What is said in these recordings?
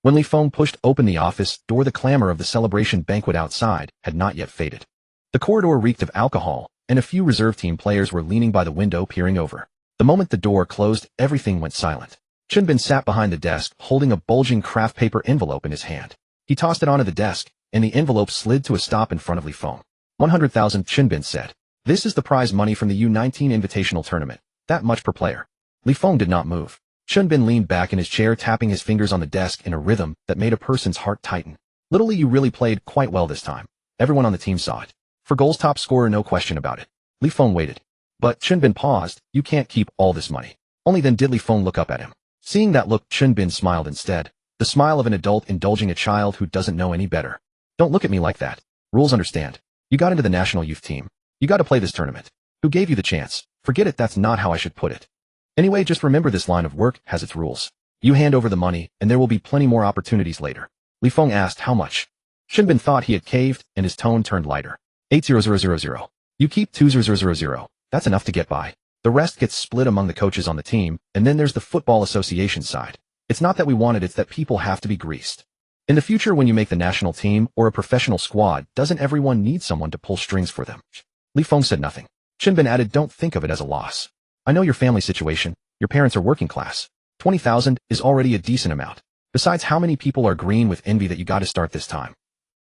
When Li Feng pushed open the office door, the clamor of the celebration banquet outside had not yet faded. The corridor reeked of alcohol, and a few reserve team players were leaning by the window peering over. The moment the door closed, everything went silent. Chunbin sat behind the desk, holding a bulging craft paper envelope in his hand. He tossed it onto the desk, and the envelope slid to a stop in front of Li Feng. 100,000, Chunbin said. This is the prize money from the U19 Invitational Tournament. That much per player. Li Feng did not move. Chunbin leaned back in his chair, tapping his fingers on the desk in a rhythm that made a person's heart tighten. Little Li, you really played quite well this time. Everyone on the team saw it. For goals top scorer, no question about it. Li Feng waited. But Chunbin paused. You can't keep all this money. Only then did Li Feng look up at him. Seeing that look, Chunbin smiled instead. The smile of an adult indulging a child who doesn't know any better. Don't look at me like that. Rules understand. You got into the national youth team. You got to play this tournament. Who gave you the chance? Forget it, that's not how I should put it. Anyway, just remember this line of work has its rules. You hand over the money, and there will be plenty more opportunities later. Li Feng asked how much. Chunbin thought he had caved, and his tone turned lighter. 80000. You keep 2000. That's enough to get by. The rest gets split among the coaches on the team, and then there's the football association side. It's not that we want it, it's that people have to be greased. In the future, when you make the national team or a professional squad, doesn't everyone need someone to pull strings for them? Li Feng said nothing. Chunbin added, don't think of it as a loss. I know your family situation. Your parents are working class. 20,000 is already a decent amount. Besides, how many people are green with envy that you got to start this time?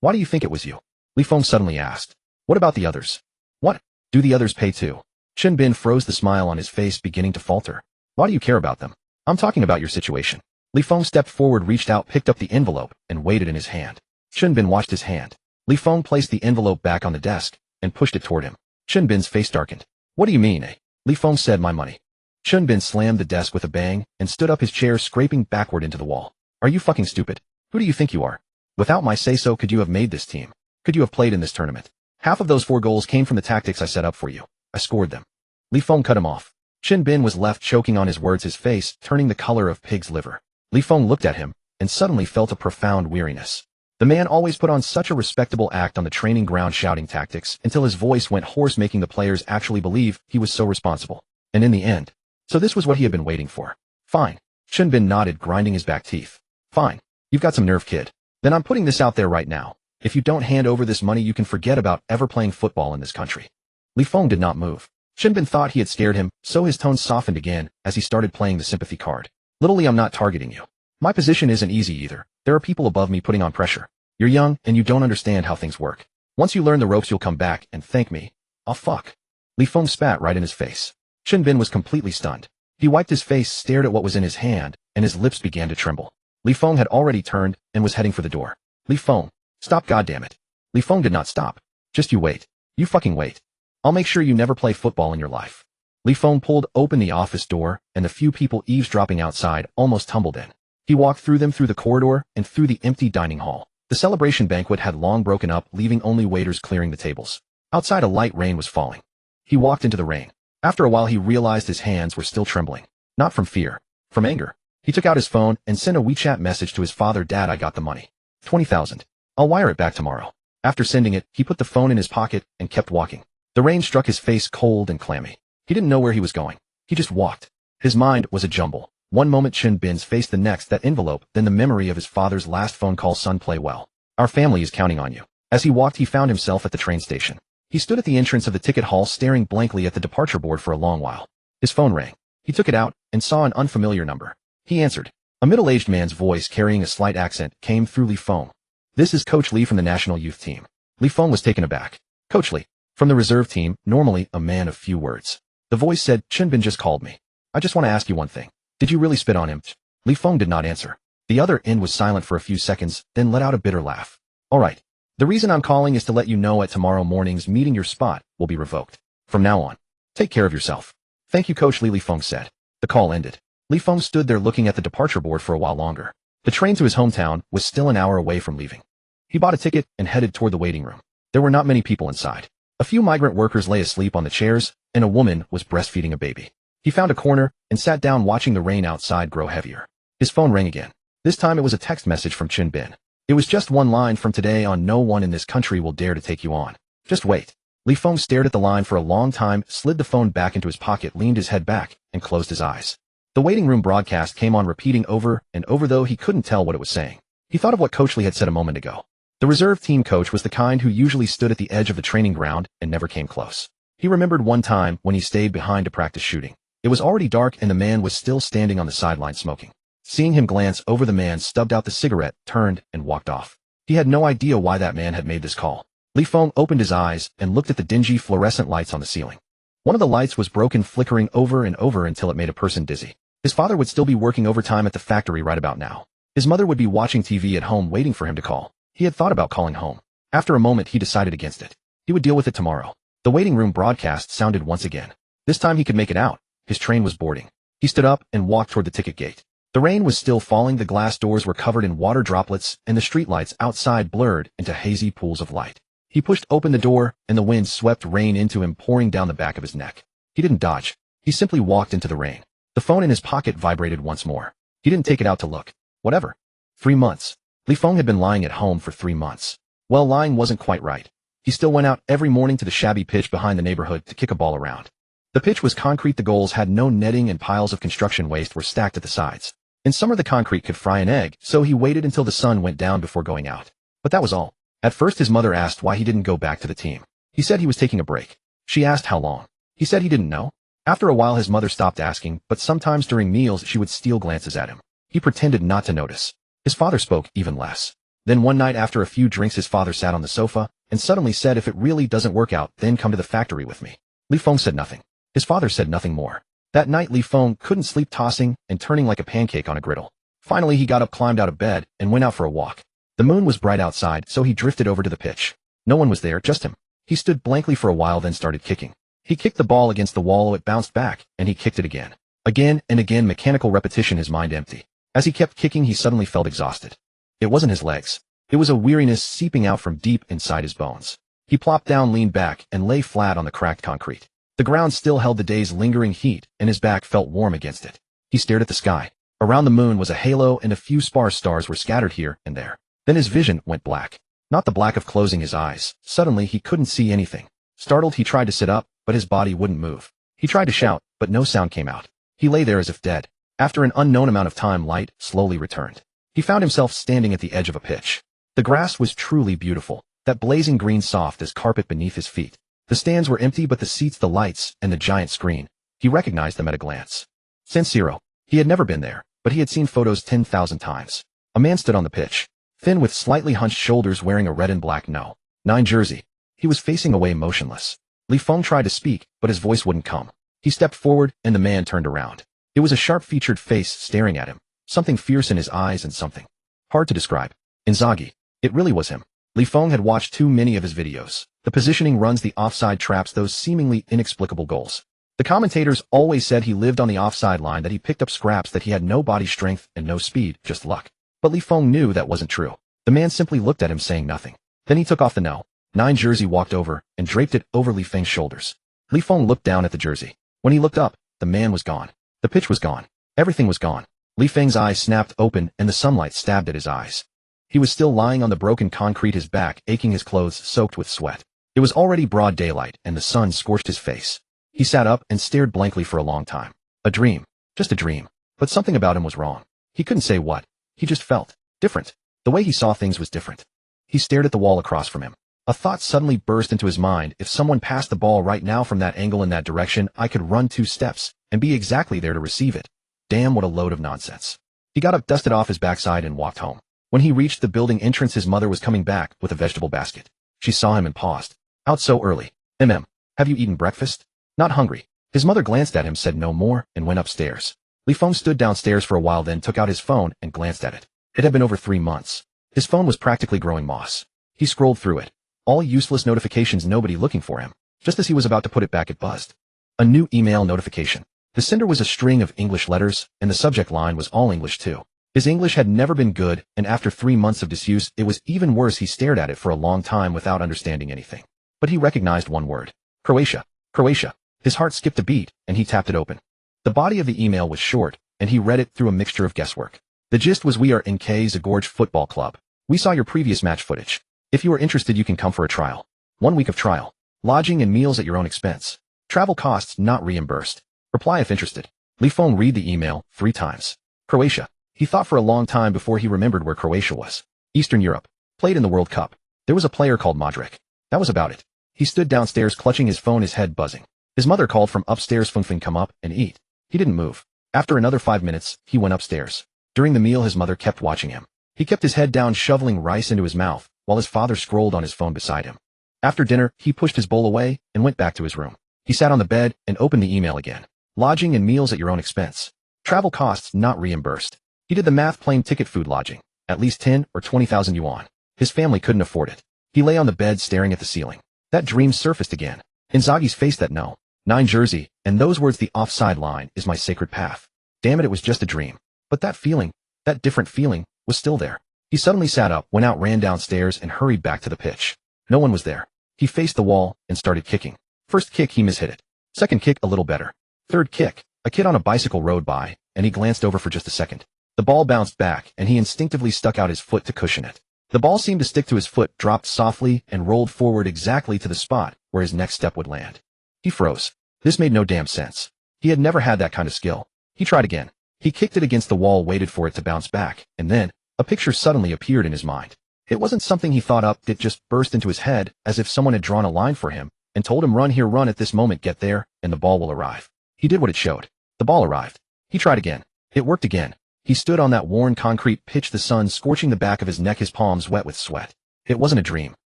Why do you think it was you? Li Feng suddenly asked. What about the others? What? Do the others pay too? Chunbin froze, the smile on his face beginning to falter. Why do you care about them? I'm talking about your situation. Li Feng stepped forward, reached out, picked up the envelope, and weighed it in his hand. Chunbin watched his hand. Li Feng placed the envelope back on the desk and pushed it toward him. Chunbin's face darkened. What do you mean, eh? Li Feng said, my money. Chunbin slammed the desk with a bang and stood up, his chair scraping backward into the wall. Are you fucking stupid? Who do you think you are? Without my say-so, could you have made this team? Could you have played in this tournament? Half of those 4 goals came from the tactics I set up for you. I scored them. Li Feng cut him off. Chunbin was left choking on his words, his face turning the color of pig's liver. Li Feng looked at him and suddenly felt a profound weariness. The man always put on such a respectable act on the training ground, shouting tactics until his voice went hoarse, making the players actually believe he was so responsible. And in the end, so this was what he had been waiting for. Fine. Chunbin nodded, grinding his back teeth. Fine. You've got some nerve, kid. Then I'm putting this out there right now. If you don't hand over this money, you can forget about ever playing football in this country. Li Feng did not move. Chunbin thought he had scared him, so his tone softened again as he started playing the sympathy card. Little Li, I'm not targeting you. My position isn't easy either. There are people above me putting on pressure. You're young, and you don't understand how things work. Once you learn the ropes, you'll come back and thank me. I'll fuck. Li Feng spat right in his face. Chunbin was completely stunned. He wiped his face, stared at what was in his hand, and his lips began to tremble. Li Feng had already turned and was heading for the door. Li Feng, stop, goddammit. Li Feng did not stop. Just you wait. You fucking wait. I'll make sure you never play football in your life. Li Feng pulled open the office door, and the few people eavesdropping outside almost tumbled in. He walked through them, through the corridor, and through the empty dining hall. The celebration banquet had long broken up, leaving only waiters clearing the tables. Outside, a light rain was falling. He walked into the rain. After a while, he realized his hands were still trembling. Not from fear. From anger. He took out his phone and sent a WeChat message to his father. Dad, I got the money. 20,000. I'll wire it back tomorrow. After sending it, he put the phone in his pocket and kept walking. The rain struck his face cold and clammy. He didn't know where he was going. He just walked. His mind was a jumble. One moment Chunbin's face, the next that envelope, then the memory of his father's last phone call. Son, play well. Our family is counting on you. As he walked, he found himself at the train station. He stood at the entrance of the ticket hall, staring blankly at the departure board for a long while. His phone rang. He took it out and saw an unfamiliar number. He answered. A middle-aged man's voice carrying a slight accent came through. Li Feng. This is Coach Li from the national youth team. Li Feng was taken aback. Coach Li. From the reserve team, normally a man of few words. The voice said, Chunbin just called me. I just want to ask you one thing. Did you really spit on him? Li Feng did not answer. The other end was silent for a few seconds, then let out a bitter laugh. All right. The reason I'm calling is to let you know at tomorrow morning's meeting your spot will be revoked. From now on. Take care of yourself. Thank you, Coach Li, Li Feng said. The call ended. Li Feng stood there looking at the departure board for a while longer. The train to his hometown was still an hour away from leaving. He bought a ticket and headed toward the waiting room. There were not many people inside. A few migrant workers lay asleep on the chairs, and a woman was breastfeeding a baby. He found a corner and sat down, watching the rain outside grow heavier. His phone rang again. This time it was a text message from Chunbin. It was just one line: from today on, no one in this country will dare to take you on. Just wait. Li Feng stared at the line for a long time, slid the phone back into his pocket, leaned his head back, and closed his eyes. The waiting room broadcast came on repeating over and over, though he couldn't tell what it was saying. He thought of what Coach Lee had said a moment ago. The reserve team coach was the kind who usually stood at the edge of the training ground and never came close. He remembered one time when he stayed behind to practice shooting. It was already dark and the man was still standing on the sideline smoking. Seeing him glance over, the man stubbed out the cigarette, turned, and walked off. He had no idea why that man had made this call. Li Feng opened his eyes and looked at the dingy fluorescent lights on the ceiling. One of the lights was broken, flickering over and over until it made a person dizzy. His father would still be working overtime at the factory right about now. His mother would be watching TV at home waiting for him to call. He had thought about calling home. After a moment, he decided against it. He would deal with it tomorrow. The waiting room broadcast sounded once again. This time he could make it out. His train was boarding. He stood up and walked toward the ticket gate. The rain was still falling, the glass doors were covered in water droplets, and the streetlights outside blurred into hazy pools of light. He pushed open the door, and the wind swept rain into him, pouring down the back of his neck. He didn't dodge. He simply walked into the rain. The phone in his pocket vibrated once more. He didn't take it out to look. Whatever. 3 months. Li Feng had been lying at home for 3 months. Well, lying wasn't quite right. He still went out every morning to the shabby pitch behind the neighborhood to kick a ball around. The pitch was concrete, the goals had no netting, and piles of construction waste were stacked at the sides. In summer the concrete could fry an egg, so he waited until the sun went down before going out. But that was all. At first his mother asked why he didn't go back to the team. He said he was taking a break. She asked how long. He said he didn't know. After a while his mother stopped asking, but sometimes during meals she would steal glances at him. He pretended not to notice. His father spoke even less. Then one night after a few drinks his father sat on the sofa and suddenly said, "If it really doesn't work out, then come to the factory with me." Li Feng said nothing. His father said nothing more. That night Li Feng couldn't sleep, tossing and turning like a pancake on a griddle. Finally he got up, climbed out of bed, and went out for a walk. The moon was bright outside, so he drifted over to the pitch. No one was there, just him. He stood blankly for a while, then started kicking. He kicked the ball against the wall, it bounced back, and he kicked it again. Again and again, mechanical repetition, his mind empty. As he kept kicking he suddenly felt exhausted. It wasn't his legs. It was a weariness seeping out from deep inside his bones. He plopped down, leaned back, and lay flat on the cracked concrete. The ground still held the day's lingering heat, and his back felt warm against it. He stared at the sky. Around the moon was a halo, and a few sparse stars were scattered here and there. Then his vision went black. Not the black of closing his eyes. Suddenly he couldn't see anything. Startled, he tried to sit up, but his body wouldn't move. He tried to shout, but no sound came out. He lay there as if dead. After an unknown amount of time, light slowly returned. He found himself standing at the edge of a pitch. The grass was truly beautiful, that blazing green, soft as carpet beneath his feet. The stands were empty, but the seats, the lights, and the giant screen, he recognized them at a glance. San Siro. He had never been there, but he had seen photos 10,000 times. A man stood on the pitch, thin with slightly hunched shoulders, wearing a red and black No. 9 jersey. He was facing away, motionless. Li Feng tried to speak, but his voice wouldn't come. He stepped forward, and the man turned around. It was a sharp-featured face staring at him, something fierce in his eyes and something hard to describe. Inzaghi. It really was him. Li Feng had watched too many of his videos. The positioning runs, the offside traps, those seemingly inexplicable goals. The commentators always said he lived on the offside line, that he picked up scraps, that he had no body strength and no speed, just luck. But Li Feng knew that wasn't true. The man simply looked at him, saying nothing. Then he took off the No. 9 jersey, walked over, and draped it over Li Feng's shoulders. Li Feng looked down at the jersey. When he looked up, the man was gone. The pitch was gone. Everything was gone. Li Feng's eyes snapped open, and the sunlight stabbed at his eyes. He was still lying on the broken concrete, his back aching, his clothes soaked with sweat. It was already broad daylight, and the sun scorched his face. He sat up and stared blankly for a long time. A dream. Just a dream. But something about him was wrong. He couldn't say what. He just felt different. The way he saw things was different. He stared at the wall across from him. A thought suddenly burst into his mind. If someone passed the ball right now from that angle in that direction, I could run 2 steps and be exactly there to receive it. Damn, what a load of nonsense. He got up, dusted off his backside, and walked home. When he reached the building entrance, his mother was coming back with a vegetable basket. She saw him and paused. Out so early. Have you eaten breakfast? Not hungry. His mother glanced at him, said no more, and went upstairs. Li Feng stood downstairs for a while, then took out his phone and glanced at it. It had been over 3 months. His phone was practically growing moss. He scrolled through it. All useless notifications, nobody looking for him. Just as he was about to put it back, it buzzed. A new email notification. The sender was a string of English letters, and the subject line was all English too. His English had never been good, and after 3 months of disuse, it was even worse. He stared at it for a long time without understanding anything. But he recognized one word. Croatia. Croatia. His heart skipped a beat, and he tapped it open. The body of the email was short, and he read it through a mixture of guesswork. The gist was, we are NK Zagorj Football Club. We saw your previous match footage. If you are interested, you can come for a trial. 1 week of trial. Lodging and meals at your own expense. Travel costs not reimbursed. Reply if interested. Li Feng read the email 3 times. Croatia. He thought for a long time before he remembered where Croatia was. Eastern Europe. Played in the World Cup. There was a player called Modric. That was about it. He stood downstairs clutching his phone, his head buzzing. His mother called from upstairs. Feng come up and eat. He didn't move. After another 5 minutes, he went upstairs. During the meal his mother kept watching him. He kept his head down shoveling rice into his mouth, while his father scrolled on his phone beside him. After dinner, he pushed his bowl away and went back to his room. He sat on the bed and opened the email again. Lodging and meals at your own expense. Travel costs not reimbursed. He did the math. Plane ticket, food, lodging. At least 10 or 20,000 yuan. His family couldn't afford it. He lay on the bed staring at the ceiling. That dream surfaced again. Inzaghi's face, that No. 9 jersey, and those words, the offside line is my sacred path. Damn it, it was just a dream. But that feeling, that different feeling, was still there. He suddenly sat up, went out, ran downstairs, and hurried back to the pitch. No one was there. He faced the wall and started kicking. First kick, he mishit it. Second kick, a little better. Third kick, a kid on a bicycle rode by, and he glanced over for just a second. The ball bounced back, and he instinctively stuck out his foot to cushion it. The ball seemed to stick to his foot, dropped softly, and rolled forward exactly to the spot where his next step would land. He froze. This made no damn sense. He had never had that kind of skill. He tried again. He kicked it against the wall, waited for it to bounce back, and then, a picture suddenly appeared in his mind. It wasn't something he thought up, it just burst into his head, as if someone had drawn a line for him, and told him, run here, run at this moment, get there, and the ball will arrive. He did what it showed. The ball arrived. He tried again. It worked again. He stood on that worn concrete pitch, the sun scorching the back of his neck, his palms wet with sweat. It wasn't a dream.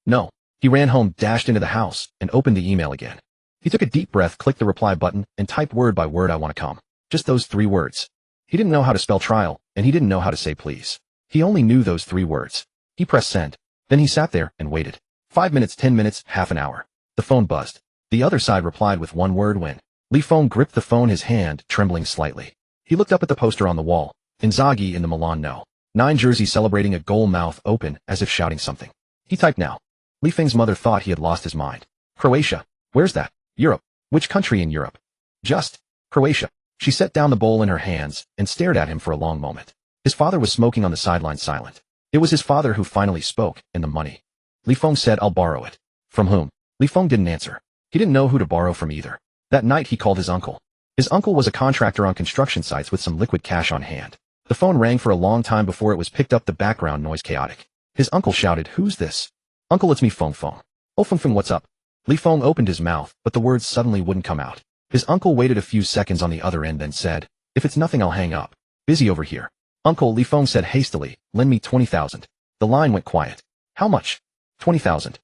No. He ran home, dashed into the house, and opened the email again. He took a deep breath, clicked the reply button, and typed word by word, I want to come. Just those 3 words. He didn't know how to spell trial, and he didn't know how to say please. He only knew those 3 words. He pressed send. Then he sat there and waited. 5 minutes, 10 minutes, half an hour. The phone buzzed. The other side replied with one word, when. Li Feng gripped the phone, his hand trembling slightly. He looked up at the poster on the wall. Inzaghi in the Milan No. 9 jersey celebrating a goal, mouth open as if shouting something. He typed now. Li Feng's mother thought he had lost his mind. Croatia. Where's that? Europe. Which country in Europe? Just. Croatia. She set down the bowl in her hands and stared at him for a long moment. His father was smoking on the sideline, silent. It was his father who finally spoke, and the money. Li Feng said, I'll borrow it. From whom? Li Feng didn't answer. He didn't know who to borrow from either. That night he called his uncle. His uncle was a contractor on construction sites with some liquid cash on hand. The phone rang for a long time before it was picked up, the background noise chaotic. His uncle shouted, who's this? Uncle, it's me, Feng. Oh, Feng, what's up? Li Feng opened his mouth, but the words suddenly wouldn't come out. His uncle waited a few seconds on the other end, then said, if it's nothing, I'll hang up. Busy over here. Uncle, Li Feng said hastily, lend me 20,000. The line went quiet. How much? 20,000.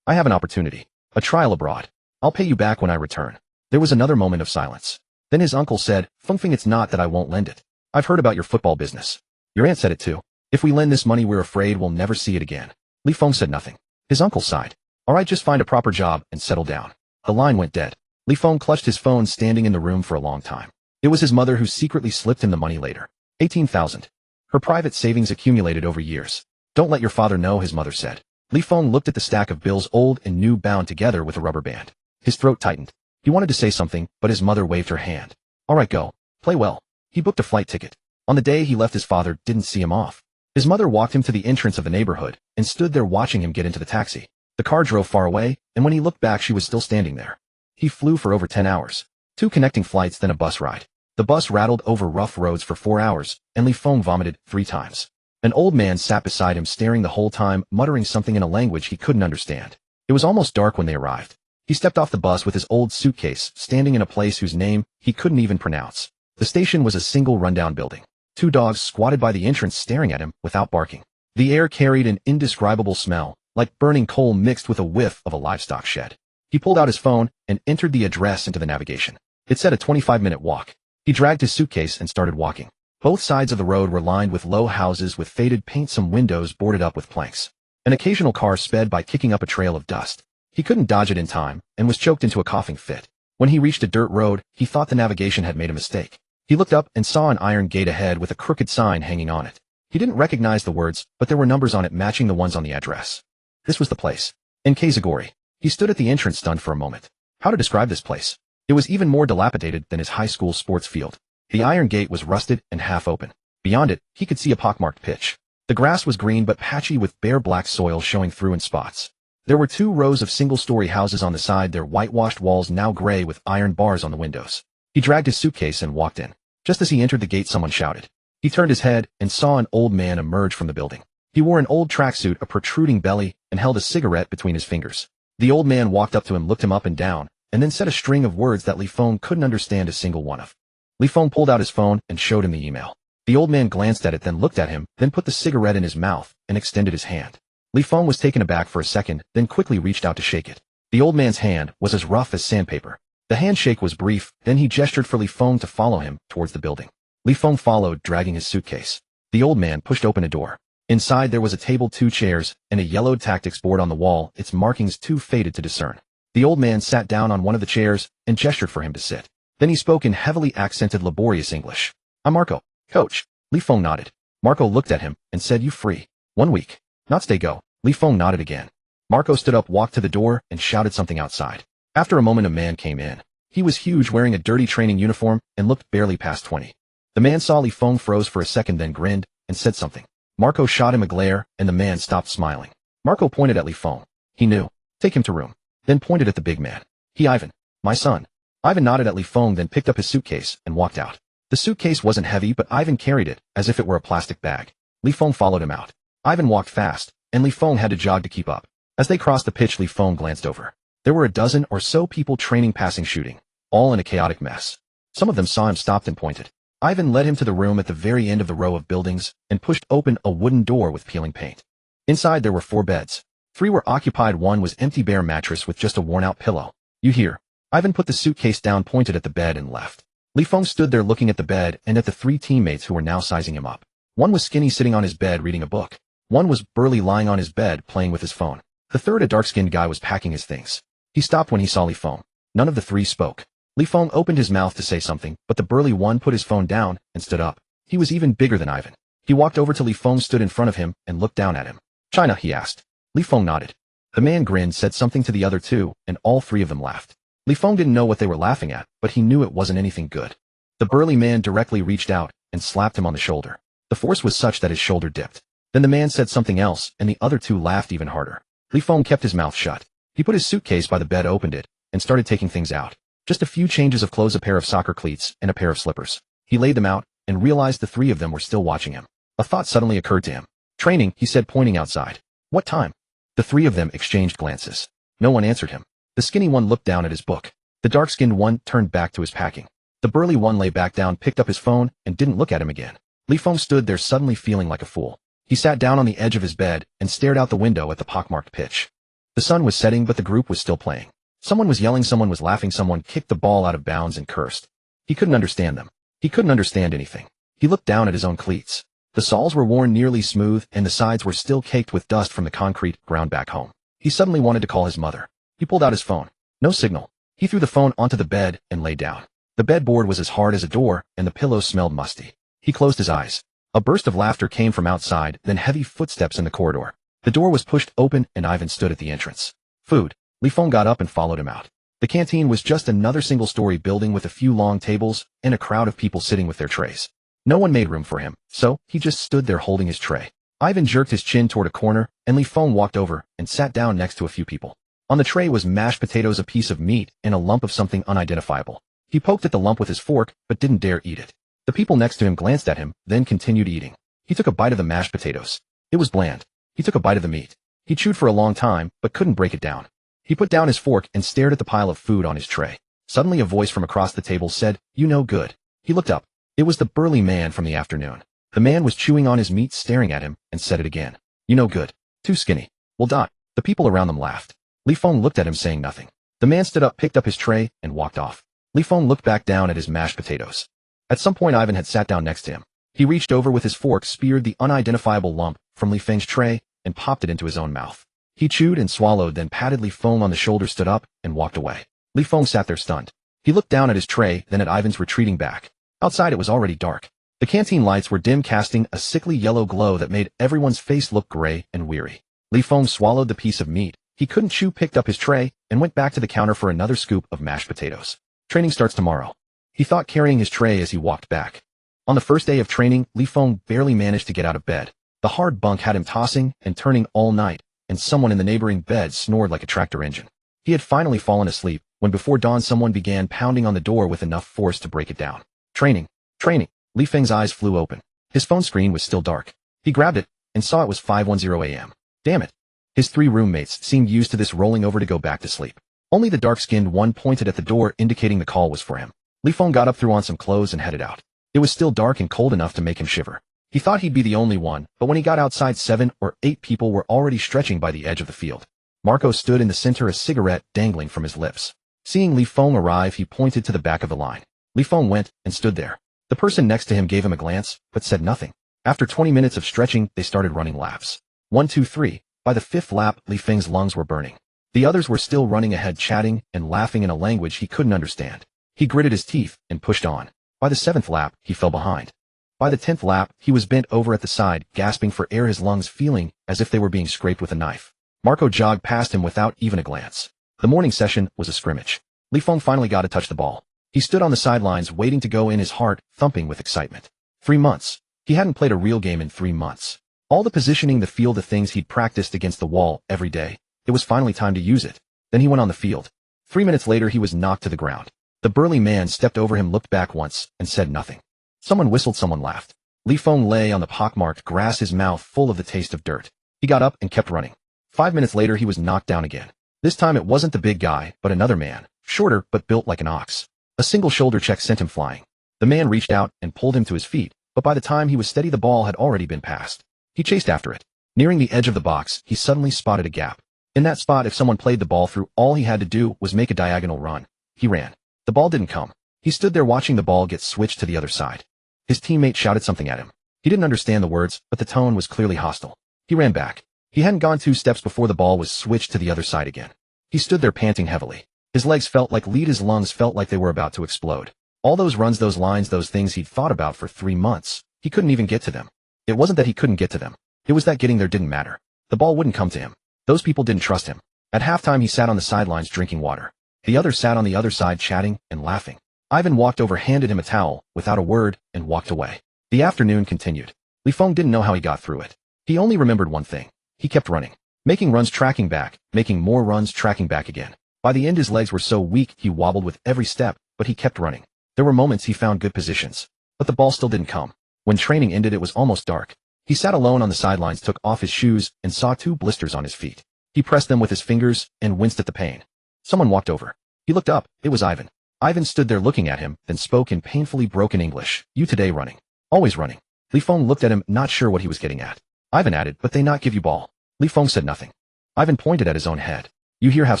I have an opportunity. A trial abroad. I'll pay you back when I return. There was another moment of silence. Then his uncle said, Feng, it's not that I won't lend it. I've heard about your football business. Your aunt said it too. If we lend this money, we're afraid we'll never see it again. Li Feng said nothing. His uncle sighed. All right, just find a proper job and settle down. The line went dead. Li Feng clutched his phone, standing in the room for a long time. It was his mother who secretly slipped him the money later. 18,000. Her private savings accumulated over years. Don't let your father know, his mother said. Li Feng looked at the stack of bills, old and new, bound together with a rubber band. His throat tightened. He wanted to say something, but his mother waved her hand. All right, go. Play well. He booked a flight ticket. On the day he left, his father didn't see him off. His mother walked him to the entrance of the neighborhood and stood there watching him get into the taxi. The car drove far away, and when he looked back, she was still standing there. He flew for over 10 hours. 2 connecting flights, then a bus ride. The bus rattled over rough roads for 4 hours, and Li Feng vomited 3 times. An old man sat beside him, staring the whole time, muttering something in a language he couldn't understand. It was almost dark when they arrived. He stepped off the bus with his old suitcase, standing in a place whose name he couldn't even pronounce. The station was a single rundown building. 2 dogs squatted by the entrance, staring at him without barking. The air carried an indescribable smell, like burning coal mixed with a whiff of a livestock shed. He pulled out his phone and entered the address into the navigation. It said a 25-minute walk. He dragged his suitcase and started walking. Both sides of the road were lined with low houses with faded paint, some windows boarded up with planks. An occasional car sped by, kicking up a trail of dust. He couldn't dodge it in time and was choked into a coughing fit. When he reached a dirt road, he thought the navigation had made a mistake. He looked up and saw an iron gate ahead with a crooked sign hanging on it. He didn't recognize the words, but there were numbers on it matching the ones on the address. This was the place. In Kazagori. He stood at the entrance, stunned for a moment. How to describe this place? It was even more dilapidated than his high school sports field. The iron gate was rusted and half open. Beyond it, he could see a pockmarked pitch. The grass was green but patchy, with bare black soil showing through in spots. There were 2 rows of single-story houses on the side, their whitewashed walls now gray with iron bars on the windows. He dragged his suitcase and walked in. Just as he entered the gate, someone shouted. He turned his head and saw an old man emerge from the building. He wore an old tracksuit, a protruding belly, and held a cigarette between his fingers. The old man walked up to him, looked him up and down, and then said a string of words that Li Feng couldn't understand a single one of. Li Feng pulled out his phone and showed him the email. The old man glanced at it, then looked at him, then put the cigarette in his mouth and extended his hand. Li Feng was taken aback for a second, then quickly reached out to shake it. The old man's hand was as rough as sandpaper. The handshake was brief, then he gestured for Li Feng to follow him towards the building. Li Feng followed, dragging his suitcase. The old man pushed open a door. Inside there was a table, 2 chairs, and a yellowed tactics board on the wall, its markings too faded to discern. The old man sat down on one of the chairs and gestured for him to sit. Then he spoke in heavily accented, laborious English. "I'm Marco, coach." Li Feng nodded. Marco looked at him and said, "You free? 1 week. Not stay go." Li Feng nodded again. Marco stood up, walked to the door, and shouted something outside. After a moment, a man came in. He was huge, wearing a dirty training uniform, and looked barely past 20. The man saw Li Feng, froze for a second, then grinned and said something. Marco shot him a glare, and the man stopped smiling. Marco pointed at Li Feng. He knew. "Take him to room." Then pointed at the big man. "He Ivan. My son." Ivan nodded at Li Feng, then picked up his suitcase and walked out. The suitcase wasn't heavy, but Ivan carried it as if it were a plastic bag. Li Feng followed him out. Ivan walked fast, and Li Feng had to jog to keep up. As they crossed the pitch, Li Feng glanced over. There were a dozen or so people training, passing, shooting, all in a chaotic mess. Some of them saw him, stopped, and pointed. Ivan led him to the room at the very end of the row of buildings and pushed open a wooden door with peeling paint. Inside there were 4 beds. 3 were occupied, 1 was empty, bare mattress with just a worn-out pillow. "You here?" Ivan put the suitcase down, pointed at the bed, and left. Li Feng stood there looking at the bed and at the 3 teammates who were now sizing him up. One was skinny, sitting on his bed reading a book. One was burly, lying on his bed playing with his phone. The third, a dark-skinned guy, was packing his things. He stopped when he saw Li Feng. None of the 3 spoke. Li Feng opened his mouth to say something, but the burly one put his phone down and stood up. He was even bigger than Ivan. He walked over to Li Feng, stood in front of him, and looked down at him. "China?" he asked. Li Feng nodded. The man grinned, said something to the other 2, and all 3 of them laughed. Li Feng didn't know what they were laughing at, but he knew it wasn't anything good. The burly man directly reached out and slapped him on the shoulder. The force was such that his shoulder dipped. Then the man said something else, and the other 2 laughed even harder. Li Feng kept his mouth shut. He put his suitcase by the bed, opened it, and started taking things out. Just a few changes of clothes, a pair of soccer cleats, and a pair of slippers. He laid them out, and realized the 3 of them were still watching him. A thought suddenly occurred to him. "Training," he said, pointing outside. "What time?" The 3 of them exchanged glances. No one answered him. The skinny one looked down at his book. The dark-skinned one turned back to his packing. The burly one lay back down, picked up his phone, and didn't look at him again. Li Feng stood there, suddenly feeling like a fool. He sat down on the edge of his bed and stared out the window at the pockmarked pitch. The sun was setting, but the group was still playing. Someone was yelling, someone was laughing, someone kicked the ball out of bounds and cursed. He couldn't understand them. He couldn't understand anything. He looked down at his own cleats. The soles were worn nearly smooth, and the sides were still caked with dust from the concrete ground back home. He suddenly wanted to call his mother. He pulled out his phone. No signal. He threw the phone onto the bed and lay down. The bedboard was as hard as a door, and the pillows smelled musty. He closed his eyes. A burst of laughter came from outside, then heavy footsteps in the corridor. The door was pushed open, and Ivan stood at the entrance. "Food." Li Feng got up and followed him out. The canteen was just another single-story building with a few long tables and a crowd of people sitting with their trays. No one made room for him, so he just stood there holding his tray. Ivan jerked his chin toward a corner, and Li Feng walked over and sat down next to a few people. On the tray was mashed potatoes, a piece of meat, and a lump of something unidentifiable. He poked at the lump with his fork, but didn't dare eat it. The people next to him glanced at him, then continued eating. He took a bite of the mashed potatoes. It was bland. He took a bite of the meat. He chewed for a long time, but couldn't break it down. He put down his fork and stared at the pile of food on his tray. Suddenly a voice from across the table said, "You no good." He looked up. It was the burly man from the afternoon. The man was chewing on his meat, staring at him, and said it again. "You no good. Too skinny. Will die." The people around them laughed. Li Feng looked at him, saying nothing. The man stood up, picked up his tray, and walked off. Li Feng looked back down at his mashed potatoes. At some point Ivan had sat down next to him. He reached over with his fork, speared the unidentifiable lump from Li Feng's tray, and popped it into his own mouth. He chewed and swallowed, then patted Li Feng on the shoulder, stood up, and walked away. Li Feng sat there stunned. He looked down at his tray, then at Ivan's, retreating back. Outside it was already dark. The canteen lights were dim, casting a sickly yellow glow that made everyone's face look gray and weary. Li Feng swallowed the piece of meat he couldn't chew, picked up his tray, and went back to the counter for another scoop of mashed potatoes. Training starts tomorrow, he thought, carrying his tray as he walked back. On the first day of training, Li Feng barely managed to get out of bed. The hard bunk had him tossing and turning all night, and someone in the neighboring bed snored like a tractor engine. He had finally fallen asleep, when before dawn someone began pounding on the door with enough force to break it down. Training. Training. Li Feng's eyes flew open. His phone screen was still dark. He grabbed it and saw it was 5:10 a.m. Damn it. His 3 roommates seemed used to this rolling over to go back to sleep. Only the dark-skinned one pointed at the door indicating the call was for him. Li Feng got up, threw on some clothes and headed out. It was still dark and cold enough to make him shiver. He thought he'd be the only one, but when he got outside 7 or 8 people were already stretching by the edge of the field. Marco stood in the center, a cigarette dangling from his lips. Seeing Li Feng arrive, he pointed to the back of the line. Li Feng went and stood there. The person next to him gave him a glance, but said nothing. After 20 minutes of stretching, they started running laps. 1, 2, 3. By the 5th lap, Li Feng's lungs were burning. The others were still running ahead, chatting and laughing in a language he couldn't understand. He gritted his teeth and pushed on. By the 7th lap, he fell behind. By the 10th lap, he was bent over at the side, gasping for air, his lungs feeling as if they were being scraped with a knife. Marco jogged past him without even a glance. The morning session was a scrimmage. Li Feng finally got to touch the ball. He stood on the sidelines waiting to go in, his heart thumping with excitement. 3 months. He hadn't played a real game in 3 months. All the positioning, the feel, the things he'd practiced against the wall every day. It was finally time to use it. Then he went on the field. 3 minutes later he was knocked to the ground. The burly man stepped over him, looked back once, and said nothing. Someone whistled, someone laughed. Li Feng lay on the pockmarked grass, his mouth full of the taste of dirt. He got up and kept running. 5 minutes later he was knocked down again. This time it wasn't the big guy, but another man, shorter but built like an ox. A single shoulder check sent him flying. The man reached out and pulled him to his feet, but by the time he was steady the ball had already been passed. He chased after it. Nearing the edge of the box, he suddenly spotted a gap. In that spot, if someone played the ball through, all he had to do was make a diagonal run. He ran. The ball didn't come. He stood there watching the ball get switched to the other side. His teammate shouted something at him. He didn't understand the words, but the tone was clearly hostile. He ran back. He hadn't gone 2 steps before the ball was switched to the other side again. He stood there panting heavily. His legs felt like lead, his lungs felt like they were about to explode. All those runs, those lines, those things he'd thought about for 3 months, he couldn't even get to them. It wasn't that he couldn't get to them. It was that getting there didn't matter. The ball wouldn't come to him. Those people didn't trust him. At halftime he sat on the sidelines drinking water. The others sat on the other side chatting and laughing. Ivan walked over, handed him a towel, without a word, and walked away. The afternoon continued. Li Feng didn't know how he got through it. He only remembered one thing. He kept running. Making runs, tracking back, making more runs, tracking back again. By the end his legs were so weak he wobbled with every step, but he kept running. There were moments he found good positions. But the ball still didn't come. When training ended it was almost dark. He sat alone on the sidelines, took off his shoes, and saw 2 blisters on his feet. He pressed them with his fingers and winced at the pain. Someone walked over. He looked up. It was Ivan. Ivan stood there looking at him, then spoke in painfully broken English. You today running. Always running. Li Feng looked at him, not sure what he was getting at. Ivan added, but they not give you ball. Li Feng said nothing. Ivan pointed at his own head. You here have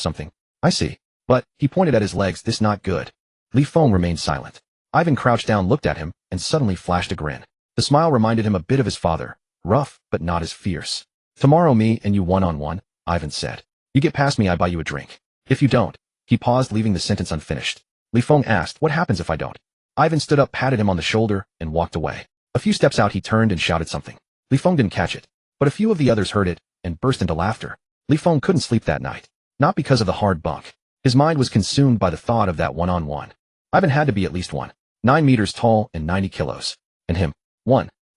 something. I see. But, he pointed at his legs, this not good. Li Feng remained silent. Ivan crouched down, looked at him, and suddenly flashed a grin. The smile reminded him a bit of his father. Rough, but not as fierce. Tomorrow me and you one-on-one, Ivan said. You get past me I buy you a drink. If you don't. He paused, leaving the sentence unfinished. Li Feng asked, what happens if I don't? Ivan stood up, patted him on the shoulder, and walked away. A few steps out he turned and shouted something. Li Feng didn't catch it. But a few of the others heard it, and burst into laughter. Li Feng couldn't sleep that night. Not because of the hard bunk. His mind was consumed by the thought of that one-on-one. Ivan had to be at least 9 meters tall and 90 kilos. And him.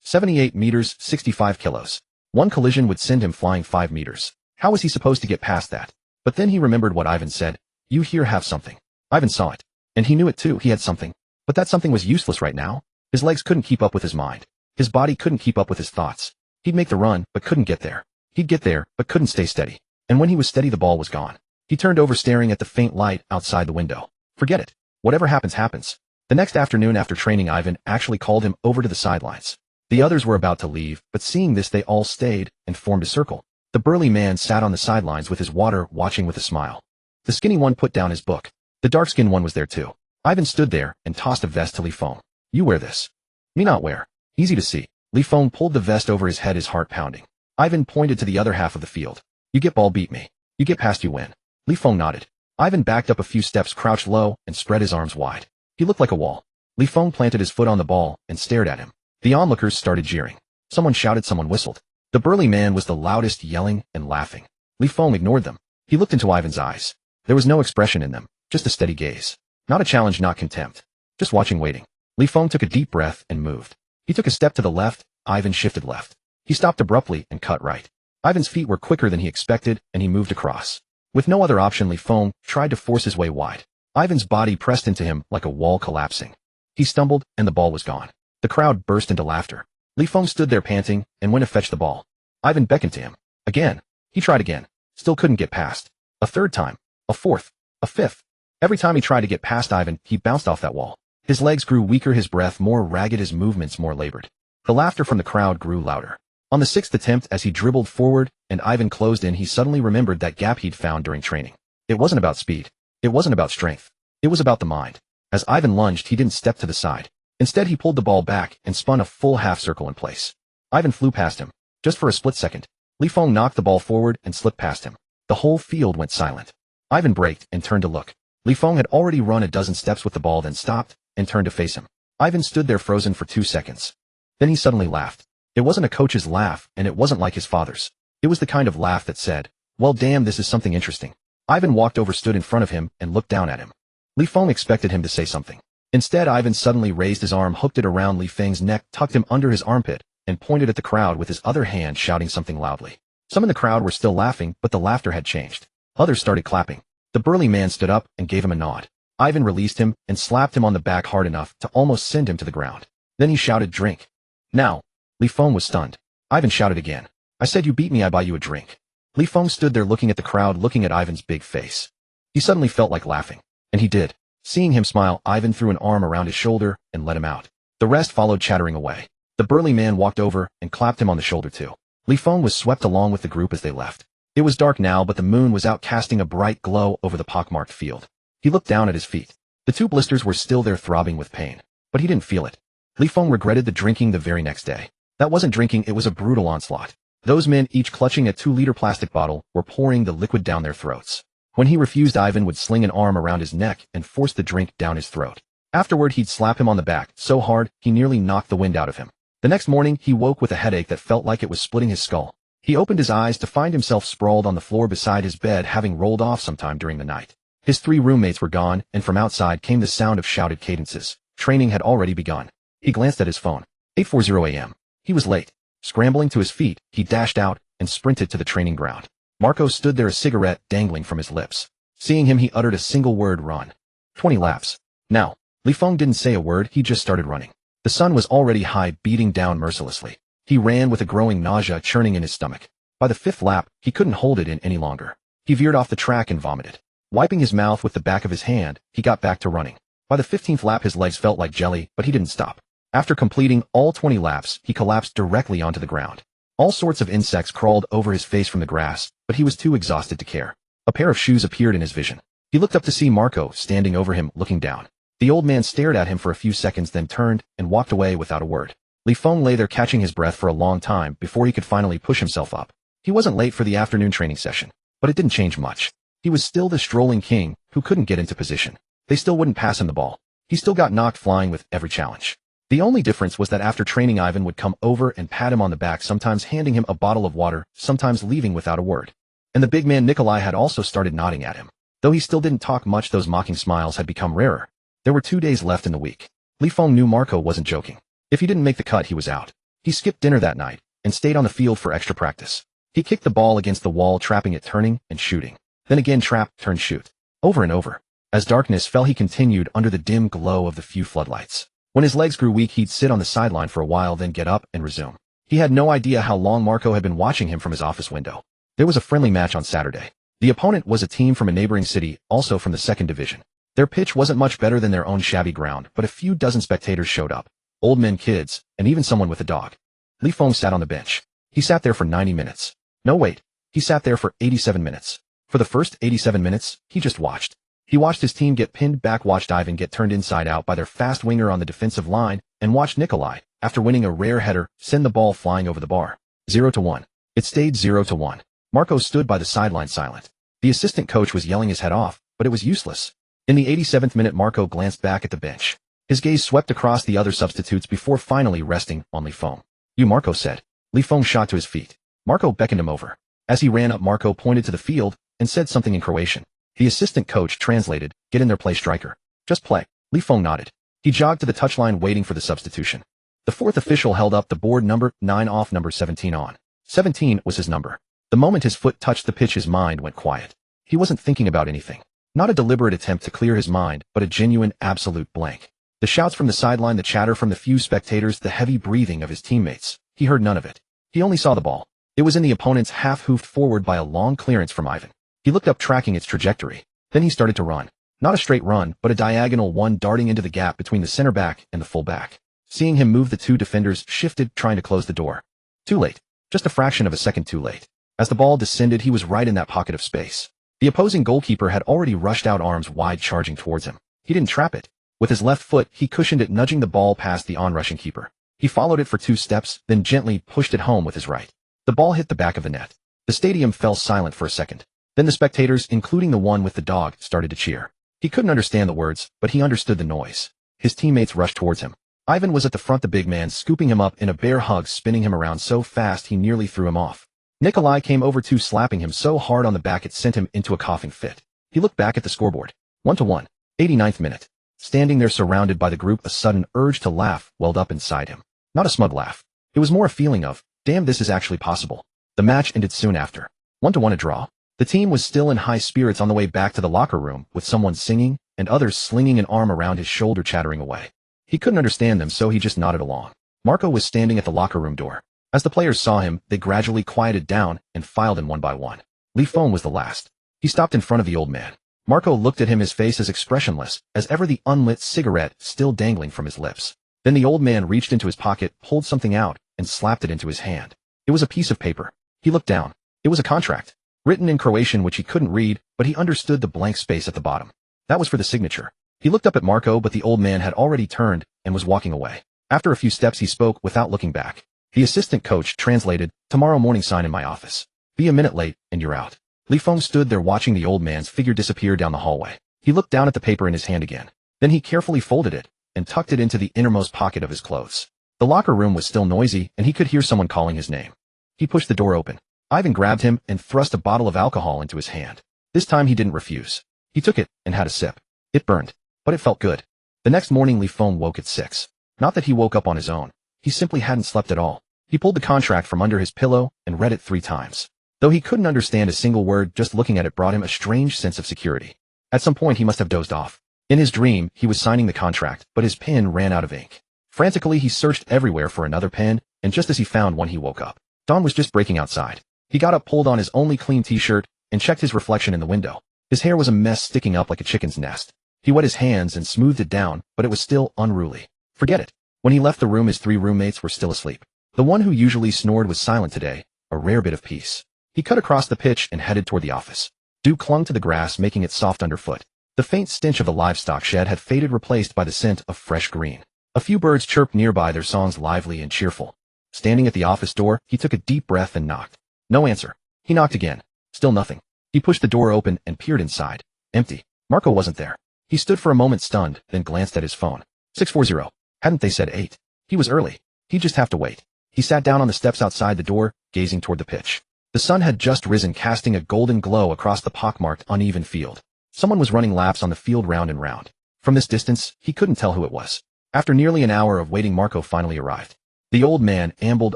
78 meters, 65 kilos. One collision would send him flying 5 meters. How was he supposed to get past that? But then he remembered what Ivan said. You here have something. Ivan saw it. And he knew it too, he had something. But that something was useless right now. His legs couldn't keep up with his mind. His body couldn't keep up with his thoughts. He'd make the run, but couldn't get there. He'd get there, but couldn't stay steady. And when he was steady the ball was gone. He turned over, staring at the faint light outside the window. Forget it. Whatever happens, happens. The next afternoon after training Ivan actually called him over to the sidelines. The others were about to leave, but seeing this they all stayed and formed a circle. The burly man sat on the sidelines with his water, watching with a smile. The skinny one put down his book. The dark-skinned one was there too. Ivan stood there and tossed a vest to Li Feng. You wear this. Me not wear. Easy to see. Li Feng pulled the vest over his head, his heart pounding. Ivan pointed to the other half of the field. You get ball, beat me. You get past, you win. Li Feng nodded. Ivan backed up a few steps, crouched low, and spread his arms wide. He looked like a wall. Li Feng planted his foot on the ball and stared at him. The onlookers started jeering. Someone shouted, someone whistled. The burly man was the loudest, yelling and laughing. Li Feng ignored them. He looked into Ivan's eyes. There was no expression in them, just a steady gaze. Not a challenge, not contempt. Just watching, waiting. Li Feng took a deep breath and moved. He took a step to the left. Ivan shifted left. He stopped abruptly and cut right. Ivan's feet were quicker than he expected, and he moved across. With no other option, Li Feng tried to force his way wide. Ivan's body pressed into him like a wall collapsing. He stumbled, and the ball was gone. The crowd burst into laughter. Li Feng stood there panting and went to fetch the ball. Ivan beckoned to him. Again. He tried again. Still couldn't get past. A third time. A fourth. A fifth. Every time he tried to get past Ivan, he bounced off that wall. His legs grew weaker, his breath more ragged, his movements more labored. The laughter from the crowd grew louder. On the sixth attempt, as he dribbled forward and Ivan closed in, he suddenly remembered that gap he'd found during training. It wasn't about speed. It wasn't about strength. It was about the mind. As Ivan lunged, he didn't step to the side. Instead, he pulled the ball back and spun a full half circle in place. Ivan flew past him. Just for a split second, Li Feng knocked the ball forward and slipped past him. The whole field went silent. Ivan braked and turned to look. Li Feng had already run a dozen steps with the ball, then stopped and turned to face him. Ivan stood there frozen for 2 seconds. Then he suddenly laughed. It wasn't a coach's laugh, and it wasn't like his father's. It was the kind of laugh that said, "Well, damn, this is something interesting." Ivan walked over, stood in front of him, and looked down at him. Li Feng expected him to say something. Instead, Ivan suddenly raised his arm, hooked it around Li Feng's neck, tucked him under his armpit, and pointed at the crowd with his other hand, shouting something loudly. Some in the crowd were still laughing, but the laughter had changed. Others started clapping. The burly man stood up and gave him a nod. Ivan released him and slapped him on the back hard enough to almost send him to the ground. Then he shouted, "Drink." "Now." Li Feng was stunned. Ivan shouted again. "I said you beat me, I buy you a drink." Li Feng stood there looking at the crowd, looking at Ivan's big face. He suddenly felt like laughing. And he did. Seeing him smile, Ivan threw an arm around his shoulder and let him out. The rest followed, chattering away. The burly man walked over and clapped him on the shoulder too. Li Feng was swept along with the group as they left. It was dark now, but the moon was out, casting a bright glow over the pockmarked field. He looked down at his feet. The 2 blisters were still there, throbbing with pain. But he didn't feel it. Li Feng regretted the drinking the very next day. That wasn't drinking, it was a brutal onslaught. Those men, each clutching a 2-liter plastic bottle, were pouring the liquid down their throats. When he refused, Ivan would sling an arm around his neck and force the drink down his throat. Afterward, he'd slap him on the back so hard he nearly knocked the wind out of him. The next morning, he woke with a headache that felt like it was splitting his skull. He opened his eyes to find himself sprawled on the floor beside his bed, having rolled off sometime during the night. His 3 roommates were gone, and from outside came the sound of shouted cadences. Training had already begun. He glanced at his phone. 8:40 a.m. He was late. Scrambling to his feet, he dashed out and sprinted to the training ground. Marco stood there, a cigarette dangling from his lips. Seeing him, he uttered a single word: "Run." 20 laps. Now. Li Feng didn't say a word, he just started running. The sun was already high, beating down mercilessly. He ran with a growing nausea churning in his stomach. By the 5th lap, he couldn't hold it in any longer. He veered off the track and vomited. Wiping his mouth with the back of his hand, he got back to running. By the 15th lap, his legs felt like jelly, but he didn't stop. After completing all 20 laps, he collapsed directly onto the ground. All sorts of insects crawled over his face from the grass, but he was too exhausted to care. A pair of shoes appeared in his vision. He looked up to see Marco standing over him, looking down. The old man stared at him for a few seconds, then turned and walked away without a word. Li Feng lay there catching his breath for a long time before he could finally push himself up. He wasn't late for the afternoon training session, but it didn't change much. He was still the strolling king who couldn't get into position. They still wouldn't pass him the ball. He still got knocked flying with every challenge. The only difference was that after training, Ivan would come over and pat him on the back, sometimes handing him a bottle of water, sometimes leaving without a word. And the big man Nikolai had also started nodding at him. Though he still didn't talk much, those mocking smiles had become rarer. There were 2 days left in the week. Li Feng knew Marco wasn't joking. If he didn't make the cut, he was out. He skipped dinner that night and stayed on the field for extra practice. He kicked the ball against the wall, trapping it, turning and shooting. Then again trap, turn, shoot. Over and over. As darkness fell, he continued under the dim glow of the few floodlights. When his legs grew weak, he'd sit on the sideline for a while, then get up and resume. He had no idea how long Marco had been watching him from his office window. There was a friendly match on Saturday. The opponent was a team from a neighboring city, also from the 2nd division. Their pitch wasn't much better than their own shabby ground, but a few dozen spectators showed up. Old men, kids, and even someone with a dog. Li Feng sat on the bench. He sat there for 90 minutes. No, wait. He sat there for 87 minutes. For the first 87 minutes, he just watched. He watched his team get pinned back, watched Ivan get turned inside out by their fast winger on the defensive line, and watched Nikolai, after winning a rare header, send the ball flying over the bar. 0-1. It stayed 0-1. Marco stood by the sideline silent. The assistant coach was yelling his head off, but it was useless. In the 87th minute, Marco glanced back at the bench. His gaze swept across the other substitutes before finally resting on Li Feng. "You," Marco said. Li Feng shot to his feet. Marco beckoned him over. As he ran up, Marco pointed to the field and said something in Croatian. The assistant coach translated, "Get in there, play, striker." "Just play." Li Feng nodded. He jogged to the touchline, waiting for the substitution. The 4th official held up the board, number 9 off, number 17 on. 17 was his number. The moment his foot touched the pitch, his mind went quiet. He wasn't thinking about anything. Not a deliberate attempt to clear his mind, but a genuine, absolute blank. The shouts from the sideline, the chatter from the few spectators, the heavy breathing of his teammates. He heard none of it. He only saw the ball. It was in the opponent's half, hoofed forward by a long clearance from Ivan. He looked up, tracking its trajectory. Then he started to run. Not a straight run, but a diagonal one, darting into the gap between the center back and the full back. Seeing him move, the two defenders shifted, trying to close the door. Too late. Just a fraction of a second too late. As the ball descended, he was right in that pocket of space. The opposing goalkeeper had already rushed out, arms wide, charging towards him. He didn't trap it. With his left foot, he cushioned it, nudging the ball past the onrushing keeper. He followed it for 2 steps, then gently pushed it home with his right. The ball hit the back of the net. The stadium fell silent for a second. Then the spectators, including the one with the dog, started to cheer. He couldn't understand the words, but he understood the noise. His teammates rushed towards him. Ivan was at the front, the big man scooping him up in a bear hug, spinning him around so fast he nearly threw him off. Nikolai came over too, slapping him so hard on the back it sent him into a coughing fit. He looked back at the scoreboard. 1-1. 89th minute. Standing there surrounded by the group, a sudden urge to laugh welled up inside him. Not a smug laugh. It was more a feeling of, damn, this is actually possible. The match ended soon after. 1-1, a draw. The team was still in high spirits on the way back to the locker room, with someone singing and others slinging an arm around his shoulder, chattering away. He couldn't understand them, so he just nodded along. Marco was standing at the locker room door. As the players saw him, they gradually quieted down and filed in one by one. Ligue was the last. He stopped in front of the old man. Marco looked at him, his face as expressionless as ever, the unlit cigarette still dangling from his lips. Then the old man reached into his pocket, pulled something out, and slapped it into his hand. It was a piece of paper. He looked down. It was a contract. Written in Croatian, which he couldn't read, but he understood the blank space at the bottom. That was for the signature. He looked up at Marco, but the old man had already turned and was walking away. After a few steps, he spoke without looking back. The assistant coach translated, "Tomorrow morning, sign in my office. Be a minute late, and you're out." Ligue stood there watching the old man's figure disappear down the hallway. He looked down at the paper in his hand again. Then he carefully folded it and tucked it into the innermost pocket of his clothes. The locker room was still noisy, and he could hear someone calling his name. He pushed the door open. Ivan grabbed him and thrust a bottle of alcohol into his hand. This time he didn't refuse. He took it and had a sip. It burned, but it felt good. The next morning, Ligue woke at 6. Not that he woke up on his own. He simply hadn't slept at all. He pulled the contract from under his pillow and read it 3 times. Though he couldn't understand a single word, just looking at it brought him a strange sense of security. At some point he must have dozed off. In his dream, he was signing the contract, but his pen ran out of ink. Frantically, he searched everywhere for another pen, and just as he found one, he woke up. Dawn was just breaking outside. He got up, pulled on his only clean t-shirt, and checked his reflection in the window. His hair was a mess, sticking up like a chicken's nest. He wet his hands and smoothed it down, but it was still unruly. Forget it. When he left the room, his 3 roommates were still asleep. The one who usually snored was silent today, a rare bit of peace. He cut across the pitch and headed toward the office. Dew clung to the grass, making it soft underfoot. The faint stench of the livestock shed had faded, replaced by the scent of fresh green. A few birds chirped nearby, their songs lively and cheerful. Standing at the office door, he took a deep breath and knocked. No answer. He knocked again. Still nothing. He pushed the door open and peered inside. Empty. Marco wasn't there. He stood for a moment stunned, then glanced at his phone. 6:40. Hadn't they said 8? He was early. He'd just have to wait. He sat down on the steps outside the door, gazing toward the pitch. The sun had just risen, casting a golden glow across the pockmarked, uneven field. Someone was running laps on the field, round and round. From this distance, he couldn't tell who it was. After nearly an hour of waiting, Marco finally arrived. The old man ambled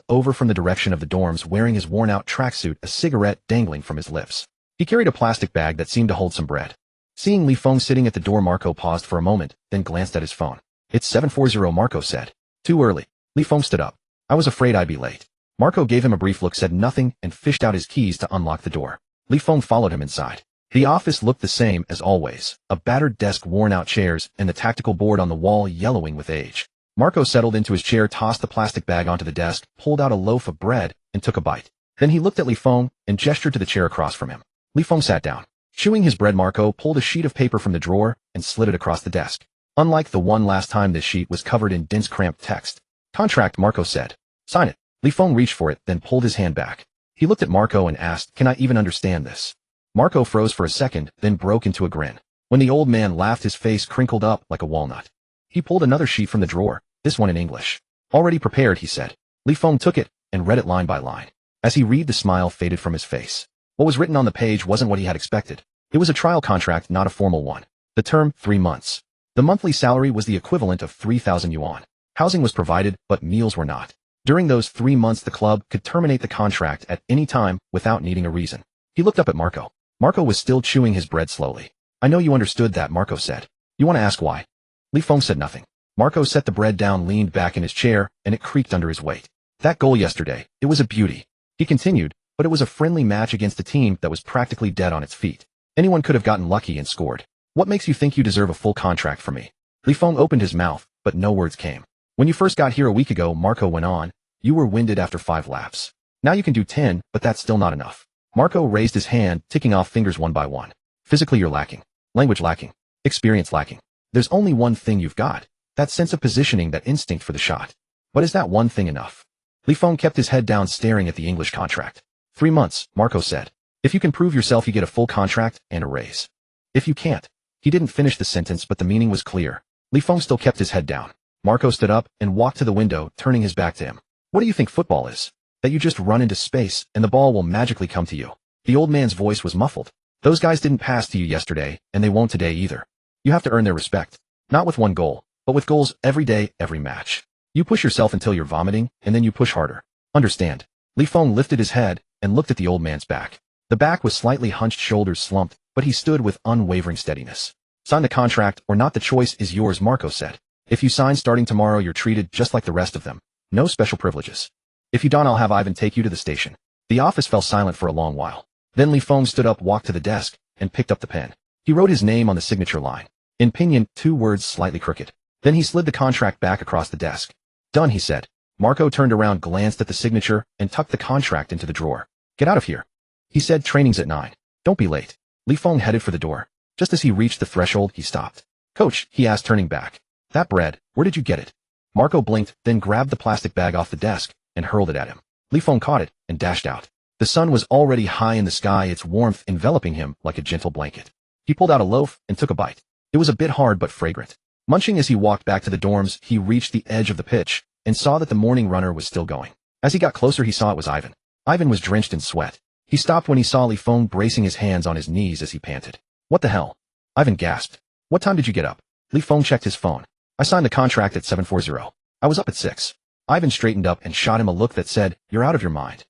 over from the direction of the dorms, wearing his worn-out tracksuit, a cigarette dangling from his lips. He carried a plastic bag that seemed to hold some bread. Seeing Ligue sitting at the door, Marco paused for a moment, then glanced at his phone. "It's 7:40, Marco said. "Too early." Ligue stood up. "I was afraid I'd be late." Marco gave him a brief look, said nothing, and fished out his keys to unlock the door. Ligue followed him inside. The office looked the same as always, a battered desk, worn-out chairs, and the tactical board on the wall yellowing with age. Marco settled into his chair, tossed the plastic bag onto the desk, pulled out a loaf of bread, and took a bite. Then he looked at Ligue and gestured to the chair across from him. Ligue sat down. Chewing his bread, Marco pulled a sheet of paper from the drawer and slid it across the desk. Unlike the one last time, this sheet was covered in dense, cramped text. "Contract," Marco said. "Sign it." Ligue reached for it, then pulled his hand back. He looked at Marco and asked, "Can I even understand this?" Marco froze for a second, then broke into a grin. When the old man laughed, his face crinkled up like a walnut. He pulled another sheet from the drawer, this one in English. "Already prepared," he said. Ligue took it and read it line by line. As he read, the smile faded from his face. What was written on the page wasn't what he had expected. It was a trial contract, not a formal one. The term, 3 months. The monthly salary was the equivalent of 3,000 yuan. Housing was provided, but meals were not. During those 3 months, the club could terminate the contract at any time without needing a reason. He looked up at Marco. Marco was still chewing his bread slowly. I know you understood that, Marco said. You want to ask why? Li Feng said nothing. Marco set the bread down, leaned back in his chair, and it creaked under his weight. That goal yesterday, it was a beauty. He continued, but it was a friendly match against a team that was practically dead on its feet. Anyone could have gotten lucky and scored. What makes you think you deserve a full contract from me? Li Feng opened his mouth, but no words came. When you first got here a week ago, Marco went on, you were winded after 5 laps. Now you can do 10, but that's still not enough. Marco raised his hand, ticking off fingers one by one. Physically you're lacking. Language lacking. Experience lacking. There's only one thing you've got. That sense of positioning, that instinct for the shot. But is that one thing enough? Li Feng kept his head down, staring at the English contract. 3 months, Marco said. If you can prove yourself, you get a full contract and a raise. If you can't. He didn't finish the sentence, but the meaning was clear. Li Feng still kept his head down. Marco stood up and walked to the window, turning his back to him. What do you think football is? That you just run into space and the ball will magically come to you. The old man's voice was muffled. Those guys didn't pass to you yesterday, and they won't today either. You have to earn their respect. Not with one goal, but with goals every day, every match. You push yourself until you're vomiting, and then you push harder. Understand? Li Feng lifted his head and looked at the old man's back. The back was slightly hunched, shoulders slumped, but he stood with unwavering steadiness. Sign the contract or not, the choice is yours, Marco said. If you sign starting tomorrow, you're treated just like the rest of them. No special privileges. If you don't, I'll have Ivan take you to the station. The office fell silent for a long while. Then Li Feng stood up, walked to the desk, and picked up the pen. He wrote his name on the signature line. In pinyin, 2 words slightly crooked. Then he slid the contract back across the desk. Done, he said. Marco turned around, glanced at the signature, and tucked the contract into the drawer. Get out of here. He said, training's at 9. Don't be late. Li Feng headed for the door. Just as he reached the threshold, he stopped. Coach, he asked, turning back. That bread, where did you get it? Marco blinked, then grabbed the plastic bag off the desk and hurled it at him. Li Feng caught it and dashed out. The sun was already high in the sky, its warmth enveloping him like a gentle blanket. He pulled out a loaf and took a bite. It was a bit hard but fragrant. Munching as he walked back to the dorms, he reached the edge of the pitch and saw that the morning runner was still going. As he got closer, he saw it was Ivan. Ivan was drenched in sweat. He stopped when he saw Li Feng bracing his hands on his knees as he panted. What the hell? Ivan gasped. What time did you get up? Li Feng checked his phone. I signed the contract at 7:40. I was up at 6. Ivan straightened up and shot him a look that said, you're out of your mind.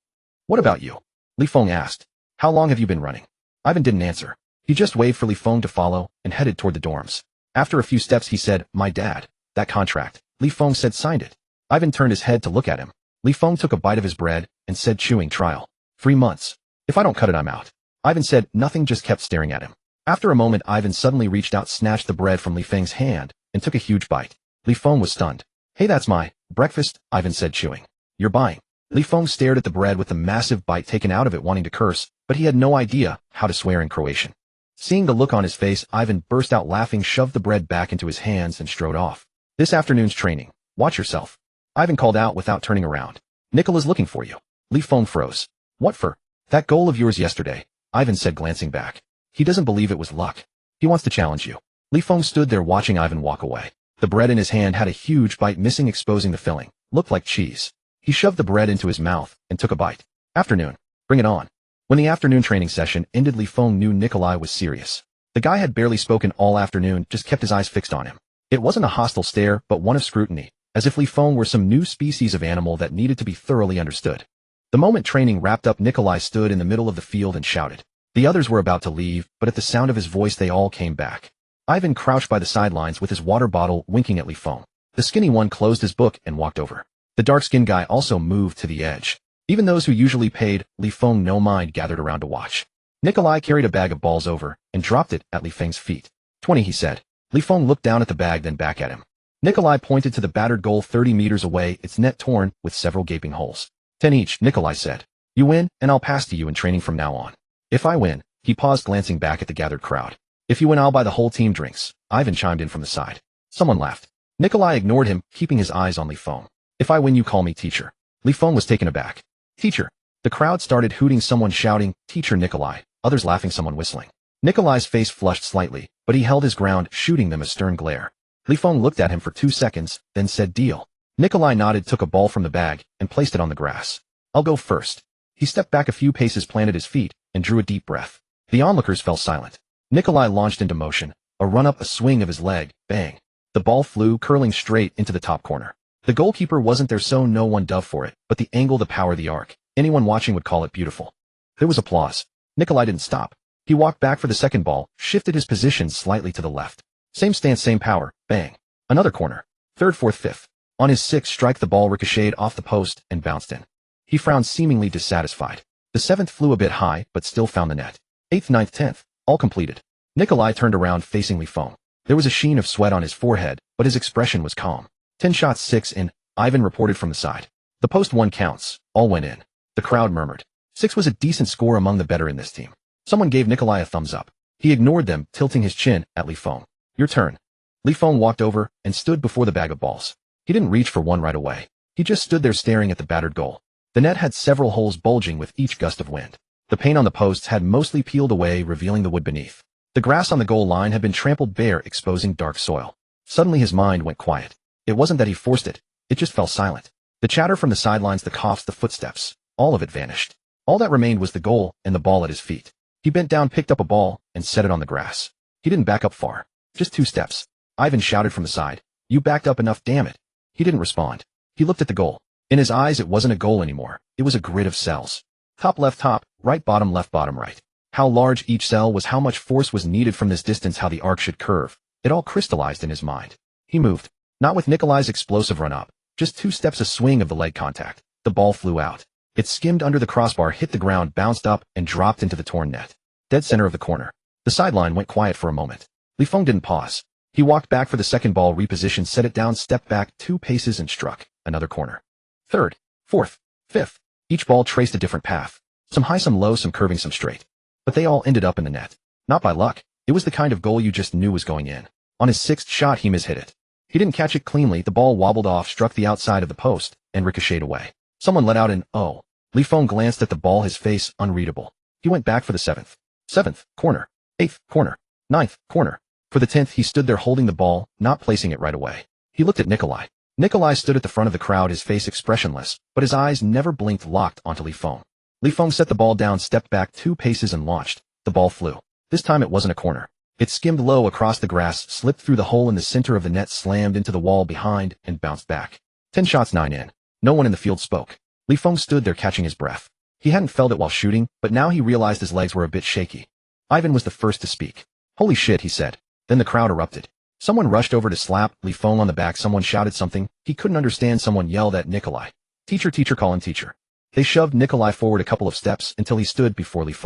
What about you? Li Feng asked. How long have you been running? Ivan didn't answer. He just waved for Li Feng to follow and headed toward the dorms. After a few steps, he said, my dad. That contract. Li Feng said, signed it. Ivan turned his head to look at him. Li Feng took a bite of his bread and said, chewing, trial. 3 months. If I don't cut it, I'm out. Ivan said nothing, just kept staring at him. After a moment, Ivan suddenly reached out, snatched the bread from Li Feng's hand, and took a huge bite. Li Feng was stunned. Hey, that's my breakfast, Ivan said, chewing. You're buying. Li Feng stared at the bread with the massive bite taken out of it, wanting to curse, but he had no idea how to swear in Croatian. Seeing the look on his face, Ivan burst out laughing, shoved the bread back into his hands, and strode off. This afternoon's training. Watch yourself. Ivan called out without turning around. Nicola's looking for you. Li Feng froze. What for? That goal of yours yesterday, Ivan said, glancing back. He doesn't believe it was luck. He wants to challenge you. Li Feng stood there watching Ivan walk away. The bread in his hand had a huge bite missing, exposing the filling. Looked like cheese. He shoved the bread into his mouth and took a bite. Afternoon. Bring it on. When the afternoon training session ended, Li Feng knew Nikolai was serious. The guy had barely spoken all afternoon, just kept his eyes fixed on him. It wasn't a hostile stare, but one of scrutiny, as if Li Feng were some new species of animal that needed to be thoroughly understood. The moment training wrapped up, Nikolai stood in the middle of the field and shouted. The others were about to leave, but at the sound of his voice they all came back. Ivan crouched by the sidelines with his water bottle, winking at Li Feng. The skinny one closed his book and walked over. The dark-skinned guy also moved to the edge. Even those who usually paid Li Feng no mind gathered around to watch. Nikolai carried a bag of balls over and dropped it at Li Feng's feet. 20, he said. Li Feng looked down at the bag, then back at him. Nikolai pointed to the battered goal 30 meters away, its net torn with several gaping holes. 10 each, Nikolai said. You win, and I'll pass to you in training from now on. If I win, he paused, glancing back at the gathered crowd. If you win, I'll buy the whole team drinks, Ivan chimed in from the side. Someone laughed. Nikolai ignored him, keeping his eyes on Li Feng. If I win, you call me teacher. Li Feng was taken aback. Teacher. The crowd started hooting, someone shouting, Teacher Nikolai, others laughing, someone whistling. Nikolai's face flushed slightly, but he held his ground, shooting them a stern glare. Li Feng looked at him for 2 seconds, then said, deal. Nikolai nodded, took a ball from the bag, and placed it on the grass. I'll go first. He stepped back a few paces, planted his feet, and drew a deep breath. The onlookers fell silent. Nikolai launched into motion, a run-up, a swing of his leg, bang. The ball flew, curling straight into the top corner. The goalkeeper wasn't there, so no one dove for it, but the angle, the power, the arc. Anyone watching would call it beautiful. There was applause. Nikolai didn't stop. He walked back for the second ball, shifted his position slightly to the left. Same stance, same power, bang. Another corner. Third, fourth, fifth. On his sixth strike the ball ricocheted off the post and bounced in. He frowned, seemingly dissatisfied. The seventh flew a bit high, but still found the net. Eighth, ninth, 10th, all completed. Nikolai turned around facing Ligue. There was a sheen of sweat on his forehead, but his expression was calm. 10 shots, 6 in, Ivan reported from the side. The post 1 counts, all went in. The crowd murmured. 6 was a decent score among the better in this team. Someone gave Nikolai a thumbs up. He ignored them, tilting his chin at Ligue. Your turn. Ligue walked over and stood before the bag of balls. He didn't reach for one right away. He just stood there staring at the battered goal. The net had several holes bulging with each gust of wind. The paint on the posts had mostly peeled away, revealing the wood beneath. The grass on the goal line had been trampled bare, exposing dark soil. Suddenly his mind went quiet. It wasn't that he forced it, it just fell silent. The chatter from the sidelines, the coughs, the footsteps, all of it vanished. All that remained was the goal and the ball at his feet. He bent down, picked up a ball, and set it on the grass. He didn't back up far. Just 2 steps. Ivan shouted from the side. You backed up enough, damn it. He didn't respond. He looked at the goal. In his eyes it wasn't a goal anymore. It was a grid of cells. Top left top, right bottom left bottom right. How large each cell was, how much force was needed from this distance, how the arc should curve. It all crystallized in his mind. He moved. Not with Nikolai's explosive run-up. Just 2 steps, a swing of the leg contact. The ball flew out. It skimmed under the crossbar, hit the ground, bounced up, and dropped into the torn net. Dead center of the corner. The sideline went quiet for a moment. Ligue didn't pause. He walked back for the second ball, repositioned, set it down, stepped back 2 paces and struck. Another corner. Third, fourth, fifth. Each ball traced a different path. Some high, some low, some curving, some straight. But they all ended up in the net. Not by luck. It was the kind of goal you just knew was going in. On his 6th shot he mishit it. He didn't catch it cleanly, the ball wobbled off, struck the outside of the post, and ricocheted away. Someone let out an oh. Ligue glanced at the ball, his face unreadable. He went back for the 7th, corner, 8th, corner, 9th, corner. For the 10th he stood there holding the ball, not placing it right away. He looked at Nikolai. Nikolai stood at the front of the crowd, his face expressionless, but his eyes never blinked, locked onto Ligue. Ligue set the ball down, stepped back 2 paces and launched. The ball flew. This time it wasn't a corner. It skimmed low across the grass, slipped through the hole in the center of the net, slammed into the wall behind, and bounced back. 10 shots, 9 in. No one in the field spoke. Ligue stood there catching his breath. He hadn't felt it while shooting, but now he realized his legs were a bit shaky. Ivan was the first to speak. Holy shit, he said. Then the crowd erupted. Someone rushed over to slap Ligue on the back, someone shouted something he couldn't understand, someone yelled at Nikolai. Teacher, teacher, call him teacher. They shoved Nikolai forward a couple of steps until he stood before Ligue.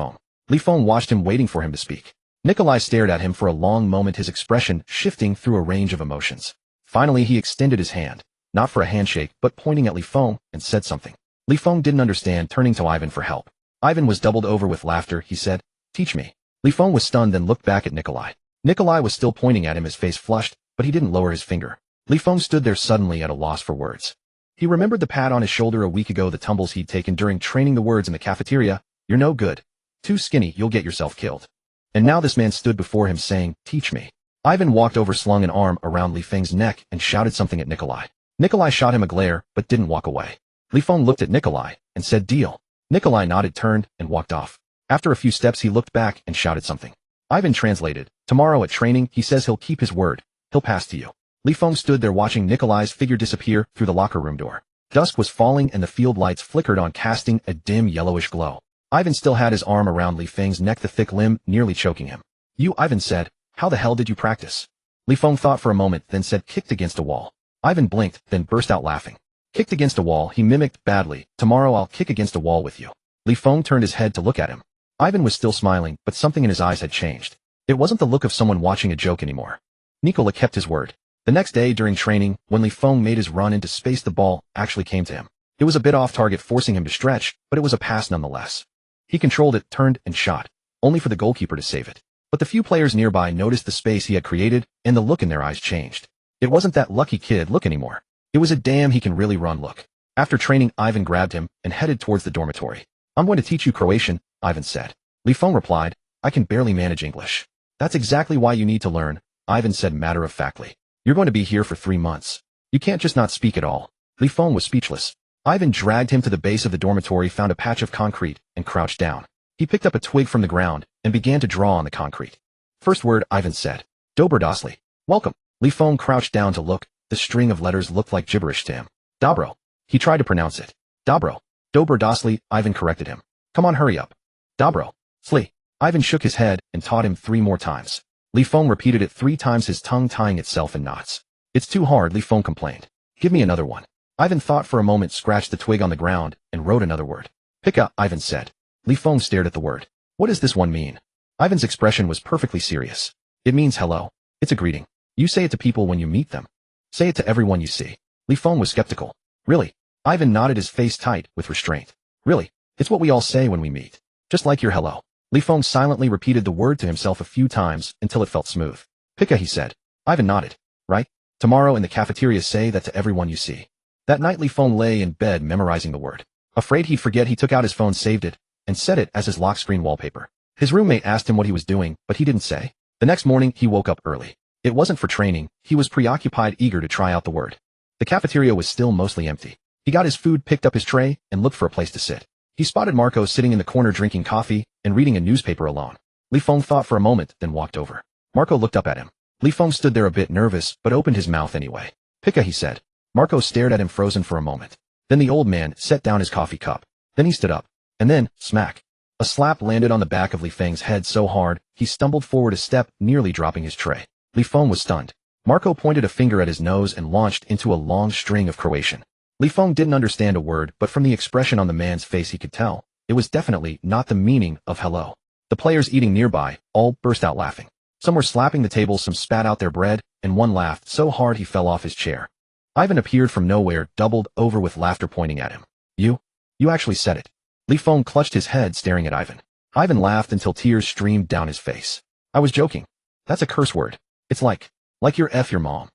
Ligue watched him, waiting for him to speak. Nikolai stared at him for a long moment, his expression shifting through a range of emotions. Finally he extended his hand, not for a handshake, but pointing at Ligue, and said something. Ligue didn't understand, turning to Ivan for help. Ivan was doubled over with laughter. He said, teach me. Ligue was stunned, then looked back at Nikolai. Nikolai was still pointing at him, his face flushed, but he didn't lower his finger. Ligue stood there suddenly at a loss for words. He remembered the pat on his shoulder a week ago, the tumbles he'd taken during training, the words in the cafeteria, you're no good. Too skinny, you'll get yourself killed. And now this man stood before him saying, teach me. Ivan walked over, slung an arm around Liu's neck, and shouted something at Nikolai. Nikolai shot him a glare, but didn't walk away. Ligue looked at Nikolai, and said deal. Nikolai nodded, turned, and walked off. After a few steps he looked back and shouted something. Ivan translated. Tomorrow at training, he says he'll keep his word. He'll pass to you. Ligue stood there watching Nikolai's figure disappear through the locker room door. Dusk was falling and the field lights flickered on, casting a dim yellowish glow. Ivan still had his arm around Liu's neck, the thick limb nearly choking him. You, Ivan said. How the hell did you practice? Liu thought for a moment, then said kicked against a wall. Ivan blinked, then burst out laughing. Kicked against a wall, he mimicked badly. Tomorrow I'll kick against a wall with you. Liu turned his head to look at him. Ivan was still smiling, but something in his eyes had changed. It wasn't the look of someone watching a joke anymore. Nikola kept his word. The next day during training, when Liu made his run into space, the ball actually came to him. It was a bit off target, forcing him to stretch, but it was a pass nonetheless. He controlled it, turned, and shot, only for the goalkeeper to save it. But the few players nearby noticed the space he had created, and the look in their eyes changed. It wasn't that lucky kid look anymore. It was a damn he can really run look. After training, Ivan grabbed him and headed towards the dormitory. I'm going to teach you Croatian, Ivan said. Liu replied, I can barely manage English. That's exactly why you need to learn, Ivan said matter-of-factly. You're going to be here for 3 months. You can't just not speak at all. Liu was speechless. Ivan dragged him to the base of the dormitory, found a patch of concrete, and crouched down. He picked up a twig from the ground and began to draw on the concrete. First word, Ivan said. Dobrodosli. Welcome. Liu crouched down to look. The string of letters looked like gibberish to him. Dobro. He tried to pronounce it. Dobro. Dobrodosli, Ivan corrected him. Come on, hurry up. Dobro. Sli. Ivan shook his head and taught him 3 more times. Li Feng repeated it 3 times, his tongue tying itself in knots. It's too hard, Li Feng complained. Give me another one. Ivan thought for a moment, scratched the twig on the ground, and wrote another word. Pika, Ivan said. Li Feng stared at the word. What does this one mean? Ivan's expression was perfectly serious. It means hello. It's a greeting. You say it to people when you meet them. Say it to everyone you see. Li Feng was skeptical. Really? Ivan nodded, his face tight with restraint. Really? It's what we all say when we meet. Just like your hello. Li Feng silently repeated the word to himself a few times until it felt smooth. Pika, he said. Ivan nodded. Right? Tomorrow in the cafeteria, say that to everyone you see. That night Li Feng lay in bed memorizing the word. Afraid he'd forget, he took out his phone, saved it, and set it as his lock screen wallpaper. His roommate asked him what he was doing, but he didn't say. The next morning, he woke up early. It wasn't for training, he was preoccupied, eager to try out the word. The cafeteria was still mostly empty. He got his food, picked up his tray, and looked for a place to sit. He spotted Marco sitting in the corner drinking coffee and reading a newspaper alone. Li Feng thought for a moment, then walked over. Marco looked up at him. Li Feng stood there a bit nervous, but opened his mouth anyway. Pika, he said. Marco stared at him, frozen for a moment. Then the old man set down his coffee cup. Then he stood up. And then, smack. A slap landed on the back of Li Feng's head so hard, he stumbled forward a step, nearly dropping his tray. Li Feng was stunned. Marco pointed a finger at his nose and launched into a long string of Croatian. Li Feng didn't understand a word, but from the expression on the man's face he could tell. It was definitely not the meaning of hello. The players eating nearby all burst out laughing. Some were slapping the table, some spat out their bread, and one laughed so hard he fell off his chair. Ivan appeared from nowhere, doubled over with laughter, pointing at him. You actually said it. Li Feng clutched his head, staring at Ivan. Ivan laughed until tears streamed down his face. I was joking. That's a curse word. It's like your mom.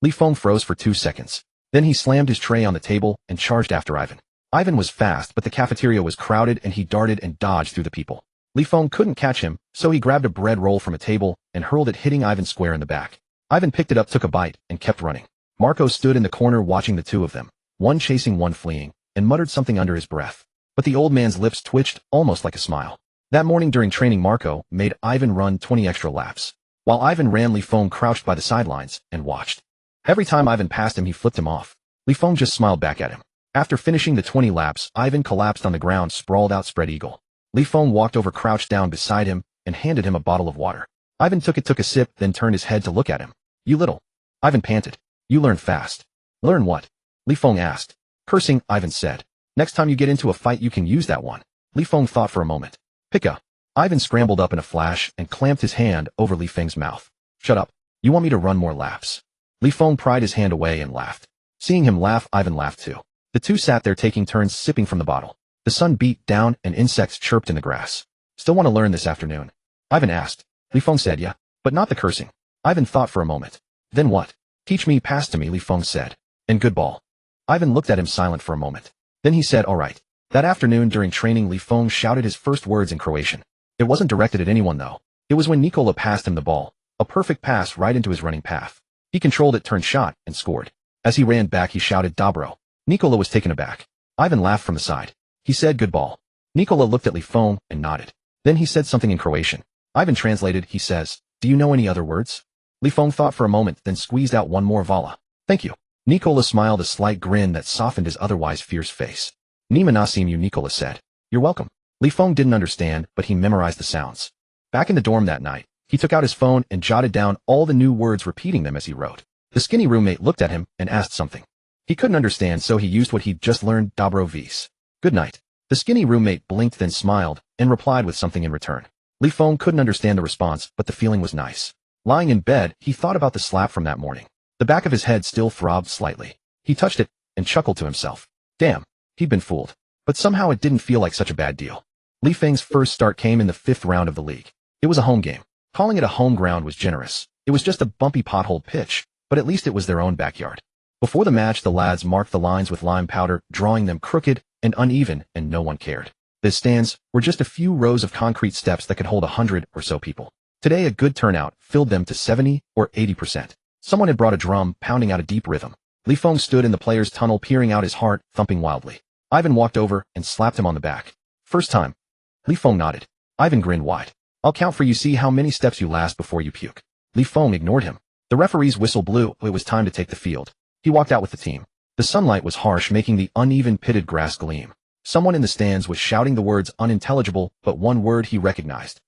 Li Feng froze for 2 seconds. Then he slammed his tray on the table and charged after Ivan. Ivan was fast, but the cafeteria was crowded and he darted and dodged through the people. Li Feng couldn't catch him, so he grabbed a bread roll from a table and hurled it, hitting Ivan square in the back. Ivan picked it up, took a bite, and kept running. Marco stood in the corner watching the two of them, one chasing, one fleeing, and muttered something under his breath. But the old man's lips twitched, almost like a smile. That morning during training, Marco made Ivan run 20 extra laps. While Ivan ran, Li Feng crouched by the sidelines and watched. Every time Ivan passed him, he flipped him off. Li Feng just smiled back at him. After finishing the 20 laps, Ivan collapsed on the ground, sprawled out, spread eagle. Li Feng walked over, crouched down beside him, and handed him a bottle of water. Ivan took a sip, then turned his head to look at him. You little. Ivan panted. You learn fast. Learn what? Li Feng asked. Cursing, Ivan said. Next time you get into a fight, you can use that one. Li Feng thought for a moment. Pika. Ivan scrambled up in a flash and clamped his hand over Li Feng's mouth. Shut up. You want me to run more laps? Li Feng pried his hand away and laughed. Seeing him laugh, Ivan laughed too. The two sat there taking turns sipping from the bottle. The sun beat down and insects chirped in the grass. Still want to learn this afternoon? Ivan asked. Li Feng said, yeah, but not the cursing. Ivan thought for a moment. Then what? Teach me, pass to me, Li Feng said. And good ball. Ivan looked at him, silent for a moment. Then he said, all right. That afternoon during training, Li Feng shouted his first words in Croatian. It wasn't directed at anyone though. It was when Nikola passed him the ball. A perfect pass right into his running path. He controlled it, turned, shot, and scored. As he ran back, he shouted, Dobro. Nikola was taken aback. Ivan laughed from the side. He said, good ball. Nikola looked at Li Feng and nodded. Then he said something in Croatian. Ivan translated. He says, do you know any other words? Li Feng thought for a moment, then squeezed out one more vala. Thank you. Nikola smiled, a slight grin that softened his otherwise fierce face. Nima nasim you, Nikola said. You're welcome. Li Feng didn't understand, but he memorized the sounds. Back in the dorm that night, he took out his phone and jotted down all the new words, repeating them as he wrote. The skinny roommate looked at him and asked something. He couldn't understand, so he used what he'd just learned, Dobro vis. Good night. The skinny roommate blinked, then smiled, and replied with something in return. Li Feng couldn't understand the response, but the feeling was nice. Lying in bed, he thought about the slap from that morning. The back of his head still throbbed slightly. He touched it and chuckled to himself. Damn, he'd been fooled. But somehow it didn't feel like such a bad deal. Li Feng's first start came in the 5th round of the league. It was a home game. Calling it a home ground was generous. It was just a bumpy pothole pitch, but at least it was their own backyard. Before the match, the lads marked the lines with lime powder, drawing them crooked and uneven, and no one cared. The stands were just a few rows of concrete steps that could hold 100 or so people. Today, a good turnout filled them to 70 or 80%. Someone had brought a drum, pounding out a deep rhythm. Li Feng stood in the player's tunnel, peering out, his heart thumping wildly. Ivan walked over and slapped him on the back. First time. Li Feng nodded. Ivan grinned wide. I'll count for you, see how many steps you last before you puke. Li Feng ignored him. The referee's whistle blew. It was time to take the field. He walked out with the team. The sunlight was harsh, making the uneven pitted grass gleam. Someone in the stands was shouting the words unintelligible, but one word he recognized.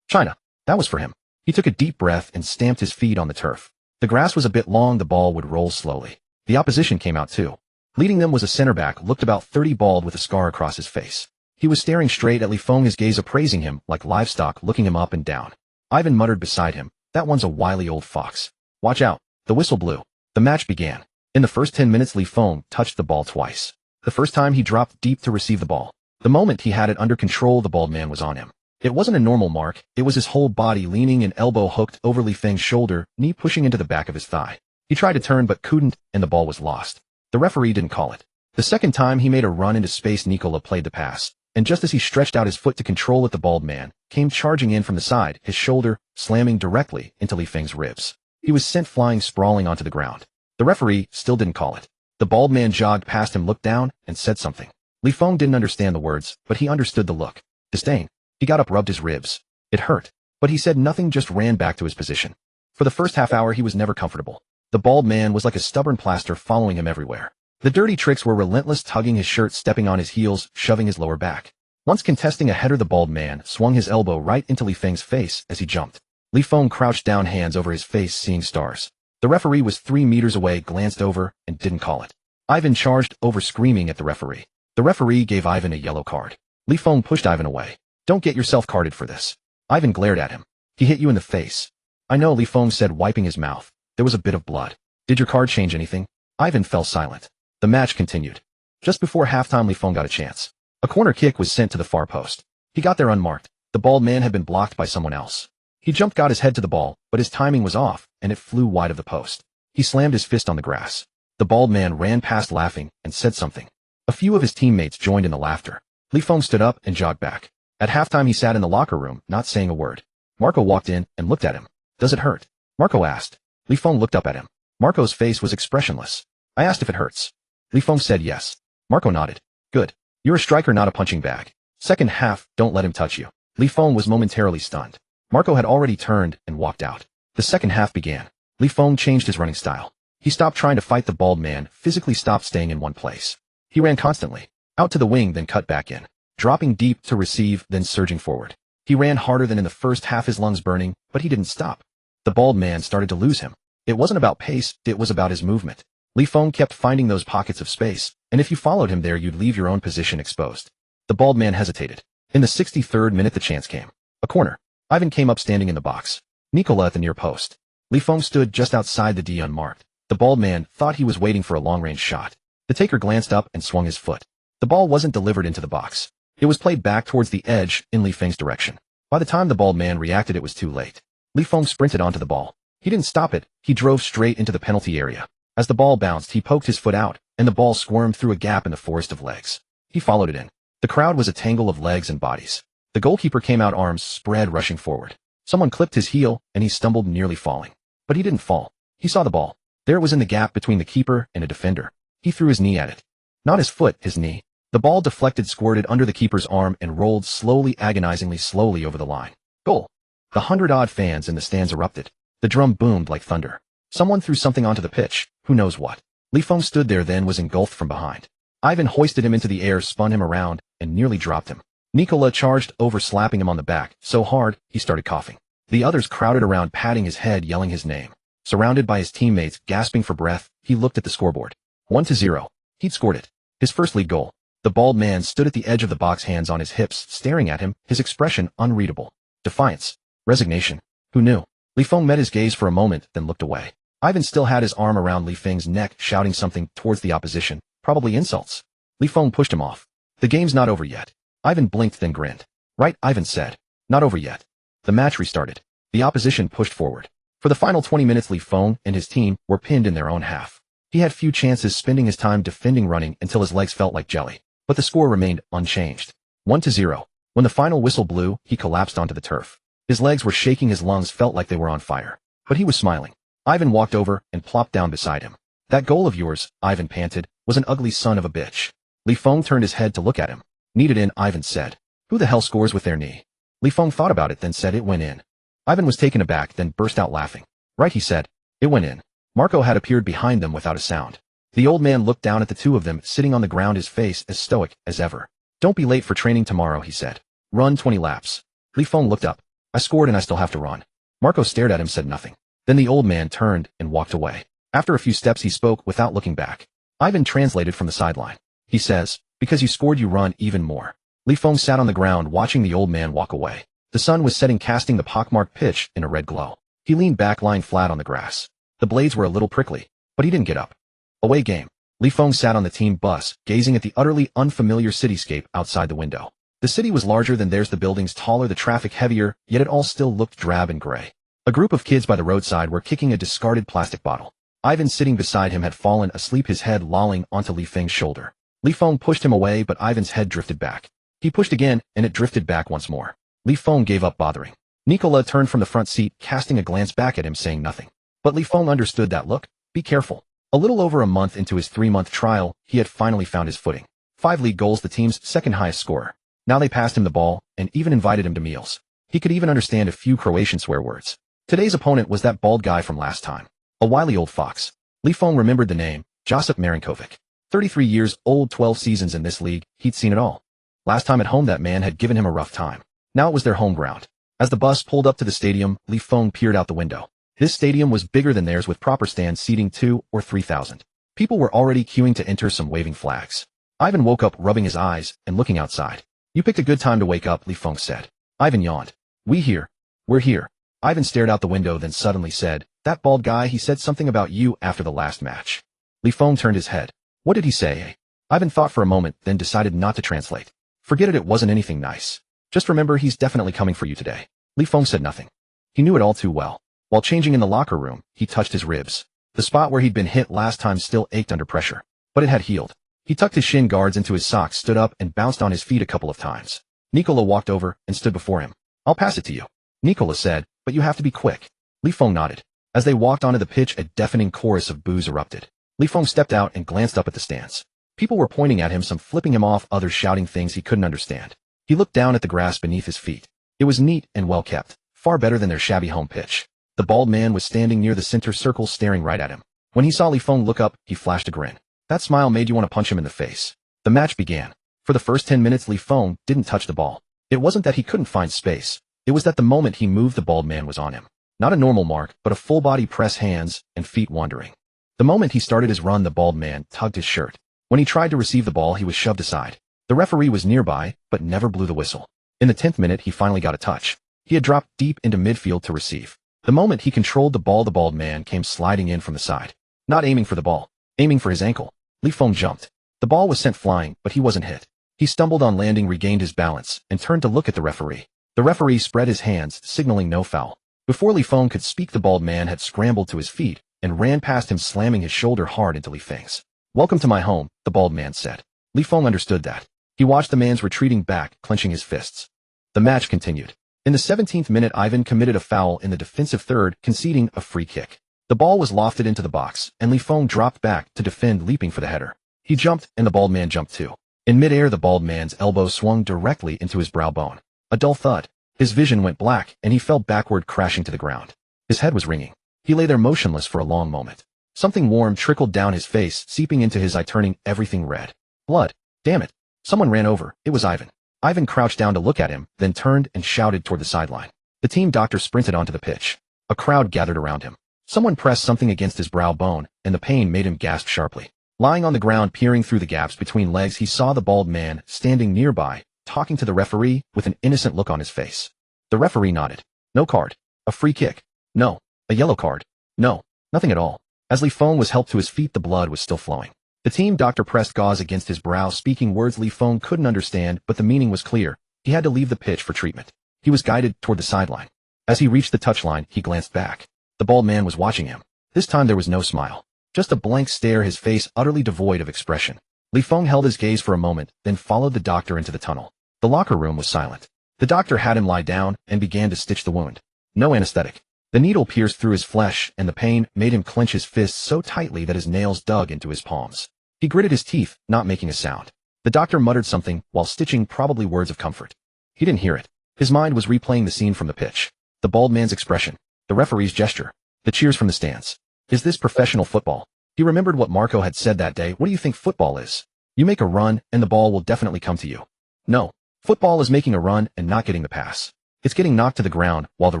China. That was for him. He took a deep breath and stamped his feet on the turf. The grass was a bit long, the ball would roll slowly. The opposition came out too. Leading them was a center back, looked about 30, bald with a scar across his face. He was staring straight at Li Feng, his gaze appraising him like livestock, looking him up and down. Ivan muttered beside him, "That one's a wily old fox. Watch out." The whistle blew. The match began. In the first 10 minutes, Li Feng touched the ball twice. The first time he dropped deep to receive the ball. The moment he had it under control, the bald man was on him. It wasn't a normal mark, it was his whole body leaning, an elbow hooked over Li Feng's shoulder, knee pushing into the back of his thigh. He tried to turn but couldn't, and the ball was lost. The referee didn't call it. The second time he made a run into space, Nicola played the pass, and just as he stretched out his foot to control it, the bald man came charging in from the side, his shoulder slamming directly into Li Feng's ribs. He was sent flying, sprawling onto the ground. The referee still didn't call it. The bald man jogged past him, looked down, and said something. Li Feng didn't understand the words, but he understood the look. Disdain. He got up, rubbed his ribs. It hurt. But he said nothing, just ran back to his position. For the first half hour he was never comfortable. The bald man was like a stubborn plaster, following him everywhere. The dirty tricks were relentless, tugging his shirt, stepping on his heels, shoving his lower back. Once contesting a header, the bald man swung his elbow right into Li Feng's face as he jumped. Li Feng crouched down, hands over his face, seeing stars. The referee was 3 meters away, glanced over, and didn't call it. Ivan charged over, screaming at the referee. The referee gave Ivan a yellow card. Li Feng pushed Ivan away. "Don't get yourself carded for this." Ivan glared at him. "He hit you in the face." "I know," Li Feng said, wiping his mouth. "There was a bit of blood." "Did your card change anything?" Ivan fell silent. The match continued. Just before halftime, Li Feng got a chance. A corner kick was sent to the far post. He got there unmarked. The bald man had been blocked by someone else. He jumped, got his head to the ball, but his timing was off, and it flew wide of the post. He slammed his fist on the grass. The bald man ran past, laughing, and said something. A few of his teammates joined in the laughter. Li Feng stood up and jogged back. At halftime he sat in the locker room, not saying a word. Marco walked in and looked at him. "Does it hurt?" Marco asked. Li Feng looked up at him. Marco's face was expressionless. "I asked if it hurts." Li Feng said yes. Marco nodded. "Good. You're a striker, not a punching bag. Second half, don't let him touch you." Li Feng was momentarily stunned. Marco had already turned and walked out. The second half began. Li Feng changed his running style. He stopped trying to fight the bald man, physically stopped staying in one place. He ran constantly. Out to the wing, then cut back in. Dropping deep to receive, then surging forward. He ran harder than in the first half, his lungs burning, but he didn't stop. The bald man started to lose him. It wasn't about pace, it was about his movement. Li Feng kept finding those pockets of space, and if you followed him there, you'd leave your own position exposed. The bald man hesitated. In the 63rd minute, the chance came. A corner. Ivan came up, standing in the box. Nicola at the near post. Li Feng stood just outside the D, unmarked. The bald man thought he was waiting for a long-range shot. The taker glanced up and swung his foot. The ball wasn't delivered into the box. It was played back towards the edge in Li Feng's direction. By the time the bald man reacted, it was too late. Li Feng sprinted onto the ball. He didn't stop it, he drove straight into the penalty area. As the ball bounced, he poked his foot out, and the ball squirmed through a gap in the forest of legs. He followed it in. The crowd was a tangle of legs and bodies. The goalkeeper came out, arms spread, rushing forward. Someone clipped his heel, and he stumbled, nearly falling. But he didn't fall. He saw the ball. There it was in the gap between the keeper and a defender. He threw his knee at it. Not his foot, his knee. The ball deflected, squirted under the keeper's arm, and rolled slowly, agonizingly slowly over the line. Goal! The 100-odd fans in the stands erupted. The drum boomed like thunder. Someone threw something onto the pitch, who knows what. Li Feng stood there, then was engulfed from behind. Ivan hoisted him into the air, spun him around, and nearly dropped him. Nicola charged over, slapping him on the back, so hard, he started coughing. The others crowded around, patting his head, yelling his name. Surrounded by his teammates, gasping for breath, he looked at the scoreboard. 1-0. He'd scored it. His first league goal. The bald man stood at the edge of the box, hands on his hips, staring at him, his expression unreadable. Defiance. Resignation. Who knew? Li Feng met his gaze for a moment, then looked away. Ivan still had his arm around Li Feng's neck, shouting something towards the opposition, probably insults. Li Feng pushed him off. "The game's not over yet." Ivan blinked, then grinned. "Right," Ivan said. "Not over yet." The match restarted. The opposition pushed forward. For the final 20 minutes, Li Feng and his team were pinned in their own half. He had few chances, spending his time defending, running until his legs felt like jelly. But the score remained unchanged. 1-0. When the final whistle blew, he collapsed onto the turf. His legs were shaking, his lungs felt like they were on fire. But he was smiling. Ivan walked over and plopped down beside him. "That goal of yours," Ivan panted, "was an ugly son of a bitch." Li Feng turned his head to look at him. "Kneed it in," Ivan said. "Who the hell scores with their knee?" Li Feng thought about it, then said it went in. Ivan was taken aback, then burst out laughing. "Right," he said. "It went in." Marco had appeared behind them without a sound. The old man looked down at the two of them, sitting on the ground, his face as stoic as ever. "Don't be late for training tomorrow," he said. "Run 20 laps." Li Feng looked up. I scored and I still have to run. Marco stared at him, said nothing. Then the old man turned and walked away. After a few steps he spoke without looking back. Ivan translated from the sideline. He says, because you scored you run even more. Li Feng sat on the ground watching the old man walk away. The sun was setting, casting the pockmarked pitch in a red glow. He leaned back, lying flat on the grass. The blades were a little prickly, but he didn't get up. Away game. Li Feng sat on the team bus, gazing at the utterly unfamiliar cityscape outside the window. The city was larger than theirs, the buildings taller, the traffic heavier, yet it all still looked drab and gray. A group of kids by the roadside were kicking a discarded plastic bottle. Ivan sitting beside him had fallen asleep, his head lolling onto Li Feng's shoulder. Li Feng pushed him away, but Ivan's head drifted back. He pushed again, and it drifted back once more. Li Feng gave up bothering. Nicola turned from the front seat, casting a glance back at him, saying nothing. But Li Feng understood that look. Be careful. A little over a month into his 3-month trial, he had finally found his footing. 5 league goals, the team's second highest scorer. Now they passed him the ball, and even invited him to meals. He could even understand a few Croatian swear words. Today's opponent was that bald guy from last time. A wily old fox. Li Feng remembered the name, Josip Marinkovic. 33 years old, 12 seasons in this league, he'd seen it all. Last time at home that man had given him a rough time. Now it was their home ground. As the bus pulled up to the stadium, Li Feng peered out the window. This stadium was bigger than theirs, with proper stands seating 2,000 or 3,000. People were already queuing to enter, some waving flags. Ivan woke up, rubbing his eyes and looking outside. You picked a good time to wake up, Li Feng said. Ivan yawned. We're here. Ivan stared out the window, then suddenly said, that bald guy, he said something about you after the last match. Li Feng turned his head. What did he say? Ivan thought for a moment, then decided not to translate. Forget it wasn't anything nice. Just remember he's definitely coming for you today. Li Feng said nothing. He knew it all too well. While changing in the locker room, he touched his ribs. The spot where he'd been hit last time still ached under pressure, but it had healed. He tucked his shin guards into his socks, stood up, and bounced on his feet a couple of times. Nicola walked over and stood before him. I'll pass it to you, Nicola said, but you have to be quick. Li Feng nodded. As they walked onto the pitch, a deafening chorus of boos erupted. Li Feng stepped out and glanced up at the stands. People were pointing at him, some flipping him off, others shouting things he couldn't understand. He looked down at the grass beneath his feet. It was neat and well kept, far better than their shabby home pitch. The bald man was standing near the center circle, staring right at him. When he saw Li Feng look up, he flashed a grin. That smile made you want to punch him in the face. The match began. For the first 10 minutes, Li Feng didn't touch the ball. It wasn't that he couldn't find space. It was that the moment he moved, the bald man was on him. Not a normal mark, but a full-body press, hands and feet wandering. The moment he started his run, the bald man tugged his shirt. When he tried to receive the ball, he was shoved aside. The referee was nearby, but never blew the whistle. In the 10th minute, he finally got a touch. He had dropped deep into midfield to receive. The moment he controlled the ball, the bald man came sliding in from the side. Not aiming for the ball, aiming for his ankle. Li Feng jumped. The ball was sent flying, but he wasn't hit. He stumbled on landing, regained his balance, and turned to look at the referee. The referee spread his hands, signaling no foul. Before Li Feng could speak, the bald man had scrambled to his feet and ran past him, slamming his shoulder hard into Li Feng's. Welcome to my home, the bald man said. Li Feng understood that. He watched the man's retreating back, clenching his fists. The match continued. In the 17th minute, Ivan committed a foul in the defensive third, conceding a free kick. The ball was lofted into the box, and Li Feng dropped back to defend, leaping for the header. He jumped, and the bald man jumped too. In midair, the bald man's elbow swung directly into his brow bone. A dull thud. His vision went black, and he fell backward, crashing to the ground. His head was ringing. He lay there motionless for a long moment. Something warm trickled down his face, seeping into his eye, turning everything red. Blood. Damn it. Someone ran over. It was Ivan. Ivan crouched down to look at him, then turned and shouted toward the sideline. The team doctor sprinted onto the pitch. A crowd gathered around him. Someone pressed something against his brow bone, and the pain made him gasp sharply. Lying on the ground, peering through the gaps between legs, he saw the bald man standing nearby, talking to the referee with an innocent look on his face. The referee nodded. No card. A free kick. No. A yellow card. No. Nothing at all. As Li Feng was helped to his feet, the blood was still flowing. The team doctor pressed gauze against his brow, speaking words Li Feng couldn't understand, but the meaning was clear. He had to leave the pitch for treatment. He was guided toward the sideline. As he reached the touchline, he glanced back. The bald man was watching him. This time there was no smile. Just a blank stare, his face utterly devoid of expression. Li Feng held his gaze for a moment, then followed the doctor into the tunnel. The locker room was silent. The doctor had him lie down and began to stitch the wound. No anesthetic. The needle pierced through his flesh, and the pain made him clench his fists so tightly that his nails dug into his palms. He gritted his teeth, not making a sound. The doctor muttered something while stitching, probably words of comfort. He didn't hear it. His mind was replaying the scene from the pitch. The bald man's expression. The referee's gesture. The cheers from the stands. Is this professional football? He remembered what Marco had said that day. What do you think football is? You make a run, and the ball will definitely come to you. No. Football is making a run and not getting the pass. It's getting knocked to the ground while the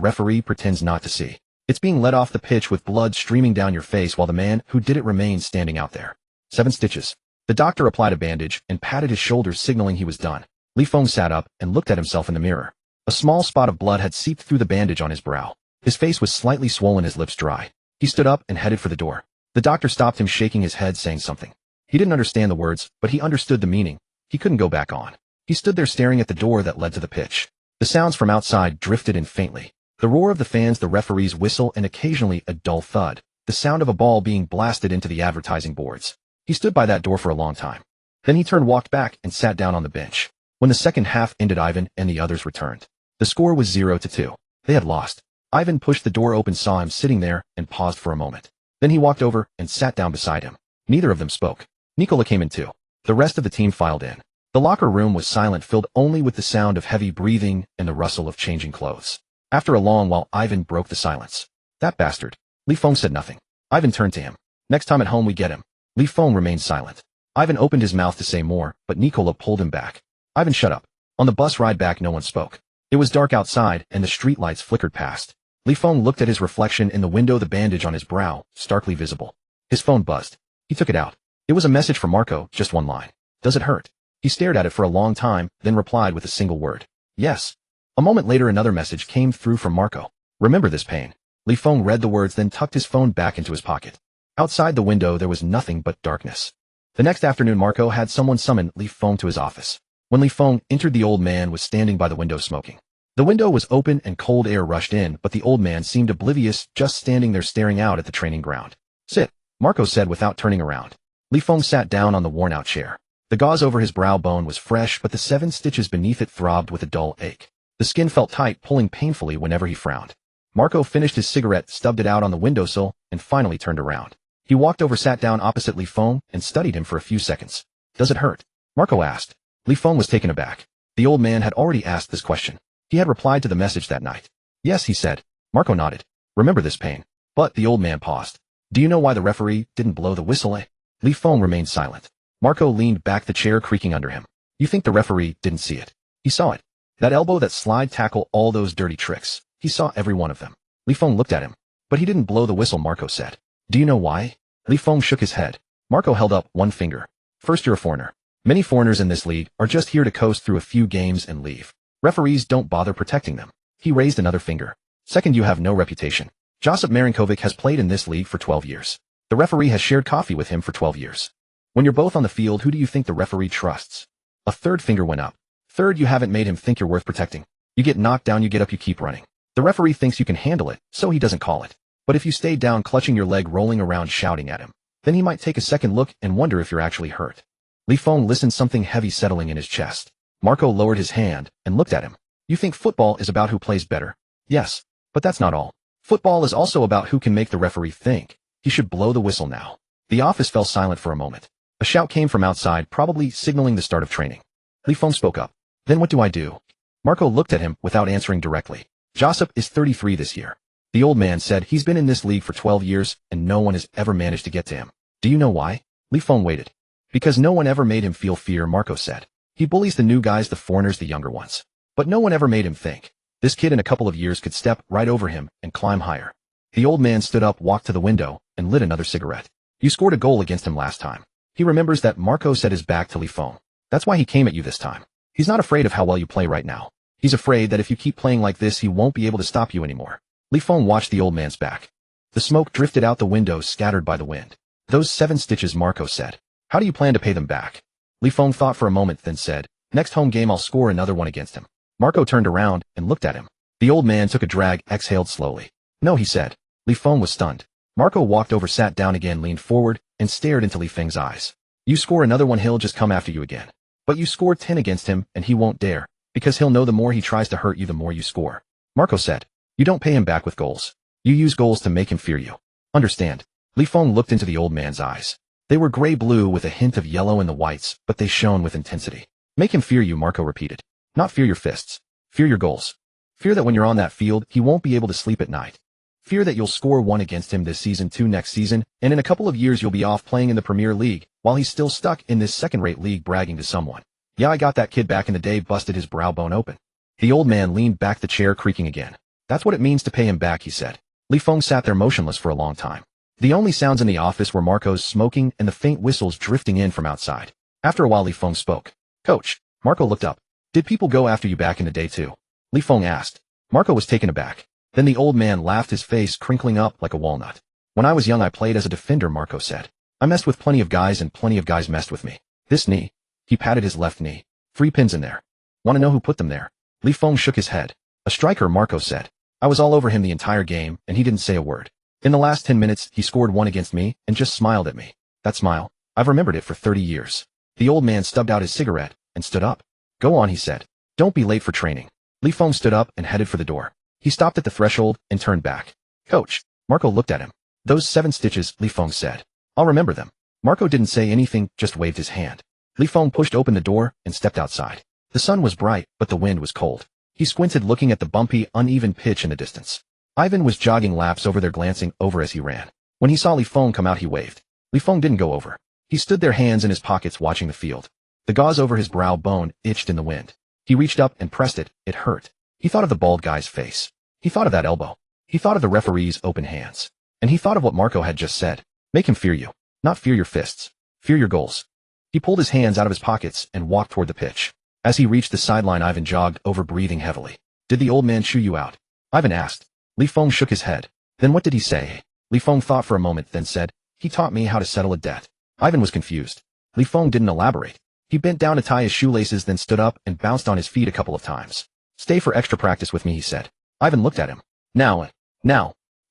referee pretends not to see. It's being led off the pitch with blood streaming down your face while the man who did it remains standing out there. 7 stitches. The doctor applied a bandage and patted his shoulders, signaling he was done. Li Feng sat up and looked at himself in the mirror. A small spot of blood had seeped through the bandage on his brow. His face was slightly swollen, his lips dry. He stood up and headed for the door. The doctor stopped him, shaking his head, saying something. He didn't understand the words, but he understood the meaning. He couldn't go back on. He stood there staring at the door that led to the pitch. The sounds from outside drifted in faintly. The roar of the fans, the referee's whistle, and occasionally a dull thud. The sound of a ball being blasted into the advertising boards. He stood by that door for a long time. Then he turned, walked back, and sat down on the bench. When the second half ended, Ivan and the others returned. The score was 0-2. They had lost. Ivan pushed the door open, saw him sitting there, and paused for a moment. Then he walked over and sat down beside him. Neither of them spoke. Nikola came in too. The rest of the team filed in. The locker room was silent, filled only with the sound of heavy breathing and the rustle of changing clothes. After a long while, Ivan broke the silence. "That bastard." Li Feng said nothing. Ivan turned to him. "Next time at home we get him." Li Feng remained silent. Ivan opened his mouth to say more, but Nikola pulled him back. "Ivan, shut up." On the bus ride back, no one spoke. It was dark outside, and the streetlights flickered past. Li Feng looked at his reflection in the window, the bandage on his brow, starkly visible. His phone buzzed. He took it out. It was a message from Marco, just one line. "Does it hurt?" He stared at it for a long time, then replied with a single word. "Yes." A moment later, another message came through from Marco. "Remember this pain." Li Feng read the words, then tucked his phone back into his pocket. Outside the window, there was nothing but darkness. The next afternoon, Marco had someone summon Li Feng to his office. When Li Feng entered, the old man was standing by the window smoking. The window was open and cold air rushed in, but the old man seemed oblivious, just standing there staring out at the training ground. "Sit," Marco said without turning around. Li Feng sat down on the worn-out chair. The gauze over his brow bone was fresh, but the 7 stitches beneath it throbbed with a dull ache. The skin felt tight, pulling painfully whenever he frowned. Marco finished his cigarette, stubbed it out on the windowsill, and finally turned around. He walked over, sat down opposite Li Feng, and studied him for a few seconds. "Does it hurt?" Marco asked. Li Feng was taken aback. The old man had already asked this question. He had replied to the message that night. "Yes," he said. Marco nodded. "Remember this pain." But the old man paused. "Do you know why the referee didn't blow the whistle, eh?" Li Feng remained silent. Marco leaned back, the chair creaking under him. "You think the referee didn't see it?" "He saw it. That elbow, that slide tackle, all those dirty tricks. He saw every one of them." Li Feng looked at him. "But he didn't blow the whistle," Marco said. "Do you know why?" Li Feng shook his head. Marco held up one finger. "First, you're a foreigner. Many foreigners in this league are just here to coast through a few games and leave. Referees don't bother protecting them." He raised another finger. "Second, you have no reputation. Josip Marinkovic has played in this league for 12 years. The referee has shared coffee with him for 12 years. When you're both on the field, who do you think the referee trusts?" A third finger went up. "Third, you haven't made him think you're worth protecting. You get knocked down, you get up, you keep running. The referee thinks you can handle it, so he doesn't call it. But if you stay down, clutching your leg, rolling around, shouting at him, then he might take a second look and wonder if you're actually hurt." Li Feng listened, something heavy settling in his chest. Marco lowered his hand and looked at him. "You think football is about who plays better?" "Yes, but that's not all. Football is also about who can make the referee think he should blow the whistle now." The office fell silent for a moment. A shout came from outside, probably signaling the start of training. Li Feng spoke up. "Then what do I do?" Marco looked at him without answering directly. "Josip is 33 this year." The old man said. "He's been in this league for 12 years, and no one has ever managed to get to him." "Do you know why?" Li Feng waited. "Because no one ever made him feel fear," Marco said. "He bullies the new guys, the foreigners, the younger ones. But no one ever made him think this kid in a couple of years could step right over him and climb higher." The old man stood up, walked to the window, and lit another cigarette. "You scored a goal against him last time." He remembers that. Marco set his back to Li Feng. "That's why he came at you this time. He's not afraid of how well you play right now. He's afraid that if you keep playing like this, he won't be able to stop you anymore." Li Feng watched the old man's back. The smoke drifted out the window, scattered by the wind. "Those 7 stitches," Marco said. "How do you plan to pay them back?" Li Feng thought for a moment, then said, "Next home game I'll score another one against him." Marco turned around and looked at him. The old man took a drag, exhaled slowly. "No," he said. Li Feng was stunned. Marco walked over, sat down again, leaned forward, and stared into Li Feng's eyes. "You score another one, he'll just come after you again. But you score 10 against him, and he won't dare, because he'll know the more he tries to hurt you, the more you score." Marco said, "You don't pay him back with goals. You use goals to make him fear you. Understand?" Li Feng looked into the old man's eyes. They were gray-blue with a hint of yellow in the whites, but they shone with intensity. "Make him fear you," Marco repeated. "Not fear your fists. Fear your goals. Fear that when you're on that field, he won't be able to sleep at night. Fear that you'll score 1 against him this season, 2 next season, and in a couple of years you'll be off playing in the Premier League, while he's still stuck in this second-rate league bragging to someone, 'Yeah, I got that kid back in the day,' busted his brow bone open." The old man leaned back, the chair creaking again. That's what it means to pay him back, he said. Li Feng sat there motionless for a long time. The only sounds in the office were Marco's smoking and the faint whistles drifting in from outside. After a while, Li Feng spoke. Coach. Marco looked up. Did people go after you back in the day too? Li Feng asked. Marco was taken aback. Then the old man laughed, his face crinkling up like a walnut. When I was young, I played as a defender, Marco said. I messed with plenty of guys and plenty of guys messed with me. This knee. He patted his left knee. 3 pins in there. Want to know who put them there? Li Feng shook his head. A striker, Marco said. I was all over him the entire game, and he didn't say a word. In the last 10 minutes, he scored 1 against me and just smiled at me. That smile. I've remembered it for 30 years. The old man stubbed out his cigarette and stood up. Go on, he said. Don't be late for training. Li Feng stood up and headed for the door. He stopped at the threshold and turned back. Coach. Marco looked at him. Those 7 stitches, Li Feng said. I'll remember them. Marco didn't say anything, just waved his hand. Li Feng pushed open the door and stepped outside. The sun was bright, but the wind was cold. He squinted, looking at the bumpy, uneven pitch in the distance. Ivan was jogging laps over there, glancing over as he ran. When he saw Li Feng come out, he waved. Li Feng didn't go over. He stood there, hands in his pockets, watching the field. The gauze over his brow bone itched in the wind. He reached up and pressed it. It hurt. He thought of the bald guy's face. He thought of that elbow. He thought of the referee's open hands. And he thought of what Marco had just said. Make him fear you. Not fear your fists. Fear your goals. He pulled his hands out of his pockets and walked toward the pitch. As he reached the sideline, Ivan jogged over, breathing heavily. Did the old man chew you out? Ivan asked. Li Feng shook his head. Then what did he say? Li Feng thought for a moment, then said, he taught me how to settle a debt. Ivan was confused. Li Feng didn't elaborate. He bent down to tie his shoelaces, then stood up and bounced on his feet a couple of times. Stay for extra practice with me, he said. Ivan looked at him. Now.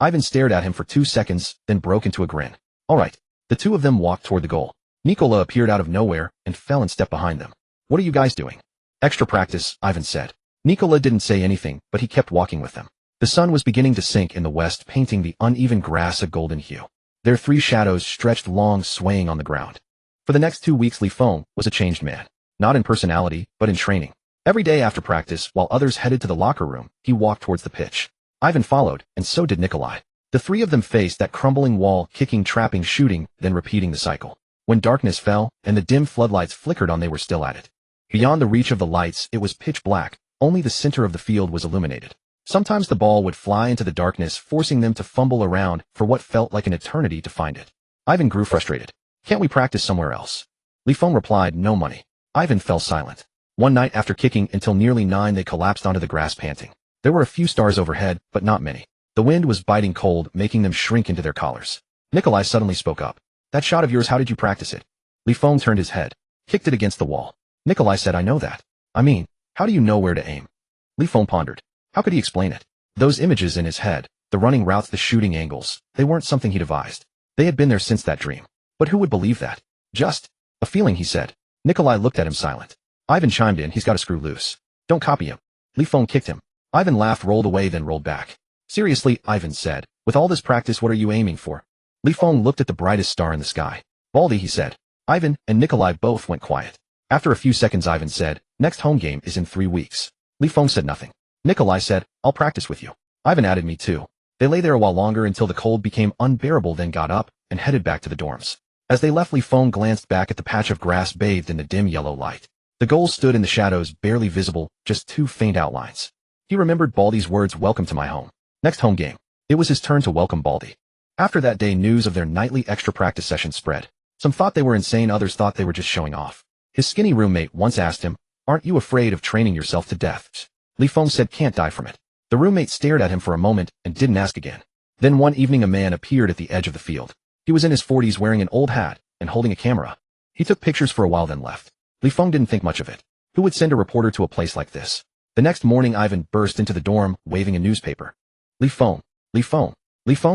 Ivan stared at him for 2 seconds, then broke into a grin. All right. The two of them walked toward the goal. Nicola appeared out of nowhere and fell in step behind them. What are you guys doing? Extra practice, Ivan said. Nicola didn't say anything, but he kept walking with them. The sun was beginning to sink in the west, painting the uneven grass a golden hue. Their 3 shadows stretched long, swaying on the ground. For the next 2 weeks, Li Feng was a changed man. Not in personality, but in training. Every day after practice, while others headed to the locker room, he walked towards the pitch. Ivan followed, and so did Nikolai. The 3 of them faced that crumbling wall, kicking, trapping, shooting, then repeating the cycle. When darkness fell, and the dim floodlights flickered on, they were still at it. Beyond the reach of the lights, it was pitch black. Only the center of the field was illuminated. Sometimes the ball would fly into the darkness, forcing them to fumble around for what felt like an eternity to find it. Ivan grew frustrated. Can't we practice somewhere else? Li Feng replied, no money. Ivan fell silent. One night, after kicking until nearly 9, they collapsed onto the grass, panting. There were a few stars overhead, but not many. The wind was biting cold, making them shrink into their collars. Nikolai suddenly spoke up. That shot of yours, how did you practice it? Li Feng turned his head. Kicked it against the wall. Nikolai said, I know that. I mean, how do you know where to aim? Li Feng pondered. How could he explain it? Those images in his head, the running routes, the shooting angles, they weren't something he devised. They had been there since that dream. But who would believe that? Just a feeling, he said. Nikolai looked at him silent. Ivan chimed in, he's got a screw loose. Don't copy him. Li Feng kicked him. Ivan laughed, rolled away, then rolled back. Seriously, Ivan said. With all this practice, what are you aiming for? Li Feng looked at the brightest star in the sky. Baldy, he said. Ivan and Nikolai both went quiet. After a few seconds, Ivan said, next home game is in 3 weeks. Li Feng said nothing. Nikolai said, I'll practice with you. Ivan added, me too. They lay there a while longer until the cold became unbearable, then got up and headed back to the dorms. As they left, Li Feng glanced back at the patch of grass bathed in the dim yellow light. The goal stood in the shadows, barely visible, just 2 faint outlines. He remembered Baldy's words, welcome to my home. Next home game. It was his turn to welcome Baldy. After that day, news of their nightly extra practice session spread. Some thought they were insane, others thought they were just showing off. His skinny roommate once asked him, aren't you afraid of training yourself to death? Li Feng said, can't die from it. The roommate stared at him for a moment and didn't ask again. Then one evening, a man appeared at the edge of the field. He was in his 40s, wearing an old hat and holding a camera. He took pictures for a while, then left. Li Feng didn't think much of it. Who would send a reporter to a place like this? The next morning, Ivan burst into the dorm, waving a newspaper. Li Feng,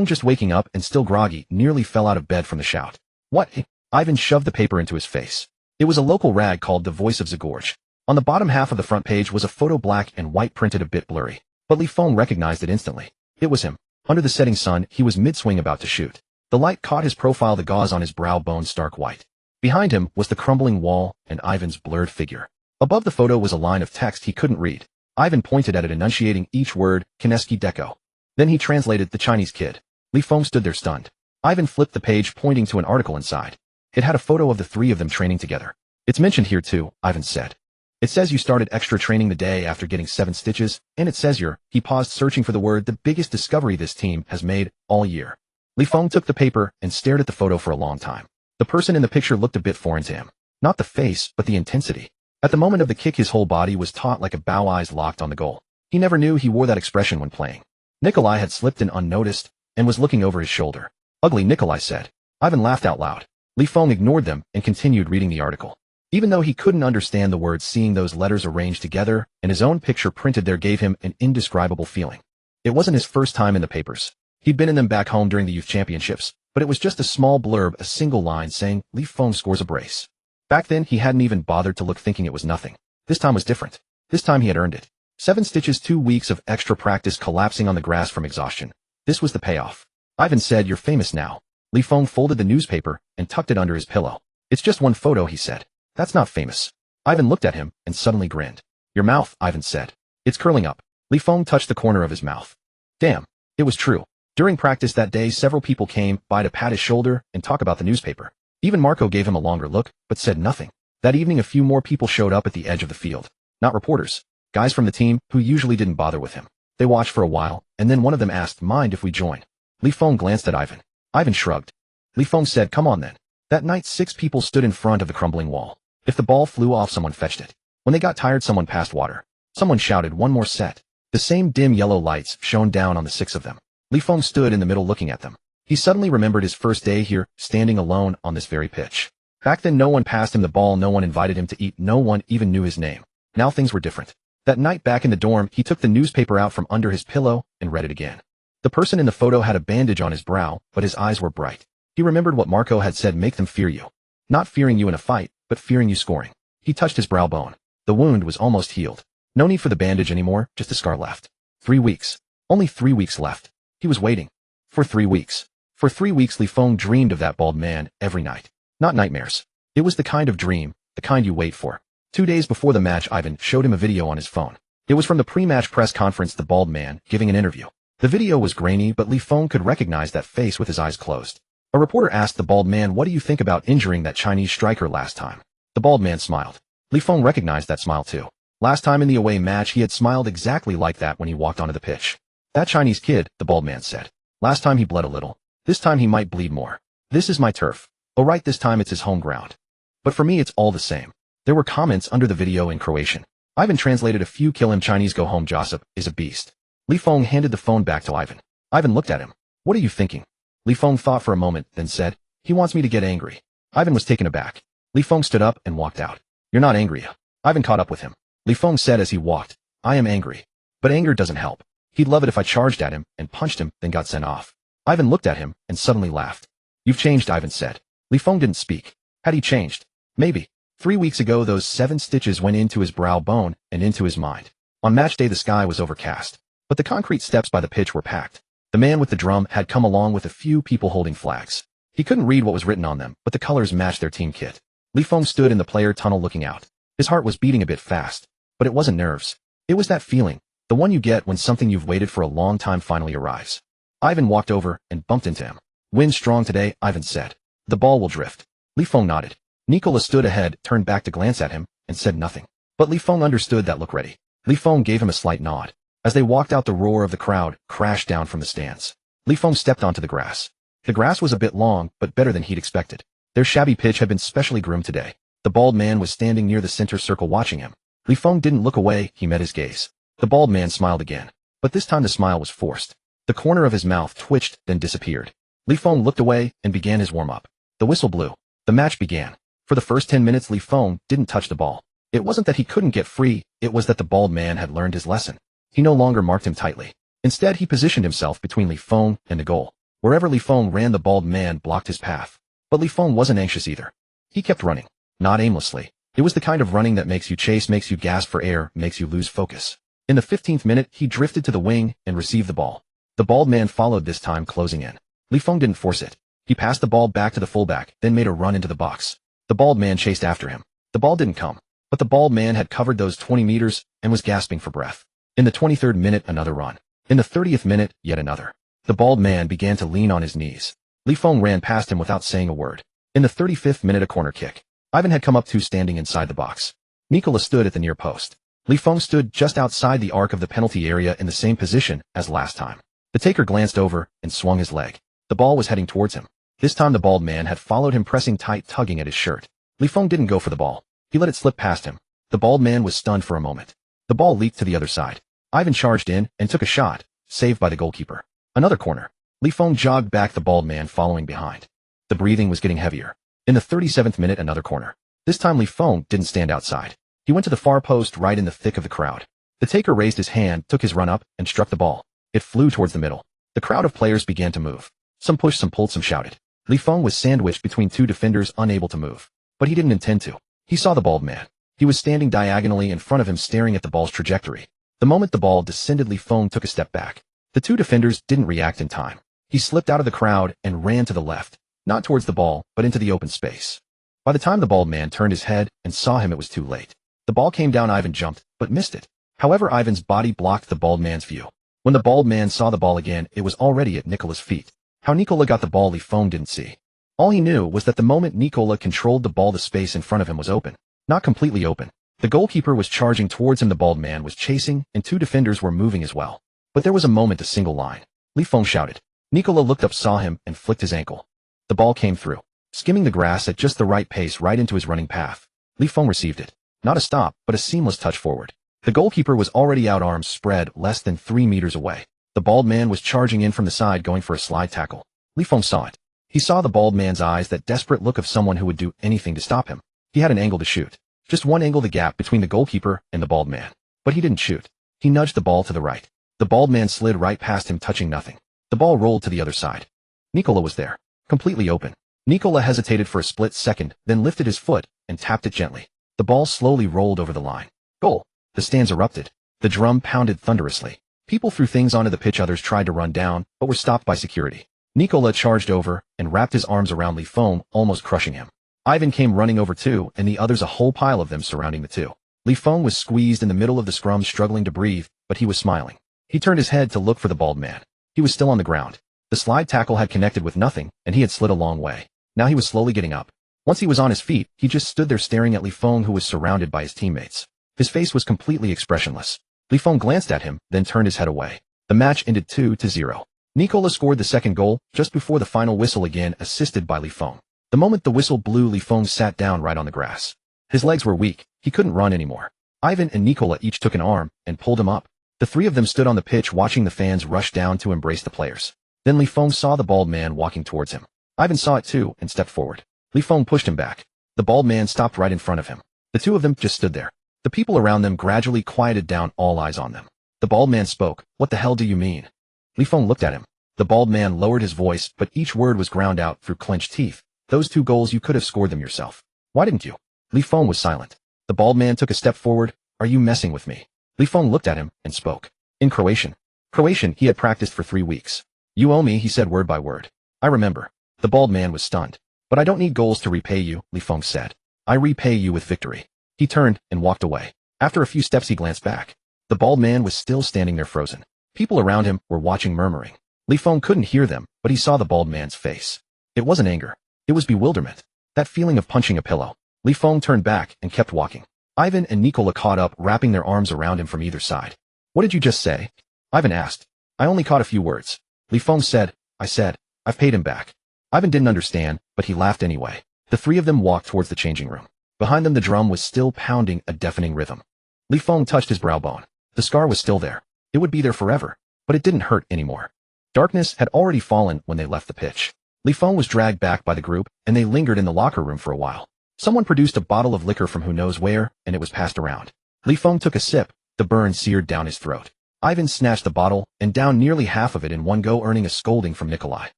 just waking up and still groggy, nearly fell out of bed from the shout. What? Ivan shoved the paper into his face. It was a local rag called The Voice of Zagorj. On the bottom half of the front page was a photo, black and white, printed a bit blurry. But Li Feng recognized it instantly. It was him. Under the setting sun, he was mid-swing about to shoot. The light caught his profile, the gauze on his brow bone stark white. Behind him was the crumbling wall and Ivan's blurred figure. Above the photo was a line of text he couldn't read. Ivan pointed at it, enunciating each word, Kineski Deco. Then he translated, the Chinese kid. Li Feng stood there stunned. Ivan flipped the page, pointing to an article inside. It had a photo of the 3 of them training together. It's mentioned here too, Ivan said. It says you started extra training the day after getting 7 stitches, and it says he paused searching for the word, the biggest discovery this team has made all year. Li Feng took the paper and stared at the photo for a long time. The person in the picture looked a bit foreign to him. Not the face, but the intensity. At the moment of the kick, his whole body was taut like a bow, eyes locked on the goal. He never knew he wore that expression when playing. Nikolai had slipped in unnoticed and was looking over his shoulder. Ugly, Nikolai said. Ivan laughed out loud. Li Feng ignored them and continued reading the article. Even though he couldn't understand the words, seeing those letters arranged together and his own picture printed there gave him an indescribable feeling. It wasn't his first time in the papers. He'd been in them back home during the youth championships, but it was just a small blurb, a single line saying, Li Feng scores a brace. Back then, he hadn't even bothered to look, thinking it was nothing. This time was different. This time he had earned it. 7 stitches, 2 weeks of extra practice, collapsing on the grass from exhaustion. This was the payoff. Ivan said, you're famous now. Li Feng folded the newspaper and tucked it under his pillow. It's just one photo, he said. That's not famous. Ivan looked at him and suddenly grinned. Your mouth, Ivan said. It's curling up. Li Feng touched the corner of his mouth. Damn. It was true. During practice that day, several people came by to pat his shoulder and talk about the newspaper. Even Marco gave him a longer look, but said nothing. That evening, a few more people showed up at the edge of the field. Not reporters. Guys from the team who usually didn't bother with him. They watched for a while, and then one of them asked, mind if we join? Li Feng glanced at Ivan. Ivan shrugged. Li Feng said, come on then. That night, 6 people stood in front of the crumbling wall. If the ball flew off, someone fetched it. When they got tired, someone passed water. Someone shouted, one more set. The same dim yellow lights shone down on the 6 of them. Li Feng stood in the middle looking at them. He suddenly remembered his first day here, standing alone on this very pitch. Back then, no one passed him the ball, no one invited him to eat, no one even knew his name. Now things were different. That night back in the dorm, he took the newspaper out from under his pillow and read it again. The person in the photo had a bandage on his brow, but his eyes were bright. He remembered what Marco had said, make them fear you. Not fearing you in a fight, but fearing you scoring. He touched his brow bone. The wound was almost healed. No need for the bandage anymore, just a scar left. 3 weeks. Only 3 weeks left. He was waiting. For 3 weeks. For 3 weeks, Li Feng dreamed of that bald man every night. Not nightmares. It was the kind of dream, the kind you wait for. 2 days before the match, Ivan showed him a video on his phone. It was from the pre-match press conference, the bald man giving an interview. The video was grainy, but Li Feng could recognize that face with his eyes closed. A reporter asked the bald man, what do you think about injuring that Chinese striker last time? The bald man smiled. Li Feng recognized that smile too. Last time in the away match, he had smiled exactly like that when he walked onto the pitch. That Chinese kid, the bald man said. Last time he bled a little. This time he might bleed more. This is my turf. Oh right, this time it's his home ground. But for me it's all the same. There were comments under the video in Croatian. Ivan translated a few. Kill him, Chinese, go home, Josip is a beast. Li Feng handed the phone back to Ivan. Ivan looked at him. What are you thinking? Li Feng thought for a moment, then said, he wants me to get angry. Ivan was taken aback. Li Feng stood up and walked out. You're not angry. Ivan caught up with him. Li Feng said as he walked, I am angry. But anger doesn't help. He'd love it if I charged at him and punched him, then got sent off. Ivan looked at him and suddenly laughed. You've changed, Ivan said. Li Feng didn't speak. Had he changed? Maybe. 3 weeks ago, those 7 stitches went into his brow bone and into his mind. On match day, the sky was overcast, but the concrete steps by the pitch were packed. The man with the drum had come along with a few people holding flags. He couldn't read what was written on them, but the colors matched their team kit. Li Feng stood in the player tunnel looking out. His heart was beating a bit fast, but it wasn't nerves. It was that feeling, the one you get when something you've waited for a long time finally arrives. Ivan walked over and bumped into him. Wind strong today, Ivan said. The ball will drift. Li Feng nodded. Nikola stood ahead, turned back to glance at him, and said nothing. But Li Feng understood that look ready. Li Feng gave him a slight nod. As they walked out, the roar of the crowd crashed down from the stands. Li Feng stepped onto the grass. The grass was a bit long, but better than he'd expected. Their shabby pitch had been specially groomed today. The bald man was standing near the center circle watching him. Li Feng didn't look away, he met his gaze. The bald man smiled again. But this time the smile was forced. The corner of his mouth twitched, then disappeared. Li Feng looked away and began his warm-up. The whistle blew. The match began. For the first 10 minutes, Li Feng didn't touch the ball. It wasn't that he couldn't get free, it was that the bald man had learned his lesson. He no longer marked him tightly. Instead, he positioned himself between Li Feng and the goal. Wherever Li Feng ran, the bald man blocked his path. But Li Feng wasn't anxious either. He kept running. Not aimlessly. It was the kind of running that makes you chase, makes you gasp for air, makes you lose focus. In the 15th minute, he drifted to the wing and received the ball. The bald man followed, this time closing in. Li Feng didn't force it. He passed the ball back to the fullback, then made a run into the box. The bald man chased after him. The ball didn't come. But the bald man had covered those 20 meters and was gasping for breath. In the 23rd minute, another run. In the 30th minute, yet another. The bald man began to lean on his knees. Li Feng ran past him without saying a word. In the 35th minute, a corner kick. Ivan had come up to standing inside the box. Nicola stood at the near post. Li Feng stood just outside the arc of the penalty area in the same position as last time. The taker glanced over and swung his leg. The ball was heading towards him. This time the bald man had followed him, pressing tight, tugging at his shirt. Li Feng didn't go for the ball. He let it slip past him. The bald man was stunned for a moment. The ball leaked to the other side. Ivan charged in and took a shot, saved by the goalkeeper. Another corner. Li Feng jogged back, the bald man following behind. The breathing was getting heavier. In the 37th minute, another corner. This time Li Feng didn't stand outside. He went to the far post, right in the thick of the crowd. The taker raised his hand, took his run up, and struck the ball. It flew towards the middle. The crowd of players began to move. Some pushed, some pulled, some shouted. Li Feng was sandwiched between two defenders, unable to move. But he didn't intend to. He saw the bald man. He was standing diagonally in front of him, staring at the ball's trajectory. The moment the ball descended, Li Feng took a step back. The two defenders didn't react in time. He slipped out of the crowd and ran to the left, not towards the ball, but into the open space. By the time the bald man turned his head and saw him, it was too late. The ball came down. Ivan jumped, but missed it. However, Ivan's body blocked the bald man's view. When the bald man saw the ball again, it was already at Nicola's feet. How Nicola got the ball, Li Feng didn't see. All he knew was that the moment Nicola controlled the ball, the space in front of him was open. Not completely open. The goalkeeper was charging towards him, the bald man was chasing, and two defenders were moving as well. But there was a moment, a single line. Li Feng shouted. Nicola looked up, saw him, and flicked his ankle. The ball came through, skimming the grass at just the right pace, right into his running path. Li Feng received it. Not a stop, but a seamless touch forward. The goalkeeper was already out, arms spread, less than 3 meters away. The bald man was charging in from the side, going for a slide tackle. Li Feng saw it. He saw the bald man's eyes, that desperate look of someone who would do anything to stop him. He had an angle to shoot. Just one angle, the gap between the goalkeeper and the bald man. But he didn't shoot. He nudged the ball to the right. The bald man slid right past him, touching nothing. The ball rolled to the other side. Nicola was there. Completely open. Nicola hesitated for a split second, then lifted his foot and tapped it gently. The ball slowly rolled over the line. Goal. The stands erupted. The drum pounded thunderously. People threw things onto the pitch, others tried to run down, but were stopped by security. Nicola charged over and wrapped his arms around Li Feng, almost crushing him. Ivan came running over too, and the others, a whole pile of them surrounding the two. Li Feng was squeezed in the middle of the scrum, struggling to breathe, but he was smiling. He turned his head to look for the bald man. He was still on the ground. The slide tackle had connected with nothing, and he had slid a long way. Now he was slowly getting up. Once he was on his feet, he just stood there staring at Li Feng, who was surrounded by his teammates. His face was completely expressionless. Li Feng glanced at him, then turned his head away. The match ended 2-0. Nicola scored the second goal just before the final whistle, again assisted by Li Feng. The moment the whistle blew, Li Feng sat down right on the grass. His legs were weak. He couldn't run anymore. Ivan and Nicola each took an arm and pulled him up. The three of them stood on the pitch, watching the fans rush down to embrace the players. Then Li Feng saw the bald man walking towards him. Ivan saw it too and stepped forward. Li Feng pushed him back. The bald man stopped right in front of him. The two of them just stood there. The people around them gradually quieted down, all eyes on them. The bald man spoke. "What the hell do you mean?" Li Feng looked at him. The bald man lowered his voice, but each word was ground out through clenched teeth. "Those 2 goals, you could have scored them yourself. Why didn't you?" Li Feng was silent. The bald man took a step forward. "Are you messing with me?" Li Feng looked at him and spoke. In Croatian. Croatian he had practiced for 3 weeks. "You owe me," he said word by word. "I remember." The bald man was stunned. "But I don't need goals to repay you," Li Feng said. "I repay you with victory." He turned and walked away. After a few steps he glanced back. The bald man was still standing there frozen. People around him were watching, murmuring. Li Feng couldn't hear them, but he saw the bald man's face. It wasn't anger. It was bewilderment. That feeling of punching a pillow. Li Feng turned back and kept walking. Ivan and Nicola caught up, wrapping their arms around him from either side. "What did you just say?" Ivan asked. "I only caught a few words." Li Feng said, "I've paid him back." Ivan didn't understand, but he laughed anyway. The three of them walked towards the changing room. Behind them the drum was still pounding a deafening rhythm. Li Feng touched his brow bone. The scar was still there. It would be there forever, but it didn't hurt anymore. Darkness had already fallen when they left the pitch. Li Feng was dragged back by the group, and they lingered in the locker room for a while. Someone produced a bottle of liquor from who knows where, and it was passed around. Li Feng took a sip. The burn seared down his throat. Ivan snatched the bottle and downed nearly half of it in one go, earning a scolding from Nikolai.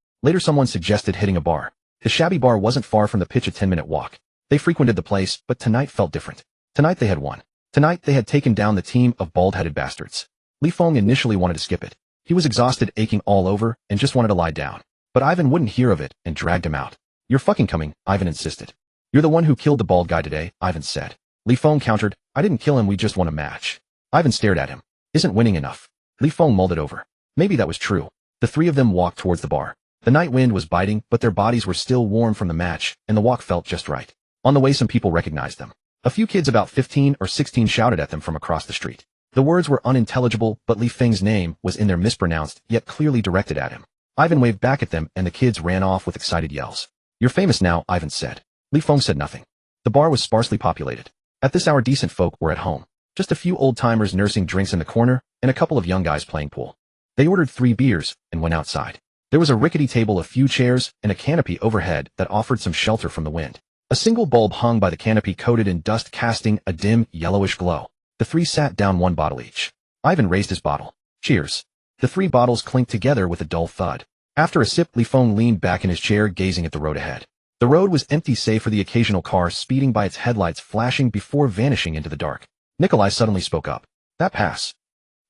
Later someone suggested hitting a bar. The shabby bar wasn't far from the pitch, a 10-minute walk. They frequented the place, but tonight felt different. Tonight they had won. Tonight they had taken down the team of bald-headed bastards. Li Feng initially wanted to skip it. He was exhausted, aching all over, and just wanted to lie down. But Ivan wouldn't hear of it and dragged him out. "You're fucking coming," Ivan insisted. "You're the one who killed the bald guy today," Ivan said. Li Feng countered, "I didn't kill him, we just won a match." Ivan stared at him. "Isn't winning enough?" Li Feng mulled it over. Maybe that was true. The three of them walked towards the bar. The night wind was biting, but their bodies were still warm from the match, and the walk felt just right. On the way some people recognized them. A few kids about 15 or 16 shouted at them from across the street. The words were unintelligible, but Li Feng's name was in there, mispronounced, yet clearly directed at him. Ivan waved back at them, and the kids ran off with excited yells. "You're famous now," Ivan said. Li Feng said nothing. The bar was sparsely populated. At this hour decent folk were at home. Just a few old-timers nursing drinks in the corner, and a couple of young guys playing pool. They ordered 3 beers, and went outside. There was a rickety table, a few chairs, and a canopy overhead that offered some shelter from the wind. A single bulb hung by the canopy, coated in dust, casting a dim, yellowish glow. The 3 sat down, 1 bottle each. Ivan raised his bottle. "Cheers." The 3 bottles clinked together with a dull thud. After a sip, Li Feng leaned back in his chair, gazing at the road ahead. The road was empty save for the occasional car speeding by, its headlights flashing before vanishing into the dark. Nikolai suddenly spoke up. "That pass."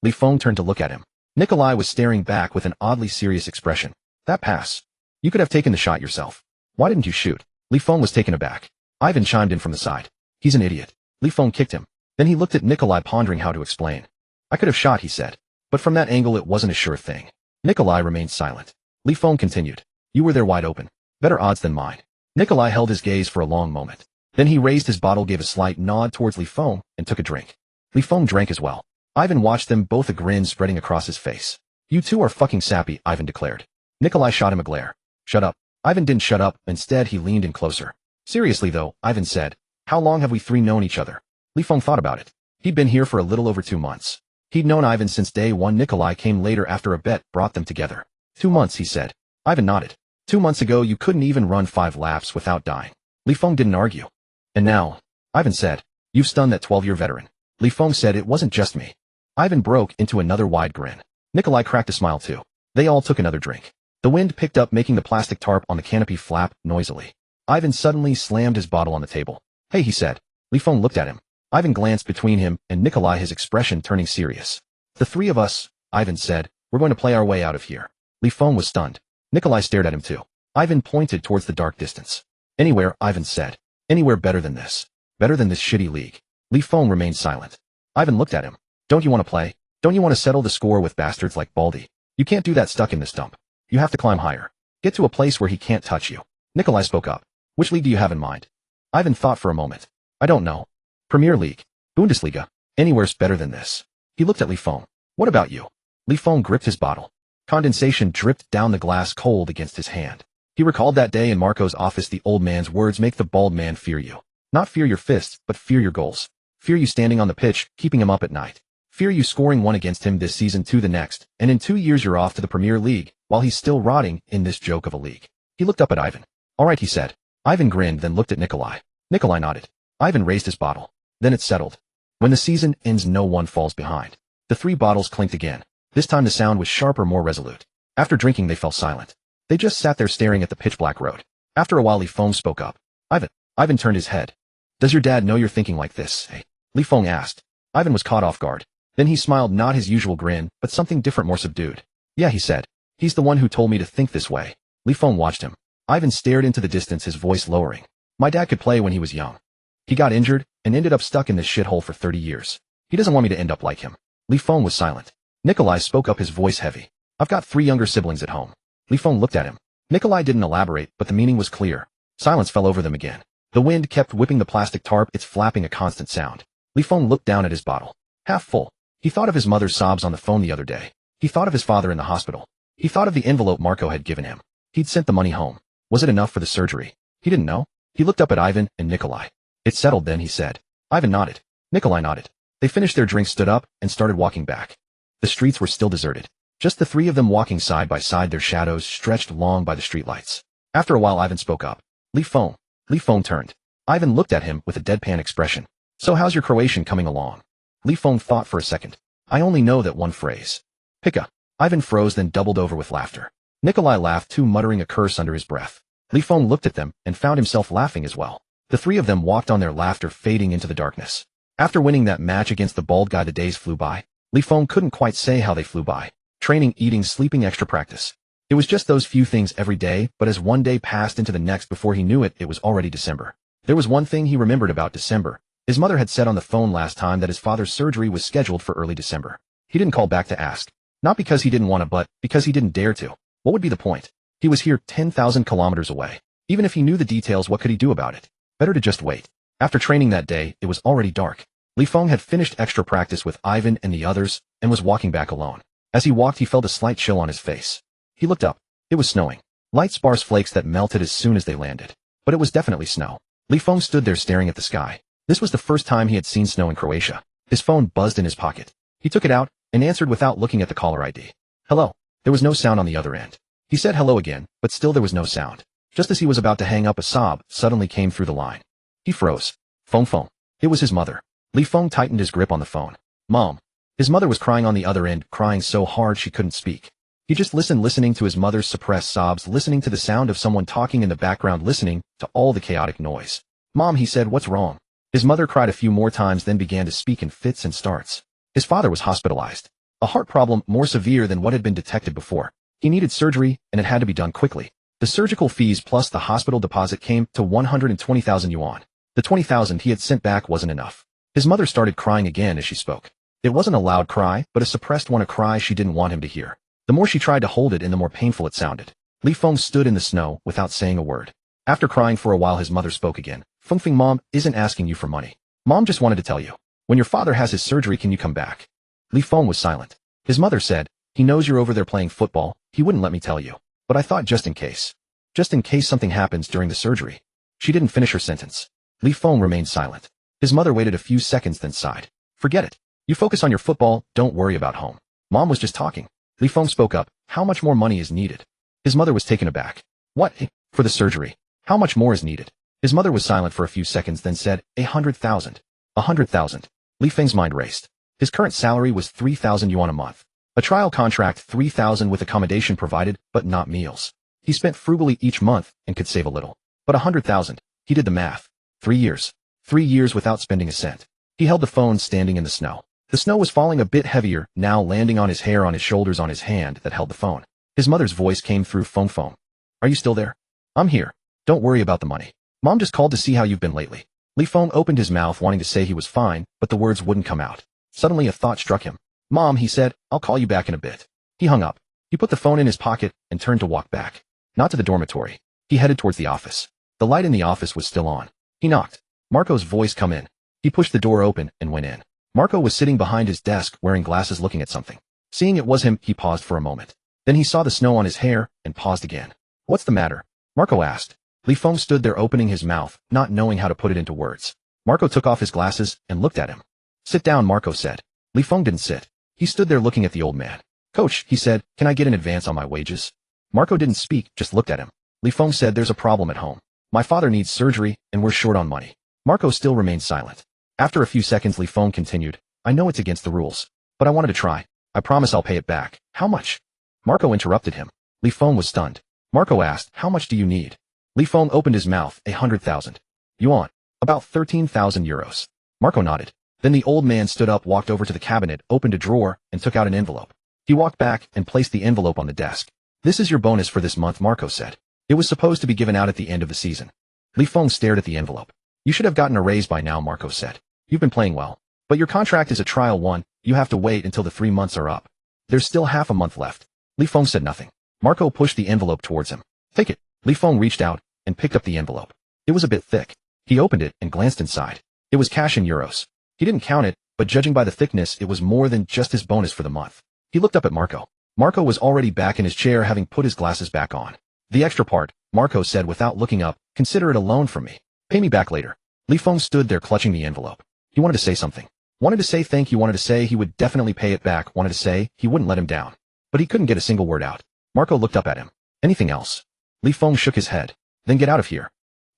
Li Feng turned to look at him. Nikolai was staring back with an oddly serious expression. "That pass. You could have taken the shot yourself. Why didn't you shoot?" Li Feng was taken aback. Ivan chimed in from the side. "He's an idiot." Li Feng kicked him. Then he looked at Nikolai, pondering how to explain. "I could have shot," he said. "But from that angle it wasn't a sure thing." Nikolai remained silent. Li Feng continued. "You were there wide open. Better odds than mine." Nikolai held his gaze for a long moment. Then he raised his bottle, gave a slight nod towards Li Feng, and took a drink. Li Feng drank as well. Ivan watched them both, a grin spreading across his face. "You two are fucking sappy," Ivan declared. Nikolai shot him a glare. "Shut up." Ivan didn't shut up. Instead, he leaned in closer. "Seriously though," Ivan said, "how long have we 3 known each other?" Li Feng thought about it. He'd been here for a little over 2 months. He'd known Ivan since day 1. Nikolai came later after a bet brought them together. 2 months, he said. Ivan nodded. 2 months ago you couldn't even run 5 laps without dying. Li Feng didn't argue. "And now," Ivan said, "you've stunned that 12-year veteran." Li Feng said, "It wasn't just me." Ivan broke into another wide grin. Nikolai cracked a smile too. They all took another drink. The wind picked up, making the plastic tarp on the canopy flap noisily. Ivan suddenly slammed his bottle on the table. "Hey," he said. Li Feng looked at him. Ivan glanced between him and Nikolai, his expression turning serious. "The 3 of us," Ivan said, "we're going to play our way out of here." Li Feng was stunned. Nikolai stared at him too. Ivan pointed towards the dark distance. "Anywhere," Ivan said. "Anywhere better than this. Better than this shitty league." Li Feng remained silent. Ivan looked at him. "Don't you want to play? Don't you want to settle the score with bastards like Baldy? You can't do that stuck in this dump. You have to climb higher. Get to a place where he can't touch you." Nikolai spoke up. "Which league do you have in mind?" Ivan thought for a moment. "I don't know. Premier League. Bundesliga. Anywhere's better than this." He looked at Li Feng. "What about you?" Li Feng gripped his bottle. Condensation dripped down the glass, cold against his hand. He recalled that day in Marco's office. The old man's words make the bald man fear you. Not fear your fists, but fear your goals. Fear you standing on the pitch, keeping him up at night. Fear you scoring 1 against him this season, 2 the next, and in 2 years you're off to the Premier League, while he's still rotting in this joke of a league. He looked up at Ivan. "All right," he said. Ivan grinned, then looked at Nikolai. Nikolai nodded. Ivan raised his bottle. Then it settled. "When the season ends, no one falls behind." The 3 bottles clinked again. This time the sound was sharper, more resolute. After drinking, they fell silent. They just sat there staring at the pitch-black road. After a while, Li Feng spoke up. "Ivan." Ivan turned his head. "Does your dad know you're thinking like this, eh?" Li Feng asked. Ivan was caught off guard. Then he smiled, not his usual grin, but something different, more subdued. "Yeah," he said. "He's the one who told me to think this way." Li Feng watched him. Ivan stared into the distance, his voice lowering. "My dad could play when he was young. He got injured and ended up stuck in this shithole for 30 years. He doesn't want me to end up like him." Li Feng was silent. Nikolai spoke up, his voice heavy. "I've got 3 younger siblings at home." Li Feng looked at him. Nikolai didn't elaborate, but the meaning was clear. Silence fell over them again. The wind kept whipping the plastic tarp, its flapping a constant sound. Li Feng looked down at his bottle. Half full. He thought of his mother's sobs on the phone the other day. He thought of his father in the hospital. He thought of the envelope Marco had given him. He'd sent the money home. Was it enough for the surgery? He didn't know. He looked up at Ivan and Nikolai. "It's settled then," he said. Ivan nodded. Nikolai nodded. They finished their drinks, stood up, and started walking back. The streets were still deserted. Just the 3 of them walking side by side, their shadows stretched long by the streetlights. After a while, Ivan spoke up. "Li Feng." Li Feng turned. Ivan looked at him with a deadpan expression. "So how's your Croatian coming along?" Li Feng thought for a second. "I only know that one phrase. Pika." Ivan froze, then doubled over with laughter. Nikolai laughed too, muttering a curse under his breath. Li Feng looked at them and found himself laughing as well. The 3 of them walked on, their laughter fading into the darkness. After winning that match against the bald guy, the days flew by. Li Feng couldn't quite say how they flew by. Training, eating, sleeping, extra practice. It was just those few things every day, but as one day passed into the next, before he knew it, it was already December. There was one thing he remembered about December. His mother had said on the phone last time that his father's surgery was scheduled for early December. He didn't call back to ask. Not because he didn't want to, but because he didn't dare to. What would be the point? He was here 10,000 kilometers away. Even if he knew the details, what could he do about it? Better to just wait. After training that day, it was already dark. Li Feng had finished extra practice with Ivan and the others, and was walking back alone. As he walked, he felt a slight chill on his face. He looked up. It was snowing. Light sparse flakes that melted as soon as they landed. But it was definitely snow. Li Feng stood there staring at the sky. This was the first time he had seen snow in Croatia. His phone buzzed in his pocket. He took it out, and answered without looking at the caller ID. Hello. There was no sound on the other end. He said hello again, but still there was no sound. Just as he was about to hang up, a sob suddenly came through the line. He froze. Phone. It was his mother. Li Feng tightened his grip on the phone. Mom. His mother was crying on the other end, crying so hard she couldn't speak. He just listening to his mother's suppressed sobs, listening to the sound of someone talking in the background, listening to all the chaotic noise. Mom, he said, what's wrong? His mother cried a few more times, then began to speak in fits and starts. His father was hospitalized. A heart problem more severe than what had been detected before. He needed surgery, and it had to be done quickly. The surgical fees plus the hospital deposit came to 120,000 yuan. The 20,000 he had sent back wasn't enough. His mother started crying again as she spoke. It wasn't a loud cry, but a suppressed one, a cry she didn't want him to hear. The more she tried to hold it in, the more painful it sounded. Li Feng stood in the snow without saying a word. After crying for a while, his mother spoke again. Fengfeng, Mom isn't asking you for money. Mom just wanted to tell you. When your father has his surgery, can you come back? Li Feng was silent. His mother said, he knows you're over there playing football. He wouldn't let me tell you. But I thought just in case. Just in case something happens during the surgery. She didn't finish her sentence. Li Feng remained silent. His mother waited a few seconds, then sighed. Forget it. You focus on your football, don't worry about home. Mom was just talking. Li Feng spoke up. How much more money is needed? His mother was taken aback. What? For the surgery? How much more is needed? His mother was silent for a few seconds, then said, 100,000. 100,000. Li Feng's mind raced. His current salary was 3,000 yuan a month. A trial contract, 3,000 with accommodation provided, but not meals. He spent frugally each month and could save a little. But 100,000. He did the math. 3 years. 3 years without spending a cent. He held the phone standing in the snow. The snow was falling a bit heavier, now landing on his hair, on his shoulders, on his hand that held the phone. His mother's voice came through. Phone. Are you still there? I'm here. Don't worry about the money. Mom just called to see how you've been lately. Li Feng opened his mouth wanting to say he was fine, but the words wouldn't come out. Suddenly a thought struck him. Mom, he said, I'll call you back in a bit. He hung up. He put the phone in his pocket and turned to walk back. Not to the dormitory. He headed towards the office. The light in the office was still on. He knocked. Marco's voice come in. He pushed the door open and went in. Marco was sitting behind his desk wearing glasses, looking at something. Seeing it was him, he paused for a moment. Then he saw the snow on his hair and paused again. What's the matter? Marco asked. Li Feng stood there opening his mouth, not knowing how to put it into words. Marco took off his glasses and looked at him. Sit down, Marco said. Li Feng didn't sit. He stood there looking at the old man. Coach, he said, can I get an advance on my wages? Marco didn't speak, just looked at him. Li Feng said, there's a problem at home. My father needs surgery, and we're short on money. Marco still remained silent. After a few seconds, Li Feng continued, I know it's against the rules, but I wanted to try. I promise I'll pay it back. How much? Marco interrupted him. Li Feng was stunned. Marco asked, how much do you need? Li Feng opened his mouth. 100,000 yuan. About 13,000 euros. Marco nodded. Then the old man stood up, walked over to the cabinet, opened a drawer, and took out an envelope. He walked back and placed the envelope on the desk. This is your bonus for this month, Marco said. It was supposed to be given out at the end of the season. Li Feng stared at the envelope. You should have gotten a raise by now, Marco said. You've been playing well. But your contract is a trial one. You have to wait until the 3 months are up. There's still half a month left. Li Feng said nothing. Marco pushed the envelope towards him. Take it. Li Feng reached out and picked up the envelope. It was a bit thick. He opened it and glanced inside. It was cash in euros. He didn't count it, but judging by the thickness, it was more than just his bonus for the month. He looked up at Marco. Marco was already back in his chair, having put his glasses back on. The extra part, Marco said without looking up, consider it a loan from me. Pay me back later. Li Feng stood there clutching the envelope. He wanted to say something. Wanted to say thank you, wanted to say he would definitely pay it back, wanted to say he wouldn't let him down. But he couldn't get a single word out. Marco looked up at him. Anything else? Li Feng shook his head. Then get out of here.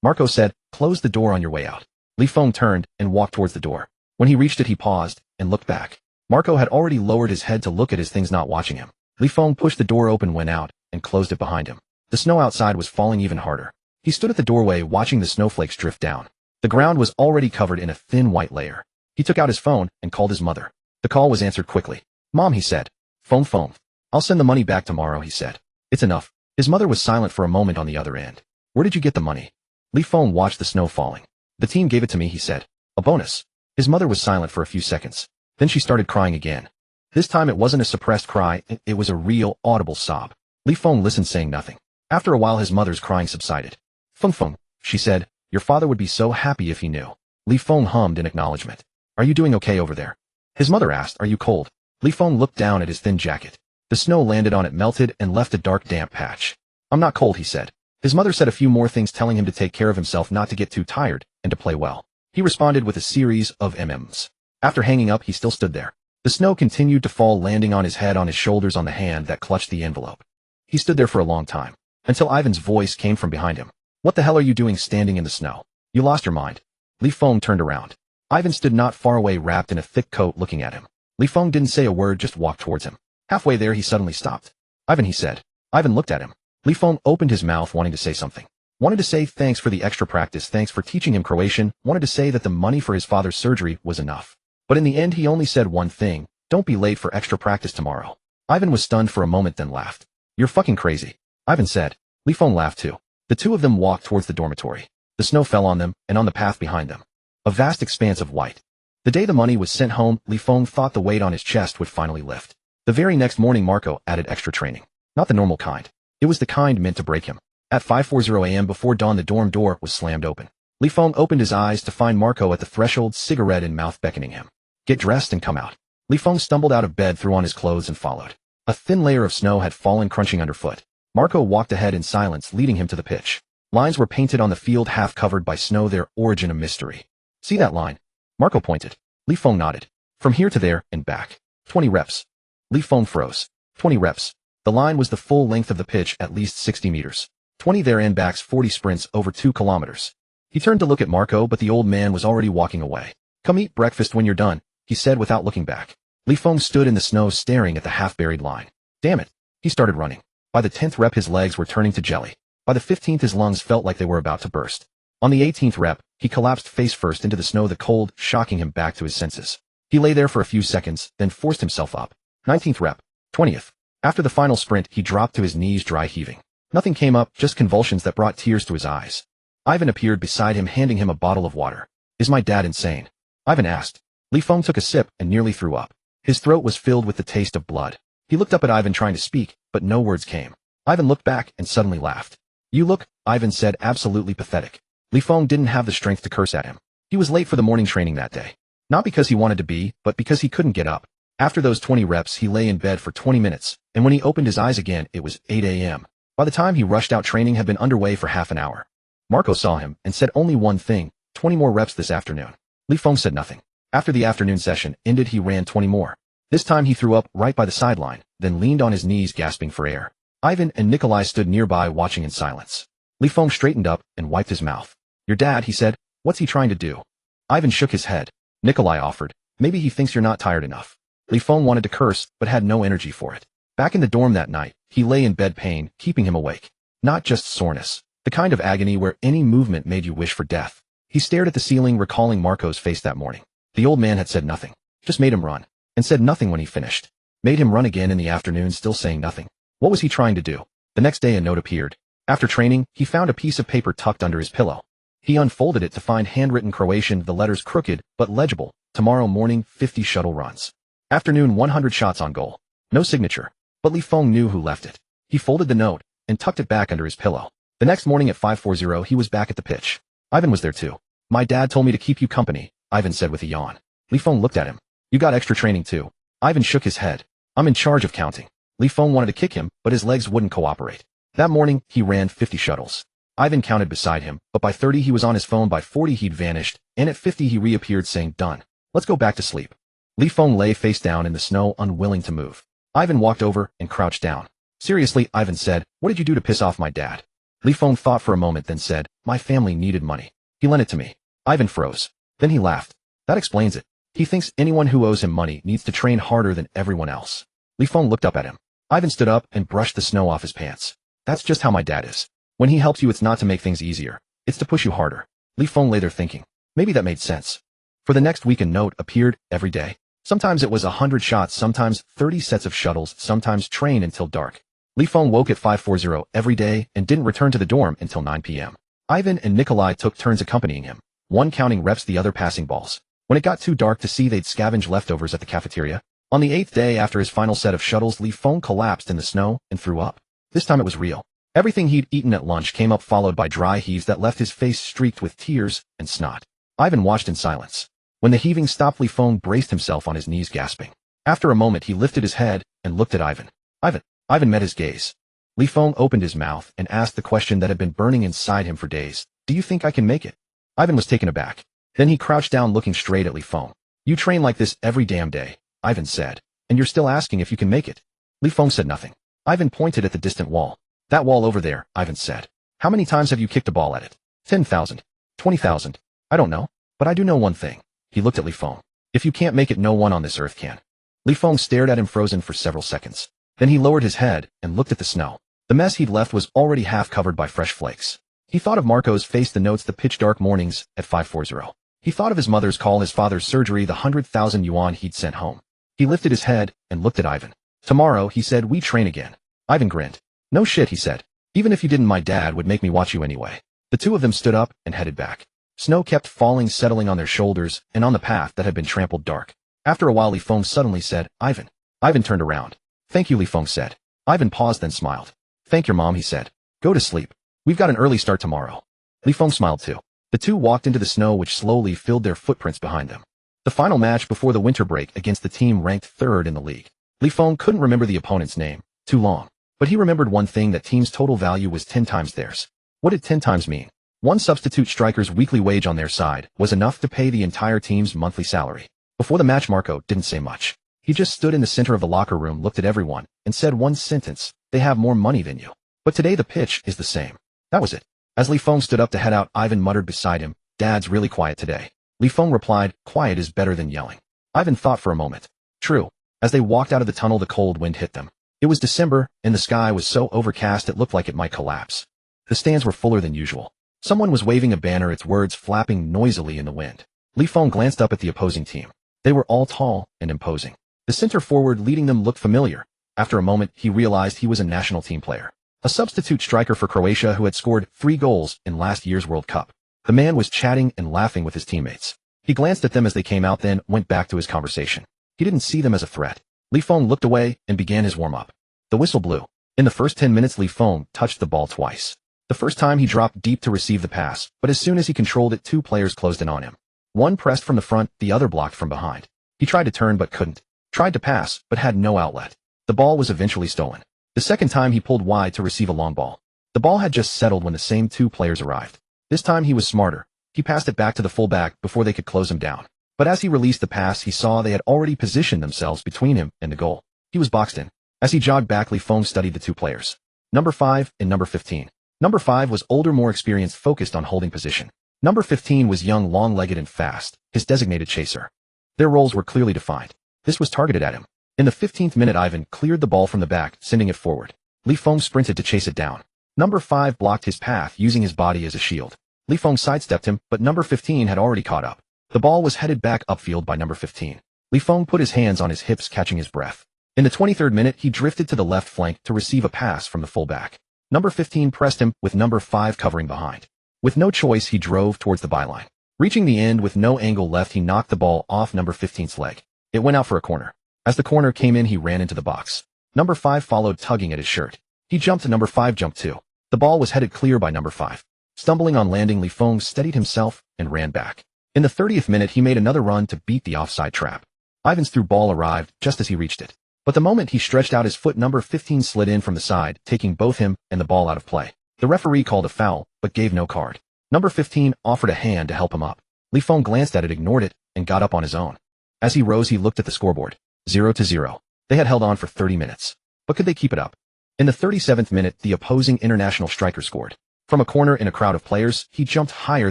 Marco said, close the door on your way out. Li Feng turned and walked towards the door. When he reached it, he paused and looked back. Marco had already lowered his head to look at his things, not watching him. Li Feng pushed the door open, went out, and closed it behind him. The snow outside was falling even harder. He stood at the doorway watching the snowflakes drift down. The ground was already covered in a thin white layer. He took out his phone and called his mother. The call was answered quickly. Mom, he said. Phone. I'll send the money back tomorrow, he said. It's enough. His mother was silent for a moment on the other end. Where did you get the money? Li Feng watched the snow falling. The team gave it to me, he said. A bonus. His mother was silent for a few seconds. Then she started crying again. This time it wasn't a suppressed cry, it was a real, audible sob. Li Feng listened, saying nothing. After a while his mother's crying subsided. Feng, she said, your father would be so happy if he knew. Li Feng hummed in acknowledgement. Are you doing okay over there? His mother asked, are you cold? Li Feng looked down at his thin jacket. The snow landed on it, melted, and left a dark, damp patch. I'm not cold, he said. His mother said a few more things, telling him to take care of himself, not to get too tired, and to play well. He responded with a series of MMs. After hanging up, he still stood there. The snow continued to fall, landing on his head, on his shoulders, on the hand that clutched the envelope. He stood there for a long time, until Ivan's voice came from behind him. What the hell are you doing standing in the snow? You lost your mind. Li Feng turned around. Ivan stood not far away, wrapped in a thick coat, looking at him. Li Feng didn't say a word, just walked towards him. Halfway there, he suddenly stopped. Ivan, he said. Ivan looked at him. Li Feng opened his mouth, wanting to say something. Wanted to say thanks for the extra practice, thanks for teaching him Croatian, wanted to say that the money for his father's surgery was enough. But in the end, he only said one thing: don't be late for extra practice tomorrow. Ivan was stunned for a moment, then laughed. You're fucking crazy, Ivan said. Li Feng laughed too. The two of them walked towards the dormitory. The snow fell on them, and on the path behind them. A vast expanse of white. The day the money was sent home, Li Feng thought the weight on his chest would finally lift. The very next morning, Marco added extra training. Not the normal kind. It was the kind meant to break him. At 5:40 a.m. before dawn, the dorm door was slammed open. Li Feng opened his eyes to find Marco at the threshold, cigarette in mouth, beckoning him. Get dressed and come out. Li Feng stumbled out of bed, threw on his clothes, and followed. A thin layer of snow had fallen, crunching underfoot. Marco walked ahead in silence, leading him to the pitch. Lines were painted on the field, half covered by snow, their origin a mystery. See that line? Marco pointed. Li Feng nodded. From here to there and back. 20 reps. Li Feng froze. 20 reps. The line was the full length of the pitch, at least 60 meters. 20 there and backs, 40 sprints, over 2 kilometers. He turned to look at Marco, but the old man was already walking away. Come eat breakfast when you're done, he said without looking back. Li Feng stood in the snow, staring at the half-buried line. Damn it. He started running. By the 10th rep, his legs were turning to jelly. By the 15th, his lungs felt like they were about to burst. On the 18th rep, he collapsed face first into the snow, the cold shocking him back to his senses. He lay there for a few seconds, then forced himself up. 19th rep. 20th. After the final sprint, he dropped to his knees, dry heaving. Nothing came up, just convulsions that brought tears to his eyes. Ivan appeared beside him, handing him a bottle of water. Is my dad insane? Ivan asked. Li Feng took a sip and nearly threw up. His throat was filled with the taste of blood. He looked up at Ivan, trying to speak, but no words came. Ivan looked back and suddenly laughed. You look, Ivan said, absolutely pathetic. Li Feng didn't have the strength to curse at him. He was late for the morning training that day. Not because he wanted to be, but because he couldn't get up. After those 20 reps, he lay in bed for 20 minutes, and when he opened his eyes again, it was 8 a.m. By the time he rushed out, training had been underway for half an hour. Marco saw him and said only one thing: 20 more reps this afternoon. Li Feng said nothing. After the afternoon session ended, he ran 20 more. This time he threw up right by the sideline, then leaned on his knees, gasping for air. Ivan and Nikolai stood nearby, watching in silence. Li Feng straightened up and wiped his mouth. Your dad, he said. What's he trying to do? Ivan shook his head. Nikolai offered. Maybe he thinks you're not tired enough. Li Feng wanted to curse, but had no energy for it. Back in the dorm that night, he lay in bed, pain keeping him awake. Not just soreness. The kind of agony where any movement made you wish for death. He stared at the ceiling, recalling Marco's face that morning. The old man had said nothing. Just made him run. And said nothing when he finished. Made him run again in the afternoon, still saying nothing. What was he trying to do? The next day a note appeared. After training, he found a piece of paper tucked under his pillow. He unfolded it to find handwritten Croatian, the letters crooked, but legible. Tomorrow morning, 50 shuttle runs. Afternoon, 100 shots on goal. No signature. But Li Feng knew who left it. He folded the note and tucked it back under his pillow. The next morning at 5:40, he was back at the pitch. Ivan was there too. My dad told me to keep you company, Ivan said with a yawn. Li Feng looked at him. You got extra training too. Ivan shook his head. I'm in charge of counting. Li Feng wanted to kick him, but his legs wouldn't cooperate. That morning, he ran 50 shuttles. Ivan counted beside him, but by 30 he was on his phone, by 40 he'd vanished, and at 50 he reappeared saying, done. Let's go back to sleep. Li Feng lay face down in the snow, unwilling to move. Ivan walked over and crouched down. Seriously, Ivan said, what did you do to piss off my dad? Li Feng thought for a moment, then said, my family needed money. He lent it to me. Ivan froze. Then he laughed. That explains it. He thinks anyone who owes him money needs to train harder than everyone else. Li Feng looked up at him. Ivan stood up and brushed the snow off his pants. That's just how my dad is. When he helps you, it's not to make things easier. It's to push you harder. Li Feng lay there thinking. Maybe that made sense. For the next week, a note appeared every day. Sometimes it was 100 shots, sometimes 30 sets of shuttles, sometimes train until dark. Li Feng woke at 5:40 every day and didn't return to the dorm until 9 p.m. Ivan and Nikolai took turns accompanying him, one counting reps, the other passing balls. When it got too dark to see, they'd scavenge leftovers at the cafeteria. On the 8th day after his final set of shuttles, Li Feng collapsed in the snow and threw up. This time it was real. Everything he'd eaten at lunch came up, followed by dry heaves that left his face streaked with tears and snot. Ivan watched in silence. When the heaving stopped, Li Feng braced himself on his knees, gasping. After a moment, he lifted his head and looked at Ivan. Ivan met his gaze. Li Feng opened his mouth and asked the question that had been burning inside him for days. Do you think I can make it? Ivan was taken aback. Then he crouched down, looking straight at Li Feng. You train like this every damn day, Ivan said, and you're still asking if you can make it. Li Feng said nothing. Ivan pointed at the distant wall. That wall over there, Ivan said. How many times have you kicked a ball at it? 10,000. 20,000. I don't know, but I do know one thing. He looked at Li Feng. If you can't make it, no one on this earth can. Li Feng stared at him, frozen for several seconds. Then he lowered his head and looked at the snow. The mess he'd left was already half covered by fresh flakes. He thought of Marco's face, the notes, the pitch-dark mornings at 540. He thought of his mother's call, his father's surgery, the 100,000 yuan he'd sent home. He lifted his head and looked at Ivan. Tomorrow, he said, we train again. Ivan grinned. No shit, he said. Even if you didn't, my dad would make me watch you anyway. The two of them stood up and headed back. Snow kept falling, settling on their shoulders and on the path that had been trampled dark. After a while, Li Feng suddenly said, Ivan. Ivan turned around. Thank you, Li Feng said. Ivan paused, then smiled. Thank your mom, he said. Go to sleep. We've got an early start tomorrow. Li Feng smiled too. The two walked into the snow, which slowly filled their footprints behind them. The final match before the winter break against the team ranked third in the league. Li Feng couldn't remember the opponent's name, too long. But he remembered one thing, that team's total value was 10 times theirs. What did 10 times mean? One substitute striker's weekly wage on their side was enough to pay the entire team's monthly salary. Before the match, Marco didn't say much. He just stood in the center of the locker room, looked at everyone, and said one sentence: they have more money than you. But today the pitch is the same. That was it. As Li Feng stood up to head out, Ivan muttered beside him, Dad's really quiet today. Li Feng replied, quiet is better than yelling. Ivan thought for a moment. True. As they walked out of the tunnel, the cold wind hit them. It was December, and the sky was so overcast it looked like it might collapse. The stands were fuller than usual. Someone was waving a banner, its words flapping noisily in the wind. Li Feng glanced up at the opposing team. They were all tall and imposing. The center forward leading them looked familiar. After a moment, he realized he was a national team player. A substitute striker for Croatia who had scored 3 goals in last year's World Cup. The man was chatting and laughing with his teammates. He glanced at them as they came out, then went back to his conversation. He didn't see them as a threat. Li Feng looked away and began his warm-up. The whistle blew. In the first 10 minutes, Li Feng touched the ball twice. The first time he dropped deep to receive the pass, but as soon as he controlled it, 2 players closed in on him. One pressed from the front, the other blocked from behind. He tried to turn but couldn't. Tried to pass, but had no outlet. The ball was eventually stolen. The second time he pulled wide to receive a long ball. The ball had just settled when the same 2 players arrived. This time he was smarter. He passed it back to the fullback before they could close him down. But as he released the pass, he saw they had already positioned themselves between him and the goal. He was boxed in. As he jogged back, Li Feng studied the 2 players. Number 5 and number 15. Number 5 was older, more experienced, focused on holding position. Number 15 was young, long-legged and fast, his designated chaser. Their roles were clearly defined. This was targeted at him. In the 15th minute, Ivan cleared the ball from the back, sending it forward. Li Feng sprinted to chase it down. Number 5 blocked his path, using his body as a shield. Li Feng sidestepped him, but number 15 had already caught up. The ball was headed back upfield by number 15. Li Feng put his hands on his hips, catching his breath. In the 23rd minute, he drifted to the left flank to receive a pass from the fullback. Number 15 pressed him, with number 5 covering behind. With no choice, he drove towards the byline. Reaching the end with no angle left, he knocked the ball off number 15's leg. It went out for a corner. As the corner came in, he ran into the box. Number 5 followed, tugging at his shirt. He jumped, number 5 jumped too. The ball was headed clear by number 5. Stumbling on landing, Li Feng steadied himself and ran back. In the 30th minute, he made another run to beat the offside trap. Ivan's through ball arrived just as he reached it. But the moment he stretched out his foot, number 15 slid in from the side, taking both him and the ball out of play. The referee called a foul, but gave no card. Number 15 offered a hand to help him up. Li Feng glanced at it, ignored it, and got up on his own. As he rose, he looked at the scoreboard. 0-0. They had held on for 30 minutes. But could they keep it up? In the 37th minute, the opposing international striker scored. From a corner in a crowd of players, he jumped higher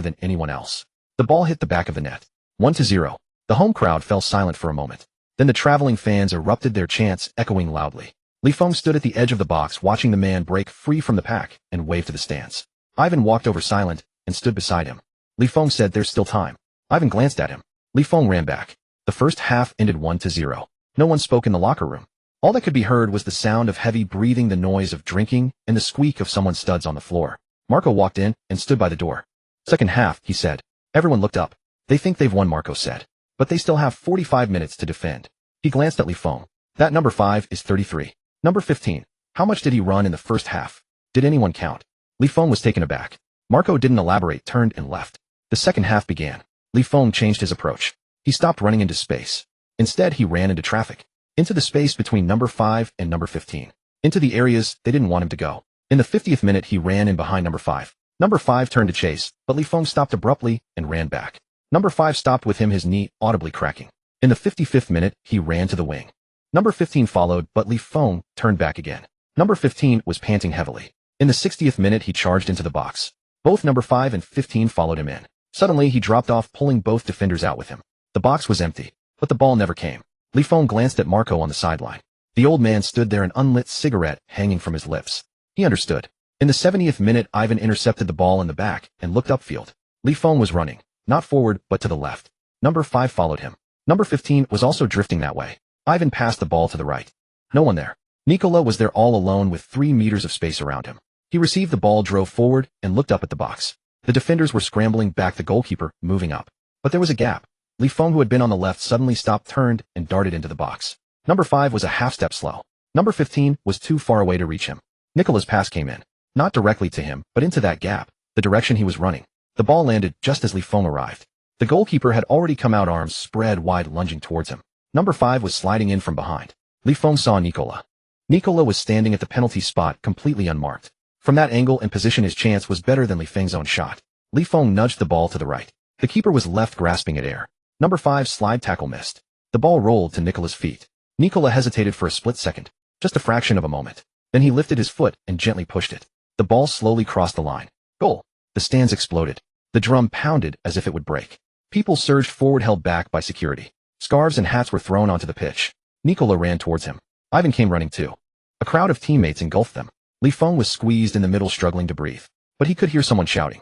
than anyone else. The ball hit the back of the net. 1-0. The home crowd fell silent for a moment. Then the traveling fans erupted, their chants echoing loudly. Li Feng stood at the edge of the box, watching the man break free from the pack and wave to the stands. Ivan walked over silent and stood beside him. Li Feng said, there's still time. Ivan glanced at him. Li Feng ran back. The first half ended 1-0. No one spoke in the locker room. All that could be heard was the sound of heavy breathing, the noise of drinking, and the squeak of someone's studs on the floor. Marco walked in and stood by the door. Second half, he said. Everyone looked up. They think they've won, Marco said. But they still have 45 minutes to defend. He glanced at Li Feng. That number 5 is 33. Number 15. How much did he run in the first half? Did anyone count? Li Feng was taken aback. Marco didn't elaborate, turned and left. The second half began. Li Feng changed his approach. He stopped running into space. Instead, he ran into traffic. Into the space between number 5 and number 15. Into the areas they didn't want him to go. In the 50th minute, he ran in behind number 5. Number 5 turned to chase, but Li Feng stopped abruptly and ran back. Number 5 stopped with him, his knee audibly cracking. In the 55th minute, he ran to the wing. Number 15 followed, but Li Feng turned back again. Number 15 was panting heavily. In the 60th minute, he charged into the box. Both number 5 and 15 followed him in. Suddenly, he dropped off, pulling both defenders out with him. The box was empty, but the ball never came. Li Feng glanced at Marco on the sideline. The old man stood there, an unlit cigarette hanging from his lips. He understood. In the 70th minute, Ivan intercepted the ball in the back and looked upfield. Li Feng was running, not forward, but to the left. Number 5 followed him. Number 15 was also drifting that way. Ivan passed the ball to the right. No one there. Nicola was there all alone with 3 meters of space around him. He received the ball, drove forward, and looked up at the box. The defenders were scrambling back, the goalkeeper moving up. But there was a gap. Li Feng, who had been on the left, suddenly stopped, turned, and darted into the box. Number 5 was a half-step slow. Number 15 was too far away to reach him. Nicola's pass came in. Not directly to him, but into that gap, the direction he was running. The ball landed just as Li Feng arrived. The goalkeeper had already come out, arms spread wide, lunging towards him. Number 5 was sliding in from behind. Li Feng saw Nicola. Nicola was standing at the penalty spot, completely unmarked. From that angle and position, his chance was better than Li Feng's own shot. Li Feng nudged the ball to the right. The keeper was left, grasping at air. Number 5's slide tackle missed. The ball rolled to Nicola's feet. Nicola hesitated for a split second, just a fraction of a moment. Then he lifted his foot and gently pushed it. The ball slowly crossed the line. Goal! The stands exploded. The drum pounded as if it would break. People surged forward, held back by security. Scarves and hats were thrown onto the pitch. Nicola ran towards him. Ivan came running too. A crowd of teammates engulfed them. Li Feng was squeezed in the middle, struggling to breathe. But he could hear someone shouting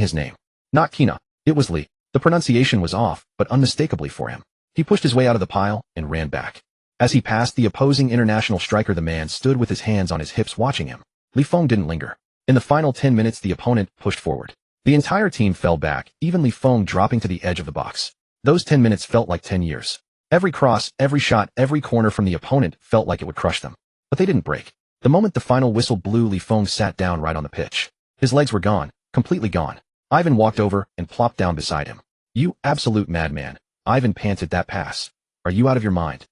his name. Not Kina. It was Li. The pronunciation was off, but unmistakably for him. He pushed his way out of the pile and ran back. As he passed the opposing international striker, the man stood with his hands on his hips watching him. Li Feng didn't linger. In the final 10 minutes, the opponent pushed forward. The entire team fell back, even Li Feng dropping to the edge of the box. Those 10 minutes felt like 10 years. Every cross, every shot, every corner from the opponent felt like it would crush them. But they didn't break. The moment the final whistle blew, Li Feng sat down right on the pitch. His legs were gone, completely gone. Ivan walked over and plopped down beside him. You absolute madman. Ivan panted. That pass. Are you out of your mind?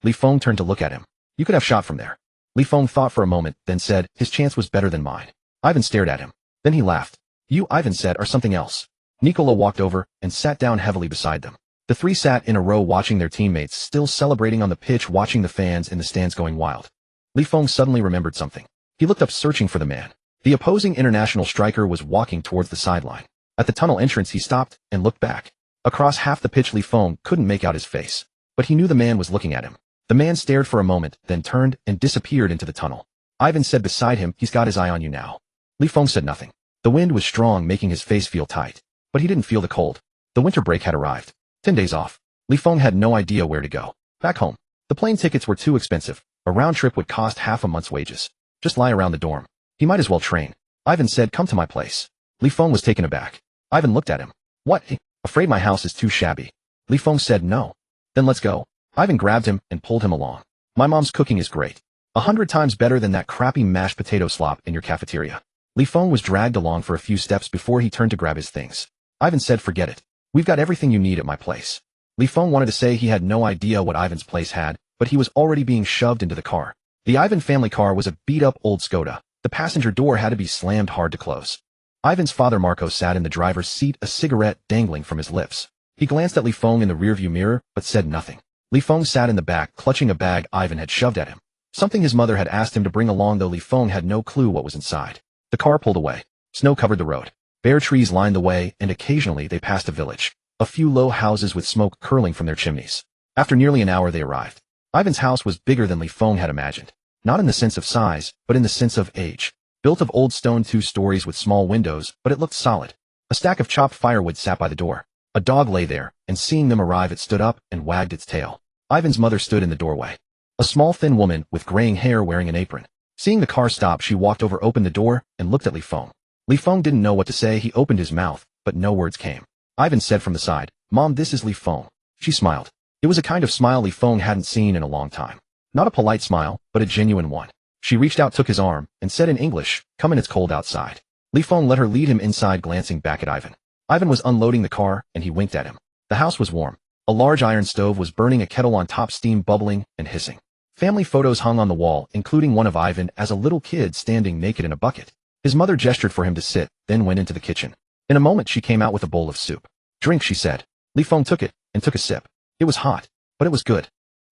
Li Feng turned to look at him. You could have shot from there. Li Feng thought for a moment, then said, his chance was better than mine. Ivan stared at him. Then he laughed. You, Ivan said, are something else. Nicola walked over and sat down heavily beside them. The three sat in a row watching their teammates still celebrating on the pitch, watching the fans in the stands going wild. Li Feng suddenly remembered something. He looked up, searching for the man. The opposing international striker was walking towards the sideline. At the tunnel entrance, he stopped and looked back. Across half the pitch, Li Feng couldn't make out his face, but he knew the man was looking at him. The man stared for a moment, then turned and disappeared into the tunnel. Ivan said beside him, he's got his eye on you now. Li Feng said nothing. The wind was strong, making his face feel tight, but he didn't feel the cold. The winter break had arrived. 10 days off. Li Feng had no idea where to go. Back home. The plane tickets were too expensive. A round trip would cost half a month's wages. Just lie around the dorm. He might as well train. Ivan said, come to my place. Li Feng was taken aback. Ivan looked at him. What? Afraid my house is too shabby. Li Feng said no. Then let's go. Ivan grabbed him and pulled him along. My mom's cooking is great. 100 times better than that crappy mashed potato slop in your cafeteria. Li Feng was dragged along for a few steps before he turned to grab his things. Ivan said, forget it. We've got everything you need at my place. Li Feng wanted to say he had no idea what Ivan's place had, but he was already being shoved into the car. The Ivan family car was a beat-up old Skoda. The passenger door had to be slammed hard to close. Ivan's father Marco sat in the driver's seat, a cigarette dangling from his lips. He glanced at Li Feng in the rearview mirror, but said nothing. Li Feng sat in the back, clutching a bag Ivan had shoved at him. Something his mother had asked him to bring along, though Li Feng had no clue what was inside. The car pulled away. Snow covered the road. Bare trees lined the way, and occasionally they passed a village. A few low houses with smoke curling from their chimneys. After nearly an hour they arrived. Ivan's house was bigger than Li Feng had imagined. Not in the sense of size, but in the sense of age. Built of old stone, 2 stories with small windows, but it looked solid. A stack of chopped firewood sat by the door. A dog lay there, and seeing them arrive it stood up and wagged its tail. Ivan's mother stood in the doorway. A small thin woman with graying hair wearing an apron. Seeing the car stop, she walked over, opened the door, and looked at Li Feng. Li Feng didn't know what to say. He opened his mouth, but no words came. Ivan said from the side, Mom, this is Li Feng. She smiled. It was a kind of smile Li Feng hadn't seen in a long time. Not a polite smile, but a genuine one. She reached out, took his arm, and said in English, come in, it's cold outside. Li Feng let her lead him inside, glancing back at Ivan. Ivan was unloading the car, and he winked at him. The house was warm. A large iron stove was burning, a kettle on top, steam bubbling and hissing. Family photos hung on the wall, including one of Ivan as a little kid standing naked in a bucket. His mother gestured for him to sit, then went into the kitchen. In a moment she came out with a bowl of soup. "Drink," she said. Li Feng took it, and took a sip. It was hot, but it was good.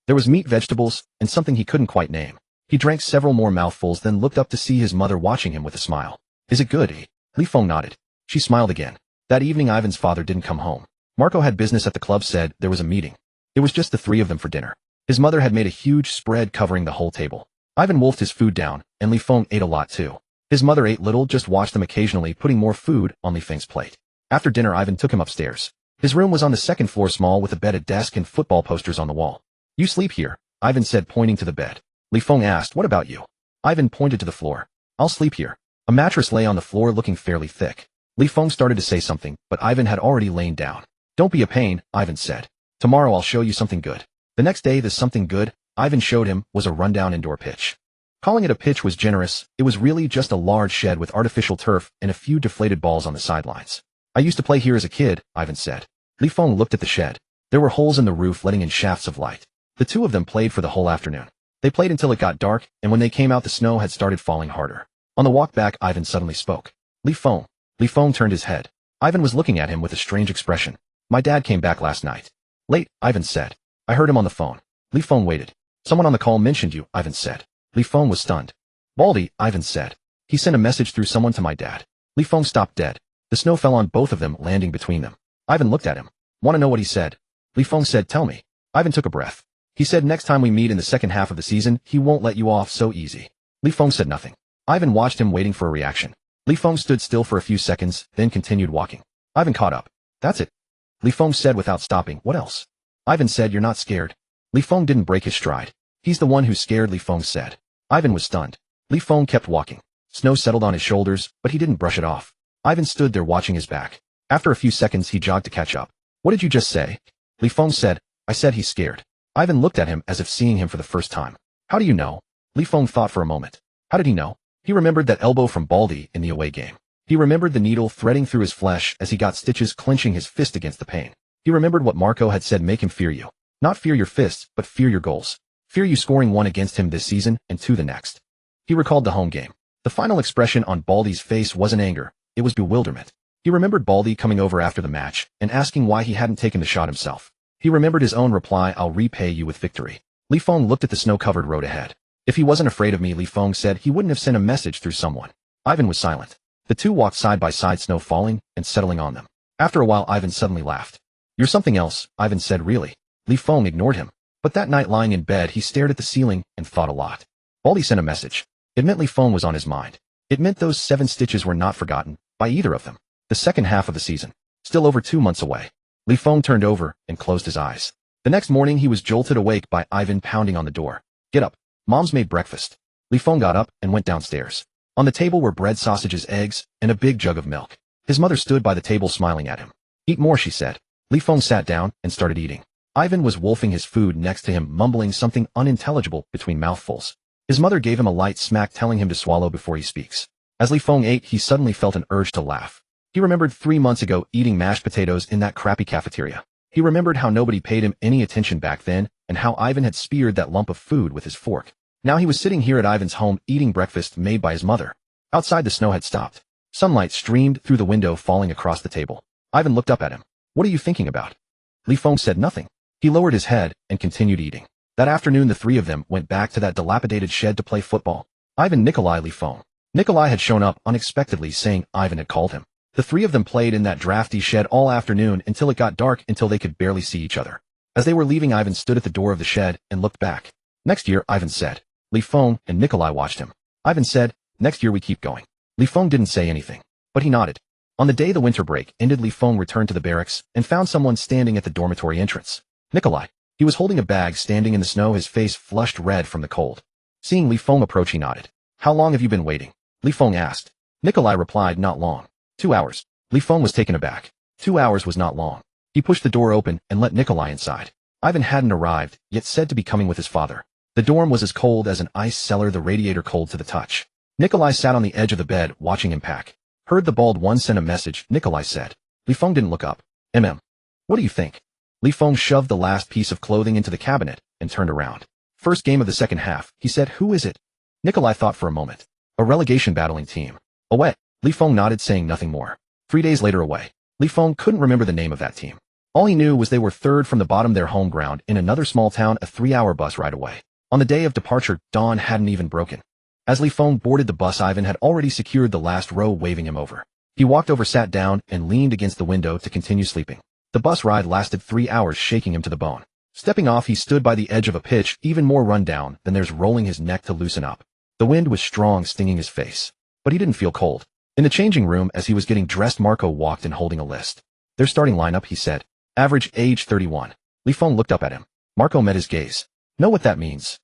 There was meat, vegetables, and something he couldn't quite name. He drank several more mouthfuls, then looked up to see his mother watching him with a smile. "Is it good, eh?" Li Feng nodded. She smiled again. That evening Ivan's father didn't come home. Marco had business at the club, said there was a meeting. It was just the three of them for dinner. His mother had made a huge spread covering the whole table. Ivan wolfed his food down, and Li Feng ate a lot too. His mother ate little, just watched them occasionally putting more food on Li Feng's plate. After dinner Ivan took him upstairs. His room was on the second floor, small, with a bed, a desk, and football posters on the wall. "You sleep here," Ivan said, pointing to the bed. Li Feng asked, "What about you?" Ivan pointed to the floor. "I'll sleep here." A mattress lay on the floor, looking fairly thick. Li Feng started to say something, but Ivan had already lain down. "Don't be a pain," Ivan said. "Tomorrow I'll show you something good." The next day, the something good Ivan showed him was a rundown indoor pitch. Calling it a pitch was generous. It was really just a large shed with artificial turf and a few deflated balls on the sidelines. "I used to play here as a kid," Ivan said. Li Feng looked at the shed. There were holes in the roof letting in shafts of light. The two of them played for the whole afternoon. They played until it got dark, and when they came out the snow had started falling harder. On the walk back Ivan suddenly spoke. "Li Feng." Li Feng turned his head. Ivan was looking at him with a strange expression. "My dad came back last night." "Late," Ivan said. "I heard him on the phone." Li Feng waited. "Someone on the call mentioned you," Ivan said. Li Feng was stunned. "Baldy," Ivan said. "He sent a message through someone to my dad." Li Feng stopped dead. The snow fell on both of them, landing between them. Ivan looked at him. "Want to know what he said?" Li Feng said, "Tell me." Ivan took a breath. "He said next time we meet in the second half of the season, he won't let you off so easy." Li Feng said nothing. Ivan watched him, waiting for a reaction. Li Feng stood still for a few seconds, then continued walking. Ivan caught up. "That's it," Li Feng said without stopping. "What else?" Ivan said, "You're not scared." Li Feng didn't break his stride. "He's the one who's scared," Li Feng said. Ivan was stunned. Li Feng kept walking. Snow settled on his shoulders, but he didn't brush it off. Ivan stood there watching his back. After a few seconds he jogged to catch up. "What did you just say?" Li Feng said, "I said he's scared." Ivan looked at him as if seeing him for the first time. "How do you know?" Li Feng thought for a moment. How did he know? He remembered that elbow from Baldy in the away game. He remembered the needle threading through his flesh as he got stitches, clenching his fist against the pain. He remembered what Marco had said, make him fear you. Not fear your fists, but fear your goals. Fear you scoring 1 against him this season and 2 the next. He recalled the home game. The final expression on Baldy's face wasn't anger, it was bewilderment. He remembered Baldy coming over after the match and asking why he hadn't taken the shot himself. He remembered his own reply, "I'll repay you with victory." Li Feng looked at the snow-covered road ahead. "If he wasn't afraid of me," Li Feng said, "he wouldn't have sent a message through someone." Ivan was silent. The two walked side by side, snow falling and settling on them. After a while Ivan suddenly laughed. "You're something else," Ivan said. "Really?" Li Feng ignored him. But that night, lying in bed, he stared at the ceiling and thought a lot. Baldy sent a message. It meant Li Feng was on his mind. It meant those 7 stitches were not forgotten by either of them. The second half of the season. Still over 2 months away. Li Feng turned over and closed his eyes. The next morning he was jolted awake by Ivan pounding on the door. "Get up. Mom's made breakfast." Li Feng got up and went downstairs. On the table were bread, sausages, eggs, and a big jug of milk. His mother stood by the table smiling at him. "Eat more," she said. Li Feng sat down and started eating. Ivan was wolfing his food next to him, mumbling something unintelligible between mouthfuls. His mother gave him a light smack, telling him to swallow before he speaks. As Li Feng ate, he suddenly felt an urge to laugh. He remembered 3 months ago eating mashed potatoes in that crappy cafeteria. He remembered how nobody paid him any attention back then, and how Ivan had speared that lump of food with his fork. Now he was sitting here at Ivan's home eating breakfast made by his mother. Outside the snow had stopped. Sunlight streamed through the window, falling across the table. Ivan looked up at him. "What are you thinking about?" Li Feng said nothing. He lowered his head and continued eating. That afternoon the three of them went back to that dilapidated shed to play football. Ivan, Nikolai, Li Feng. Nikolai had shown up unexpectedly, saying Ivan had called him. The three of them played in that drafty shed all afternoon until it got dark, until they could barely see each other. As they were leaving, Ivan stood at the door of the shed and looked back. "Next year," Ivan said. Li Feng and Nikolai watched him. Ivan said, "Next year we keep going." Li Feng didn't say anything, but he nodded. On the day the winter break ended, Li Feng returned to the barracks and found someone standing at the dormitory entrance. Nikolai. He was holding a bag, standing in the snow, his face flushed red from the cold. Seeing Li Feng approach, he nodded. "How long have you been waiting?" Li Feng asked. Nikolai replied, "Not long. 2 hours." Li Feng was taken aback. 2 hours was not long. He pushed the door open and let Nikolai inside. Ivan hadn't arrived, yet said to be coming with his father. The dorm was as cold as an ice cellar, the radiator cold to the touch. Nikolai sat on the edge of the bed, watching him pack. "Heard the bald one sent a message," Nikolai said. Li Feng didn't look up. What do you think? Li Feng shoved the last piece of clothing into the cabinet and turned around. First game of the second half, he said. Who is it? Nikolai thought for a moment. A relegation battling team. Away. Li Feng nodded, saying nothing more. 3 days later away. Li Feng couldn't remember the name of that team. All he knew was they were third from the bottom, their home ground in another small town, a 3-hour bus ride away. On the day of departure, dawn hadn't even broken. As Li Feng boarded the bus, Ivan had already secured the last row, waving him over. He walked over, sat down, and leaned against the window to continue sleeping. The bus ride lasted 3 hours, shaking him to the bone. Stepping off, he stood by the edge of a pitch, even more run down than theirs, rolling his neck to loosen up. The wind was strong, stinging his face. But he didn't feel cold. In the changing room, as he was getting dressed, Marco walked in holding a list. Their starting lineup, he said. Average age 31. Li Feng looked up at him. Marco met his gaze. Know what that means?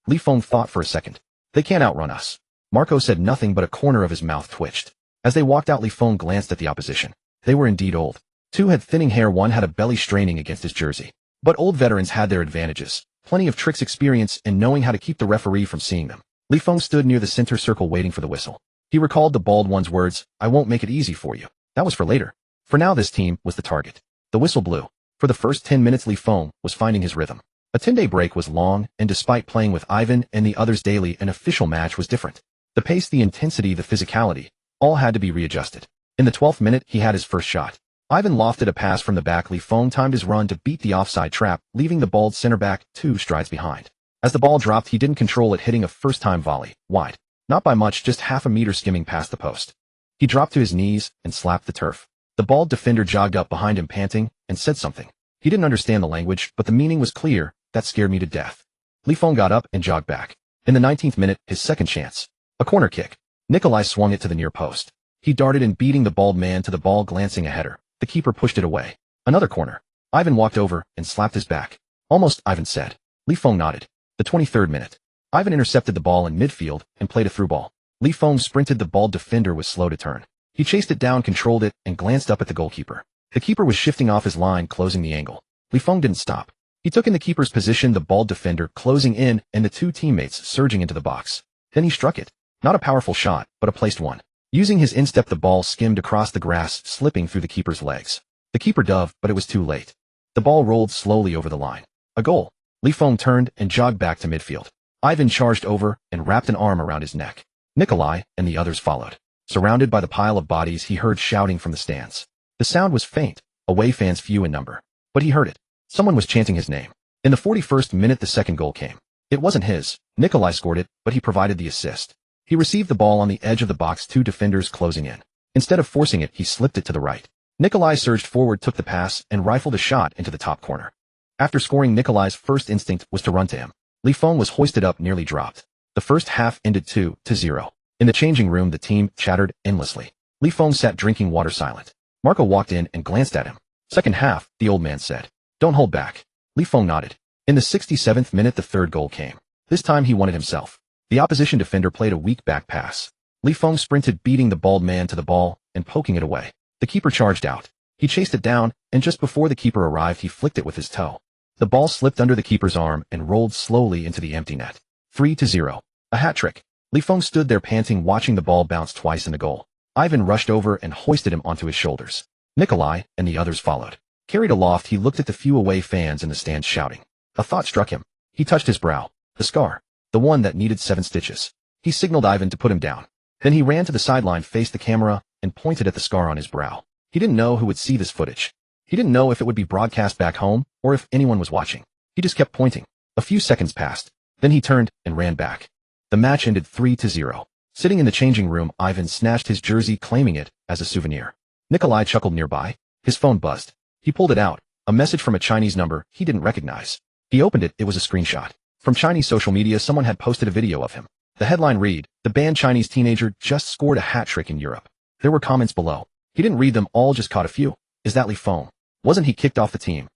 Li Feng thought for a second. They can't outrun us. Marco said nothing, but a corner of his mouth twitched. As they walked out, Li Feng glanced at the opposition. They were indeed old. 2 had thinning hair, 1 had a belly straining against his jersey. But old veterans had their advantages. Plenty of tricks, experience, and knowing how to keep the referee from seeing them. Li Feng stood near the center circle waiting for the whistle. He recalled the bald one's words, I won't make it easy for you. That was for later. For now, this team was the target. The whistle blew. For the first 10 minutes, Li Feng was finding his rhythm. A 10-day break was long, and despite playing with Ivan and the others daily, an official match was different. The pace, the intensity, the physicality, all had to be readjusted. In the 12th minute, he had his first shot. Ivan lofted a pass from the back. Li Feng timed his run to beat the offside trap, leaving the bald center back 2 strides behind. As the ball dropped, he didn't control it, hitting a first-time volley, wide. Not by much, just half a meter, skimming past the post. He dropped to his knees and slapped the turf. The bald defender jogged up behind him, panting, and said something. He didn't understand the language, but the meaning was clear. That scared me to death. Li Feng got up and jogged back. In the 19th minute, his second chance. A corner kick. Nikolai swung it to the near post. He darted in, beating the bald man to the ball, glancing a header. The keeper pushed it away. Another corner. Ivan walked over and slapped his back. Almost, Ivan said. Li Feng nodded. The 23rd minute. Ivan intercepted the ball in midfield and played a through ball. Li Feng sprinted. The bald defender was slow to turn. He chased it down, controlled it, and glanced up at the goalkeeper. The keeper was shifting off his line, closing the angle. Li Feng didn't stop. He took in the keeper's position, the bald defender closing in, and the 2 teammates surging into the box. Then he struck it. Not a powerful shot, but a placed one. Using his instep, the ball skimmed across the grass, slipping through the keeper's legs. The keeper dove, but it was too late. The ball rolled slowly over the line. A goal. Li Feng turned and jogged back to midfield. Ivan charged over and wrapped an arm around his neck. Nikolai and the others followed. Surrounded by the pile of bodies, he heard shouting from the stands. The sound was faint, away fans few in number. But he heard it. Someone was chanting his name. In the 41st minute, the second goal came. It wasn't his. Nikolai scored it, but he provided the assist. He received the ball on the edge of the box, 2 defenders closing in. Instead of forcing it, he slipped it to the right. Nikolai surged forward, took the pass, and rifled a shot into the top corner. After scoring, Nikolai's first instinct was to run to him. Li Feng was hoisted up, nearly dropped. The first half ended 2-0. In the changing room, the team chattered endlessly. Li Feng sat drinking water, silent. Marco walked in and glanced at him. Second half, the old man said. Don't hold back. Li Feng nodded. In the 67th minute, the third goal came. This time he won it himself. The opposition defender played a weak back pass. Li Feng sprinted, beating the bald man to the ball and poking it away. The keeper charged out. He chased it down, and just before the keeper arrived, he flicked it with his toe. The ball slipped under the keeper's arm and rolled slowly into the empty net. 3-0. A hat trick. Li Feng stood there panting, watching the ball bounce twice in the goal. Ivan rushed over and hoisted him onto his shoulders. Nikolai and the others followed. Carried aloft, he looked at the few away fans in the stands shouting. A thought struck him. He touched his brow. The scar. The one that needed 7 stitches. He signaled Ivan to put him down. Then he ran to the sideline, faced the camera, and pointed at the scar on his brow. He didn't know who would see this footage. He didn't know if it would be broadcast back home, or if anyone was watching. He just kept pointing. A few seconds passed. Then he turned and ran back. The match ended 3-0. Sitting in the changing room, Ivan snatched his jersey, claiming it as a souvenir. Nikolai chuckled nearby. His phone buzzed. He pulled it out. A message from a Chinese number he didn't recognize. He opened it. It was a screenshot. From Chinese social media, someone had posted a video of him. The headline read, "The banned Chinese teenager just scored a hat trick in Europe." There were comments below. He didn't read them all, just caught a few. Is that Li Feng? Wasn't he kicked off the team?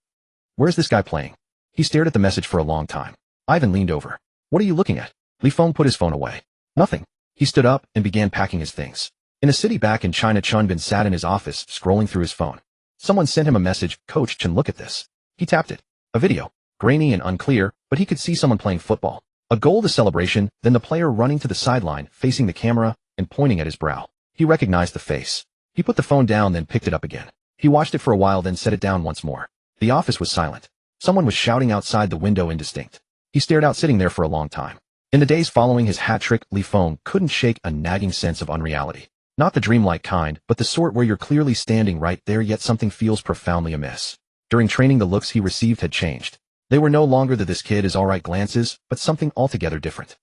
Where's this guy playing? He stared at the message for a long time. Ivan leaned over. What are you looking at? Li Feng put his phone away. Nothing. He stood up and began packing his things. In a city back in China, Chun Bin sat in his office, scrolling through his phone. Someone sent him a message. Coach Chen, look at this. He tapped it. A video. Grainy and unclear, but he could see someone playing football. A goal, the celebration, then the player running to the sideline, facing the camera, and pointing at his brow. He recognized the face. He put the phone down, then picked it up again. He watched it for a while, then set it down once more. The office was silent. Someone was shouting outside the window, indistinct. He stared out, sitting there for a long time. In the days following his hat trick, Li Feng couldn't shake a nagging sense of unreality. Not the dreamlike kind, but the sort where you're clearly standing right there, yet something feels profoundly amiss. During training, the looks he received had changed. They were no longer the "this kid is alright" glances, but something altogether different.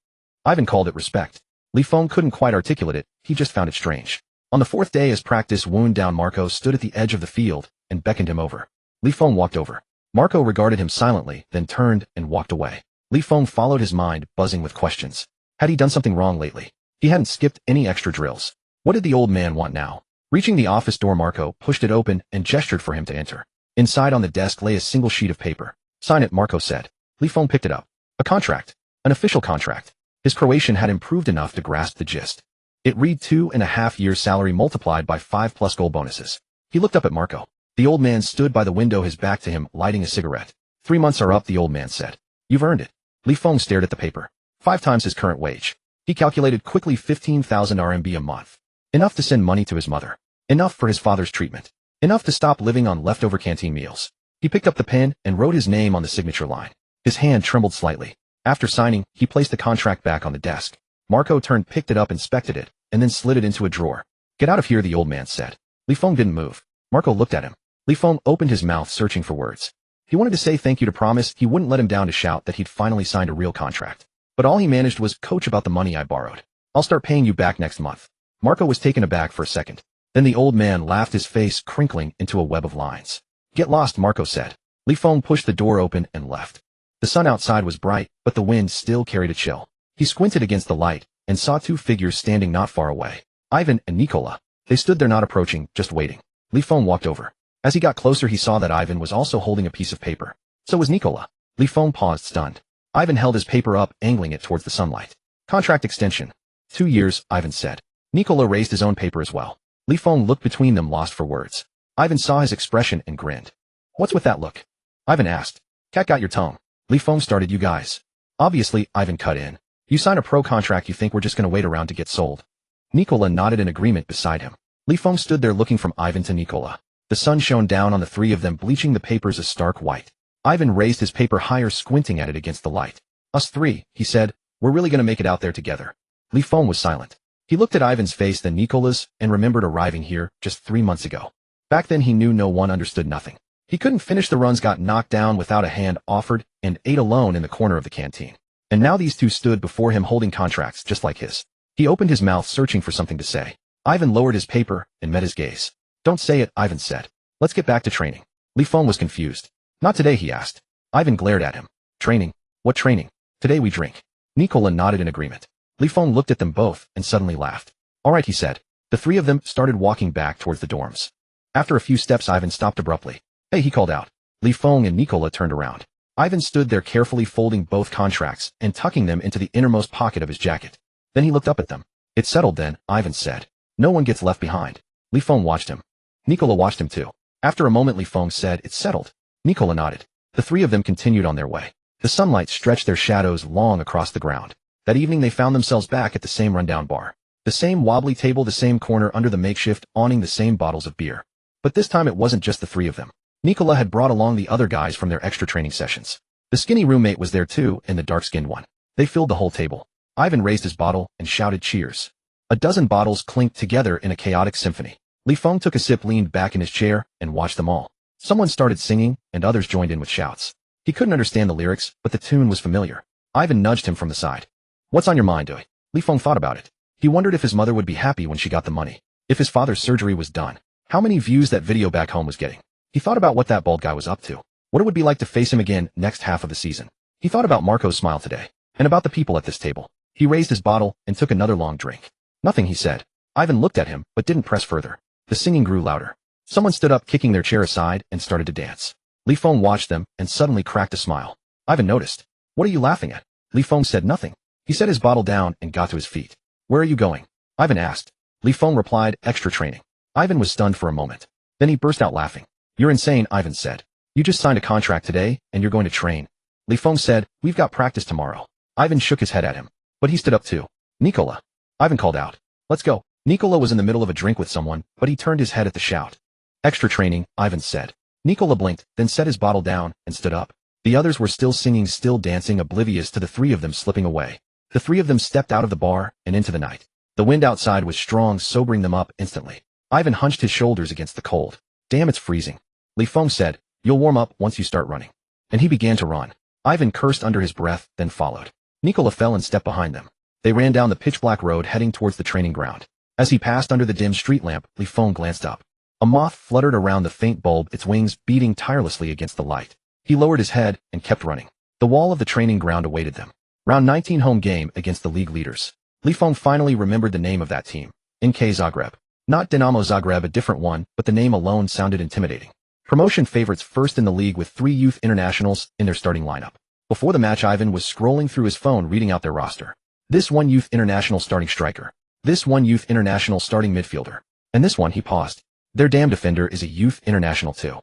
Ivan called it respect. Li Feng couldn't quite articulate it, he just found it strange. On the fourth day, as practice wound down, Marco stood at the edge of the field and beckoned him over. Li Feng walked over. Marco regarded him silently, then turned and walked away. Li Feng followed, his mind buzzing with questions. Had he done something wrong lately? He hadn't skipped any extra drills. What did the old man want now? Reaching the office door, Marco pushed it open and gestured for him to enter. Inside on the desk lay a single sheet of paper. "Sign it," Marco said. Li Feng picked it up. A contract. An official contract. His Croatian had improved enough to grasp the gist. It read 2.5 years' salary multiplied by 5 plus goal bonuses. He looked up at Marco. The old man stood by the window, his back to him, lighting a cigarette. 3 months are up, the old man said. "You've earned it." Li Feng stared at the paper. 5 times his current wage. He calculated quickly, 15,000 RMB a month. Enough to send money to his mother. Enough for his father's treatment. Enough to stop living on leftover canteen meals. He picked up the pen and wrote his name on the signature line. His hand trembled slightly. After signing, he placed the contract back on the desk. Marco turned, picked it up, inspected it, and then slid it into a drawer. "Get out of here," the old man said. Li Feng didn't move. Marco looked at him. Li Feng opened his mouth, searching for words. He wanted to say thank you, to promise he wouldn't let him down, to shout that he'd finally signed a real contract. But all he managed was, "Coach, about the money I borrowed. I'll start paying you back next month." Marco was taken aback for a second. Then the old man laughed, his face crinkling into a web of lines. "Get lost," Marco said. Li Feng pushed the door open and left. The sun outside was bright, but the wind still carried a chill. He squinted against the light and saw 2 figures standing not far away. Ivan and Nicola. They stood there, not approaching, just waiting. Li Feng walked over. As he got closer, he saw that Ivan was also holding a piece of paper. So was Nicola. Li Feng paused, stunned. Ivan held his paper up, angling it towards the sunlight. "Contract extension. 2 years, Ivan said. Nicola raised his own paper as well. Li Feng looked between them, lost for words. Ivan saw his expression and grinned. "What's with that look?" Ivan asked. "Cat got your tongue." Li Feng started. "You guys." Obviously, Ivan cut in. "You sign a pro contract, you think we're just gonna wait around to get sold?" Nicola nodded in agreement beside him. Li Feng stood there, looking from Ivan to Nicola. The sun shone down on the 3 of them, bleaching the papers a stark white. Ivan raised his paper higher, squinting at it against the light. "Us 3, he said. "We're really gonna make it out there together." Li Feng was silent. He looked at Ivan's face, then Nicola's, and remembered arriving here just 3 months ago. Back then he knew no one, understood nothing. He couldn't finish the runs, got knocked down without a hand offered, and ate alone in the corner of the canteen. And now these 2 stood before him, holding contracts just like his. He opened his mouth, searching for something to say. Ivan lowered his paper and met his gaze. "Don't say it," Ivan said. "Let's get back to training." Li Feng was confused. "Not today," he asked. Ivan glared at him. "Training? What training?" "Today we drink." Nicola nodded in agreement. Li Feng looked at them both and suddenly laughed. "All right," he said. The 3 of them started walking back towards the dorms. After a few steps, Ivan stopped abruptly. "Hey," he called out. Li Feng and Nicola turned around. Ivan stood there, carefully folding both contracts and tucking them into the innermost pocket of his jacket. Then he looked up at them. "It's settled then," Ivan said. "No one gets left behind." Li Feng watched him. Nicola watched him too. After a moment, Li Feng said, "It's settled." Nicola nodded. The 3 of them continued on their way. The sunlight stretched their shadows long across the ground. That evening they found themselves back at the same rundown bar. The same wobbly table, the same corner under the makeshift awning, the same bottles of beer. But this time it wasn't just the 3 of them. Nicola had brought along the other guys from their extra training sessions. The skinny roommate was there too, and the dark-skinned one. They filled the whole table. Ivan raised his bottle and shouted cheers. A dozen bottles clinked together in a chaotic symphony. Li Feng took a sip, leaned back in his chair, and watched them all. Someone started singing, and others joined in with shouts. He couldn't understand the lyrics, but the tune was familiar. Ivan nudged him from the side. "What's on your mind, Doi?" Li Feng thought about it. He wondered if his mother would be happy when she got the money. If his father's surgery was done. How many views that video back home was getting. He thought about what that bald guy was up to. What it would be like to face him again next half of the season. He thought about Marco's smile today. And about the people at this table. He raised his bottle and took another long drink. "Nothing," he said. Ivan looked at him, but didn't press further. The singing grew louder. Someone stood up, kicking their chair aside, and started to dance. Li Feng watched them and suddenly cracked a smile. Ivan noticed. "What are you laughing at?" Li Feng said nothing. He set his bottle down and got to his feet. "Where are you going?" Ivan asked. Li Feng replied, "Extra training." Ivan was stunned for a moment. Then he burst out laughing. "You're insane," Ivan said. "You just signed a contract today, and you're going to train." Li Feng said, "We've got practice tomorrow." Ivan shook his head at him. But he stood up too. "Nicola." Ivan called out. "Let's go." Nicola was in the middle of a drink with someone, but he turned his head at the shout. Extra training, Ivan said. Nicola blinked, then set his bottle down and stood up. The others were still singing, still dancing, oblivious to the three of them slipping away. The three of them stepped out of the bar and into the night. The wind outside was strong, sobering them up instantly. Ivan hunched his shoulders against the cold. Damn, it's freezing. Li Feng said, you'll warm up once you start running. And he began to run. Ivan cursed under his breath, then followed. Nicola fell and stepped behind them. They ran down the pitch-black road heading towards the training ground. As he passed under the dim street lamp, Li Feng glanced up. A moth fluttered around the faint bulb, its wings beating tirelessly against the light. He lowered his head and kept running. The wall of the training ground awaited them. Round 19 home game against the league leaders. Li Feng finally remembered the name of that team. NK Zagreb. Not Dinamo Zagreb, a different one, but the name alone sounded intimidating. Promotion favorites, first in the league with 3 youth internationals in their starting lineup. Before the match, Ivan was scrolling through his phone reading out their roster. This one youth international starting striker. This one youth international starting midfielder. And this one, he paused. Their damn defender is a youth international too.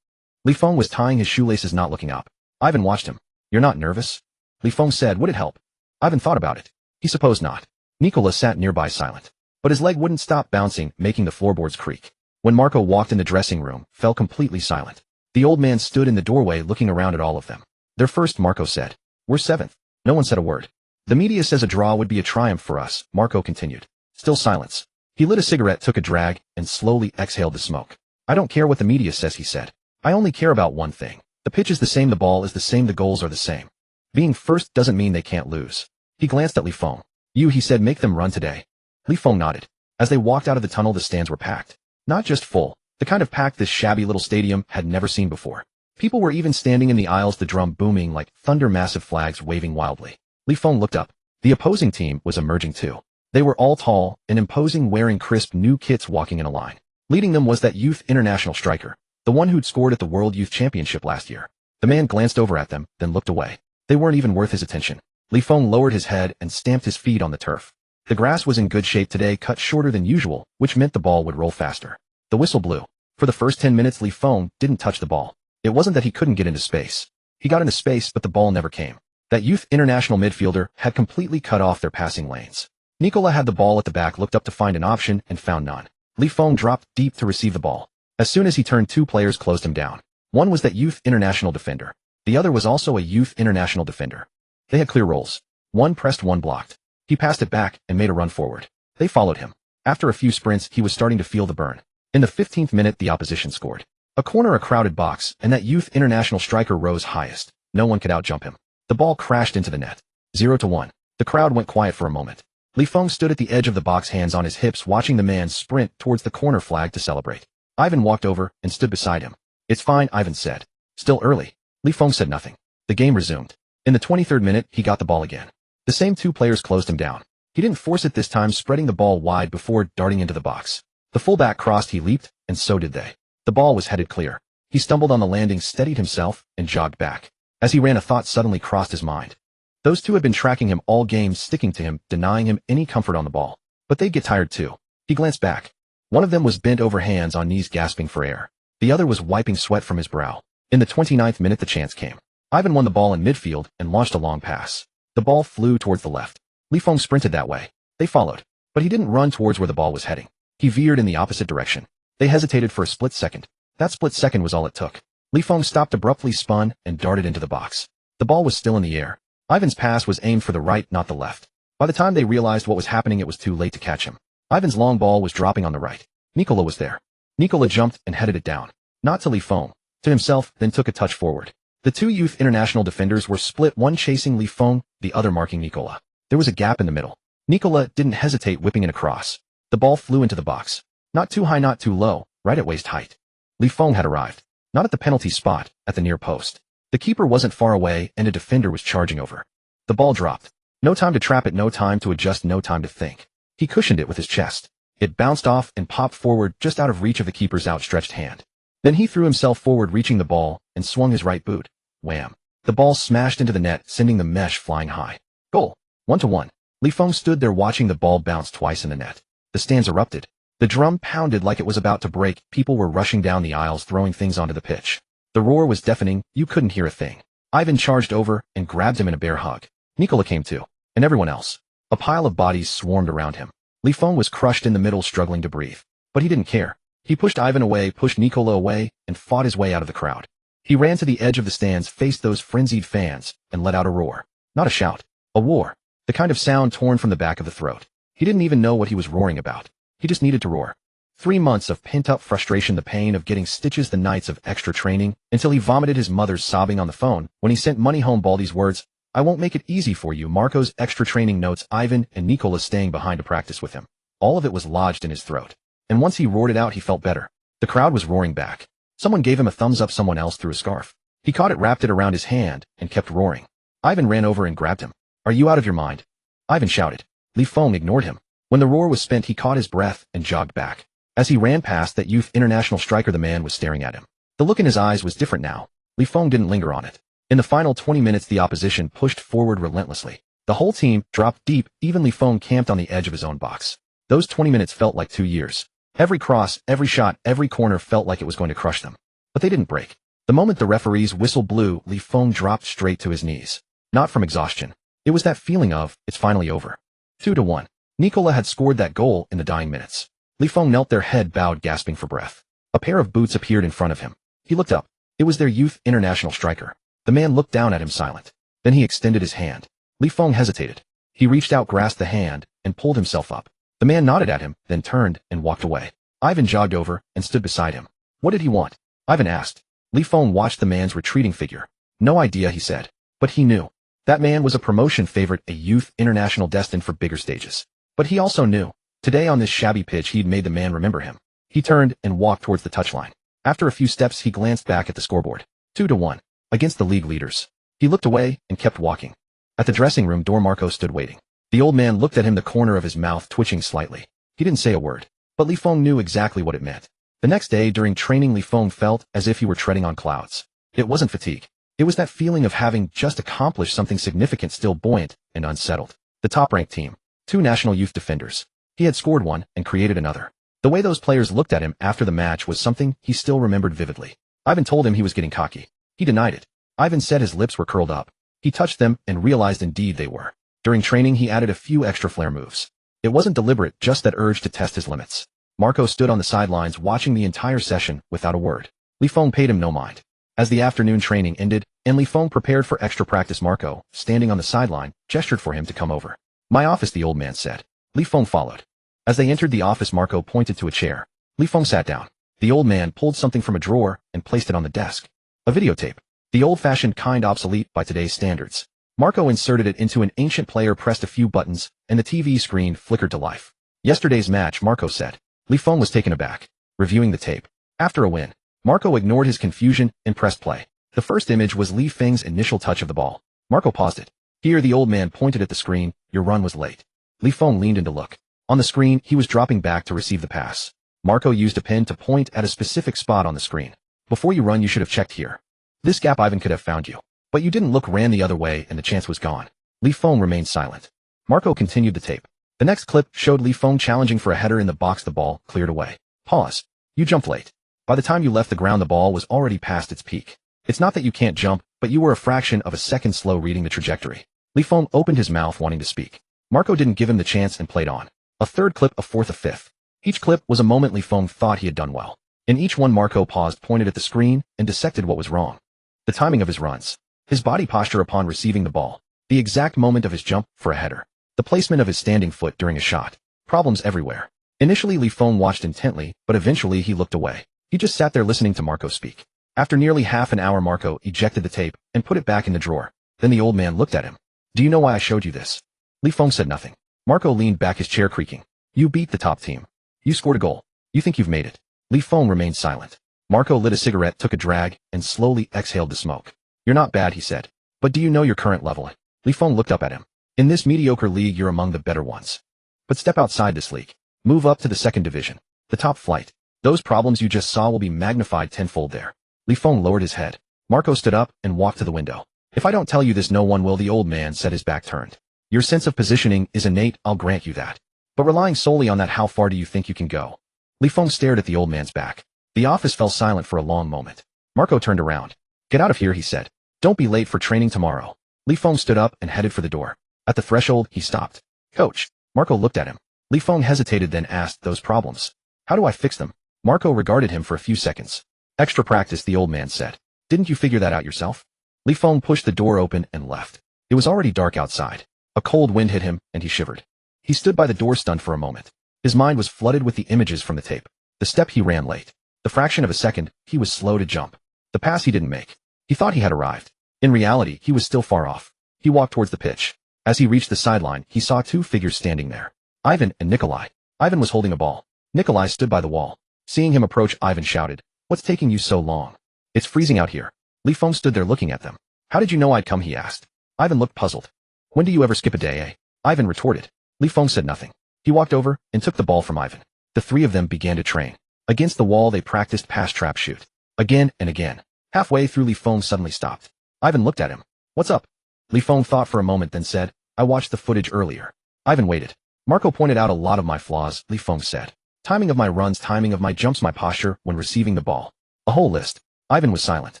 Li Feng was tying his shoelaces, not looking up. Ivan watched him. You're not nervous? Li Feng said, would it help? Ivan thought about it. He supposed not. Nicola sat nearby silent. But his leg wouldn't stop bouncing, making the floorboards creak. When Marco walked in the dressing room, fell completely silent. The old man stood in the doorway looking around at all of them. They're first, Marco said. We're 7th. No one said a word. The media says a draw would be a triumph for us, Marco continued. Still silence. He lit a cigarette, took a drag, and slowly exhaled the smoke. I don't care what the media says, he said. I only care about one thing. The pitch is the same, the ball is the same, the goals are the same. Being first doesn't mean they can't lose. He glanced at Li Feng. You, he said, make them run today. Li Feng nodded. As they walked out of the tunnel, the stands were packed. Not just full. The kind of pack this shabby little stadium had never seen before. People were even standing in the aisles, the drum booming like thunder, massive flags waving wildly. Li Feng looked up. The opposing team was emerging too. They were all tall and imposing, wearing crisp new kits, walking in a line. Leading them was that youth international striker, the one who'd scored at the World Youth Championship last year. The man glanced over at them, then looked away. They weren't even worth his attention. Li Feng lowered his head and stamped his feet on the turf. The grass was in good shape today, cut shorter than usual, which meant the ball would roll faster. The whistle blew. For the first 10 minutes, Li Feng didn't touch the ball. It wasn't that he couldn't get into space. He got into space, but the ball never came. That youth international midfielder had completely cut off their passing lanes. Nicola had the ball at the back, looked up to find an option, and found none. Li Feng dropped deep to receive the ball. As soon as he turned, 2 players closed him down. One was that youth international defender. The other was also a youth international defender. They had clear roles. One pressed, one blocked. He passed it back and made a run forward. They followed him. After a few sprints, he was starting to feel the burn. In the 15th minute, the opposition scored. A corner, a crowded box, and that youth international striker rose highest. No one could outjump him. The ball crashed into the net. 0-1. The crowd went quiet for a moment. Li Feng stood at the edge of the box, hands on his hips, watching the man sprint towards the corner flag to celebrate. Ivan walked over and stood beside him. It's fine, Ivan said. Still early. Li Feng said nothing. The game resumed. In the 23rd minute, he got the ball again. The same 2 players closed him down. He didn't force it this time, spreading the ball wide before darting into the box. The fullback crossed, he leaped, and so did they. The ball was headed clear. He stumbled on the landing, steadied himself, and jogged back. As he ran, a thought suddenly crossed his mind. Those 2 had been tracking him all game, sticking to him, denying him any comfort on the ball. But they'd get tired too. He glanced back. One of them was bent over, hands on knees, gasping for air. The other was wiping sweat from his brow. In the 29th minute, the chance came. Ivan won the ball in midfield and launched a long pass. The ball flew towards the left. Li Feng sprinted that way. They followed. But he didn't run towards where the ball was heading. He veered in the opposite direction. They hesitated for a split second. That split second was all it took. Li Feng stopped abruptly, spun, and darted into the box. The ball was still in the air. Ivan's pass was aimed for the right, not the left. By the time they realized what was happening, it was too late to catch him. Ivan's long ball was dropping on the right. Nicola was there. Nicola jumped and headed it down. Not to Li Feng. To himself, then took a touch forward. The 2 youth international defenders were split, one chasing Li Feng, the other marking Nicola. There was a gap in the middle. Nicola didn't hesitate, whipping it across. The ball flew into the box. Not too high, not too low, right at waist height. Li Feng had arrived. Not at the penalty spot, at the near post. The keeper wasn't far away, and a defender was charging over. The ball dropped. No time to trap it, no time to adjust, no time to think. He cushioned it with his chest. It bounced off and popped forward, just out of reach of the keeper's outstretched hand. Then he threw himself forward, reaching the ball, and swung his right boot. Wham! The ball smashed into the net, sending the mesh flying high. Goal! 1-1. Li Feng stood there watching the ball bounce twice in the net. The stands erupted. The drum pounded like it was about to break. People were rushing down the aisles, throwing things onto the pitch. The roar was deafening. You couldn't hear a thing. Ivan charged over and grabbed him in a bear hug. Nicola came too. And everyone else. A pile of bodies swarmed around him. Li Feng was crushed in the middle, struggling to breathe. But he didn't care. He pushed Ivan away, pushed Nikola away, and fought his way out of the crowd. He ran to the edge of the stands, faced those frenzied fans, and let out a roar. Not a shout. A roar. The kind of sound torn from the back of the throat. He didn't even know what he was roaring about. He just needed to roar. 3 months of pent-up frustration, the pain of getting stitches, the nights of extra training, until he vomited his mother's sobbing on the phone when he sent money home. Baldy's words, "I won't make it easy for you." Marco's extra training notes, Ivan and Nikola staying behind to practice with him. All of it was lodged in his throat. And once he roared it out, he felt better. The crowd was roaring back. Someone gave him a thumbs up, someone else threw a scarf. He caught it, wrapped it around his hand, and kept roaring. Ivan ran over and grabbed him. "Are you out of your mind?" Ivan shouted. Li Feng ignored him. When the roar was spent, he caught his breath and jogged back. As he ran past that youth international striker, the man was staring at him. The look in his eyes was different now. Li Feng didn't linger on it. In the final 20 minutes, the opposition pushed forward relentlessly. The whole team dropped deep, even Li Feng camped on the edge of his own box. Those 20 minutes felt like 2 years. Every cross, every shot, every corner felt like it was going to crush them. But they didn't break. The moment the referee's whistle blew, Li Feng dropped straight to his knees. Not from exhaustion. It was that feeling of, it's finally over. 2-1. Nikola had scored that goal in the dying minutes. Li Feng knelt there, head bowed, gasping for breath. A pair of boots appeared in front of him. He looked up. It was their youth international striker. The man looked down at him, silent. Then he extended his hand. Li Feng hesitated. He reached out, grasped the hand, and pulled himself up. The man nodded at him, then turned and walked away. Ivan jogged over and stood beside him. "What did he want?" Ivan asked. Li Feng watched the man's retreating figure. "No idea," he said. But he knew. That man was a promotion favorite, a youth international destined for bigger stages. But he also knew. Today on this shabby pitch, he'd made the man remember him. He turned and walked towards the touchline. After a few steps, he glanced back at the scoreboard. 2-1. Against the league leaders. He looked away and kept walking. At the dressing room door, Marco stood waiting. The old man looked at him, the corner of his mouth twitching slightly. He didn't say a word. But Li Feng knew exactly what it meant. The next day during training, Li Feng felt as if he were treading on clouds. It wasn't fatigue. It was that feeling of having just accomplished something significant, still buoyant and unsettled. The top-ranked team. 2 national youth defenders. He had scored one and created another. The way those players looked at him after the match was something he still remembered vividly. Ivan told him he was getting cocky. He denied it. Ivan said his lips were curled up. He touched them and realized indeed they were. During training, he added a few extra flair moves. It wasn't deliberate, just that urge to test his limits. Marco stood on the sidelines watching the entire session without a word. Li Feng paid him no mind. As the afternoon training ended and Li Feng prepared for extra practice, Marco, standing on the sideline, gestured for him to come over. "My office," the old man said. Li Feng followed. As they entered the office, Marco pointed to a chair. Li Feng sat down. The old man pulled something from a drawer and placed it on the desk. A videotape. The old-fashioned kind, obsolete by today's standards. Marco inserted it into an ancient player, pressed a few buttons, and the TV screen flickered to life. "Yesterday's match," Marco said. Li Feng was taken aback. Reviewing the tape. After a win, Marco ignored his confusion and pressed play. The first image was Li Feng's initial touch of the ball. Marco paused it. Here, the old man pointed at the screen. "Your run was late." Li Feng leaned in to look. On the screen, he was dropping back to receive the pass. Marco used a pen to point at a specific spot on the screen. "Before you run, you should have checked here. This gap, Ivan could have found you. But you didn't look, ran the other way, and the chance was gone." Li Feng remained silent. Marco continued the tape. The next clip showed Li Feng challenging for a header in the box. The ball cleared away. "Pause. You jumped late. By the time you left the ground, the ball was already past its peak. It's not that you can't jump, but you were a fraction of a second slow reading the trajectory." Li Feng opened his mouth, wanting to speak. Marco didn't give him the chance and played on. A third clip, a fourth, a fifth. Each clip was a moment Li Feng thought he had done well. In each one, Marco paused, pointed at the screen, and dissected what was wrong. The timing of his runs. His body posture upon receiving the ball. The exact moment of his jump for a header. The placement of his standing foot during a shot. Problems everywhere. Initially, Li Feng watched intently, but eventually he looked away. He just sat there listening to Marco speak. After nearly half an hour, Marco ejected the tape and put it back in the drawer. Then the old man looked at him. "Do you know why I showed you this?" Li Feng said nothing. Marco leaned back, his chair creaking. "You beat the top team. You scored a goal. You think you've made it." Li Feng remained silent. Marco lit a cigarette, took a drag, and slowly exhaled the smoke. "You're not bad," he said. "But do you know your current level?" Li Feng looked up at him. "In this mediocre league, you're among the better ones. But step outside this league. Move up to the second division. The top flight. Those problems you just saw will be magnified tenfold there." Li Feng lowered his head. Marco stood up and walked to the window. "If I don't tell you this, no one will," the old man said, his back turned. "Your sense of positioning is innate, I'll grant you that. But relying solely on that, how far do you think you can go?" Li Feng stared at the old man's back. The office fell silent for a long moment. Marco turned around. "Get out of here," he said. "Don't be late for training tomorrow." Li Feng stood up and headed for the door. At the threshold, he stopped. "Coach." Marco looked at him. Li Feng hesitated, then asked, "Those problems. How do I fix them?" Marco regarded him for a few seconds. Extra practice, the old man said. Didn't you figure that out yourself? Li Feng pushed the door open and left. It was already dark outside. A cold wind hit him, and he shivered. He stood by the door stunned for a moment. His mind was flooded with the images from the tape. The step he ran late. The fraction of a second, he was slow to jump. The pass he didn't make. He thought he had arrived. In reality, he was still far off. He walked towards the pitch. As he reached the sideline, he saw two figures standing there. Ivan and Nikolai. Ivan was holding a ball. Nikolai stood by the wall. Seeing him approach, Ivan shouted, "What's taking you so long? It's freezing out here." Li Feng stood there looking at them. "How did you know I'd come?" he asked. Ivan looked puzzled. "When do you ever skip a day, eh?" Ivan retorted. Li Feng said nothing. He walked over and took the ball from Ivan. The three of them began to train. Against the wall they practiced pass trap shoot. Again and again. Halfway through, Li Feng suddenly stopped. Ivan looked at him. "What's up?" Li Feng thought for a moment, then said, "I watched the footage earlier." Ivan waited. "Marco pointed out a lot of my flaws," Li Feng said. "Timing of my runs, timing of my jumps, my posture when receiving the ball. A whole list." Ivan was silent.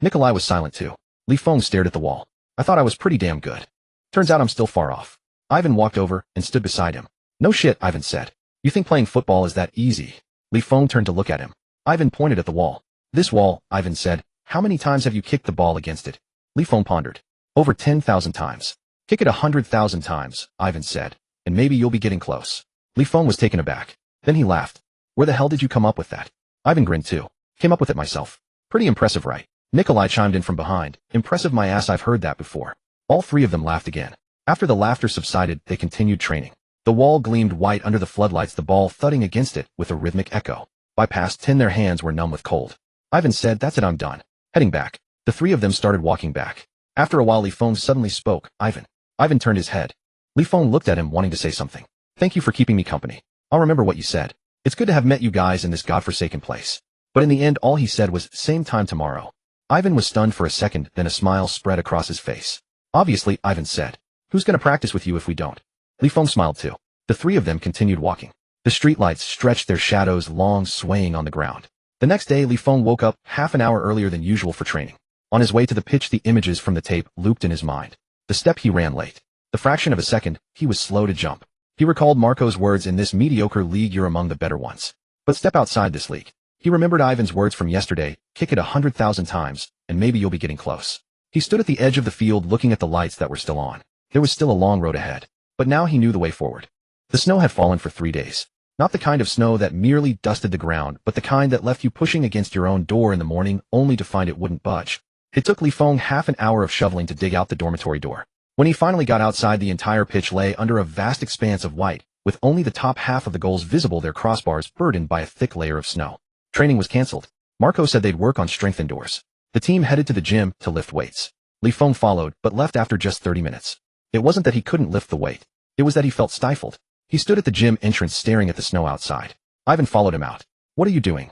Nikolai was silent too. Li Feng stared at the wall. "I thought I was pretty damn good. Turns out I'm still far off." Ivan walked over and stood beside him. "No shit," Ivan said. "You think playing football is that easy?" Li Feng turned to look at him. Ivan pointed at the wall. "This wall," Ivan said. "How many times have you kicked the ball against it?" Li Feng pondered. "Over 10,000 times. Kick it 100,000 times," Ivan said, "and maybe you'll be getting close." Li Feng was taken aback. Then he laughed. "Where the hell did you come up with that?" Ivan grinned too. "Came up with it myself." "Pretty impressive, right?" Nikolai chimed in from behind. "Impressive my ass, I've heard that before." All three of them laughed again. After the laughter subsided, they continued training. The wall gleamed white under the floodlights, the ball thudding against it with a rhythmic echo. By past 10 their hands were numb with cold. Ivan said, "That's it, I'm done." Heading back. The three of them started walking back. After a while, Li Feng suddenly spoke. "Ivan." Ivan turned his head. Li Feng looked at him, wanting to say something. "Thank you for keeping me company. I'll remember what you said. It's good to have met you guys in this godforsaken place." But in the end, all he said was, "Same time tomorrow." Ivan was stunned for a second, then a smile spread across his face. "Obviously," Ivan said. "Who's gonna practice with you if we don't?" Li Feng smiled too. The three of them continued walking. The streetlights stretched their shadows long, swaying on the ground. The next day, Li Feng woke up half an hour earlier than usual for training. On his way to the pitch, the images from the tape looped in his mind. The step he ran late. The fraction of a second, he was slow to jump. He recalled Marco's words, "In this mediocre league, you're among the better ones. But step outside this league." He remembered Ivan's words from yesterday, "Kick it 100,000 times, and maybe you'll be getting close." He stood at the edge of the field looking at the lights that were still on. There was still a long road ahead. But now he knew the way forward. The snow had fallen for 3 days. Not the kind of snow that merely dusted the ground, but the kind that left you pushing against your own door in the morning only to find it wouldn't budge. It took Li Feng half an hour of shoveling to dig out the dormitory door. When he finally got outside, the entire pitch lay under a vast expanse of white, with only the top half of the goals visible, their crossbars burdened by a thick layer of snow. Training was cancelled. Marco said they'd work on strength indoors. The team headed to the gym to lift weights. Li Feng followed, but left after just 30 minutes. It wasn't that he couldn't lift the weight. It was that he felt stifled. He stood at the gym entrance staring at the snow outside. Ivan followed him out. "What are you doing?"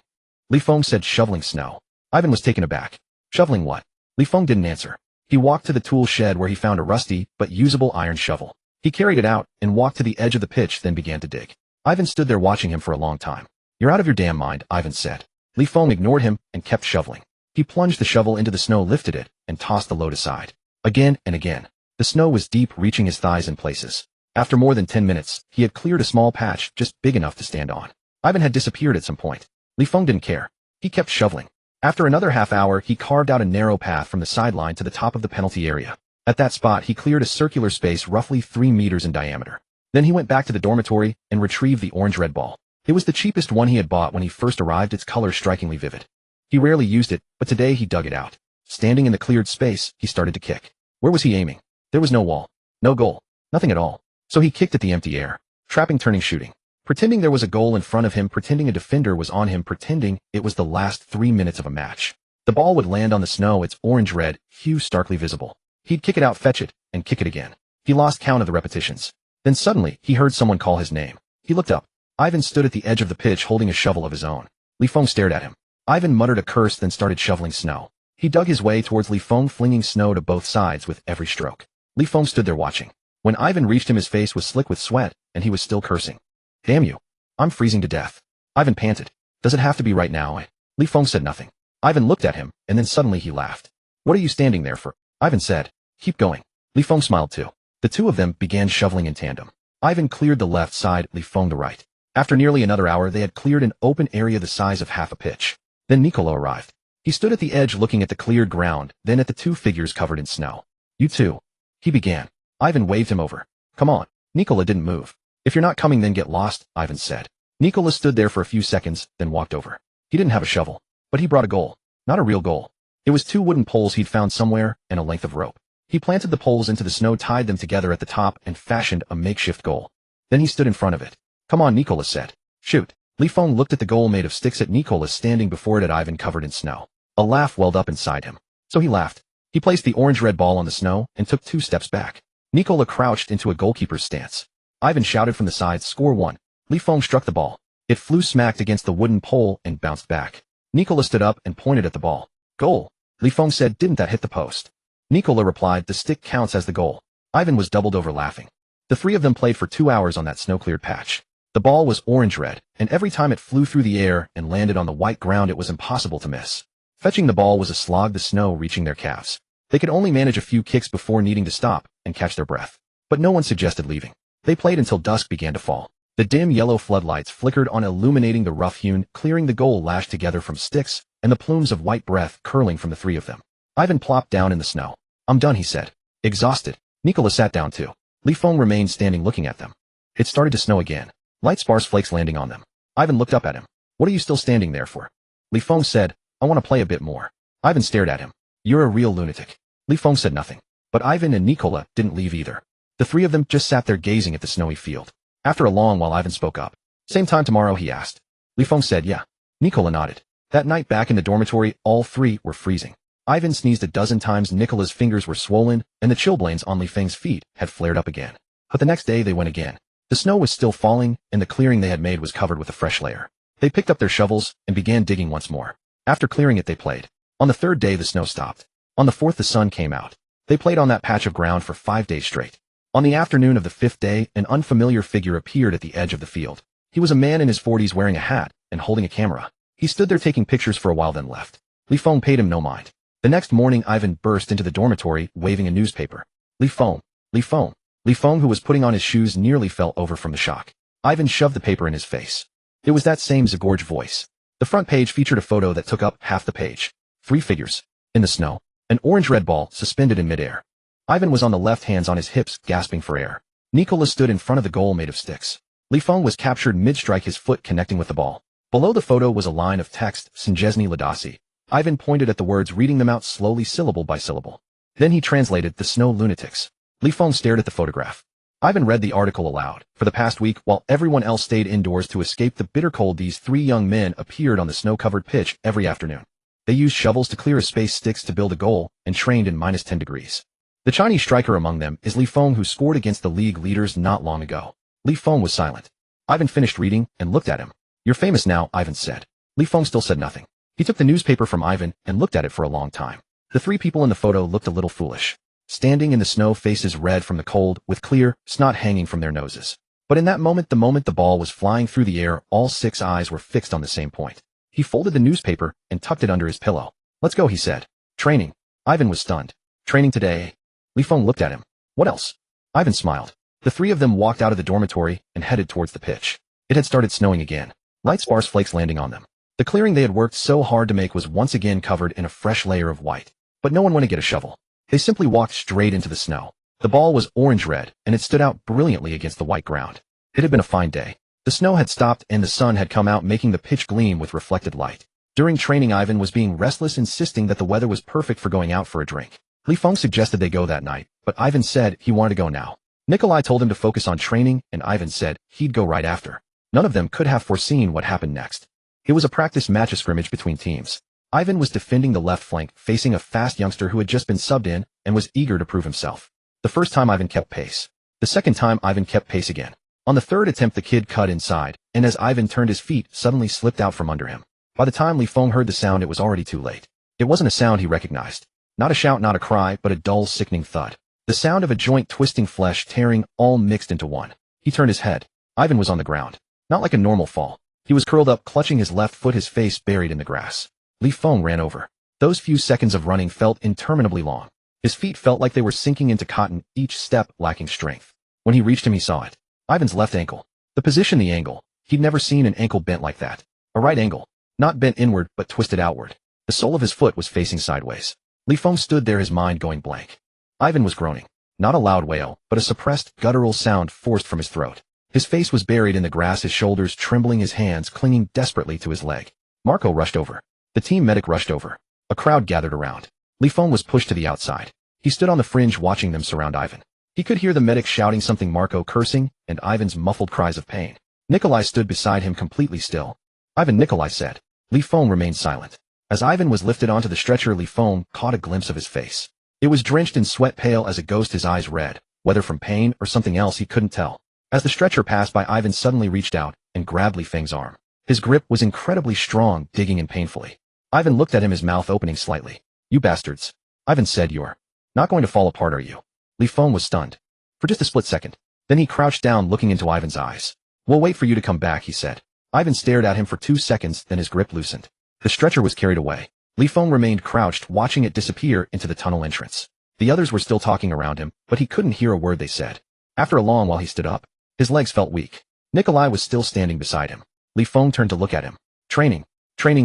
Li Feng said, "Shoveling snow." Ivan was taken aback. "Shoveling what?" Li Feng didn't answer. He walked to the tool shed where he found a rusty, but usable iron shovel. He carried it out and walked to the edge of the pitch, then began to dig. Ivan stood there watching him for a long time. "You're out of your damn mind," Ivan said. Li Feng ignored him and kept shoveling. He plunged the shovel into the snow, lifted it, and tossed the load aside. Again and again. The snow was deep, reaching his thighs in places. After more than 10 minutes, he had cleared a small patch just big enough to stand on. Ivan had disappeared at some point. Li Feng didn't care. He kept shoveling. After another half hour, he carved out a narrow path from the sideline to the top of the penalty area. At that spot, he cleared a circular space roughly 3 meters in diameter. Then he went back to the dormitory and retrieved the orange-red ball. It was the cheapest one he had bought when he first arrived, its color strikingly vivid. He rarely used it, but today he dug it out. Standing in the cleared space, he started to kick. Where was he aiming? There was no wall. No goal. Nothing at all. So he kicked at the empty air. Trapping, turning, shooting. Pretending there was a goal in front of him, pretending a defender was on him, pretending it was the last 3 minutes of a match. The ball would land on the snow, its orange-red hue starkly visible. He'd kick it out, fetch it, and kick it again. He lost count of the repetitions. Then suddenly, he heard someone call his name. He looked up. Ivan stood at the edge of the pitch holding a shovel of his own. Li Feng stared at him. Ivan muttered a curse, then started shoveling snow. He dug his way towards Li Feng, flinging snow to both sides with every stroke. Li Feng stood there watching. When Ivan reached him, his face was slick with sweat, and he was still cursing. "Damn you. I'm freezing to death." Ivan panted. "Does it have to be right now?" Li Feng said nothing. Ivan looked at him, and then suddenly he laughed. "What are you standing there for?" Ivan said. "Keep going." Li Feng smiled too. The two of them began shoveling in tandem. Ivan cleared the left side, Li Feng the right. After nearly another hour, they had cleared an open area the size of half a pitch. Then Nicola arrived. He stood at the edge looking at the cleared ground, then at the two figures covered in snow. You two. He began. Ivan waved him over. Come on. Nicola didn't move. If you're not coming, then get lost, Ivan said. Nicola stood there for a few seconds, then walked over. He didn't have a shovel, but he brought a goal. Not a real goal. It was two wooden poles he'd found somewhere and a length of rope. He planted the poles into the snow, tied them together at the top, and fashioned a makeshift goal. Then he stood in front of it. Come on, Nicola said. Shoot. Li Feng looked at the goal made of sticks at Nicola standing before it at Ivan covered in snow. A laugh welled up inside him. So he laughed. He placed the orange-red ball on the snow and took 2 steps back. Nicola crouched into a goalkeeper's stance. Ivan shouted from the sides, score 1. Li Feng struck the ball. It flew smacked against the wooden pole and bounced back. Nicola stood up and pointed at the ball. Goal. Li Feng said, didn't that hit the post? Nicola replied, the stick counts as the goal. Ivan was doubled over laughing. The three of them played for 2 hours on that snow-cleared patch. The ball was orange-red, and every time it flew through the air and landed on the white ground it was impossible to miss. Fetching the ball was a slog, the snow reaching their calves. They could only manage a few kicks before needing to stop and catch their breath. But no one suggested leaving. They played until dusk began to fall. The dim yellow floodlights flickered on, illuminating the rough-hewn, clearing the goal lashed together from sticks, and the plumes of white breath curling from the three of them. Ivan plopped down in the snow. I'm done, he said. Exhausted. Nicola sat down too. Li Feng remained standing looking at them. It started to snow again. Light sparse flakes landing on them. Ivan looked up at him. What are you still standing there for? Li Feng said, I want to play a bit more. Ivan stared at him. You're a real lunatic. Li Feng said nothing. But Ivan and Nicola didn't leave either. The three of them just sat there gazing at the snowy field. After a long while, Ivan spoke up. Same time tomorrow, he asked. Li Feng said, yeah. Nicola nodded. That night back in the dormitory, all three were freezing. Ivan sneezed a dozen times, Nicola's fingers were swollen, and the chilblains on Li Feng's feet had flared up again. But the next day they went again. The snow was still falling, and the clearing they had made was covered with a fresh layer. They picked up their shovels and began digging once more. After clearing it, they played. On the 3rd day, the snow stopped. On the 4th, the sun came out. They played on that patch of ground for 5 days straight. On the afternoon of the 5th day, an unfamiliar figure appeared at the edge of the field. He was a man in his 40s wearing a hat and holding a camera. He stood there taking pictures for a while, then left. Li Feng paid him no mind. The next morning, Ivan burst into the dormitory, waving a newspaper. Li Feng, Li Feng. Li Feng, who was putting on his shoes, nearly fell over from the shock. Ivan shoved the paper in his face. It was that same Zagorge voice. The front page featured a photo that took up half the page. 3 figures. In the snow. An orange-red ball suspended in midair. Ivan was on the left, hands on his hips, gasping for air. Nicola stood in front of the goal made of sticks. Li Feng was captured mid-strike, his foot connecting with the ball. Below the photo was a line of text, Sinjesny Ladasi. Ivan pointed at the words, reading them out slowly, syllable by syllable. Then he translated, the snow lunatics. Li Feng stared at the photograph. Ivan read the article aloud. For the past week, while everyone else stayed indoors to escape the bitter cold, these 3 young men appeared on the snow-covered pitch every afternoon. They used shovels to clear a space, sticks to build a goal, and trained in -10 degrees. The Chinese striker among them is Li Feng, who scored against the Ligue leaders not long ago. Li Feng was silent. Ivan finished reading and looked at him. You're famous now, Ivan said. Li Feng still said nothing. He took the newspaper from Ivan and looked at it for a long time. The 3 people in the photo looked a little foolish. Standing in the snow, faces red from the cold, with clear snot hanging from their noses. But in that moment the ball was flying through the air, all 6 eyes were fixed on the same point. He folded the newspaper and tucked it under his pillow. Let's go, he said. Training. Ivan was stunned. Training today? Li Feng looked at him. What else? Ivan smiled. The 3 of them walked out of the dormitory and headed towards the pitch. It had started snowing again. Light sparse flakes landing on them. The clearing they had worked so hard to make was once again covered in a fresh layer of white. But no one went to get a shovel. They simply walked straight into the snow. The ball was orange-red, and it stood out brilliantly against the white ground. It had been a fine day. The snow had stopped and the sun had come out, making the pitch gleam with reflected light. During training, Ivan was being restless, insisting that the weather was perfect for going out for a drink. Li Feng suggested they go that night, but Ivan said he wanted to go now. Nikolai told him to focus on training, and Ivan said he'd go right after. None of them could have foreseen what happened next. It was a practice match, a scrimmage between teams. Ivan was defending the left flank, facing a fast youngster who had just been subbed in and was eager to prove himself. The first time Ivan kept pace. The second time Ivan kept pace again. On the 3rd attempt the kid cut inside, and as Ivan turned, his feet suddenly slipped out from under him. By the time Li Feng heard the sound, it was already too late. It wasn't a sound he recognized. Not a shout, not a cry, but a dull, sickening thud. The sound of a joint twisting, flesh tearing, all mixed into one. He turned his head. Ivan was on the ground. Not like a normal fall. He was curled up, clutching his left foot, his face buried in the grass. Li Feng ran over. Those few seconds of running felt interminably long. His feet felt like they were sinking into cotton, each step lacking strength. When he reached him, he saw it. Ivan's left ankle. The position, the angle. He'd never seen an ankle bent like that. A right angle. Not bent inward, but twisted outward. The sole of his foot was facing sideways. Li Feng stood there, his mind going blank. Ivan was groaning. Not a loud wail, but a suppressed, guttural sound forced from his throat. His face was buried in the grass, his shoulders trembling, his hands clinging desperately to his leg. Marco rushed over. The team medic rushed over. A crowd gathered around. Li Feng was pushed to the outside. He stood on the fringe watching them surround Ivan. He could hear the medic shouting something, Marco cursing, and Ivan's muffled cries of pain. Nikolai stood beside him completely still. Ivan, Nikolai said. Li Feng remained silent. As Ivan was lifted onto the stretcher, Li Feng caught a glimpse of his face. It was drenched in sweat, pale as a ghost, his eyes red, whether from pain or something else he couldn't tell. As the stretcher passed by, Ivan suddenly reached out and grabbed Li Feng's arm. His grip was incredibly strong, digging in painfully. Ivan looked at him, his mouth opening slightly. You bastards. Ivan said, you're not going to fall apart, are you? Li Feng was stunned. For just a split second. Then he crouched down, looking into Ivan's eyes. We'll wait for you to come back, he said. Ivan stared at him for 2 seconds, then his grip loosened. The stretcher was carried away. Li Feng remained crouched, watching it disappear into the tunnel entrance. The others were still talking around him, but he couldn't hear a word they said. After a long while he stood up. His legs felt weak. Nikolai was still standing beside him. Li Feng turned to look at him. Training,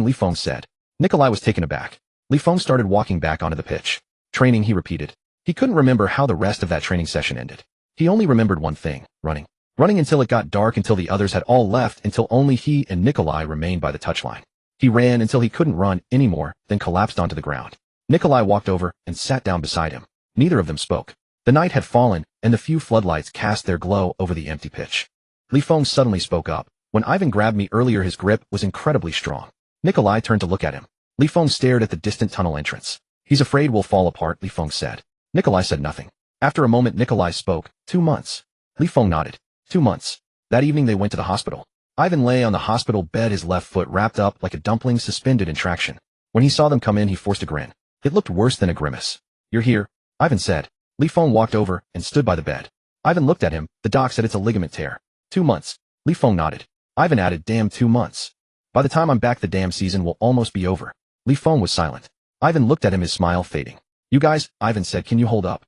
Li Feng said. Nikolai was taken aback. Li Feng started walking back onto the pitch. Training, he repeated. He couldn't remember how the rest of that training session ended. He only remembered one thing, running. Running until it got dark, until the others had all left, until only he and Nikolai remained by the touchline. He ran until he couldn't run anymore, then collapsed onto the ground. Nikolai walked over and sat down beside him. Neither of them spoke. The night had fallen, and the few floodlights cast their glow over the empty pitch. Li Feng suddenly spoke up. When Ivan grabbed me earlier, his grip was incredibly strong. Nikolai turned to look at him. Li Feng stared at the distant tunnel entrance. He's afraid we'll fall apart, Li Feng said. Nikolai said nothing. After a moment, Nikolai spoke. 2 months. Li Feng nodded. 2 months. That evening they went to the hospital. Ivan lay on the hospital bed, his left foot wrapped up like a dumpling suspended in traction. When he saw them come in, he forced a grin. It looked worse than a grimace. You're here, Ivan said. Li Feng walked over and stood by the bed. Ivan looked at him. The doc said it's a ligament tear. 2 months. Li Feng nodded. Ivan added, damn, 2 months. By the time I'm back, the damn season will almost be over. Li Feng was silent. Ivan looked at him, his smile fading. You guys, Ivan said, can you hold up?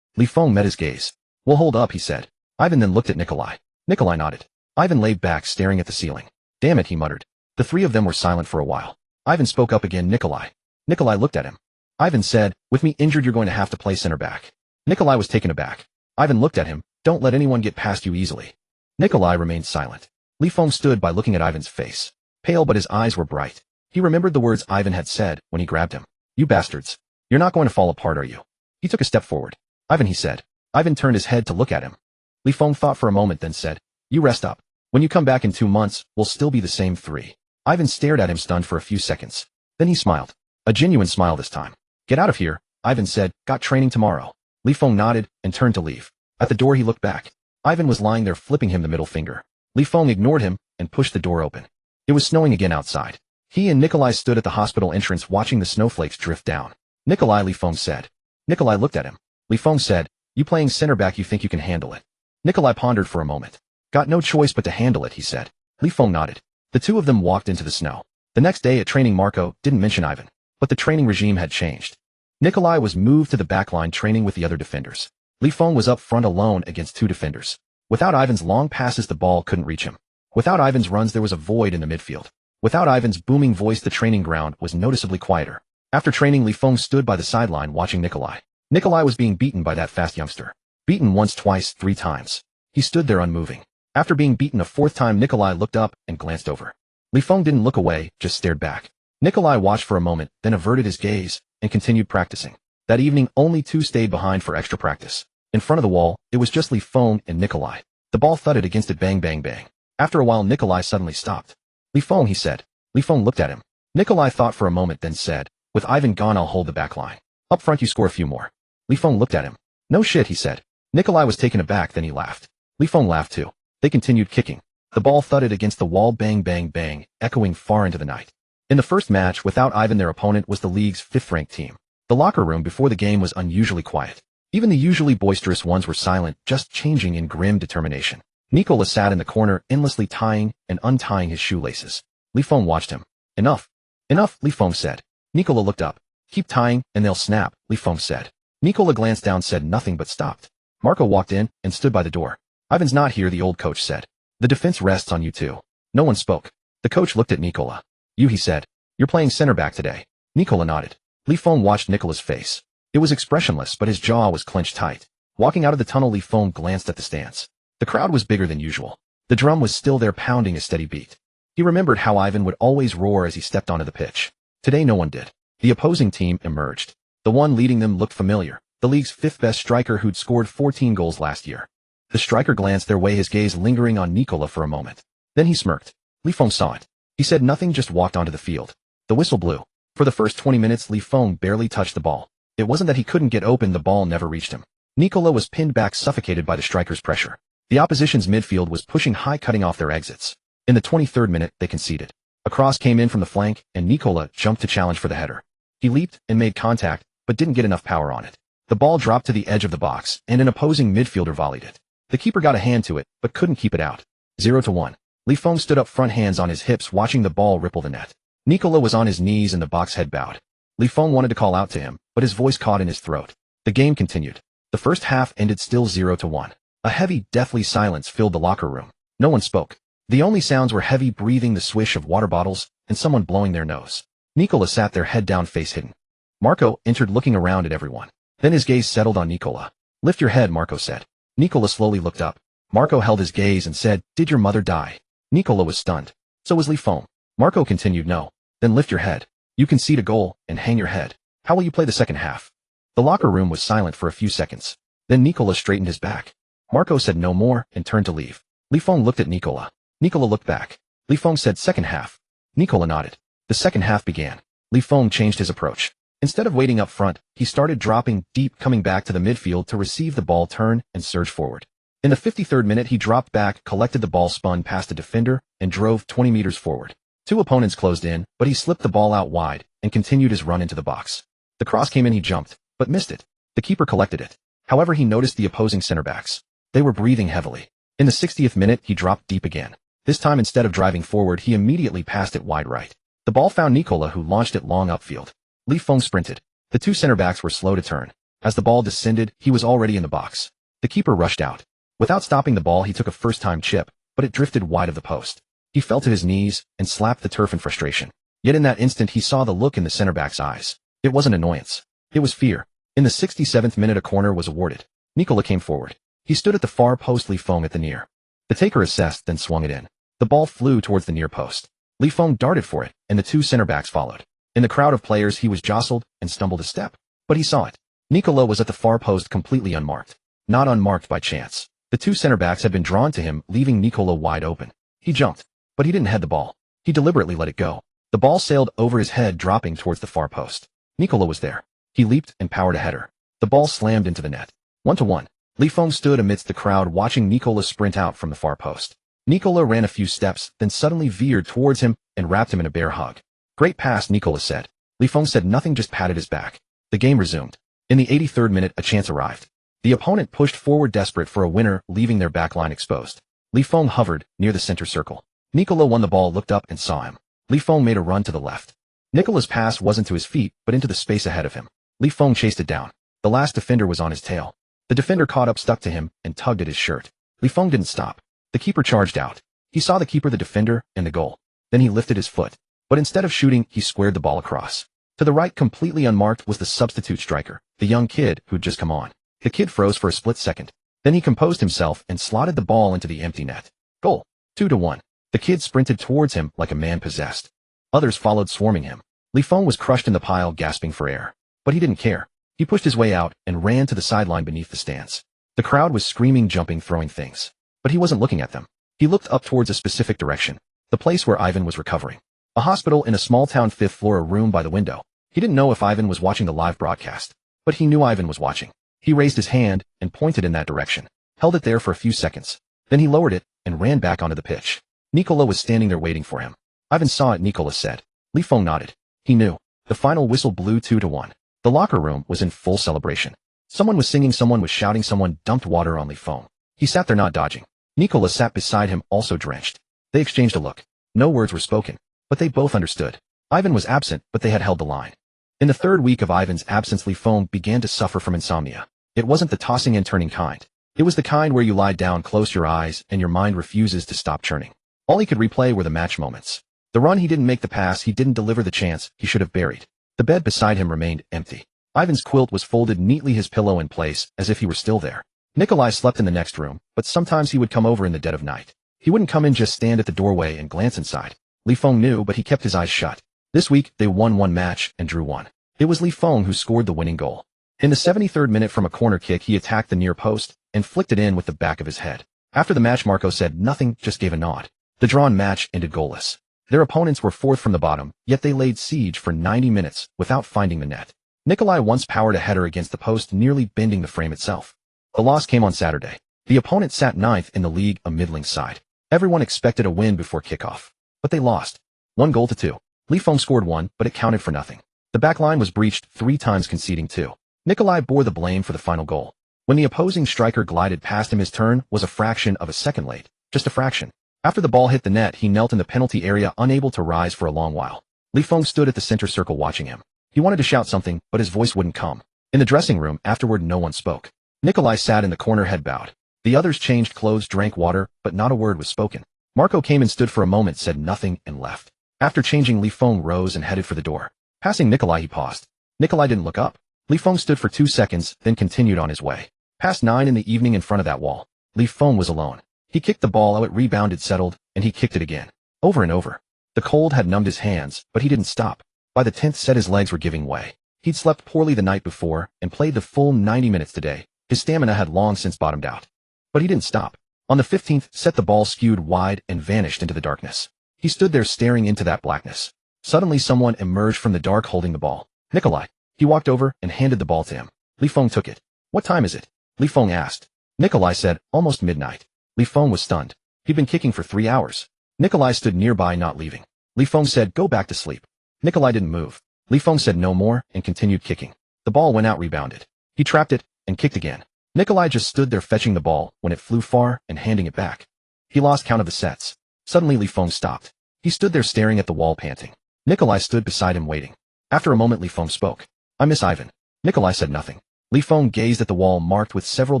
Li Feng met his gaze. We'll hold up, he said. Ivan then looked at Nikolai. Nikolai nodded. Ivan lay back, staring at the ceiling. Damn it, he muttered. The three of them were silent for a while. Ivan spoke up again. Nikolai. Nikolai looked at him. Ivan said, with me injured, you're going to have to play center back. Nikolai was taken aback. Ivan looked at him. Don't let anyone get past you easily. Nikolai remained silent. Li Feng stood by, looking at Ivan's face. Pale, but his eyes were bright. He remembered the words Ivan had said when he grabbed him. You bastards. You're not going to fall apart, are you? He took a step forward. Ivan, he said. Ivan turned his head to look at him. Li Feng thought for a moment, then said, you rest up. When you come back in 2 months, we'll still be the same three. Ivan stared at him, stunned for a few seconds. Then he smiled. A genuine smile this time. Get out of here, Ivan said. Got training tomorrow. Li Feng nodded and turned to leave. At the door he looked back. Ivan was lying there, flipping him the middle finger. Li Feng ignored him and pushed the door open. It was snowing again outside. He and Nikolai stood at the hospital entrance watching the snowflakes drift down. Nikolai, Li Feng said. Nikolai looked at him. Li Feng said, you playing center back, you think you can handle it? Nikolai pondered for a moment. Got no choice but to handle it, he said. Li Feng nodded. The two of them walked into the snow. The next day at training, Marco didn't mention Ivan, but the training regime had changed. Nikolai was moved to the backline, training with the other defenders. Li Feng was up front alone against 2 defenders. Without Ivan's long passes, the ball couldn't reach him. Without Ivan's runs, there was a void in the midfield. Without Ivan's booming voice, the training ground was noticeably quieter. After training, Li Feng stood by the sideline watching Nikolai. Nikolai was being beaten by that fast youngster. Beaten once, twice, 3 times. He stood there unmoving. After being beaten a 4th time, Nikolai looked up and glanced over. Li Feng didn't look away, just stared back. Nikolai watched for a moment, then averted his gaze and continued practicing. That evening, only 2 stayed behind for extra practice. In front of the wall, it was just Li Feng and Nikolai. The ball thudded against it, bang, bang, bang. After a while, Nikolai suddenly stopped. Li Feng, he said. Li Feng looked at him. Nikolai thought for a moment, then said, with Ivan gone, I'll hold the back line. Up front, you score a few more. Li Feng looked at him. No shit, he said. Nikolai was taken aback, then he laughed. Li Feng laughed too. They continued kicking. The ball thudded against the wall, bang, bang, bang, echoing far into the night. In the first match, without Ivan, their opponent was the league's 5th-ranked team. The locker room before the game was unusually quiet. Even the usually boisterous ones were silent, just changing in grim determination. Nikola sat in the corner, endlessly tying and untying his shoelaces. Li Feng watched him. Enough. Enough, Li Feng said. Nikola looked up. Keep tying, and they'll snap, Li Feng said. Nikola glanced down, said nothing, but stopped. Marco walked in and stood by the door. Ivan's not here, the old coach said. The defense rests on you two. No one spoke. The coach looked at Nicola. "You," he said. "You're playing center back today." Nicola nodded. Li Feng watched Nicola's face. It was expressionless, but his jaw was clenched tight. Walking out of the tunnel, Li Feng glanced at the stands. The crowd was bigger than usual. The drum was still there, pounding a steady beat. He remembered how Ivan would always roar as he stepped onto the pitch. Today no one did. The opposing team emerged. The one leading them looked familiar, the league's fifth-best striker who'd scored 14 goals last year. The striker glanced their way, his gaze lingering on Nicola for a moment. Then he smirked. Li Feng saw it. He said nothing, just walked onto the field. The whistle blew. For the first 20 minutes, Li Feng barely touched the ball. It wasn't that he couldn't get open, the ball never reached him. Nicola was pinned back, suffocated by the striker's pressure. The opposition's midfield was pushing high, cutting off their exits. In the 23rd minute, they conceded. A cross came in from the flank, and Nicola jumped to challenge for the header. He leaped and made contact, but didn't get enough power on it. The ball dropped to the edge of the box, and an opposing midfielder volleyed it. The keeper got a hand to it, but couldn't keep it out. 0-1. Li Feng stood up front, hands on his hips, watching the ball ripple the net. Nicola was on his knees in the box, head bowed. Li Feng wanted to call out to him, but his voice caught in his throat. The game continued. The first half ended still 0-1. A heavy, deathly silence filled the locker room. No one spoke. The only sounds were heavy breathing, the swish of water bottles, and someone blowing their nose. Nicola sat there, head down, face hidden. Marco entered, looking around at everyone. Then his gaze settled on Nicola. "Lift your head," Marco said. Nicola slowly looked up. Marco held his gaze and said, "Did your mother die?" Nicola was stunned. So was Li Feng. Marco continued, "No." "Then lift your head. You concede a goal, and hang your head. How will you play the second half?" The locker room was silent for a few seconds. Then Nicola straightened his back. Marco said no more and turned to leave. Li Feng looked at Nicola. Nicola looked back. Li Feng said, "Second half." Nicola nodded. The second half began. Li Feng changed his approach. Instead of waiting up front, he started dropping deep, coming back to the midfield to receive the ball, turn, and surge forward. In the 53rd minute, he dropped back, collected the ball, spun past a defender, and drove 20 meters forward. Two opponents closed in, but he slipped the ball out wide and continued his run into the box. The cross came in, he jumped, but missed it. The keeper collected it. However, he noticed the opposing center backs. They were breathing heavily. In the 60th minute, he dropped deep again. This time, instead of driving forward, he immediately passed it wide right. The ball found Nicola, who launched it long upfield. Li Feng sprinted. The two center backs were slow to turn. As the ball descended, he was already in the box. The keeper rushed out. Without stopping the ball, he took a first-time chip, but it drifted wide of the post. He fell to his knees and slapped the turf in frustration. Yet in that instant, he saw the look in the center back's eyes. It wasn't annoyance. It was fear. In the 67th minute, a corner was awarded. Nicola came forward. He stood at the far post, Li Feng at the near. The taker assessed, then swung it in. The ball flew towards the near post. Li Feng darted for it, and the two center backs followed. In the crowd of players, he was jostled and stumbled a step. But he saw it. Nicola was at the far post, completely unmarked. Not unmarked by chance. The two center backs had been drawn to him, leaving Nicola wide open. He jumped, but he didn't head the ball. He deliberately let it go. The ball sailed over his head, dropping towards the far post. Nicola was there. He leaped and powered a header. The ball slammed into the net. 1-1. Li Feng stood amidst the crowd, watching Nicola sprint out from the far post. Nicola ran a few steps, then suddenly veered towards him and wrapped him in a bear hug. "Great pass," Nicola said. Li Feng said nothing, just patted his back. The game resumed. In the 83rd minute, a chance arrived. The opponent pushed forward, desperate for a winner, leaving their backline exposed. Li Feng hovered near the center circle. Nicola won the ball, looked up, and saw him. Li Feng made a run to the left. Nicola's pass wasn't to his feet, but into the space ahead of him. Li Feng chased it down. The last defender was on his tail. The defender caught up, stuck to him, and tugged at his shirt. Li Feng didn't stop. The keeper charged out. He saw the keeper, the defender, and the goal. Then he lifted his foot. But instead of shooting, he squared the ball across. To the right, completely unmarked, was the substitute striker, the young kid who'd just come on. The kid froze for a split second. Then he composed himself and slotted the ball into the empty net. Goal. 2-1. The kid sprinted towards him like a man possessed. Others followed, swarming him. Li Feng was crushed in the pile, gasping for air. But he didn't care. He pushed his way out and ran to the sideline beneath the stands. The crowd was screaming, jumping, throwing things. But he wasn't looking at them. He looked up towards a specific direction. The place where Ivan was recovering. A hospital in a small town, 5th floor, a room by the window. He didn't know if Ivan was watching the live broadcast. But he knew Ivan was watching. He raised his hand and pointed in that direction. Held it there for a few seconds. Then he lowered it and ran back onto the pitch. Nicola was standing there waiting for him. Ivan saw it, Nicola said. Li Feng nodded. He knew. The final whistle blew. 2-1. The locker room was in full celebration. Someone was singing, someone was shouting, someone dumped water on Li Feng. He sat there, not dodging. Nicola sat beside him, also drenched. They exchanged a look. No words were spoken, but they both understood. Ivan was absent, but they had held the line. In the third week of Ivan's absence, Li Feng began to suffer from insomnia. It wasn't the tossing and turning kind. It was the kind where you lie down, close your eyes, and your mind refuses to stop churning. All he could replay were the match moments. The run he didn't make, the pass he didn't deliver, the chance he should have buried. The bed beside him remained empty. Ivan's quilt was folded neatly, his pillow in place, as if he were still there. Nikolai slept in the next room, but sometimes he would come over in the dead of night. He wouldn't come in, just stand at the doorway and glance inside. Li Feng knew, but he kept his eyes shut. This week, they won one match and drew one. It was Li Feng who scored the winning goal. In the 73rd minute, from a corner kick, he attacked the near post and flicked it in with the back of his head. After the match, Marco said nothing, just gave a nod. The drawn match ended goalless. Their opponents were fourth from the bottom, yet they laid siege for 90 minutes without finding the net. Nikolai once powered a header against the post, nearly bending the frame itself. The loss came on Saturday. The opponent sat ninth in the league, a middling side. Everyone expected a win before kickoff, but they lost. 1-2. Li Feng scored one, but it counted for nothing. The backline was breached 3 times, conceding 2. Nikolai bore the blame for the final goal. When the opposing striker glided past him, his turn was a fraction of a second late. Just a fraction. After the ball hit the net, he knelt in the penalty area, unable to rise for a long while. Li Feng stood at the center circle watching him. He wanted to shout something, but his voice wouldn't come. In the dressing room, afterward, no one spoke. Nikolai sat in the corner, head bowed. The others changed clothes, drank water, but not a word was spoken. Marco came and stood for a moment, said nothing, and left. After changing, Li Feng rose and headed for the door. Passing Nikolai, he paused. Nikolai didn't look up. Li Feng stood for 2 seconds, then continued on his way. Past 9 in the evening, in front of that wall, Li Feng was alone. He kicked the ball out, it rebounded, settled, and he kicked it again. Over and over. The cold had numbed his hands, but he didn't stop. By the 10th set, his legs were giving way. He'd slept poorly the night before and played the full 90 minutes today. His stamina had long since bottomed out. But he didn't stop. On the 15th set, the ball skewed wide and vanished into the darkness. He stood there staring into that blackness. Suddenly someone emerged from the dark holding the ball. Nikolai. He walked over and handed the ball to him. Li Feng took it. What time is it? Li Feng asked. Nikolai said, almost midnight. Li Feng was stunned. He'd been kicking for 3 hours. Nikolai stood nearby, not leaving. Li Feng said, go back to sleep. Nikolai didn't move. Li Feng said no more and continued kicking. The ball went out, rebounded. He trapped it and kicked again. Nikolai just stood there fetching the ball when it flew far and handing it back. He lost count of the sets. Suddenly Li Feng stopped. He stood there staring at the wall, panting. Nikolai stood beside him waiting. After a moment, Li Feng spoke. I miss Ivan. Nikolai said nothing. Li Feng gazed at the wall, marked with several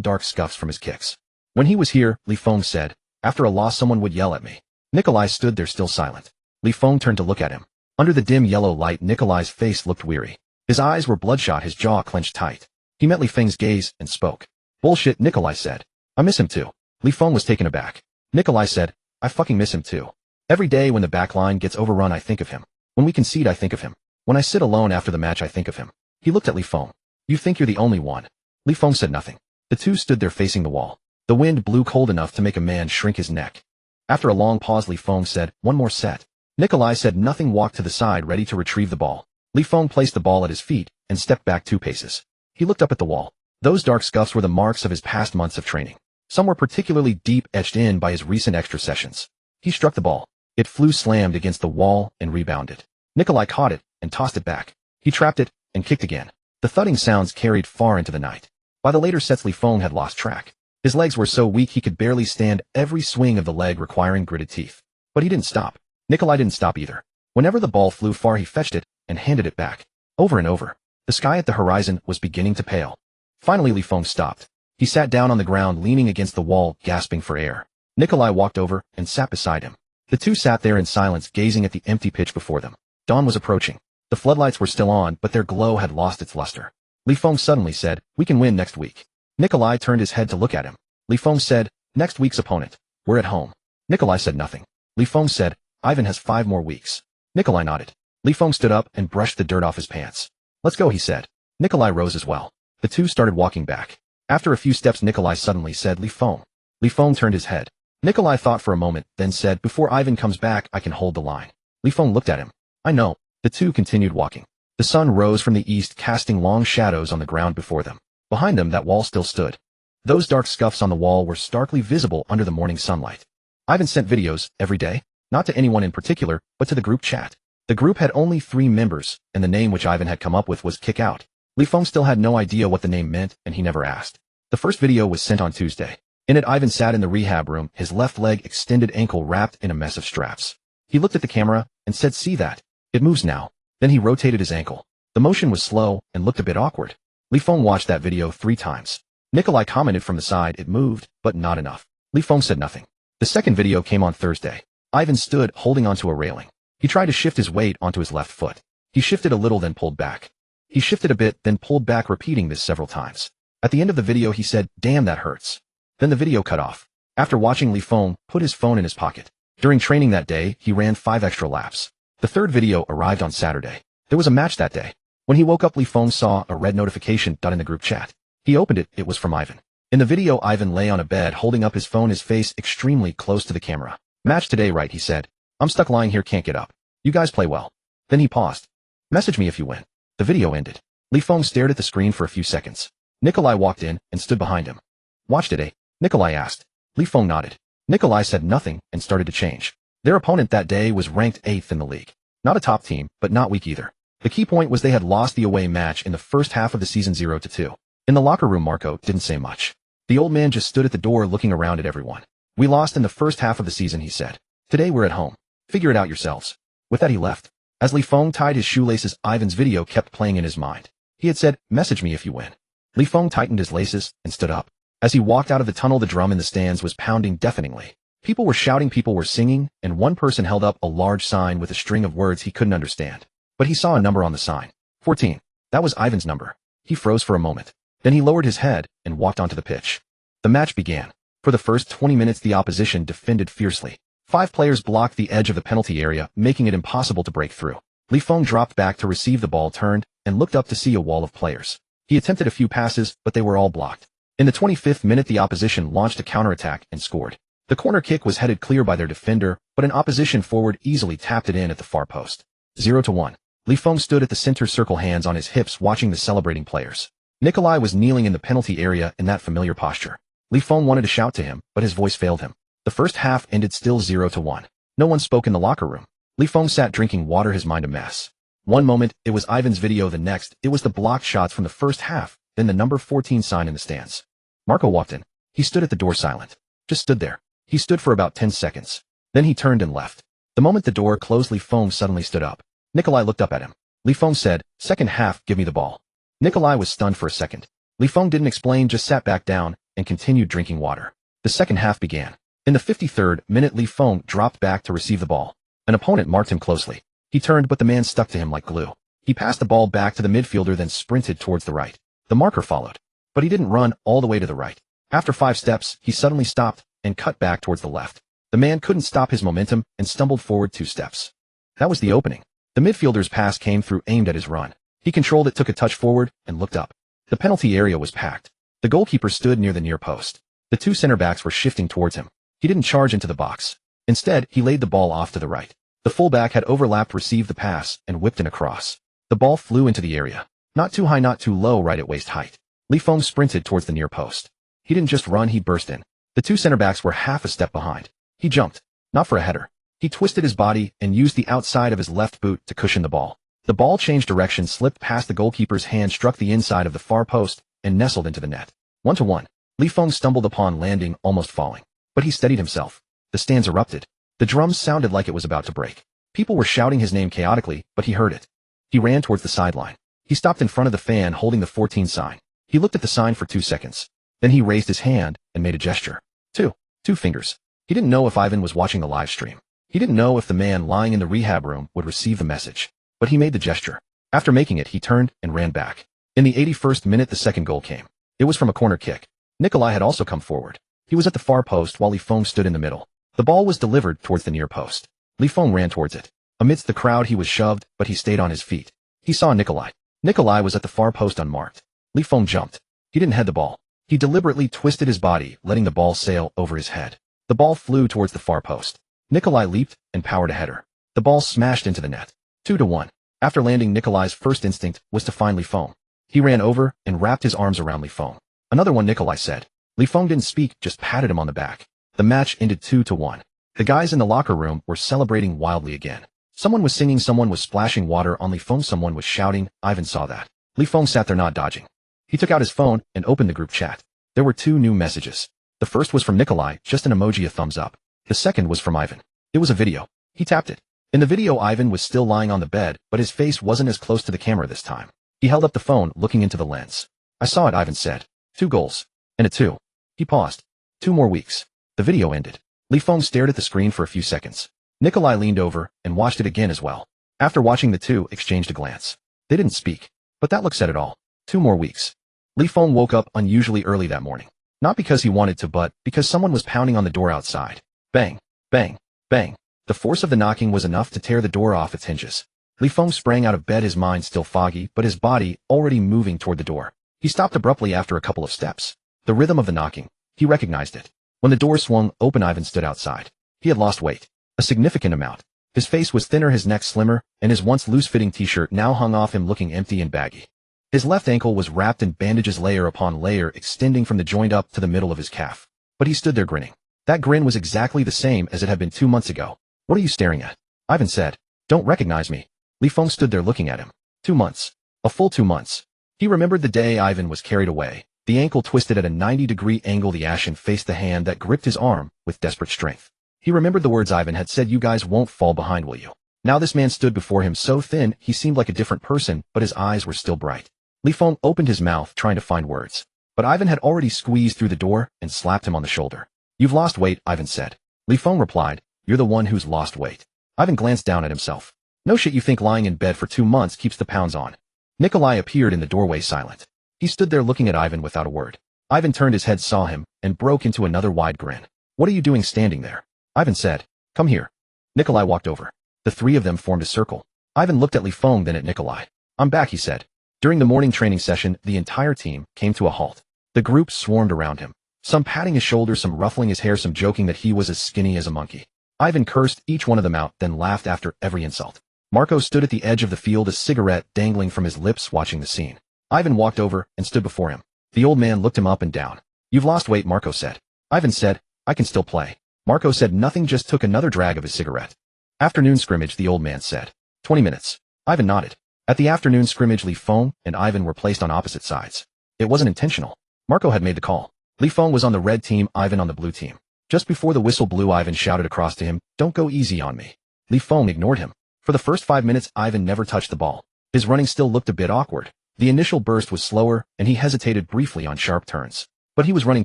dark scuffs from his kicks. When he was here, Li Feng said, after a loss someone would yell at me. Nikolai stood there still silent. Li Feng turned to look at him. Under the dim yellow light, Nikolai's face looked weary. His eyes were bloodshot, his jaw clenched tight. He met Li Feng's gaze and spoke. Bullshit, Nikolai said. I miss him too. Li Feng was taken aback. Nikolai said, I fucking miss him too. Every day when the back line gets overrun, I think of him. When we concede, I think of him. When I sit alone after the match, I think of him. He looked at Li Feng. You think you're the only one? Li Feng said nothing. The two stood there facing the wall. The wind blew cold enough to make a man shrink his neck. After a long pause, Li Feng said, one more set. Nikolai said nothing, walked to the side ready to retrieve the ball. Li Feng placed the ball at his feet and stepped back 2 paces. He looked up at the wall. Those dark scuffs were the marks of his past months of training. Some were particularly deep, etched in by his recent extra sessions. He struck the ball. It flew, slammed against the wall, and rebounded. Nikolai caught it and tossed it back. He trapped it and kicked again. The thudding sounds carried far into the night. By the later sets, Li Feng had lost track. His legs were so weak he could barely stand every swing of the leg, requiring gritted teeth. But he didn't stop. Nikolai didn't stop either. Whenever the ball flew far, he fetched it and handed it back. Over and over. The sky at the horizon was beginning to pale. Finally, Li Feng stopped. He sat down on the ground, leaning against the wall, gasping for air. Nikolai walked over and sat beside him. The two sat there in silence, gazing at the empty pitch before them. Dawn was approaching. The floodlights were still on, but their glow had lost its luster. Li Feng suddenly said, we can win next week. Nikolai turned his head to look at him. Li Feng said, next week's opponent. We're at home. Nikolai said nothing. Li Feng said, Ivan has 5 more weeks. Nikolai nodded. Li Feng stood up and brushed the dirt off his pants. Let's go, he said. Nikolai rose as well. The two started walking back. After a few steps, Nikolai suddenly said, Li Feng. Li Feng turned his head. Nikolai thought for a moment, then said, before Ivan comes back, I can hold the line. Li Feng looked at him. I know. The two continued walking. The sun rose from the east, casting long shadows on the ground before them. Behind them, that wall still stood. Those dark scuffs on the wall were starkly visible under the morning sunlight. Ivan sent videos every day, not to anyone in particular, but to the group chat. The group had only 3 members, and the name which Ivan had come up with was Kick Out. Li Feng still had no idea what the name meant, and he never asked. The first video was sent on Tuesday. In it, Ivan sat in the rehab room, his left leg extended, ankle wrapped in a mess of straps. He looked at the camera and said, see that? It moves now. Then he rotated his ankle. The motion was slow and looked a bit awkward. Li Feng watched that video 3 times. Nikolai commented from the side, it moved, but not enough. Li Feng said nothing. The second video came on Thursday. Ivan stood, holding onto a railing. He tried to shift his weight onto his left foot. He shifted a little, then pulled back. He shifted a bit, then pulled back, repeating this several times. At the end of the video, he said, "Damn, that hurts." Then the video cut off. After watching, Li Feng put his phone in his pocket. During training that day, he ran 5 extra laps. The third video arrived on Saturday. There was a match that day. When he woke up, Li Feng saw a red notification in the group chat. He opened it. It was from Ivan. In the video, Ivan lay on a bed holding up his phone, his face extremely close to the camera. "Match today, right?" he said. "I'm stuck lying here, can't get up. You guys play well." Then he paused. "Message me if you win." The video ended. Li Feng stared at the screen for a few seconds. Nikolai walked in and stood behind him. "Watch today?" Nikolai asked. Li Feng nodded. Nikolai said nothing and started to change. Their opponent that day was ranked 8th in the league. Not a top team, but not weak either. The key point was they had lost the away match in the first half of the season 0-2. In the locker room, Marco didn't say much. The old man just stood at the door looking around at everyone. "We lost in the first half of the season," he said. "Today we're at home. Figure it out yourselves." With that, he left. As Li Feng tied his shoelaces, Ivan's video kept playing in his mind. He had said, "Message me if you win." Li Feng tightened his laces and stood up. As he walked out of the tunnel, the drum in the stands was pounding deafeningly. People were shouting, people were singing, and one person held up a large sign with a string of words he couldn't understand. But he saw a number on the sign. 14. That was Ivan's number. He froze for a moment. Then he lowered his head and walked onto the pitch. The match began. For the first 20 minutes, the opposition defended fiercely. 5 players blocked the edge of the penalty area, making it impossible to break through. Li Feng dropped back to receive the ball, turned, and looked up to see a wall of players. He attempted a few passes, but they were all blocked. In the 25th minute, the opposition launched a counterattack and scored. The corner kick was headed clear by their defender, but an opposition forward easily tapped it in at the far post. 0-1. Li Feng stood at the center circle, hands on his hips, watching the celebrating players. Nikolai was kneeling in the penalty area in that familiar posture. Li Feng wanted to shout to him, but his voice failed him. The first half ended still 0-1. No one spoke in the locker room. Li Feng sat drinking water, his mind a mess. One moment, it was Ivan's video, the next, it was the blocked shots from the first half, then the number 14 sign in the stands. Marco walked in. He stood at the door silent. Just stood there. He stood for about 10 seconds. Then he turned and left. The moment the door closed, Li Feng suddenly stood up. Nikolai looked up at him. Li Feng said, "Second half, give me the ball." Nikolai was stunned for a second. Li Feng didn't explain, just sat back down and continued drinking water. The second half began. In the 53rd minute, Li Feng dropped back to receive the ball. An opponent marked him closely. He turned, but the man stuck to him like glue. He passed the ball back to the midfielder, then sprinted towards the right. The marker followed. But he didn't run all the way to the right. After 5 steps, he suddenly stopped and cut back towards the left. The man couldn't stop his momentum and stumbled forward 2 steps. That was the opening. The midfielder's pass came through, aimed at his run. He controlled it, took a touch forward, and looked up. The penalty area was packed. The goalkeeper stood near the near post. The 2 center backs were shifting towards him. He didn't charge into the box. Instead, he laid the ball off to the right. The fullback had overlapped, received the pass, and whipped in a cross. The ball flew into the area. Not too high, not too low, right at waist height. Li Feng sprinted towards the near post. He didn't just run, he burst in. The 2 center backs were half a step behind. He jumped. Not for a header. He twisted his body and used the outside of his left boot to cushion the ball. The ball changed direction, slipped past the goalkeeper's hand, struck the inside of the far post, and nestled into the net. 1-1. Li Feng stumbled upon landing, almost falling. But he steadied himself. The stands erupted. The drums sounded like it was about to break. People were shouting his name chaotically, but he heard it. He ran towards the sideline. He stopped in front of the fan holding the 14 sign. He looked at the sign for 2 seconds. Then he raised his hand and made a gesture. 2 fingers. He didn't know if Ivan was watching the live stream. He didn't know if the man lying in the rehab room would receive the message. But he made the gesture. After making it, he turned and ran back. In the 81st minute, the second goal came. It was from a corner kick. Nikolai had also come forward. He was at the far post while Li Feng stood in the middle. The ball was delivered towards the near post. Li Feng ran towards it. Amidst the crowd, he was shoved, but he stayed on his feet. He saw Nikolai. Nikolai was at the far post unmarked. Li Feng jumped. He didn't head the ball. He deliberately twisted his body, letting the ball sail over his head. The ball flew towards the far post. Nikolai leaped and powered a header. The ball smashed into the net. 2-1. After landing, Nikolai's first instinct was to find Li Feng. He ran over and wrapped his arms around Li Feng. "Another one," Nikolai said. Li Feng didn't speak, just patted him on the back. The match ended 2-1. The guys in the locker room were celebrating wildly again. Someone was singing, someone was splashing water on Li Feng, someone was shouting. Ivan saw that. Li Feng sat there not dodging. He took out his phone and opened the group chat. There were 2 new messages. The first was from Nikolai, just an emoji, a thumbs up. The second was from Ivan. It was a video. He tapped it. In the video, Ivan was still lying on the bed, but his face wasn't as close to the camera this time. He held up the phone, looking into the lens. "I saw it," Ivan said. 2 goals. And a 2. He paused. 2 more weeks. The video ended. Li Feng stared at the screen for a few seconds. Nikolai leaned over and watched it again as well. After watching the two exchanged a glance. They didn't speak, but that look said it all. 2 more weeks. Li Feng woke up unusually early that morning. Not because he wanted to, but because someone was pounding on the door outside. Bang, bang, bang. The force of the knocking was enough to tear the door off its hinges. Li Feng sprang out of bed, his mind still foggy, but his body already moving toward the door. He stopped abruptly after a couple of steps. The rhythm of the knocking. He recognized it. When the door swung open, Ivan stood outside. He had lost weight. A significant amount. His face was thinner, his neck slimmer, and his once loose-fitting t-shirt now hung off him looking empty and baggy. His left ankle was wrapped in bandages layer upon layer, extending from the joint up to the middle of his calf. But he stood there grinning. That grin was exactly the same as it had been 2 months ago. What are you staring at? Ivan said. Don't recognize me. Li Feng stood there looking at him. 2 months. A full 2 months. He remembered the day Ivan was carried away. The ankle twisted at a 90-degree angle, the ashen faced the hand that gripped his arm with desperate strength. He remembered the words Ivan had said, "You guys won't fall behind, will you?" Now this man stood before him, so thin he seemed like a different person, but his eyes were still bright. Li Feng opened his mouth trying to find words, but Ivan had already squeezed through the door and slapped him on the shoulder. "You've lost weight," Ivan said. Li Feng replied, "You're the one who's lost weight." Ivan glanced down at himself. "No shit, you think lying in bed for 2 months keeps the pounds on?" Nikolai appeared in the doorway, silent. He stood there looking at Ivan without a word. Ivan turned his head, saw him, and broke into another wide grin. "What are you doing standing there?" Ivan said. "Come here." Nikolai walked over. The three of them formed a circle. Ivan looked at Li Feng, then at Nikolai. "I'm back," he said. During the morning training session, the entire team came to a halt. The group swarmed around him. Some patting his shoulder, some ruffling his hair, some joking that he was as skinny as a monkey. Ivan cursed each one of them out, then laughed after every insult. Marco stood at the edge of the field, a cigarette dangling from his lips, watching the scene. Ivan walked over and stood before him. The old man looked him up and down. "You've lost weight," Marco said. Ivan said, "I can still play." Marco said nothing, just took another drag of his cigarette. "Afternoon scrimmage," the old man said. 20 minutes. Ivan nodded. At the afternoon scrimmage, Li Feng and Ivan were placed on opposite sides. It wasn't intentional. Marco had made the call. Li Feng was on the red team, Ivan on the blue team. Just before the whistle blew, Ivan shouted across to him, "Don't go easy on me." Li Feng ignored him. For the first 5 minutes, Ivan never touched the ball. His running still looked a bit awkward. The initial burst was slower, and he hesitated briefly on sharp turns. But he was running,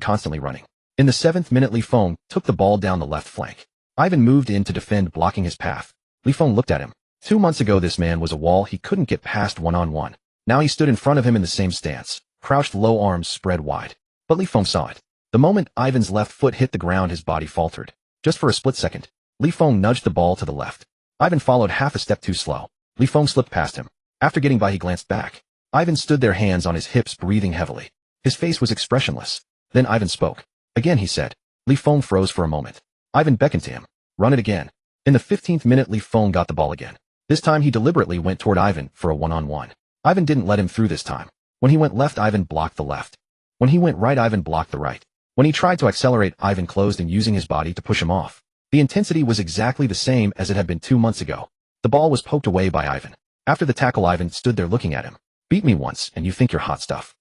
constantly running. In the 7th minute, Li Feng took the ball down the left flank. Ivan moved in to defend, blocking his path. Li Feng looked at him. 2 months ago, this man was a wall he couldn't get past one-on-one. Now he stood in front of him in the same stance, crouched low, arms spread wide. But Li Feng saw it. The moment Ivan's left foot hit the ground, his body faltered. Just for a split second, Li Feng nudged the ball to the left. Ivan followed half a step too slow. Li Feng slipped past him. After getting by, he glanced back. Ivan stood there, hands on his hips, breathing heavily. His face was expressionless. Then Ivan spoke. "Again," he said. Li Feng froze for a moment. Ivan beckoned to him. "Run it again." In the 15th minute, Li Feng got the ball again. This time he deliberately went toward Ivan for a one-on-one. Ivan didn't let him through this time. When he went left, Ivan blocked the left. When he went right, Ivan blocked the right. When he tried to accelerate, Ivan closed in, using his body to push him off. The intensity was exactly the same as it had been 2 months ago. The ball was poked away by Ivan. After the tackle, Ivan stood there looking at him. "Beat me once, and you think you're hot stuff,"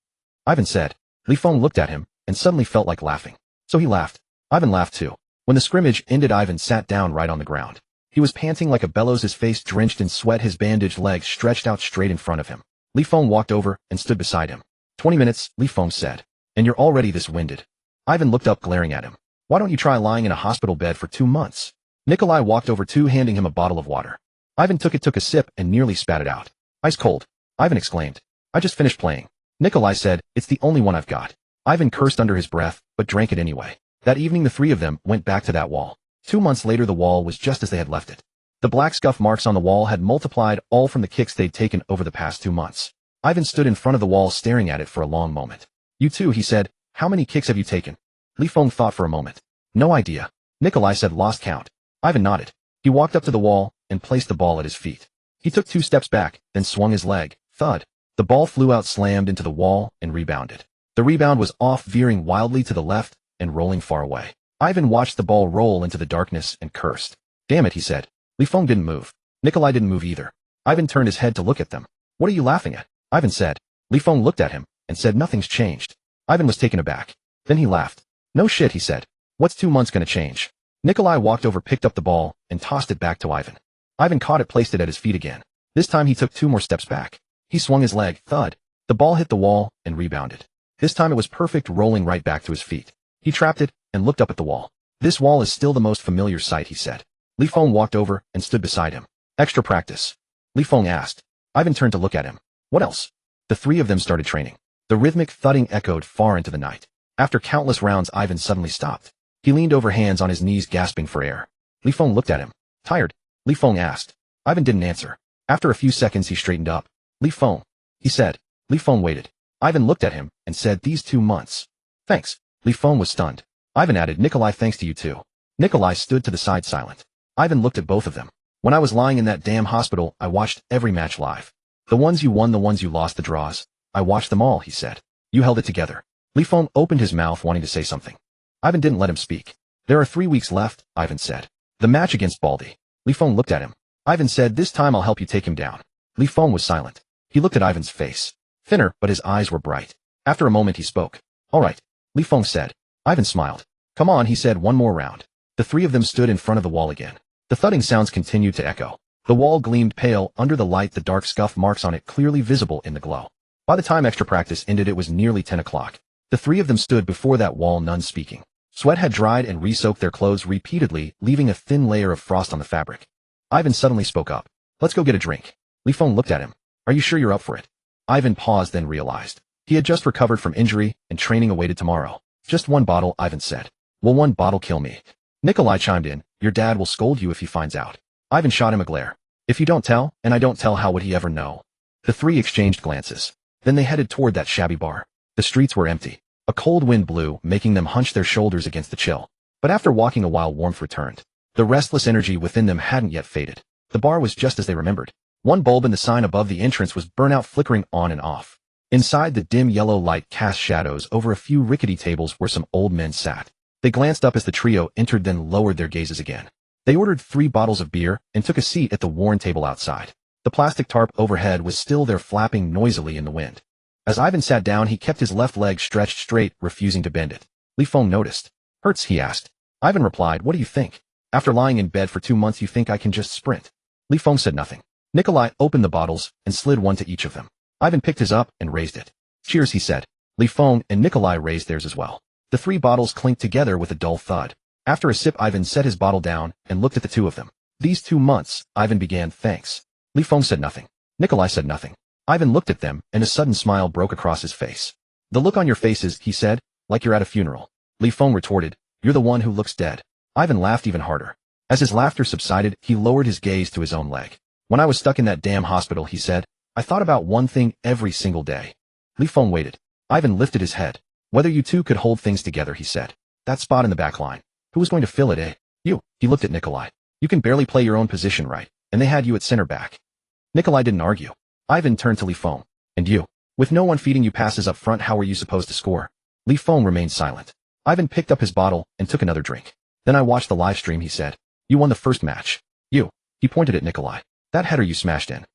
Ivan said. Li Feng looked at him, and suddenly felt like laughing. So he laughed. Ivan laughed too. When the scrimmage ended, Ivan sat down right on the ground. He was panting like a bellows, his face drenched in sweat, his bandaged legs stretched out straight in front of him. Li Feng walked over and stood beside him. 20 minutes, Li Feng said. "And you're already this winded." Ivan looked up, glaring at him. "Why don't you try lying in a hospital bed for 2 months? Nikolai walked over too, handing him a bottle of water. Ivan took a sip, and nearly spat it out. "Ice cold," Ivan exclaimed. "I just finished playing." Nikolai said, "It's the only one I've got." Ivan cursed under his breath, but drank it anyway. That evening, the three of them went back to that wall. 2 months later, the wall was just as they had left it. The black scuff marks on the wall had multiplied, all from the kicks they'd taken over the past 2 months. Ivan stood in front of the wall, staring at it for a long moment. "You too," he said. "How many kicks have you taken?" Li Feng thought for a moment. "No idea." Nikolai said, "Lost count." Ivan nodded. He walked up to the wall and placed the ball at his feet. He took 2 steps back, then swung his leg. Thud. The ball flew out, slammed into the wall, and rebounded. The rebound was off, veering wildly to the left and rolling far away. Ivan watched the ball roll into the darkness and cursed. "Damn it," he said. Li Feng didn't move. Nikolai didn't move either. Ivan turned his head to look at them. "What are you laughing at?" Ivan said. Li Feng looked at him and said, "Nothing's changed." Ivan was taken aback. Then he laughed. "No shit," he said. "What's 2 months gonna change?" Nikolai walked over, picked up the ball, and tossed it back to Ivan. Ivan caught it, placed it at his feet again. This time he took 2 more steps back. He swung his leg. Thud. The ball hit the wall and rebounded. This time it was perfect, rolling right back to his feet. He trapped it and looked up at the wall. "This wall is still the most familiar sight," he said. Li Feng walked over and stood beside him. Extra practice? Li Feng asked. Ivan turned to look at him. What else? The three of them started training. The rhythmic thudding echoed far into the night. After countless rounds, Ivan suddenly stopped. He leaned over, hands on his knees, gasping for air. Li Feng looked at him. Tired? Li Feng asked. Ivan didn't answer. After a few seconds, he straightened up. Li Feng, he said. Li Feng waited. Ivan looked at him and said, these 2 months. Thanks. Li Feng was stunned. Ivan added, Nikolai, thanks to you too. Nikolai stood to the side silent. Ivan looked at both of them. When I was lying in that damn hospital, I watched every match live. The ones you won, the ones you lost, the draws. I watched them all, he said. You held it together. Li Feng opened his mouth, wanting to say something. Ivan didn't let him speak. There are 3 weeks left, Ivan said. The match against Baldy. Li Feng looked at him. Ivan said, this time I'll help you take him down. Li Feng was silent. He looked at Ivan's face. Thinner, but his eyes were bright. After a moment he spoke. All right, Li Feng said. Ivan smiled. Come on, he said, one more round. The 3 of them stood in front of the wall again. The thudding sounds continued to echo. The wall gleamed pale under the light, the dark scuff marks on it clearly visible in the glow. By the time extra practice ended, it was nearly 10 o'clock. The 3 of them stood before that wall, none speaking. Sweat had dried and re-soaked their clothes repeatedly, leaving a thin layer of frost on the fabric. Ivan suddenly spoke up. Let's go get a drink. Li Feng looked at him. Are you sure you're up for it? Ivan paused, then realized. He had just recovered from injury, and training awaited tomorrow. Just 1 bottle, Ivan said. Will 1 bottle kill me? Nikolai chimed in. Your dad will scold you if he finds out. Ivan shot him a glare. If you don't tell, and I don't tell, how would he ever know? The 3 exchanged glances. Then they headed toward that shabby bar. The streets were empty. A cold wind blew, making them hunch their shoulders against the chill. But after walking a while, warmth returned. The restless energy within them hadn't yet faded. The bar was just as they remembered. 1 bulb in the sign above the entrance was burnout, flickering on and off. Inside, the dim yellow light cast shadows over a few rickety tables where some old men sat. They glanced up as the trio entered, then lowered their gazes again. They ordered 3 bottles of beer and took a seat at the worn table outside. The plastic tarp overhead was still there, flapping noisily in the wind. As Ivan sat down, he kept his left leg stretched straight, refusing to bend it. Li Feng noticed. Hurts, he asked. Ivan replied, what do you think? After lying in bed for 2 months, you think I can just sprint? Li Feng said nothing. Nikolai opened the bottles and slid 1 to each of them. Ivan picked his up and raised it. Cheers, he said. Li Feng and Nikolai raised theirs as well. The 3 bottles clinked together with a dull thud. After a sip, Ivan set his bottle down and looked at the 2 of them. These 2 months, Ivan began. Thanks. Li Feng said nothing. Nikolai said nothing. Ivan looked at them, and a sudden smile broke across his face. The look on your faces, he said, like you're at a funeral. Li Feng retorted, you're the one who looks dead. Ivan laughed even harder. As his laughter subsided, he lowered his gaze to his own leg. When I was stuck in that damn hospital, he said, I thought about one thing every single day. Li Feng waited. Ivan lifted his head. Whether you 2 could hold things together, he said. That spot in the back line. Who was going to fill it, eh? You. He looked at Nikolai. You can barely play your own position right, and they had you at center back. Nikolai didn't argue. Ivan turned to Li Feng. And you? With no one feeding you passes up front, how were you supposed to score? Li Feng remained silent. Ivan picked up his bottle and took another drink. Then I watched the live stream, he said. You won the first match. You. He pointed at Nikolai. That header you smashed in.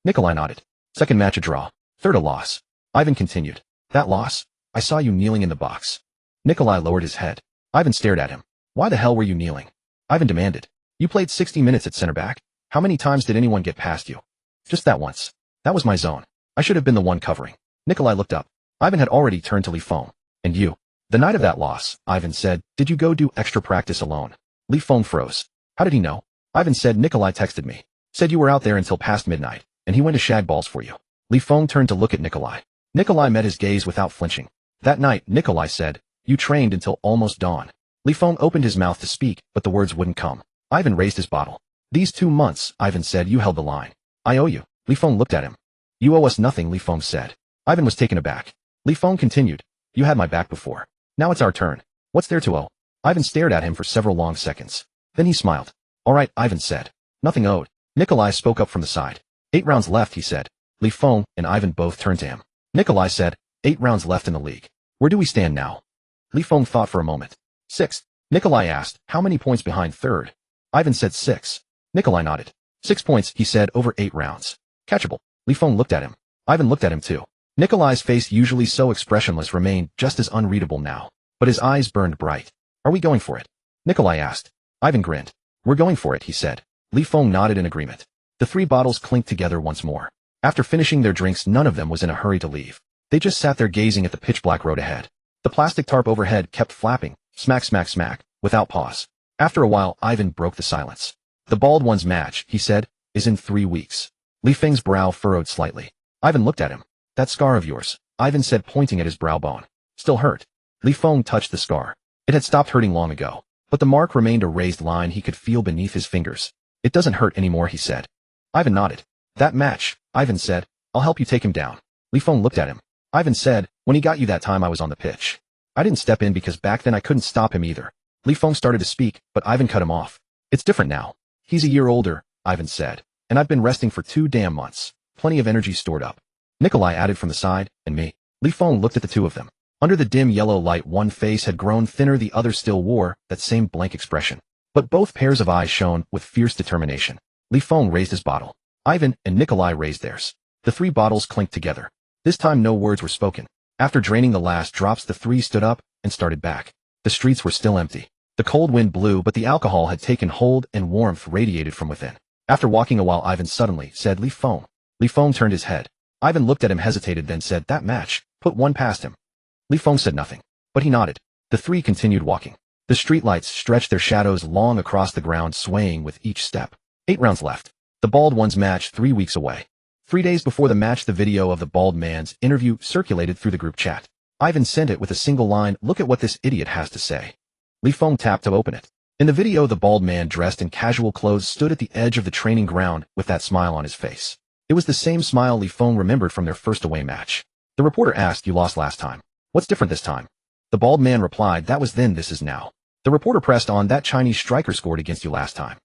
Nikolai nodded. Second match a draw. Third a loss. Ivan continued. That loss? I saw you kneeling in the box. Nikolai lowered his head. Ivan stared at him. Why the hell were you kneeling? Ivan demanded. You played 60 minutes at center back. How many times did anyone get past you? Just that once. That was my zone. I should have been the one covering. Nikolai looked up. Ivan had already turned to Li Feng. And you? The night of that loss, Ivan said, did you go do extra practice alone? Li Feng froze. How did he know? Ivan said, Nikolai texted me. Said you were out there until past midnight, and he went to shag balls for you. Li Feng turned to look at Nikolai. Nikolai met his gaze without flinching. That night, Nikolai said, you trained until almost dawn. Li Feng opened his mouth to speak, but the words wouldn't come. Ivan raised his bottle. These 2 months, Ivan said, you held the line. I owe you. Li Feng looked at him. You owe us nothing, Li Feng said. Ivan was taken aback. Li Feng continued. You had my back before. Now it's our turn. What's there to owe? Ivan stared at him for several long seconds. Then he smiled. All right, Ivan said. Nothing owed. Nikolai spoke up from the side. 8 rounds left, he said. Li Feng and Ivan both turned to him. Nikolai said, 8 rounds left in the league. Where do we stand now? Li Feng thought for a moment. 6th. Nikolai asked, how many points behind 3rd? Ivan said 6. Nikolai nodded. 6 points, he said, over 8 rounds. Catchable. Li Feng looked at him. Ivan looked at him too. Nikolai's face, usually so expressionless, remained just as unreadable now. But his eyes burned bright. Are we going for it? Nikolai asked. Ivan grinned. We're going for it, he said. Li Feng nodded in agreement. The 3 bottles clinked together once more. After finishing their drinks, none of them was in a hurry to leave. They just sat there gazing at the pitch-black road ahead. The plastic tarp overhead kept flapping, smack, smack, smack, without pause. After a while, Ivan broke the silence. The bald one's match, he said, is in 3 weeks. Li Feng's brow furrowed slightly. Ivan looked at him. That scar of yours, Ivan said, pointing at his brow bone. Still hurt. Li Feng touched the scar. It had stopped hurting long ago, but the mark remained a raised line he could feel beneath his fingers. It doesn't hurt anymore, he said. Ivan nodded. That match, Ivan said. I'll help you take him down. Li Feng looked at him. Ivan said, when he got you that time I was on the pitch. I didn't step in because back then I couldn't stop him either. Li Feng started to speak, but Ivan cut him off. It's different now. He's a year older, Ivan said, and I've been resting for 2 damn months. Plenty of energy stored up. Nikolai added from the side, and me. Li Feng looked at the two of them. Under the dim yellow light, one face had grown thinner, the other still wore that same blank expression. But both pairs of eyes shone with fierce determination. Li Feng raised his bottle. Ivan and Nikolai raised theirs. The 3 bottles clinked together. This time no words were spoken. After draining the last drops, the 3 stood up and started back. The streets were still empty. The cold wind blew, but the alcohol had taken hold and warmth radiated from within. After walking a while, Ivan suddenly said, Li Feng. Li Feng turned his head. Ivan looked at him, hesitated, then said, that match, put one past him. Li Feng said nothing, but he nodded. The 3 continued walking. The streetlights stretched their shadows long across the ground, swaying with each step. 8 rounds left. The bald one's match 3 weeks away. 3 days before the match, the video of the bald man's interview circulated through the group chat. Ivan sent it with a single line, look at what this idiot has to say. Li Feng tapped to open it. In the video, the bald man, dressed in casual clothes, stood at the edge of the training ground with that smile on his face. It was the same smile Li Feng remembered from their first away match. The reporter asked, you lost last time. What's different this time? The bald man replied, that was then, this is now. The reporter pressed on, that Chinese striker scored against you last time.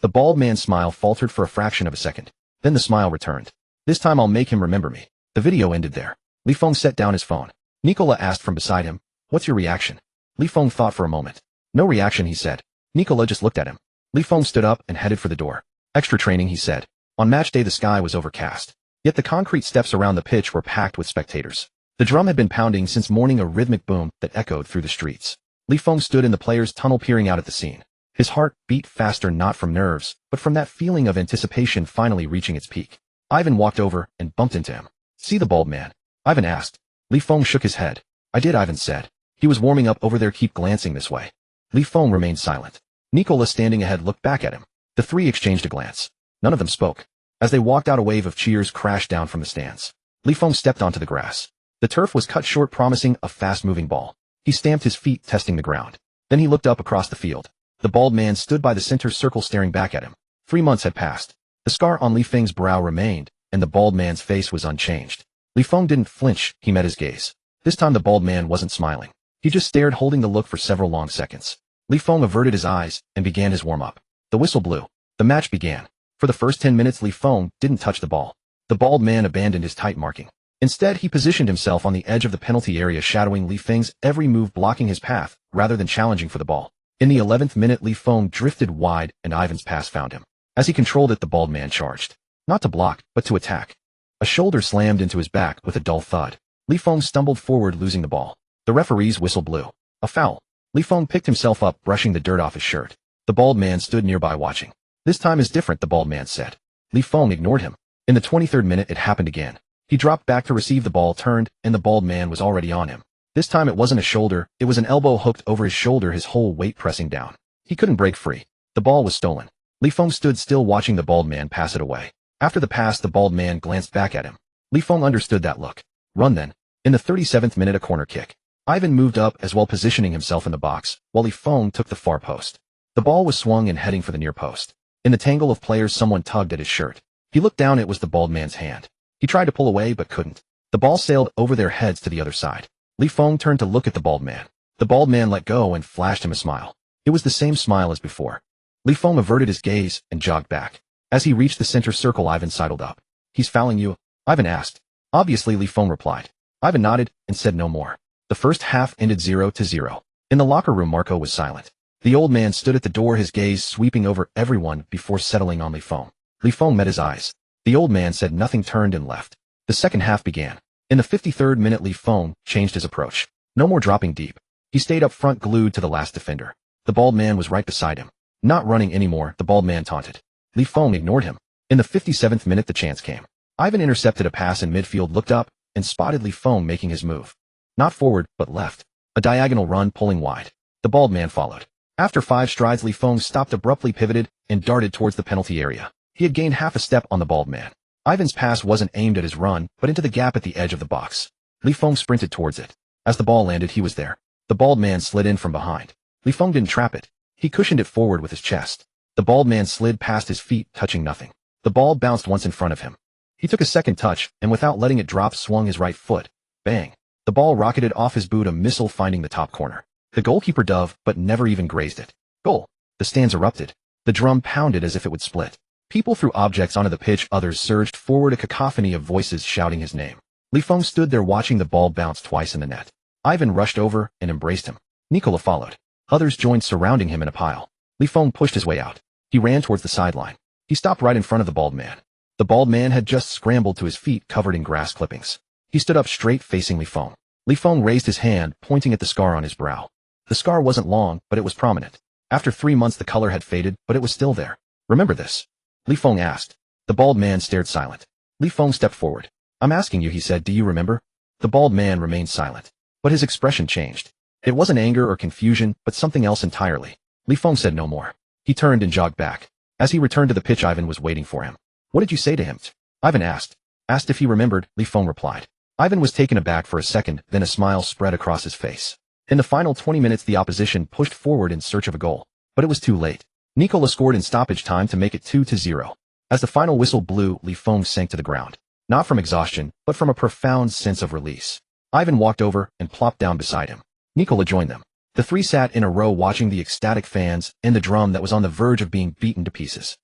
The bald man's smile faltered for a fraction of a second. Then the smile returned. This time I'll make him remember me. The video ended there. Li Feng set down his phone. Nicola asked from beside him, what's your reaction? Li Feng thought for a moment. No reaction, he said. Nicola just looked at him. Li Feng stood up and headed for the door. Extra training, he said. On match day the sky was overcast. Yet the concrete steps around the pitch were packed with spectators. The drum had been pounding since morning, a rhythmic boom that echoed through the streets. Li Feng stood in the players' tunnel peering out at the scene. His heart beat faster, not from nerves, but from that feeling of anticipation finally reaching its peak. Ivan walked over and bumped into him. See the bald man? Ivan asked. Li Feng shook his head. I did, Ivan said. He was warming up over there, keep glancing this way. Li Feng remained silent. Nicola, standing ahead, looked back at him. The 3 exchanged a glance. None of them spoke. As they walked out, a wave of cheers crashed down from the stands. Li Feng stepped onto the grass. The turf was cut short, promising a fast-moving ball. He stamped his feet, testing the ground. Then he looked up across the field. The bald man stood by the center circle, staring back at him. 3 months had passed. The scar on Li Feng's brow remained, and the bald man's face was unchanged. Li Feng didn't flinch, he met his gaze. This time the bald man wasn't smiling. He just stared, holding the look for several long seconds. Li Feng averted his eyes and began his warm-up. The whistle blew. The match began. For the first 10 minutes, Li Feng didn't touch the ball. The bald man abandoned his tight marking. Instead, he positioned himself on the edge of the penalty area, shadowing Li Feng's every move, blocking his path, rather than challenging for the ball. In the 11th minute, Li Feng drifted wide, and Ivan's pass found him. As he controlled it, the bald man charged. Not to block, but to attack. A shoulder slammed into his back with a dull thud. Li Feng stumbled forward, losing the ball. The referee's whistle blew. A foul. Li Feng picked himself up, brushing the dirt off his shirt. The bald man stood nearby watching. This time is different, the bald man said. Li Feng ignored him. In the 23rd minute, it happened again. He dropped back to receive the ball, turned, and the bald man was already on him. This time it wasn't a shoulder, it was an elbow hooked over his shoulder, his whole weight pressing down. He couldn't break free. The ball was stolen. Li Feng stood still, watching the bald man pass it away. After the pass, the bald man glanced back at him. Li Feng understood that look. Run then. In the 37th minute, a corner kick. Ivan moved up as well, positioning himself in the box, while Li Feng took the far post. The ball was swung and heading for the near post. In the tangle of players, someone tugged at his shirt. He looked down, it was the bald man's hand. He tried to pull away but couldn't. The ball sailed over their heads to the other side. Li Feng turned to look at the bald man. The bald man let go and flashed him a smile. It was the same smile as before. Li Feng averted his gaze and jogged back. As he reached the center circle, Ivan sidled up. He's fouling you? Ivan asked. Obviously, Li Feng replied. Ivan nodded and said no more. The first half ended 0-0. In the locker room, Marco was silent. The old man stood at the door, his gaze sweeping over everyone before settling on Li Feng. Li Feng met his eyes. The old man said nothing, turned and left. The second half began. In the 53rd minute, Li Feng changed his approach. No more dropping deep. He stayed up front, glued to the last defender. The bald man was right beside him. Not running anymore, the bald man taunted. Li Feng ignored him. In the 57th minute, the chance came. Ivan intercepted a pass in midfield, looked up, and spotted Li Feng making his move. Not forward, but left. A diagonal run, pulling wide. The bald man followed. After 5 strides, Li Feng stopped abruptly, pivoted, and darted towards the penalty area. He had gained half a step on the bald man. Ivan's pass wasn't aimed at his run, but into the gap at the edge of the box. Li Feng sprinted towards it. As the ball landed, he was there. The bald man slid in from behind. Li Feng didn't trap it. He cushioned it forward with his chest. The bald man slid past his feet, touching nothing. The ball bounced once in front of him. He took a second touch, and without letting it drop, swung his right foot. Bang! The ball rocketed off his boot, a missile finding the top corner. The goalkeeper dove, but never even grazed it. Goal! The stands erupted. The drum pounded as if it would split. People threw objects onto the pitch, others surged forward, a cacophony of voices shouting his name. Li Feng stood there watching the ball bounce twice in the net. Ivan rushed over and embraced him. Nicola followed. Others joined, surrounding him in a pile. Li Feng pushed his way out. He ran towards the sideline. He stopped right in front of the bald man. The bald man had just scrambled to his feet, covered in grass clippings. He stood up straight, facing Li Feng. Li Feng raised his hand, pointing at the scar on his brow. The scar wasn't long, but it was prominent. After 3 months the color had faded, but it was still there. Remember this? Li Feng asked. The bald man stared silent. Li Feng stepped forward. I'm asking you, he said, do you remember? The bald man remained silent. But his expression changed. It wasn't anger or confusion, but something else entirely. Li Feng said no more. He turned and jogged back. As he returned to the pitch, Ivan was waiting for him. What did you say to him? Ivan asked. Asked if he remembered, Li Feng replied. Ivan was taken aback for a second, then a smile spread across his face. In the final 20 minutes the opposition pushed forward in search of a goal. But it was too late. Nicola scored in stoppage time to make it 2-0. As the final whistle blew, Li Feng sank to the ground. Not from exhaustion, but from a profound sense of release. Ivan walked over and plopped down beside him. Nicola joined them. The three sat in a row watching the ecstatic fans and the drum that was on the verge of being beaten to pieces.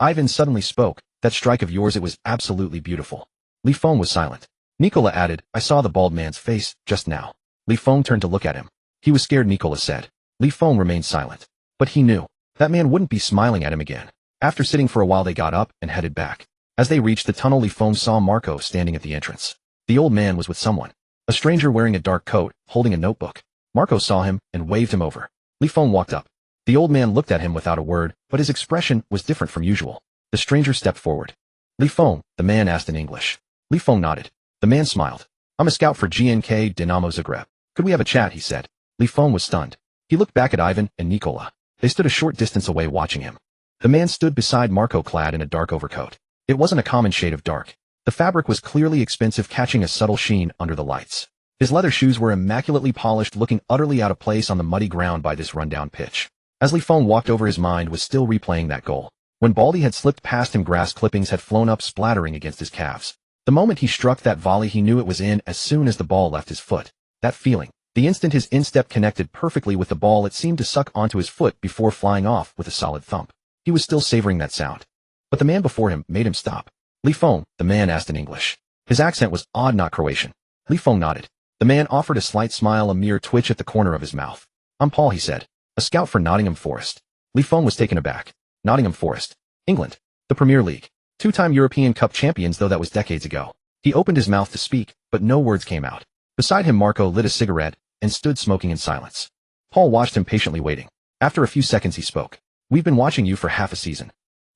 Ivan suddenly spoke. That strike of yours, it was absolutely beautiful. Li Feng was silent. Nicola added, I saw the bald man's face just now. Li Feng turned to look at him. He was scared, Nicola said. Li Feng remained silent. But he knew. That man wouldn't be smiling at him again. After sitting for a while they got up and headed back. As they reached the tunnel, Li Feng saw Marco standing at the entrance. The old man was with someone. A stranger wearing a dark coat, holding a notebook. Marco saw him and waved him over. Li Feng walked up. The old man looked at him without a word, but his expression was different from usual. The stranger stepped forward. Li Feng, the man asked in English. Li Feng nodded. The man smiled. I'm a scout for GNK Dinamo Zagreb. Could we have a chat, he said. Li Feng was stunned. He looked back at Ivan and Nicola. They stood a short distance away watching him. The man stood beside Marco, clad in a dark overcoat. It wasn't a common shade of dark. The fabric was clearly expensive, catching a subtle sheen under the lights. His leather shoes were immaculately polished, looking utterly out of place on the muddy ground by this rundown pitch. As Li Feng walked over, his mind was still replaying that goal. When Baldy had slipped past him, grass clippings had flown up, splattering against his calves. The moment he struck that volley, he knew it was in as soon as the ball left his foot. That feeling. The instant his instep connected perfectly with the ball, it seemed to suck onto his foot before flying off with a solid thump. He was still savoring that sound. But the man before him made him stop. Li Feng, the man asked in English. His accent was odd, not Croatian. Li Feng nodded. The man offered a slight smile, a mere twitch at the corner of his mouth. I'm Paul, he said. A scout for Nottingham Forest. Li Feng was taken aback. Nottingham Forest. England. The Premier League. 2-time European Cup champions, though that was decades ago. He opened his mouth to speak, but no words came out. Beside him, Marco lit a cigarette and stood smoking in silence. Paul watched him, patiently waiting. After a few seconds he spoke. We've been watching you for half a season.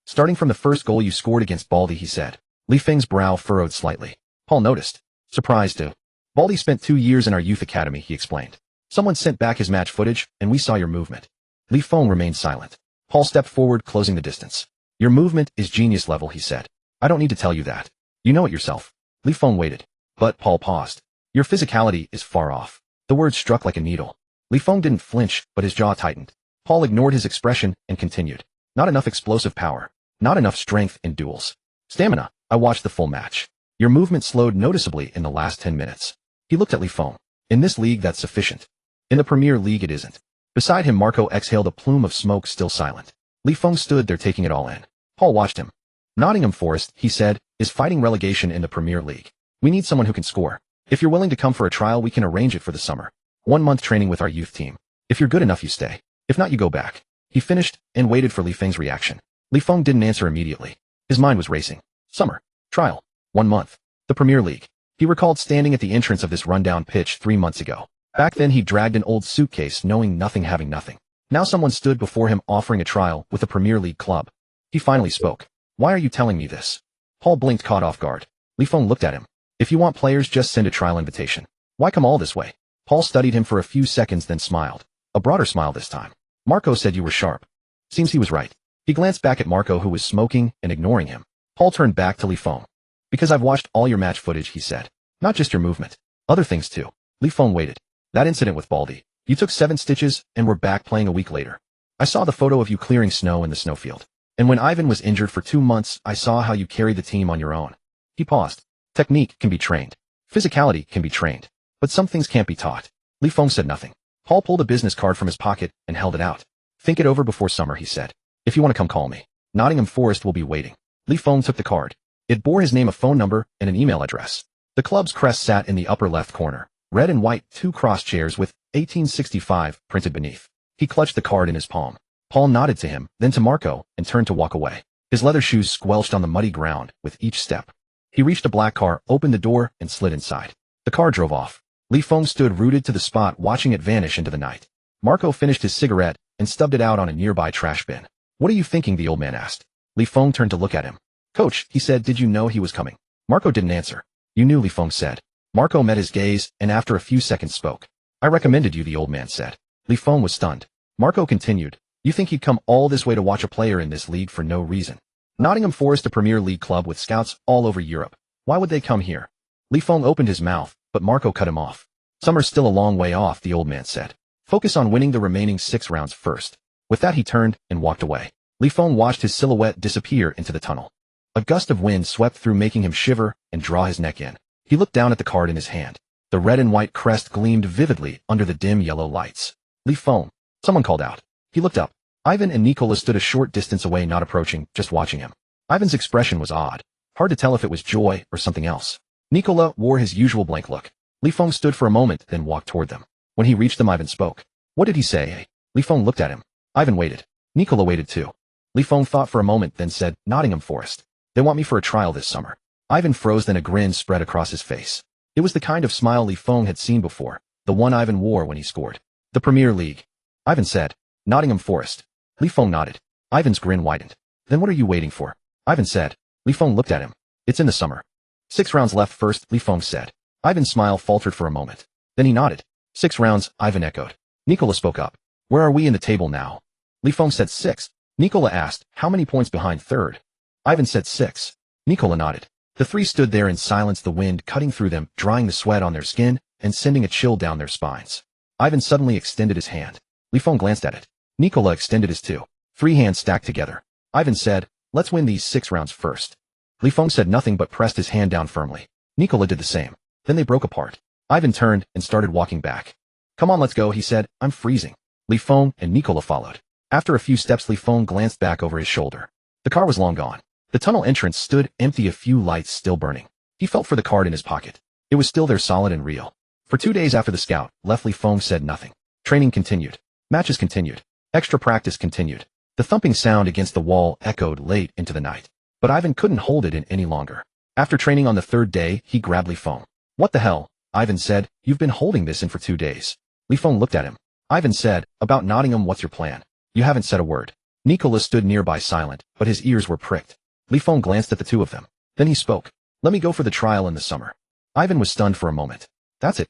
Starting from the first goal you scored against Baldy, he said. Li Feng's brow furrowed slightly. Paul noticed. Surprised too. Baldy spent 2 years in our youth academy, he explained. Someone sent back his match footage, and we saw your movement. Li Feng remained silent. Paul stepped forward, closing the distance. Your movement is genius level, he said. I don't need to tell you that. You know it yourself. Li Feng waited. But Paul paused. Your physicality is far off. The word struck like a needle. Li Feng didn't flinch, but his jaw tightened. Paul ignored his expression and continued. Not enough explosive power. Not enough strength in duels. Stamina. I watched the full match. Your movement slowed noticeably in the last 10 minutes. He looked at Li Feng. In this league, that's sufficient. In the Premier League, it isn't. Beside him, Marco exhaled a plume of smoke, still silent. Li Feng stood there, taking it all in. Paul watched him. Nottingham Forest, he said, is fighting relegation in the Premier League. We need someone who can score. If you're willing to come for a trial, we can arrange it for the summer. 1 month training with our youth team. If you're good enough, you stay. If not, you go back. He finished and waited for Li Feng's reaction. Li Feng didn't answer immediately. His mind was racing. Summer. Trial. 1 month. The Premier League. He recalled standing at the entrance of this rundown pitch 3 months ago. Back then he dragged an old suitcase, knowing nothing, having nothing. Now someone stood before him offering a trial with a Premier League club. He finally spoke. Why are you telling me this? Paul blinked, caught off guard. Li Feng looked at him. If you want players, just send a trial invitation. Why come all this way? Paul studied him for a few seconds, then smiled. A broader smile this time. Marco said you were sharp. Seems he was right. He glanced back at Marco, who was smoking and ignoring him. Paul turned back to Li Feng. Because I've watched all your match footage, he said. Not just your movement. Other things too. Li Feng waited. That incident with Baldy. You took 7 stitches and were back playing a week later. I saw the photo of you clearing snow in the snowfield. And when Ivan was injured for 2 months, I saw how you carried the team on your own. He paused. Technique can be trained. Physicality can be trained. But some things can't be taught. Li Feng said nothing. Paul pulled a business card from his pocket and held it out. Think it over before summer, he said. If you want to come call me. Nottingham Forest will be waiting. Li Feng took the card. It bore his name, a phone number, and an email address. The club's crest sat in the upper left corner. Red and white 2 cross chairs with 1865 printed beneath. He clutched the card in his palm. Paul nodded to him, then to Marco, and turned to walk away. His leather shoes squelched on the muddy ground with each step. He reached a black car, opened the door, and slid inside. The car drove off. Li Feng stood rooted to the spot, watching it vanish into the night. Marco finished his cigarette and stubbed it out on a nearby trash bin. What are you thinking? The old man asked. Li Feng turned to look at him. Coach, he said, did you know he was coming? Marco didn't answer. You knew, Li Feng said. Marco met his gaze and after a few seconds spoke. I recommended you, the old man said. Li Feng was stunned. Marco continued. You think he'd come all this way to watch a player in this league for no reason? Nottingham Forest, a Premier League club with scouts all over Europe. Why would they come here? Li Feng opened his mouth, but Marco cut him off. Summer's still a long way off, the old man said. Focus on winning the remaining 6 rounds first. With that he turned and walked away. Li Feng watched his silhouette disappear into the tunnel. A gust of wind swept through, making him shiver and draw his neck in. He looked down at the card in his hand. The red and white crest gleamed vividly under the dim yellow lights. Li Feng. Someone called out. He looked up. Ivan and Nicola stood a short distance away, not approaching, just watching him. Ivan's expression was odd. Hard to tell if it was joy or something else. Nicola wore his usual blank look. Li Feng stood for a moment, then walked toward them. When he reached them, Ivan spoke. What did he say? Li Feng looked at him. Ivan waited. Nicola waited too. Li Feng thought for a moment, then said, Nottingham Forest. They want me for a trial this summer. Ivan froze, then a grin spread across his face. It was the kind of smile Li Feng had seen before, the one Ivan wore when he scored. The Premier League. Ivan said. Nottingham Forest. Li Feng nodded. Ivan's grin widened. Then what are you waiting for? Ivan said. Li Feng looked at him. It's in the summer. 6 rounds left first, Li Feng said. Ivan's smile faltered for a moment. Then he nodded. 6 rounds, Ivan echoed. Nicola spoke up. Where are we in the table now? Li Feng said 6. Nicola asked, how many points behind third? Ivan said 6. Nicola nodded. The 3 stood there in silence, the wind cutting through them, drying the sweat on their skin and sending a chill down their spines. Ivan suddenly extended his hand. Li Feng glanced at it. Nicola extended his too. 3 hands stacked together. Ivan said, let's win these 6 rounds first. Li Feng said nothing but pressed his hand down firmly. Nicola did the same. Then they broke apart. Ivan turned and started walking back. Come on, let's go, he said. I'm freezing. Li Feng and Nicola followed. After a few steps, Li Feng glanced back over his shoulder. The car was long gone. The tunnel entrance stood empty, a few lights still burning. He felt for the card in his pocket. It was still there, solid and real. For 2 days after the scout left, Li Feng said nothing. Training continued. Matches continued. Extra practice continued. The thumping sound against the wall echoed late into the night. But Ivan couldn't hold it in any longer. After training on the 3rd day, he grabbed Li Feng. What the hell? Ivan said. You've been holding this in for 2 days. Li Feng looked at him. Ivan said, about Nottingham, what's your plan? You haven't said a word. Nicola stood nearby silent, but his ears were pricked. Li Feng glanced at the 2 of them. Then he spoke. Let me go for the trial in the summer. Ivan was stunned for a moment. That's it?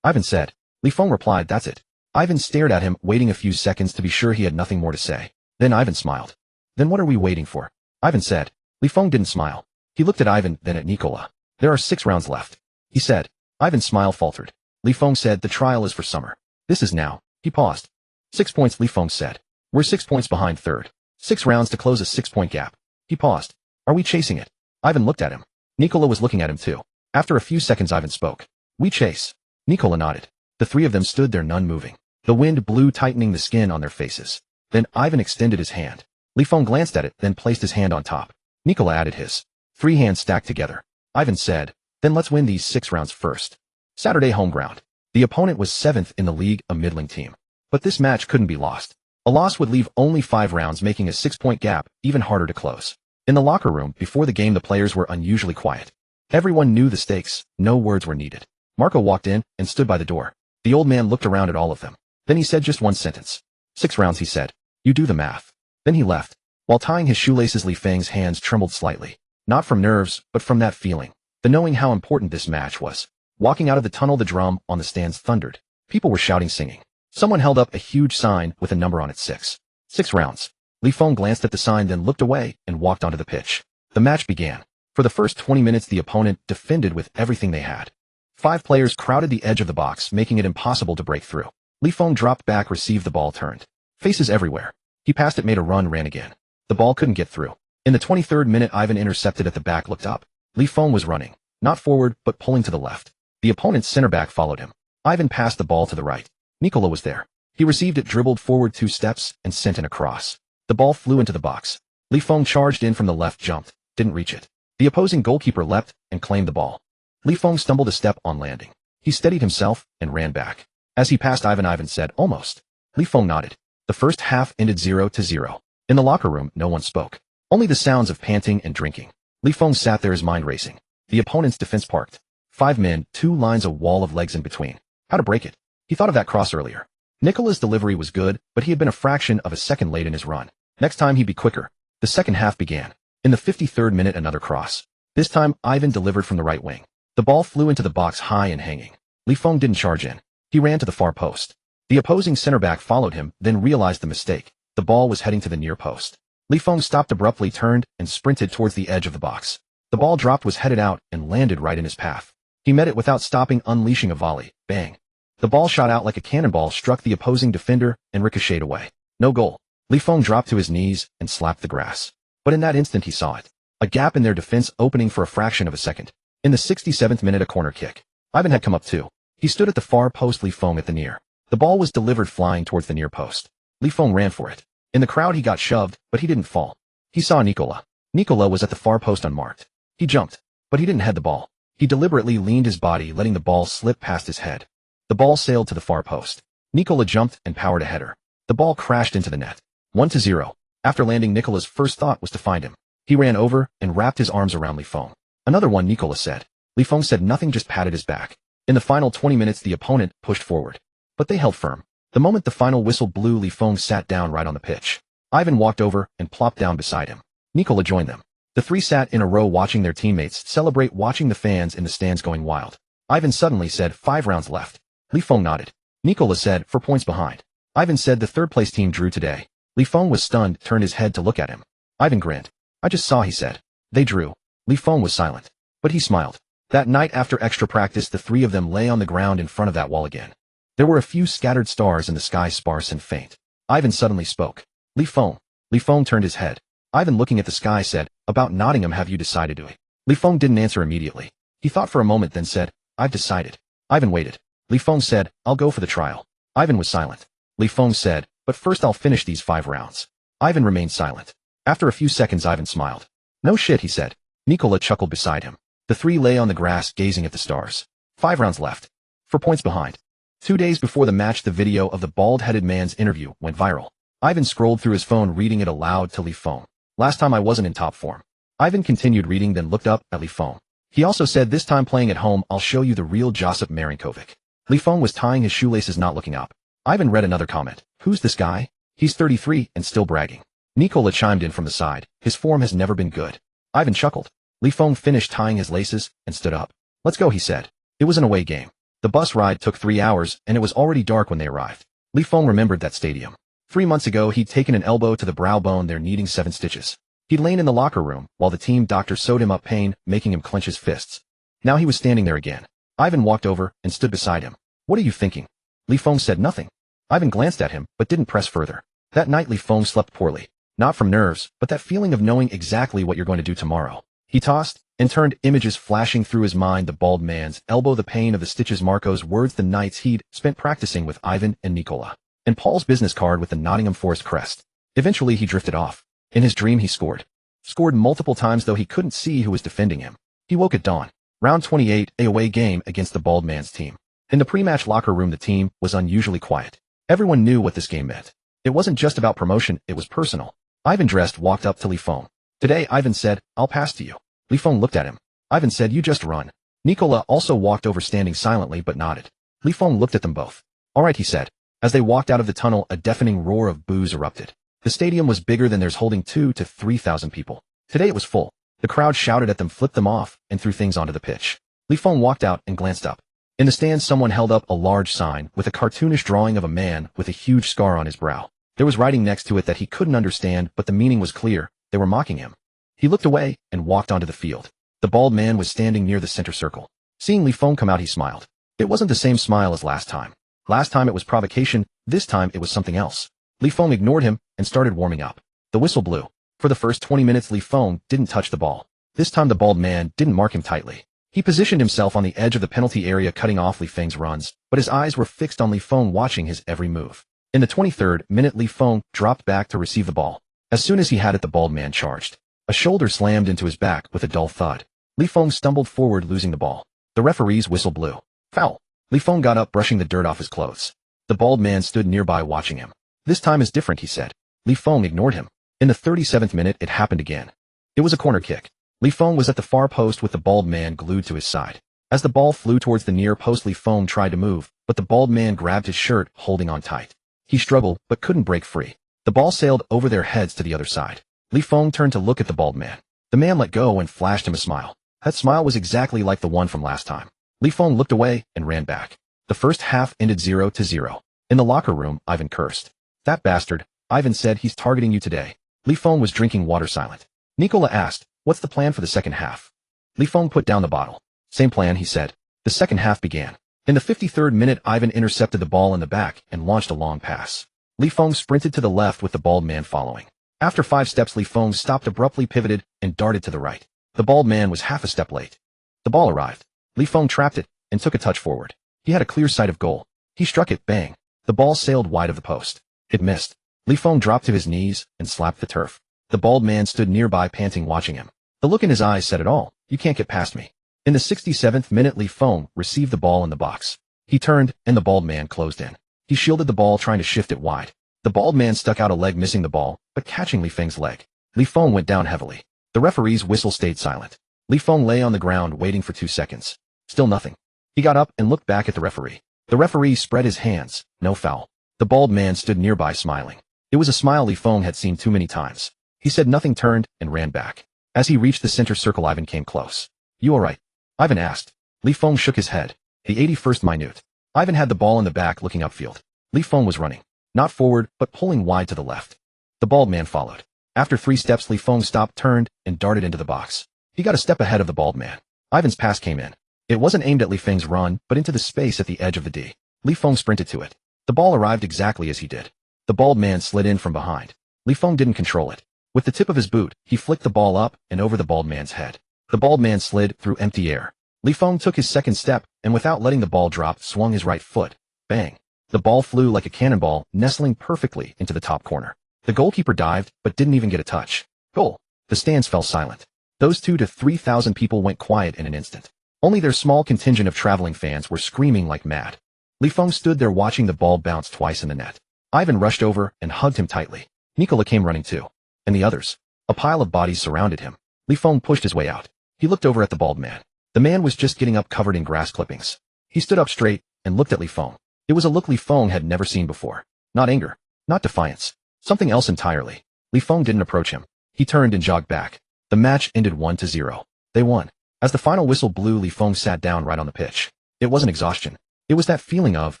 Ivan said. Li Feng replied, that's it. Ivan stared at him, waiting a few seconds to be sure he had nothing more to say. Then Ivan smiled. Then what are we waiting for? Ivan said. Li Feng didn't smile. He looked at Ivan, then at Nicola. There are 6 rounds left. He said. Ivan's smile faltered. Li Feng said, the trial is for summer. This is now. He paused. 6 points, Li Feng said. We're 6 points behind third. 6 rounds to close a 6-point gap. He paused. Are we chasing it? Ivan looked at him. Nicola was looking at him too. After a few seconds, Ivan spoke. We chase. Nicola nodded. The 3 of them stood there, none moving. The wind blew, tightening the skin on their faces. Then Ivan extended his hand. Li Feng glanced at it, then placed his hand on top. Nicola added his. 3 hands stacked together. Ivan said, then let's win these 6 rounds first. Saturday home ground. The opponent was 7th in the league, a middling team. But this match couldn't be lost. A loss would leave only 5 rounds, making a 6-point gap even harder to close. In the locker room, before the game, the players were unusually quiet. Everyone knew the stakes, no words were needed. Marco walked in and stood by the door. The old man looked around at all of them. Then he said just one sentence. 6 rounds, he said. You do the math. Then he left. While tying his shoelaces, Li Feng's hands trembled slightly. Not from nerves, but from that feeling. The knowing how important this match was. Walking out of the tunnel, the drum on the stands thundered. People were shouting, singing. Someone held up a huge sign with a number on it, 6. 6 rounds. Li Feng glanced at the sign, then looked away and walked onto the pitch. The match began. For the first 20 minutes, the opponent defended with everything they had. 5 players crowded the edge of the box, making it impossible to break through. Li Feng dropped back, received the ball, turned. Faces everywhere. He passed it, made a run, ran again. The ball couldn't get through. In the 23rd minute, Ivan intercepted at the back, looked up. Li Feng was running, not forward, but pulling to the left. The opponent's center back followed him. Ivan passed the ball to the right. Nicola was there. He received it, dribbled forward 2 steps, and sent in a cross. The ball flew into the box. Li Feng charged in from the left, jumped, didn't reach it. The opposing goalkeeper leapt and claimed the ball. Li Feng stumbled a step on landing. He steadied himself and ran back. As he passed Ivan said, "Almost." Li Feng nodded. The first half ended 0-0. In the locker room, no one spoke. Only the sounds of panting and drinking. Li Feng sat there, his mind racing. The opponent's defense parked. 5 men, 2 lines, a wall of legs in between. How to break it? He thought of that cross earlier. Nicola's delivery was good, but he had been a fraction of a second late in his run. Next time he'd be quicker. The second half began. In the 53rd minute, another cross. This time, Ivan delivered from the right wing. The ball flew into the box, high and hanging. Li Feng didn't charge in. He ran to the far post. The opposing center back followed him, then realized the mistake. The ball was heading to the near post. Li Feng stopped abruptly, turned, and sprinted towards the edge of the box. The ball dropped, was headed out, and landed right in his path. He met it without stopping, unleashing a volley. Bang. The ball shot out like a cannonball, struck the opposing defender, and ricocheted away. No goal. Li Feng dropped to his knees and slapped the grass. But in that instant he saw it. A gap in their defense opening for a fraction of a second. In the 67th minute, a corner kick. Ivan had come up too. He stood at the far post, Li Feng at the near. The ball was delivered flying towards the near post. Li Feng ran for it. In the crowd he got shoved, but he didn't fall. He saw Nicola. Nicola was at the far post unmarked. He jumped, but he didn't head the ball. He deliberately leaned his body, letting the ball slip past his head. The ball sailed to the far post. Nicola jumped and powered a header. The ball crashed into the net. 1-0. After landing, Nicola's first thought was to find him. He ran over and wrapped his arms around Li Feng. "Another one," Nicola said. Li Feng said nothing, just patted his back. In the final 20 minutes, the opponent pushed forward. But they held firm. The moment the final whistle blew, Li Feng sat down right on the pitch. Ivan walked over and plopped down beside him. Nicola joined them. The 3 sat in a row watching their teammates celebrate, watching the fans in the stands going wild. Ivan suddenly said, 5 rounds left. Li Feng nodded. Nicola said, 4 points behind. Ivan said, the third-place team drew today. Li Feng was stunned, turned his head to look at him. Ivan grinned. I just saw, he said. They drew. Li Feng was silent. But he smiled. That night after extra practice, the 3 of them lay on the ground in front of that wall again. There were a few scattered stars in the sky, sparse and faint. Ivan suddenly spoke. Li Feng. Li Feng turned his head. Ivan, looking at the sky, said, about Nottingham, have you decided to? Li Feng didn't answer immediately. He thought for a moment, then said, I've decided. Ivan waited. Li Feng said, I'll go for the trial. Ivan was silent. Li Feng said, but first I'll finish these 5 rounds. Ivan remained silent. After a few seconds, Ivan smiled. No shit, he said. Nicola chuckled beside him. The 3 lay on the grass, gazing at the stars. 5 rounds left. 4 points behind. 2 days before the match, the video of the bald-headed man's interview went viral. Ivan scrolled through his phone, reading it aloud to Li Feng. Last time I wasn't in top form. Ivan continued reading, then looked up at Li Feng. He also said, this time playing at home, I'll show you the real Josip Marinkovic. Li Feng was tying his shoelaces, not looking up. Ivan read another comment. Who's this guy? He's 33 and still bragging. Nicola chimed in from the side. His form has never been good. Ivan chuckled. Li Feng finished tying his laces and stood up. Let's go, he said. It was an away game. The bus ride took 3 hours, and it was already dark when they arrived. Li Feng remembered that stadium. 3 months ago, he'd taken an elbow to the brow bone there, needing 7 stitches. He'd lain in the locker room while the team doctor sewed him up, pain making him clench his fists. Now he was standing there again. Ivan walked over and stood beside him. What are you thinking? Li Feng said nothing. Ivan glanced at him, but didn't press further. That night Li Feng slept poorly. Not from nerves, but that feeling of knowing exactly what you're going to do tomorrow. He tossed and turned, images flashing through his mind, the bald man's elbow, the pain of the stitches, Marco's words, the nights he'd spent practicing with Ivan and Nicola, and Paul's business card with the Nottingham Forest crest. Eventually he drifted off. In his dream he scored. Scored multiple times, though he couldn't see who was defending him. He woke at dawn. Round 28, a away game against the bald man's team. In the pre-match locker room, the team was unusually quiet. Everyone knew what this game meant. It wasn't just about promotion, it was personal. Ivan dressed, walked up to Li Feng. Today, Ivan said, I'll pass to you. Li Feng looked at him. Ivan said, you just run. Nicola also walked over, standing silently, but nodded. Li Feng looked at them both. All right, he said. As they walked out of the tunnel, a deafening roar of boos erupted. The stadium was bigger than theirs, holding 2,000 to 3,000 people. Today it was full. The crowd shouted at them, flipped them off, and threw things onto the pitch. Li Feng walked out and glanced up. In the stands, someone held up a large sign with a cartoonish drawing of a man with a huge scar on his brow. There was writing next to it that he couldn't understand, but the meaning was clear. They were mocking him. He looked away and walked onto the field. The bald man was standing near the center circle. Seeing Li Feng come out, he smiled. It wasn't the same smile as last time. Last time it was provocation, this time it was something else. Li Feng ignored him and started warming up. The whistle blew. For the first 20 minutes, Li Feng didn't touch the ball. This time the bald man didn't mark him tightly. He positioned himself on the edge of the penalty area, cutting off Li Feng's runs, but his eyes were fixed on Li Feng, watching his every move. In the 23rd minute, Li Feng dropped back to receive the ball. As soon as he had it, the bald man charged. A shoulder slammed into his back with a dull thud. Li Feng stumbled forward, losing the ball. The referee's whistle blew. Foul. Li Feng got up, brushing the dirt off his clothes. The bald man stood nearby watching him. This time is different, he said. Li Feng ignored him. In the 37th minute, it happened again. It was a corner kick. Li Feng was at the far post with the bald man glued to his side. As the ball flew towards the near post, Li Feng tried to move, but the bald man grabbed his shirt, holding on tight. He struggled, but couldn't break free. The ball sailed over their heads to the other side. Li Feng turned to look at the bald man. The man let go and flashed him a smile. That smile was exactly like the one from last time. Li Feng looked away and ran back. The first half ended 0-0. In the locker room, Ivan cursed. That bastard, Ivan said, he's targeting you today. Li Feng was drinking water, silent. Nicola asked, what's the plan for the second half? Li Feng put down the bottle. Same plan, he said. The second half began. In the 53rd minute, Ivan intercepted the ball in the back and launched a long pass. Li Feng sprinted to the left with the bald man following. After 5 steps, Li Feng stopped abruptly, pivoted, and darted to the right. The bald man was half a step late. The ball arrived. Li Feng trapped it and took a touch forward. He had a clear sight of goal. He struck it, bang. The ball sailed wide of the post. It missed. Li Feng dropped to his knees and slapped the turf. The bald man stood nearby, panting, watching him. The look in his eyes said it all. You can't get past me. In the 67th minute, Li Feng received the ball in the box. He turned, and the bald man closed in. He shielded the ball, trying to shift it wide. The bald man stuck out a leg, missing the ball, but catching Li Feng's leg. Li Feng went down heavily. The referee's whistle stayed silent. Li Feng lay on the ground, waiting for 2 seconds. Still nothing. He got up and looked back at the referee. The referee spread his hands. No foul. The bald man stood nearby, smiling. It was a smile Li Feng had seen too many times. He said nothing, turned, and ran back. As he reached the center circle, Ivan came close. You all right? Ivan asked. Li Feng shook his head. The 81st minute. Ivan had the ball in the back, looking upfield. Li Feng was running. Not forward, but pulling wide to the left. The bald man followed. After 3 steps, Li Feng stopped, turned, and darted into the box. He got a step ahead of the bald man. Ivan's pass came in. It wasn't aimed at Li Feng's run, but into the space at the edge of the D. Li Feng sprinted to it. The ball arrived exactly as he did. The bald man slid in from behind. Li Feng didn't control it. With the tip of his boot, he flicked the ball up and over the bald man's head. The bald man slid through empty air. Li Feng took his second step, and without letting the ball drop, swung his right foot. Bang. The ball flew like a cannonball, nestling perfectly into the top corner. The goalkeeper dived, but didn't even get a touch. Goal. The stands fell silent. Those 2,000 to 3,000 people went quiet in an instant. Only their small contingent of traveling fans were screaming like mad. Li Feng stood there watching the ball bounce twice in the net. Ivan rushed over and hugged him tightly. Nicola came running too. And the others. A pile of bodies surrounded him. Li Feng pushed his way out. He looked over at the bald man. The man was just getting up, covered in grass clippings. He stood up straight and looked at Li Feng. It was a look Li Feng had never seen before. Not anger. Not defiance. Something else entirely. Li Feng didn't approach him. He turned and jogged back. The match ended 1-0. They won. As the final whistle blew, Li Feng sat down right on the pitch. It wasn't exhaustion. It was that feeling of,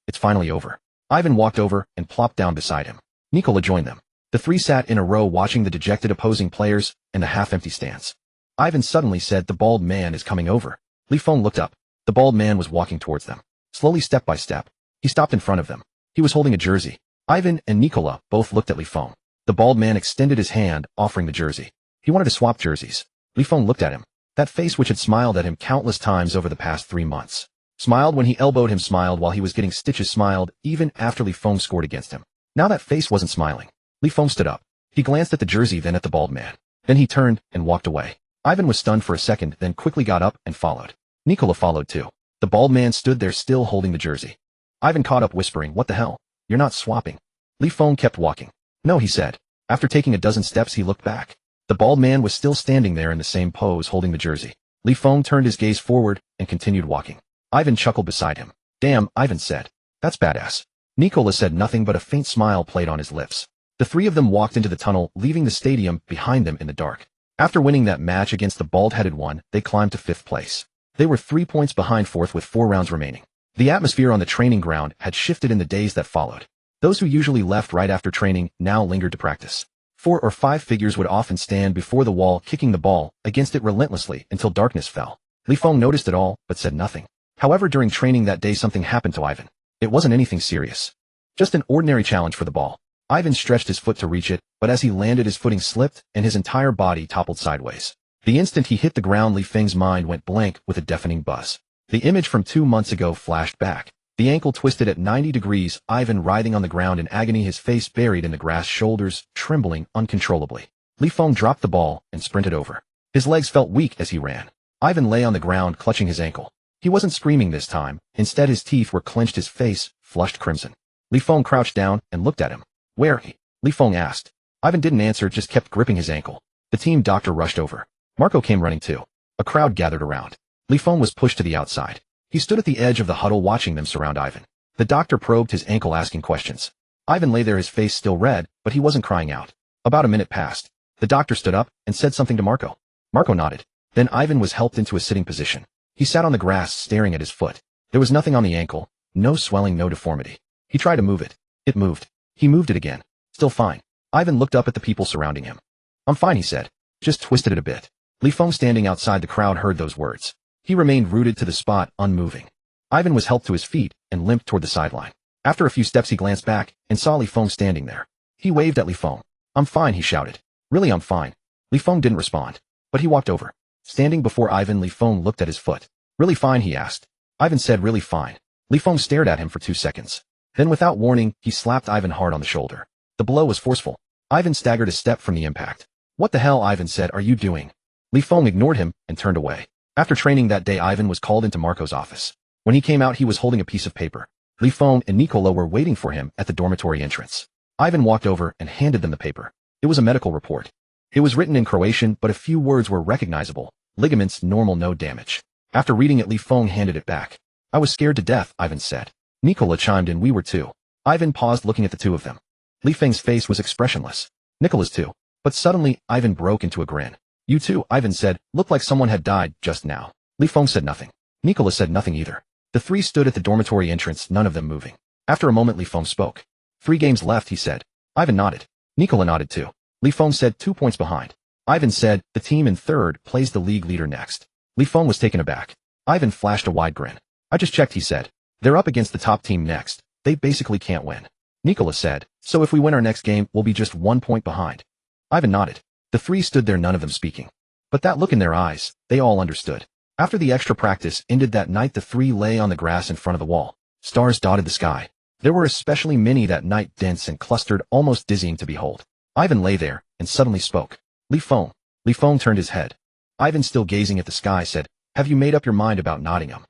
it's finally over. Ivan walked over and plopped down beside him. Nicola joined them. The 3 sat in a row, watching the dejected opposing players and the half-empty stands. Ivan suddenly said, the bald man is coming over. Li Feng looked up. The bald man was walking towards them. Slowly, step by step. He stopped in front of them. He was holding a jersey. Ivan and Nicola both looked at Li Feng. The bald man extended his hand, offering the jersey. He wanted to swap jerseys. Li Feng looked at him. That face which had smiled at him countless times over the past 3 months. Smiled when he elbowed him, smiled while he was getting stitches, smiled even after Li Feng scored against him. Now that face wasn't smiling. Li Feng stood up. He glanced at the jersey, then at the bald man. Then he turned and walked away. Ivan was stunned for a second, then quickly got up and followed. Nicola followed too. The bald man stood there still holding the jersey. Ivan caught up, whispering, what the hell? You're not swapping. Li Feng kept walking. No, he said. After taking a dozen steps, he looked back. The bald man was still standing there in the same pose, holding the jersey. Li Feng turned his gaze forward and continued walking. Ivan chuckled beside him. Damn, Ivan said. That's badass. Nicola said nothing, but a faint smile played on his lips. The 3 of them walked into the tunnel, leaving the stadium behind them in the dark. After winning that match against the bald-headed one, they climbed to 5th place. They were 3 points behind 4th with 4 rounds remaining. The atmosphere on the training ground had shifted in the days that followed. Those who usually left right after training now lingered to practice. 4 or 5 figures would often stand before the wall kicking the ball against it relentlessly until darkness fell. Li Feng noticed it all, but said nothing. However, during training that day something happened to Ivan. It wasn't anything serious. Just an ordinary challenge for the ball. Ivan stretched his foot to reach it, but as he landed his footing slipped and his entire body toppled sideways. The instant he hit the ground, Li Feng's mind went blank with a deafening buzz. The image from 2 months ago flashed back. The ankle twisted at 90 degrees, Ivan writhing on the ground in agony, his face buried in the grass, shoulders trembling uncontrollably. Li Feng dropped the ball and sprinted over. His legs felt weak as he ran. Ivan lay on the ground clutching his ankle. He wasn't screaming this time. Instead, his teeth were clenched, his face flushed crimson. Li Feng crouched down and looked at him. "Where?" Li Feng asked. Ivan didn't answer, just kept gripping his ankle. The team doctor rushed over. Marco came running too. A crowd gathered around. Li Feng was pushed to the outside. He stood at the edge of the huddle watching them surround Ivan. The doctor probed his ankle, asking questions. Ivan lay there, his face still red, but he wasn't crying out. About a minute passed. The doctor stood up and said something to Marco. Marco nodded. Then Ivan was helped into a sitting position. He sat on the grass staring at his foot. There was nothing on the ankle, no swelling, no deformity. He tried to move it. It moved. He moved it again. Still fine. Ivan looked up at the people surrounding him. "I'm fine," he said. "Just twisted it a bit." Li Feng, standing outside the crowd, heard those words. He remained rooted to the spot, unmoving. Ivan was helped to his feet and limped toward the sideline. After a few steps he glanced back and saw Li Feng standing there. He waved at Li Feng. "I'm fine," he shouted. "Really, I'm fine." Li Feng didn't respond, but he walked over. Standing before Ivan, Li Feng looked at his foot. "Really fine?" he asked. Ivan said, "Really fine." Li Feng stared at him for 2 seconds. Then without warning, he slapped Ivan hard on the shoulder. The blow was forceful. Ivan staggered a step from the impact. "What the hell?" Ivan said. "Are you doing?" Li Feng ignored him and turned away. After training that day, Ivan was called into Marco's office. When he came out, he was holding a piece of paper. Li Feng and Nicola were waiting for him at the dormitory entrance. Ivan walked over and handed them the paper. It was a medical report. It was written in Croatian, but a few words were recognizable. Ligaments normal, no damage. After reading it, Li Feng handed it back. "I was scared to death," Ivan said. Nicola chimed in, "We were too." Ivan paused, looking at the two of them. Li Feng's face was expressionless. Nicola's too. But suddenly, Ivan broke into a grin. "You too," Ivan said. "Looked like someone had died just now." Li Feng said nothing. Nicola said nothing either. The three stood at the dormitory entrance, none of them moving. After a moment, Li Feng spoke. 3 games left, he said. Ivan nodded. Nicola nodded too. Li Feng said, 2 points behind. Ivan said, the team in third plays the league leader next. Li Feng was taken aback. Ivan flashed a wide grin. "I just checked," he said. "They're up against the top team next. They basically can't win." Nicola said, "So if we win our next game, we'll be just 1 point behind." Ivan nodded. The 3 stood there, none of them speaking. But that look in their eyes, they all understood. After the extra practice ended that night, the 3 lay on the grass in front of the wall. Stars dotted the sky. There were especially many that night, dense and clustered, almost dizzying to behold. Ivan lay there and suddenly spoke. Li Feng. Li Feng turned his head. Ivan, still gazing at the sky, said, "Have you made up your mind about Nottingham?"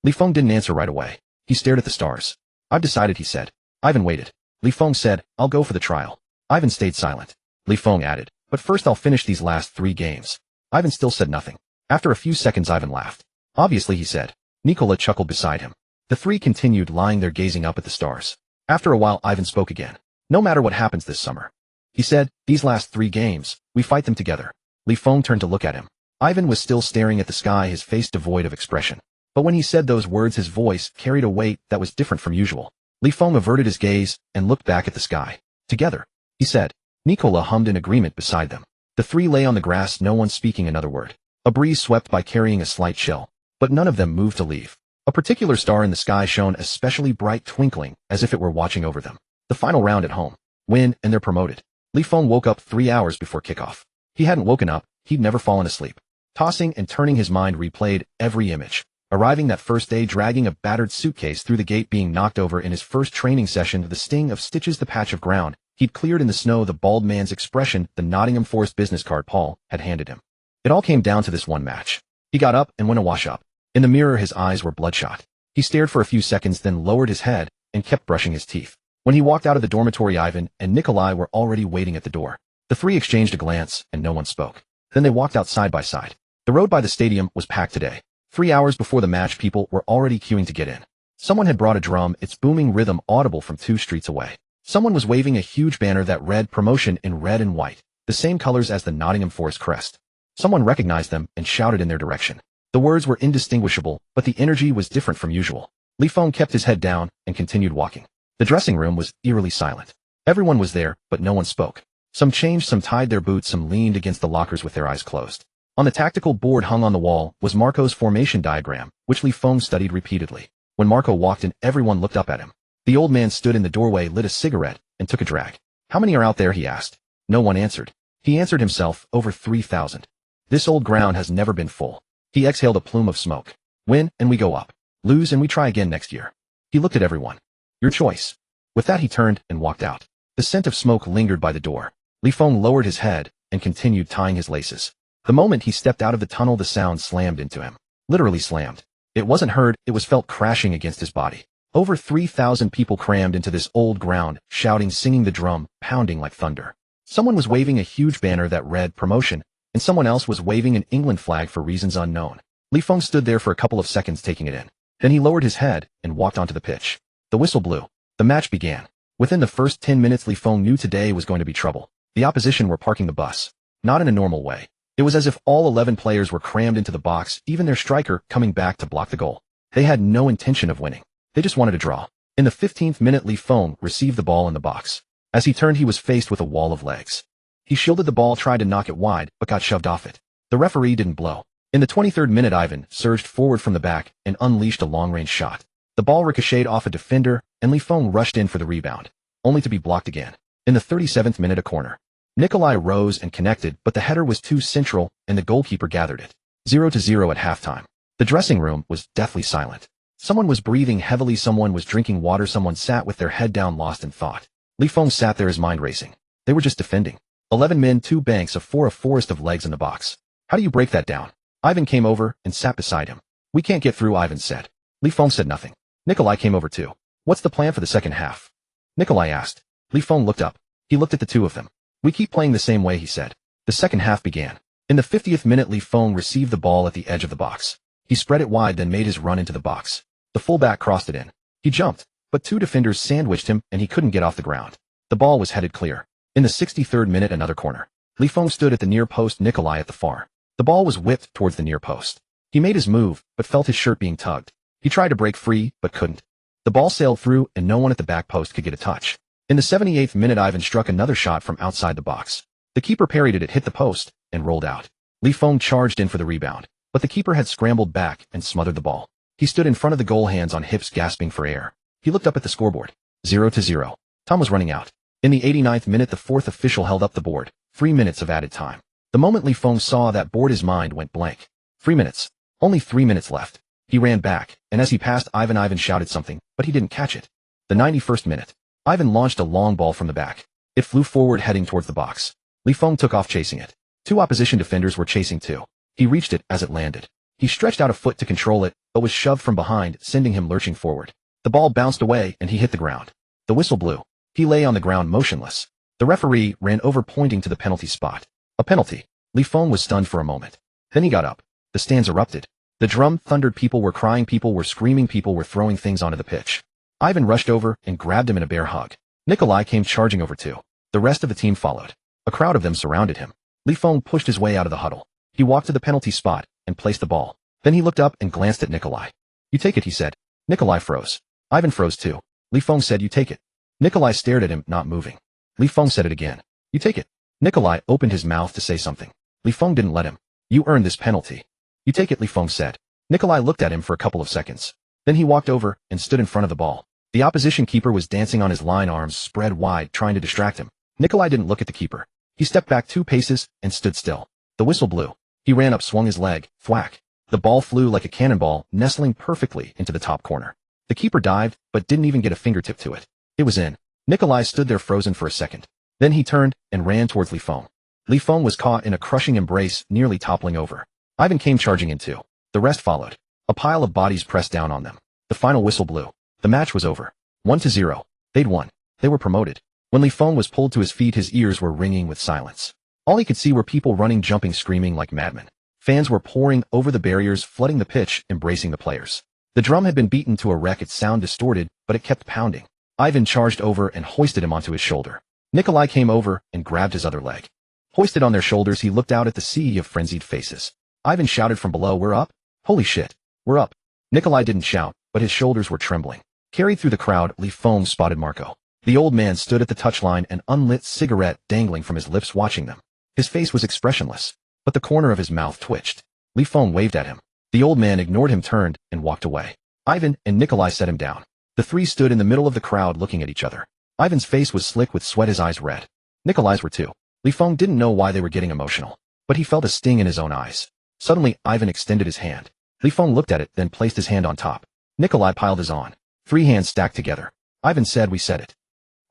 Li Feng didn't answer right away. He stared at the stars. "I've decided," he said. Ivan waited. Li Feng said, "I'll go for the trial." Ivan stayed silent. Li Feng added, "But first I'll finish these last 3 games." Ivan still said nothing. After a few seconds, Ivan laughed. "Obviously," he said. Nicola chuckled beside him. The 3 continued lying there gazing up at the stars. After a while, Ivan spoke again. "No matter what happens this summer," he said, "these last 3 games, we fight them together." Li Feng turned to look at him. Ivan was still staring at the sky, his face devoid of expression. But when he said those words, his voice carried a weight that was different from usual. Li Feng averted his gaze and looked back at the sky. "Together," he said. Nicola hummed in agreement beside them. The 3 lay on the grass, no one speaking another word. A breeze swept by carrying a slight chill. But none of them moved to leave. A particular star in the sky shone especially bright, twinkling as if it were watching over them. The final round at home. Win, and they're promoted. Li Feng woke up 3 hours before kickoff. He hadn't woken up, he'd never fallen asleep. Tossing and turning, his mind replayed every image. Arriving that first day, dragging a battered suitcase through the gate, being knocked over in his first training session, the sting of stitches, the patch of ground he'd cleared in the snow, the bald man's expression, the Nottingham Forest business card Paul had handed him. It all came down to this one match. He got up and went a wash-up. In the mirror, his eyes were bloodshot. He stared for a few seconds, then lowered his head and kept brushing his teeth. When he walked out of the dormitory, Ivan and Nikolai were already waiting at the door. The 3 exchanged a glance and no one spoke. Then they walked out side by side. The road by the stadium was packed today. 3 hours before the match, people were already queuing to get in. Someone had brought a drum, its booming rhythm audible from 2 streets away. Someone was waving a huge banner that read promotion in red and white, the same colors as the Nottingham Forest crest. Someone recognized them and shouted in their direction. The words were indistinguishable, but the energy was different from usual. Li Feng kept his head down and continued walking. The dressing room was eerily silent. Everyone was there, but no one spoke. Some changed, some tied their boots, some leaned against the lockers with their eyes closed. On the tactical board hung on the wall was Marco's formation diagram, which Li Feng studied repeatedly. When Marco walked in, everyone looked up at him. The old man stood in the doorway, lit a cigarette, and took a drag. "How many are out there?" he asked. No one answered. He answered himself, "Over 3,000. This old ground has never been full." He exhaled a plume of smoke. "Win, and we go up. Lose, and we try again next year." He looked at everyone. "Your choice." With that he turned and walked out. The scent of smoke lingered by the door. Li Feng lowered his head and continued tying his laces. The moment he stepped out of the tunnel, the sound slammed into him. Literally slammed. It wasn't heard, it was felt crashing against his body. Over 3,000 people crammed into this old ground, shouting, singing, the drum pounding like thunder. Someone was waving a huge banner that read promotion, and someone else was waving an England flag for reasons unknown. Li Feng stood there for a couple of seconds taking it in. Then he lowered his head and walked onto the pitch. The whistle blew. The match began. Within the first 10 minutes, Li Feng knew today was going to be trouble. The opposition were parking the bus. Not in a normal way. It was as if all 11 players were crammed into the box, even their striker coming back to block the goal. They had no intention of winning. They just wanted to draw. In the 15th minute, Li Feng received the ball in the box. As he turned, he was faced with a wall of legs. He shielded the ball, tried to knock it wide, but got shoved off it. The referee didn't blow. In the 23rd minute, Ivan surged forward from the back and unleashed a long-range shot. The ball ricocheted off a defender, and Li Feng rushed in for the rebound, only to be blocked again. In the 37th minute, a corner. Nikolai rose and connected, but the header was too central, and the goalkeeper gathered it. 0-0 at halftime. The dressing room was deathly silent. Someone was breathing heavily, someone was drinking water, someone sat with their head down, lost in thought. Li Feng sat there, his mind racing. They were just defending. 11 men, 2 banks of 4, a forest of legs in the box. How do you break that down? Ivan came over and sat beside him. "We can't get through," Ivan said. Li Feng said nothing. Nikolai came over too. "What's the plan for the second half?" Nikolai asked. Li Feng looked up. He looked at the two of them. "We keep playing the same way," he said. The second half began. In the 50th minute, Li Feng received the ball at the edge of the box. He spread it wide, then made his run into the box. The fullback crossed it in. He jumped, but 2 defenders sandwiched him and he couldn't get off the ground. The ball was headed clear. In the 63rd minute, another corner. Li Feng stood at the near post, Nikolai at the far. The ball was whipped towards the near post. He made his move, but felt his shirt being tugged. He tried to break free, but couldn't. The ball sailed through and no one at the back post could get a touch. In the 78th minute, Ivan struck another shot from outside the box. The keeper parried it, hit the post, and rolled out. Li Feng charged in for the rebound, but the keeper had scrambled back and smothered the ball. He stood in front of the goal, hands on hips, gasping for air. He looked up at the scoreboard. 0-0. Time was running out. In the 89th minute, the fourth official held up the board. 3 minutes of added time. The moment Li Feng saw that board, his mind went blank. 3 minutes. Only 3 minutes left. He ran back, and as he passed Ivan shouted something, but he didn't catch it. The 91st minute. Ivan launched a long ball from the back. It flew forward, heading towards the box. Li Feng took off chasing it. 2 opposition defenders were chasing too. He reached it as it landed. He stretched out a foot to control it, but was shoved from behind, sending him lurching forward. The ball bounced away and he hit the ground. The whistle blew. He lay on the ground motionless. The referee ran over, pointing to the penalty spot. A penalty. Li Feng was stunned for a moment. Then he got up. The stands erupted. The drum thundered, people were crying, people were screaming, people were throwing things onto the pitch. Ivan rushed over and grabbed him in a bear hug. Nikolai came charging over too. The rest of the team followed. A crowd of them surrounded him. Li Feng pushed his way out of the huddle. He walked to the penalty spot and placed the ball. Then he looked up and glanced at Nikolai. "You take it," he said. Nikolai froze. Ivan froze too. Li Feng said, "You take it." Nikolai stared at him, not moving. Li Feng said it again. "You take it." Nikolai opened his mouth to say something. Li Feng didn't let him. "You earned this penalty." "You take it," Li Feng said. Nikolai looked at him for a couple of seconds. Then he walked over and stood in front of the ball. The opposition keeper was dancing on his line, arms spread wide, trying to distract him. Nikolai didn't look at the keeper. He stepped back 2 paces and stood still. The whistle blew. He ran up, swung his leg, thwack. The ball flew like a cannonball, nestling perfectly into the top corner. The keeper dived, but didn't even get a fingertip to it. It was in. Nikolai stood there frozen for a second. Then he turned and ran towards Li Feng. Li Feng was caught in a crushing embrace, nearly toppling over. Ivan came charging in too. The rest followed. A pile of bodies pressed down on them. The final whistle blew. The match was over. 1-0. They'd won. They were promoted. When Li Feng was pulled to his feet, his ears were ringing with silence. All he could see were people running, jumping, screaming like madmen. Fans were pouring over the barriers, flooding the pitch, embracing the players. The drum had been beaten to a wreck, its sound distorted, but it kept pounding. Ivan charged over and hoisted him onto his shoulder. Nikolai came over and grabbed his other leg. Hoisted on their shoulders, he looked out at the sea of frenzied faces. Ivan shouted from below, "We're up? Holy shit, we're up." Nikolai didn't shout, but his shoulders were trembling. Carried through the crowd, Li Feng spotted Marco. The old man stood at the touchline, an unlit cigarette dangling from his lips, watching them. His face was expressionless, but the corner of his mouth twitched. Li Feng waved at him. The old man ignored him, turned, and walked away. Ivan and Nikolai set him down. The three stood in the middle of the crowd looking at each other. Ivan's face was slick with sweat, his eyes red. Nikolai's were too. Li Feng didn't know why they were getting emotional, but he felt a sting in his own eyes. Suddenly, Ivan extended his hand. Li Feng looked at it, then placed his hand on top. Nikolai piled his on. 3 hands stacked together. Ivan said, "We said it.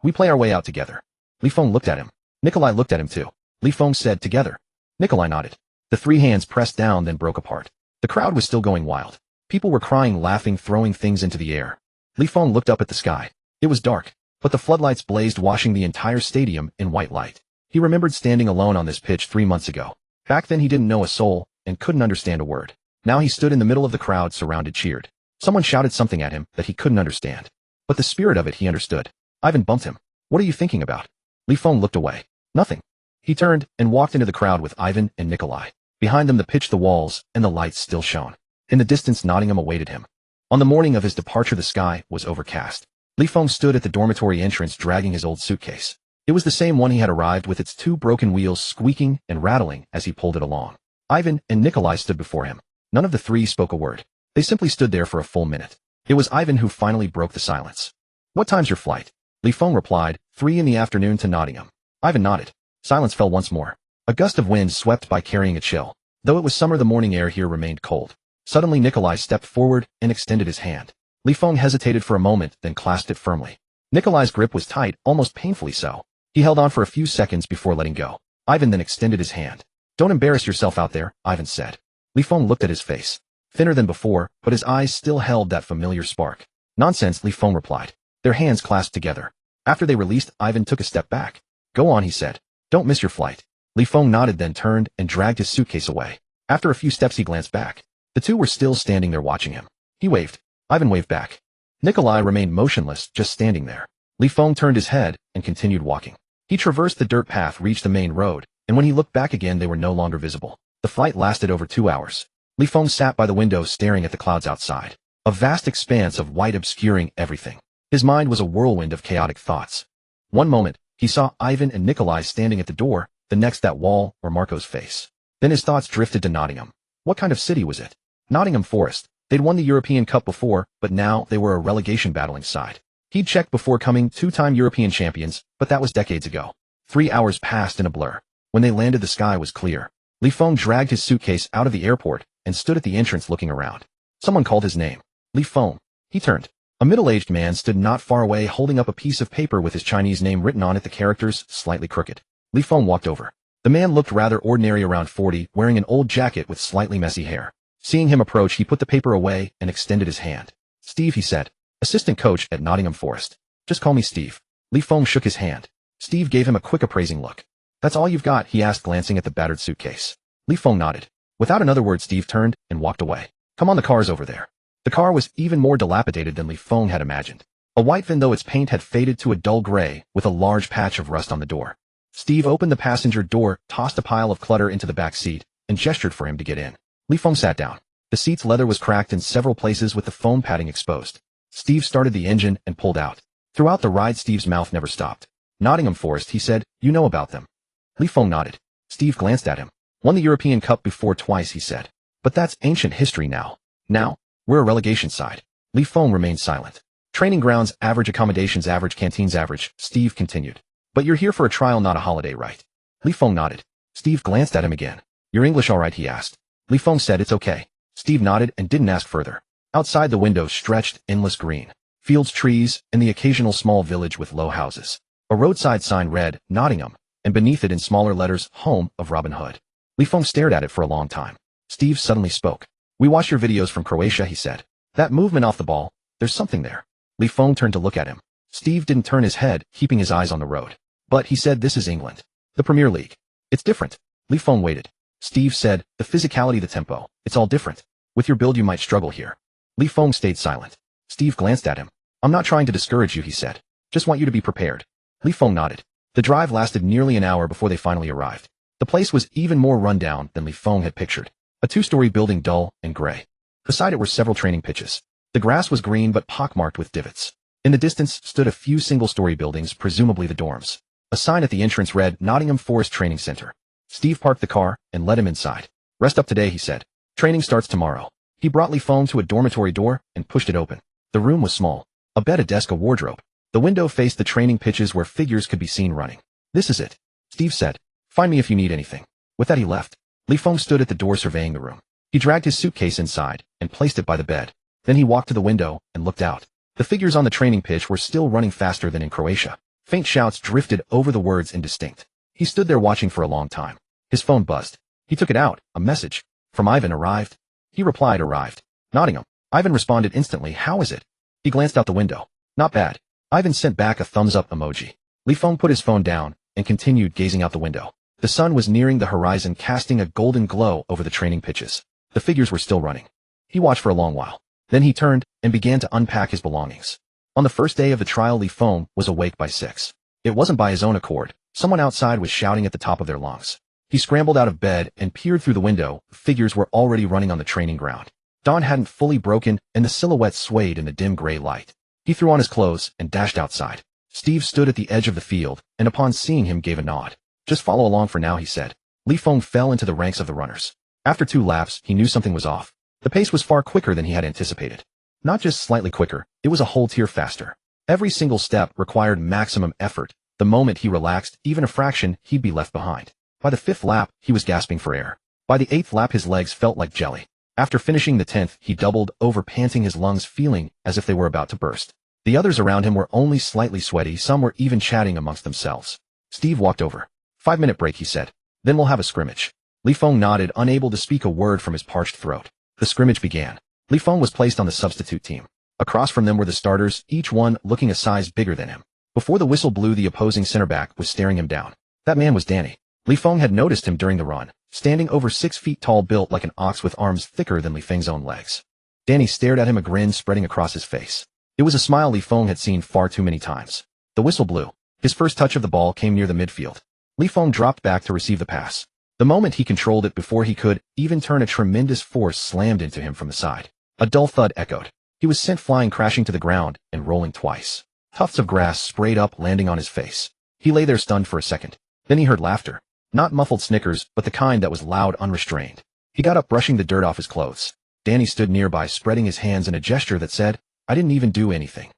We play our way out together." Li Feng looked at him. Nikolai looked at him too. Li Feng said, "Together." Nikolai nodded. The 3 hands pressed down, then broke apart. The crowd was still going wild. People were crying, laughing, throwing things into the air. Li Feng looked up at the sky. It was dark, but the floodlights blazed, washing the entire stadium in white light. He remembered standing alone on this pitch 3 months ago. Back then he didn't know a soul and couldn't understand a word. Now he stood in the middle of the crowd, surrounded, cheered. Someone shouted something at him that he couldn't understand, but the spirit of it he understood. Ivan bumped him. "What are you thinking about?" Li Feng looked away. "Nothing." He turned and walked into the crowd with Ivan and Nikolai. Behind them the pitch, the walls, and the lights still shone. In the distance, Nottingham awaited him. On the morning of his departure, the sky was overcast. Li Feng stood at the dormitory entrance, dragging his old suitcase. It was the same one he had arrived with, its 2 broken wheels squeaking and rattling as he pulled it along. Ivan and Nikolai stood before him. None of the 3 spoke a word. They simply stood there for a full minute. It was Ivan who finally broke the silence. "What time's your flight?" Li Feng replied, 3 in the afternoon to Nottingham. Ivan nodded. Silence fell once more. A gust of wind swept by, carrying a chill. Though it was summer, the morning air here remained cold. Suddenly Nikolai stepped forward and extended his hand. Li Feng hesitated for a moment, then clasped it firmly. Nikolai's grip was tight, almost painfully so. He held on for a few seconds before letting go. Ivan then extended his hand. "Don't embarrass yourself out there," Ivan said. Li Feng looked at his face. Thinner than before, but his eyes still held that familiar spark. "Nonsense," Li Feng replied. Their hands clasped together. After they released, Ivan took a step back. "Go on," he said. "Don't miss your flight." Li Feng nodded, then turned and dragged his suitcase away. After a few steps he glanced back. The 2 were still standing there watching him. He waved. Ivan waved back. Nikolai remained motionless, just standing there. Li Feng turned his head and continued walking. He traversed the dirt path, reached the main road, and when he looked back again, they were no longer visible. The flight lasted over 2 hours. Li Feng sat by the window, staring at the clouds outside. A vast expanse of white obscuring everything. His mind was a whirlwind of chaotic thoughts. One moment, he saw Ivan and Nikolai standing at the door, the next that wall or Marco's face. Then his thoughts drifted to Nottingham. What kind of city was it? Nottingham Forest. They'd won the European Cup before, but now they were a relegation battling side. He'd checked before coming, 2-time European champions, but that was decades ago. 3 hours passed in a blur. When they landed, the sky was clear. Li Feng dragged his suitcase out of the airport and stood at the entrance looking around. Someone called his name. Li Feng. He turned. A middle-aged man stood not far away, holding up a piece of paper with his Chinese name written on it, the characters slightly crooked. Li Feng walked over. The man looked rather ordinary, around 40, wearing an old jacket with slightly messy hair. Seeing him approach, he put the paper away and extended his hand. "Steve," he said. "Assistant coach at Nottingham Forest. Just call me Steve." Li Feng shook his hand. Steve gave him a quick appraising look. "That's all you've got?" he asked, glancing at the battered suitcase. Li Feng nodded. Without another word, Steve turned and walked away. "Come on, the car's over there." The car was even more dilapidated than Li Feng had imagined. A white van, though its paint had faded to a dull gray, with a large patch of rust on the door. Steve opened the passenger door, tossed a pile of clutter into the back seat, and gestured for him to get in. Li Feng sat down. The seat's leather was cracked in several places with the foam padding exposed. Steve started the engine and pulled out. Throughout the ride, Steve's mouth never stopped. "Nottingham Forest," he said. "You know about them." Li Feng nodded. Steve glanced at him. "Won the European Cup before twice," he said. "But that's ancient history now. Now, we're a relegation side." Li Feng remained silent. "Training grounds average, accommodations average, canteens average," Steve continued. "But you're here for a trial, not a holiday, right?" Li Feng nodded. Steve glanced at him again. "Your English all right?" he asked. Li Feng said, "It's okay." Steve nodded and didn't ask further. Outside the window stretched endless green. Fields, trees, and the occasional small village with low houses. A roadside sign read, "Nottingham," and beneath it in smaller letters, "Home of Robin Hood." Li Feng stared at it for a long time. Steve suddenly spoke. "We watch your videos from Croatia," he said. "That movement off the ball, there's something there." Li Feng turned to look at him. Steve didn't turn his head, keeping his eyes on the road. "But," he said, "this is England. The Premier League. It's different." Li Feng waited. Steve said, "The physicality, the tempo, it's all different. With your build you might struggle here." Li Feng stayed silent. Steve glanced at him. "I'm not trying to discourage you," he said. "Just want you to be prepared." Li Feng nodded. The drive lasted nearly an hour before they finally arrived. The place was even more run down than Li Feng had pictured. A 2-story building, dull and gray. Beside it were several training pitches. The grass was green but pockmarked with divots. In the distance stood a few single-story buildings, presumably the dorms. A sign at the entrance read, Nottingham Forest Training Center. Steve parked the car and led him inside. Rest up today, he said. Training starts tomorrow. He brought Li Feng to a dormitory door and pushed it open. The room was small. A bed, a desk, a wardrobe. The window faced the training pitches where figures could be seen running. This is it, Steve said. Find me if you need anything. With that he left. Li Feng stood at the door surveying the room. He dragged his suitcase inside and placed it by the bed. Then he walked to the window and looked out. The figures on the training pitch were still running faster than in Croatia. Faint shouts drifted over the words indistinct. He stood there watching for a long time. His phone buzzed. He took it out. A message. From Ivan. Arrived? He replied, arrived. Nottingham. Ivan responded instantly, how is it? He glanced out the window. Not bad. Ivan sent back a thumbs-up emoji. Li Feng put his phone down and continued gazing out the window. The sun was nearing the horizon, casting a golden glow over the training pitches. The figures were still running. He watched for a long while. Then he turned and began to unpack his belongings. On the first day of the trial, Li Feng was awake by 6. It wasn't by his own accord. Someone outside was shouting at the top of their lungs. He scrambled out of bed and peered through the window. Figures were already running on the training ground. Dawn hadn't fully broken and the silhouettes swayed in the dim gray light. He threw on his clothes and dashed outside. Steve stood at the edge of the field and upon seeing him gave a nod. Just follow along for now, he said. Li Feng fell into the ranks of the runners. After 2 laps, he knew something was off. The pace was far quicker than he had anticipated. Not just slightly quicker, it was a whole tier faster. Every single step required maximum effort. The moment he relaxed, even a fraction, he'd be left behind. By the 5th lap, he was gasping for air. By the 8th lap, his legs felt like jelly. After finishing the 10th, he doubled over, panting, his lungs feeling as if they were about to burst. The others around him were only slightly sweaty, some were even chatting amongst themselves. Steve walked over. 5-minute break, he said. Then we'll have a scrimmage. Li Feng nodded, unable to speak a word from his parched throat. The scrimmage began. Li Feng was placed on the substitute team. Across from them were the starters, each one looking a size bigger than him. Before the whistle blew, the opposing center back was staring him down. That man was Danny. Li Feng had noticed him during the run, standing over 6 feet tall, built like an ox with arms thicker than Li Feng's own legs. Danny stared at him, a grin spreading across his face. It was a smile Li Feng had seen far too many times. The whistle blew. His first touch of the ball came near the midfield. Li Feng dropped back to receive the pass. The moment he controlled it, before he could even turn, a tremendous force slammed into him from the side. A dull thud echoed. He was sent flying, crashing to the ground and rolling twice. Tufts of grass sprayed up, landing on his face. He lay there stunned for a second. Then he heard laughter. Not muffled snickers, but the kind that was loud, unrestrained. He got up, brushing the dirt off his clothes. Danny stood nearby, spreading his hands in a gesture that said, I didn't even do anything.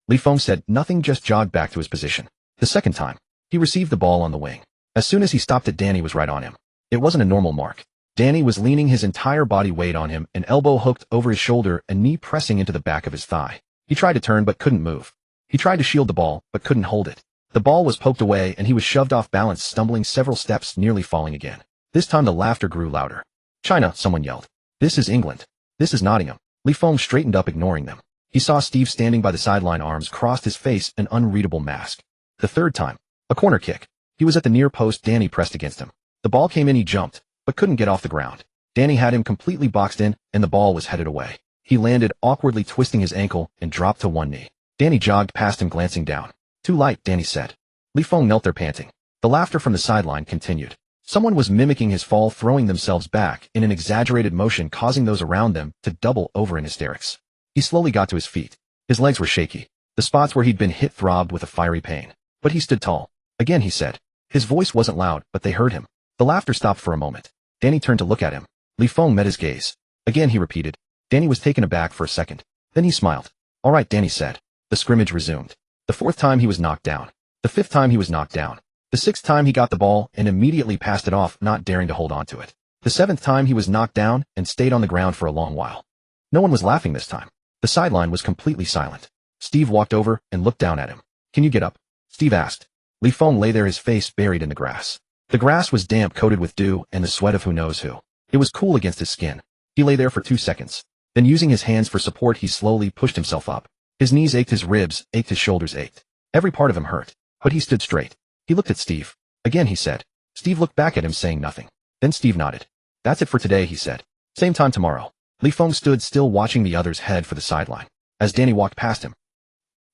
Li Feng said nothing, just jogged back to his position. The second time, he received the ball on the wing. As soon as he stopped it, Danny was right on him. It wasn't a normal mark. Danny was leaning, his entire body weight on him, an elbow hooked over his shoulder, a knee pressing into the back of his thigh. He tried to turn but couldn't move. He tried to shield the ball but couldn't hold it. The ball was poked away and he was shoved off balance, stumbling several steps, nearly falling again. This time the laughter grew louder. China, someone yelled. This is England. This is Nottingham. Li Feng straightened up, ignoring them. He saw Steve standing by the sideline, arms crossed, his face an unreadable mask. The third time, a corner kick. He was at the near post. Danny pressed against him. The ball came in, he jumped, but couldn't get off the ground. Danny had him completely boxed in, and the ball was headed away. He landed, awkwardly twisting his ankle, and dropped to one knee. Danny jogged past him, glancing down. Too light, Danny said. Li Feng knelt there, panting. The laughter from the sideline continued. Someone was mimicking his fall, throwing themselves back in an exaggerated motion, causing those around them to double over in hysterics. He slowly got to his feet. His legs were shaky. The spots where he'd been hit throbbed with a fiery pain. But he stood tall. Again, he said. His voice wasn't loud, but they heard him. The laughter stopped for a moment. Danny turned to look at him. Li Feng met his gaze. Again, he repeated. Danny was taken aback for a second. Then he smiled. All right, Danny said. The scrimmage resumed. The 4th time he was knocked down. The 5th time he was knocked down. The 6th time he got the ball and immediately passed it off, not daring to hold on to it. The 7th time he was knocked down and stayed on the ground for a long while. No one was laughing this time. The sideline was completely silent. Steve walked over and looked down at him. Can you get up? Steve asked. Li Feng lay there, his face buried in the grass. The grass was damp, coated with dew and the sweat of who knows who. It was cool against his skin. He lay there for 2 seconds. Then, using his hands for support, he slowly pushed himself up. His knees ached, his ribs ached, his shoulders ached. Every part of him hurt. But he stood straight. He looked at Steve. Again, he said. Steve looked back at him, saying nothing. Then Steve nodded. That's it for today, he said. Same time tomorrow. Li Feng stood still, watching the others head for the sideline. As Danny walked past him,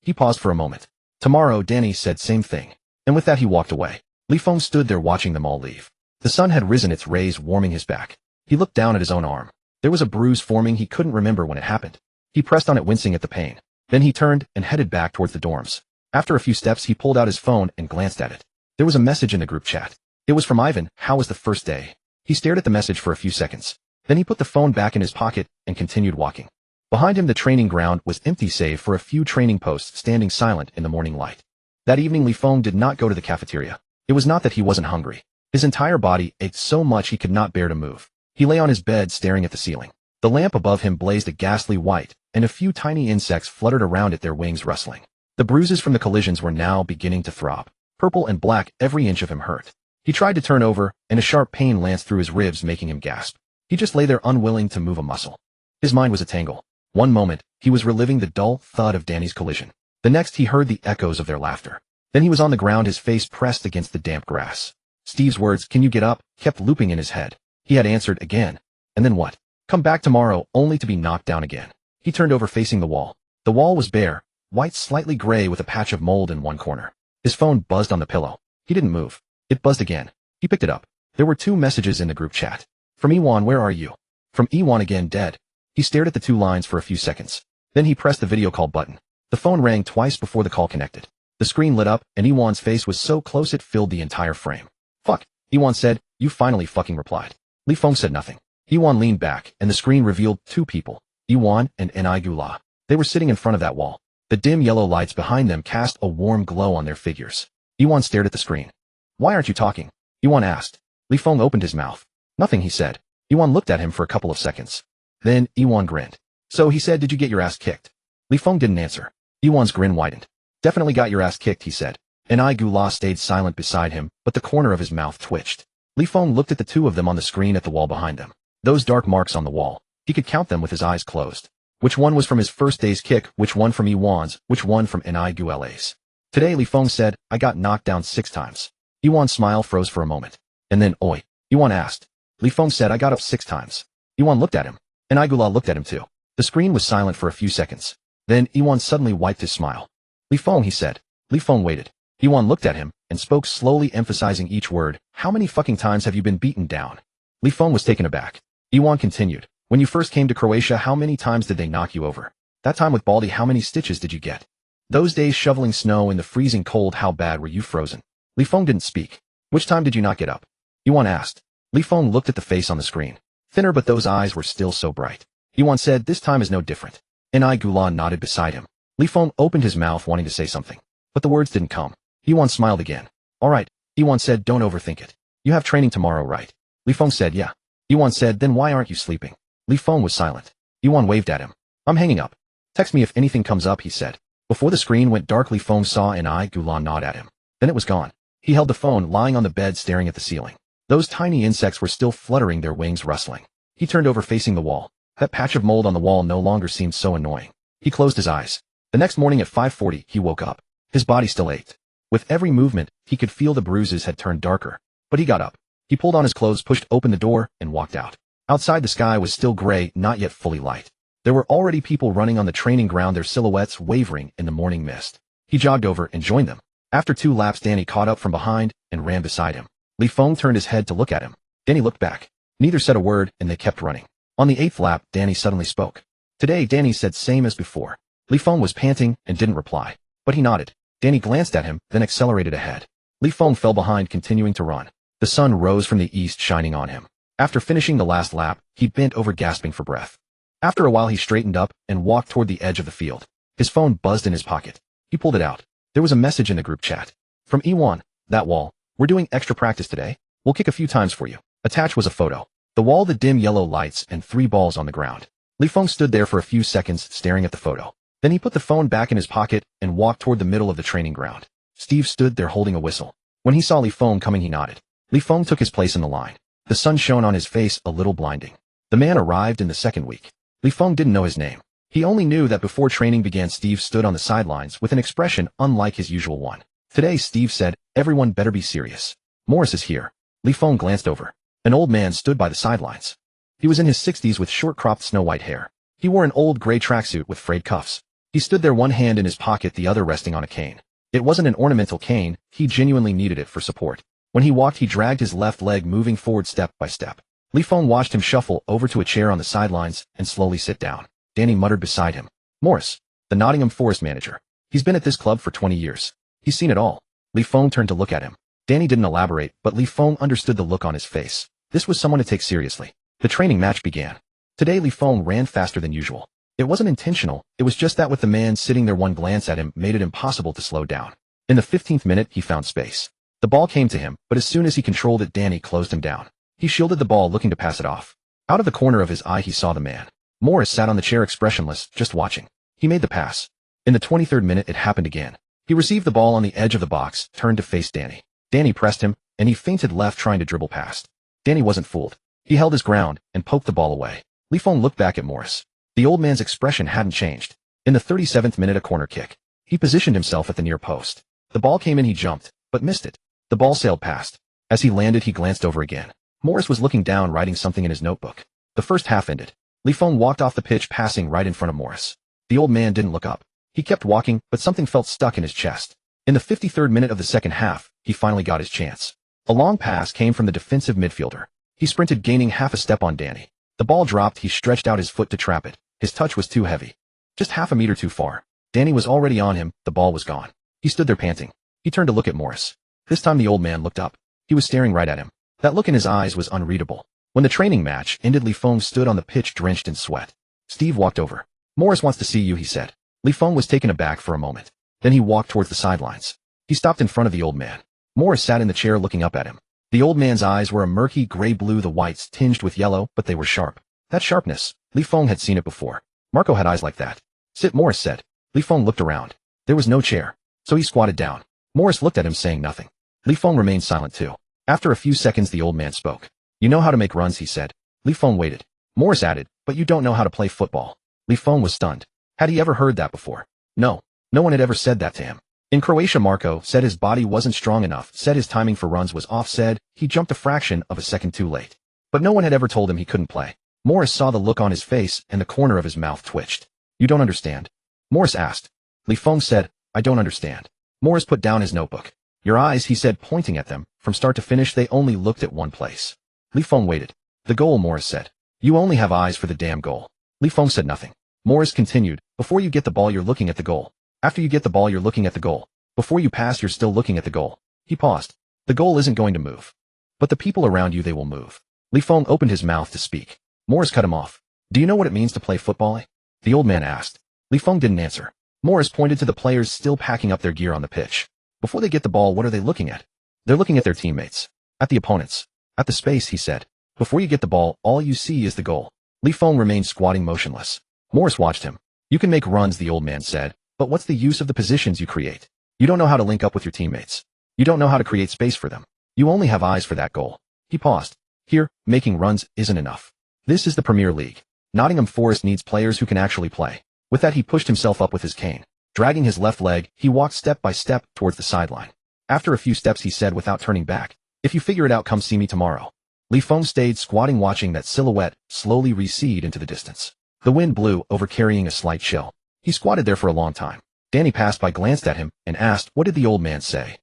he paused for a moment. Tomorrow, Danny said, same thing. And with that he walked away. Li Feng stood there watching them all leave. The sun had risen, its rays warming his back. He looked down at his own arm. There was a bruise forming, he couldn't remember when it happened. He pressed on it, wincing at the pain. Then he turned and headed back towards the dorms. After a few steps, he pulled out his phone and glanced at it. There was a message in the group chat. It was from Ivan. How was the first day? He stared at the message for a few seconds. Then he put the phone back in his pocket and continued walking. Behind him, the training ground was empty save for a few training posts standing silent in the morning light. That evening, Li Feng did not go to the cafeteria. It was not that he wasn't hungry. His entire body ached so much he could not bear to move. He lay on his bed staring at the ceiling. The lamp above him blazed a ghastly white, and a few tiny insects fluttered around it, their wings rustling. The bruises from the collisions were now beginning to throb. Purple and black, every inch of him hurt. He tried to turn over, and a sharp pain lanced through his ribs, making him gasp. He just lay there unwilling to move a muscle. His mind was a tangle. One moment, he was reliving the dull thud of Danny's collision. The next, he heard the echoes of their laughter. Then he was on the ground, his face pressed against the damp grass. Steve's words, "Can you get up?" kept looping in his head. He had answered again. And then what? Come back tomorrow, only to be knocked down again. He turned over, facing the wall. The wall was bare, white, slightly gray, with a patch of mold in one corner. His phone buzzed on the pillow. He didn't move. It buzzed again. He picked it up. There were 2 messages in the group chat. From Ewan, "Where are you?" From Ewan again, "Dead." He stared at the 2 lines for a few seconds. Then he pressed the video call button. The phone rang twice before the call connected. The screen lit up, and Ewan's face was so close it filled the entire frame. "Fuck," Ewan said. "You finally fucking replied." Li Feng said nothing. Ewan leaned back, and the screen revealed 2 people, Ewan and Gula. They were sitting in front of that wall. The dim yellow lights behind them cast a warm glow on their figures. Ewan stared at the screen. "Why aren't you talking?" Ewan asked. Li Feng opened his mouth. "Nothing," he said. Ewan looked at him for a couple of seconds. Then, Ewan grinned. "So," he said, "did you get your ass kicked?" Li Feng didn't answer. Ewan's grin widened. "Definitely got your ass kicked," he said. Gula stayed silent beside him, but the corner of his mouth twitched. Li Feng looked at the 2 of them on the screen at the wall behind them. Those dark marks on the wall. He could count them with his eyes closed. Which one was from his first day's kick, which one from Ewan's, which one from Gula's. Today, Li Feng said, "I got knocked down 6 times. Ewan's smile froze for a moment. And then, "Oi?" Ewan asked. Li Feng said, "I got up 6 times. Ewan looked at him. Gula looked at him too. The screen was silent for a few seconds. Then, Ewan suddenly wiped his smile. "Li Feng," he said. Li Feng waited. Ewan looked at him, and spoke slowly, emphasizing each word. "How many fucking times have you been beaten down?" Li Feng was taken aback. Ewan continued. "When you first came to Croatia, how many times did they knock you over? That time with Baldy, how many stitches did you get? Those days shoveling snow in the freezing cold, how bad were you frozen?" Li Feng didn't speak. "Which time did you not get up?" Ewan asked. Li Feng looked at the face on the screen. Thinner, but those eyes were still so bright. Ewan said, "This time is no different." Gula nodded beside him. Li Feng opened his mouth, wanting to say something, but the words didn't come. Ewan smiled again. "All right," Ewan said, "don't overthink it. You have training tomorrow, right?" Li Feng said, "Yeah." Ewan said, "Then why aren't you sleeping?" Li Feng was silent. Ewan waved at him. "I'm hanging up. Text me if anything comes up," he said. Before the screen went dark, Li Feng saw Gula nod at him. Then it was gone. He held the phone, lying on the bed, staring at the ceiling. Those tiny insects were still fluttering, their wings rustling. He turned over, facing the wall. That patch of mold on the wall no longer seemed so annoying. He closed his eyes. The next morning at 5:40, he woke up. His body still ached. With every movement, he could feel the bruises had turned darker. But he got up. He pulled on his clothes, pushed open the door, and walked out. Outside, the sky was still gray, not yet fully light. There were already people running on the training ground, their silhouettes wavering in the morning mist. He jogged over and joined them. After 2 laps, Danny caught up from behind and ran beside him. Li Feng turned his head to look at him. Danny looked back. Neither said a word, and they kept running. On the 8th lap, Danny suddenly spoke. "Today," Danny said, same as before. Li Feng was panting and didn't reply. But he nodded. Danny glanced at him, then accelerated ahead. Li Feng fell behind, continuing to run. The sun rose from the east, shining on him. After finishing the last lap, he bent over, gasping for breath. After a while, he straightened up and walked toward the edge of the field. His phone buzzed in his pocket. He pulled it out. There was a message in the group chat. From Ewan, "That wall. We're doing extra practice today. We'll kick a few times for you." Attached was a photo. The wall, the dim yellow lights, and 3 balls on the ground. Li Feng stood there for a few seconds, staring at the photo. Then he put the phone back in his pocket and walked toward the middle of the training ground. Steve stood there holding a whistle. When he saw Li Feng coming, he nodded. Li Feng took his place in the line. The sun shone on his face, a little blinding. The man arrived in the 2nd week. Li Feng didn't know his name. He only knew that before training began, Steve stood on the sidelines with an expression unlike his usual one. Today, Steve said, "Everyone better be serious. Morris is here." Li Feng glanced over. An old man stood by the sidelines. He was in his 60s with short-cropped snow-white hair. He wore an old gray tracksuit with frayed cuffs. He stood there, one hand in his pocket, the other resting on a cane. It wasn't an ornamental cane, he genuinely needed it for support. When he walked, he dragged his left leg, moving forward step by step. Li Feng watched him shuffle over to a chair on the sidelines and slowly sit down. Danny muttered beside him. Morris, the Nottingham Forest manager. He's been at this club for 20 years. He's seen it all. Li Feng turned to look at him. Danny didn't elaborate, but Li Feng understood the look on his face. This was someone to take seriously. The training match began. Today Li Feng ran faster than usual. It wasn't intentional, it was just that with the man sitting there one glance at him made it impossible to slow down. In the 15th minute he found space. The ball came to him, but as soon as he controlled it Danny closed him down. He shielded the ball looking to pass it off. Out of the corner of his eye he saw the man. Morris sat on the chair expressionless, just watching. He made the pass. In the 23rd minute it happened again. He received the ball on the edge of the box, turned to face Danny. Danny pressed him, and he feinted left trying to dribble past. Danny wasn't fooled. He held his ground, and poked the ball away. Li Feng looked back at Morris. The old man's expression hadn't changed. In the 37th minute a corner kick. He positioned himself at the near post. The ball came in he jumped, but missed it. The ball sailed past. As he landed he glanced over again. Morris was looking down writing something in his notebook. The first half ended. Li Feng walked off the pitch passing right in front of Morris. The old man didn't look up. He kept walking, but something felt stuck in his chest. In the 53rd minute of the second half, he finally got his chance. A long pass came from the defensive midfielder. He sprinted gaining half a step on Danny. The ball dropped, he stretched out his foot to trap it. His touch was too heavy. Just half a meter too far. Danny was already on him, the ball was gone. He stood there panting. He turned to look at Morris. This time the old man looked up. He was staring right at him. That look in his eyes was unreadable. When the training match ended Li Feng stood on the pitch drenched in sweat. Steve walked over. Morris wants to see you, he said. Li Feng was taken aback for a moment. Then he walked towards the sidelines. He stopped in front of the old man. Morris sat in the chair looking up at him. The old man's eyes were a murky gray-blue, the whites tinged with yellow, but they were sharp. That sharpness, Li Feng had seen it before. Marco had eyes like that. Sit, Morris said. Li Feng looked around. There was no chair, so he squatted down. Morris looked at him saying nothing. Li Feng remained silent too. After a few seconds the old man spoke. You know how to make runs, he said. Li Feng waited. Morris added, but you don't know how to play football. Li Feng was stunned. Had he ever heard that before? No. No one had ever said that to him. In Croatia Marco said his body wasn't strong enough, said his timing for runs was off, said he jumped a fraction of a second too late. But no one had ever told him he couldn't play. Morris saw the look on his face and the corner of his mouth twitched. You don't understand? Morris asked. Li Feng said, I don't understand. Morris put down his notebook. Your eyes, he said, pointing at them. From start to finish they only looked at one place. Li Feng waited. The goal, Morris said. You only have eyes for the damn goal. Li Feng said nothing. Morris continued, before you get the ball you're looking at the goal. After you get the ball you're looking at the goal. Before you pass you're still looking at the goal. He paused. The goal isn't going to move. But the people around you, they will move. Li Feng opened his mouth to speak. Morris cut him off. Do you know what it means to play football? The old man asked. Li Feng didn't answer. Morris pointed to the players still packing up their gear on the pitch. Before they get the ball, what are they looking at? They're looking at their teammates. At the opponents. At the space, he said. Before you get the ball, all you see is the goal. Li Feng remained squatting motionless. Morris watched him. You can make runs, the old man said, but what's the use of the positions you create? You don't know how to link up with your teammates. You don't know how to create space for them. You only have eyes for that goal. He paused. Here, making runs isn't enough. This is the Premier League. Nottingham Forest needs players who can actually play. With that he pushed himself up with his cane. Dragging his left leg, he walked step by step towards the sideline. After a few steps he said without turning back, if you figure it out come see me tomorrow. Li Feng stayed squatting watching that silhouette slowly recede into the distance. The wind blew over carrying a slight chill. He squatted there for a long time. Danny passed by, glanced at him, and asked, what did the old man say?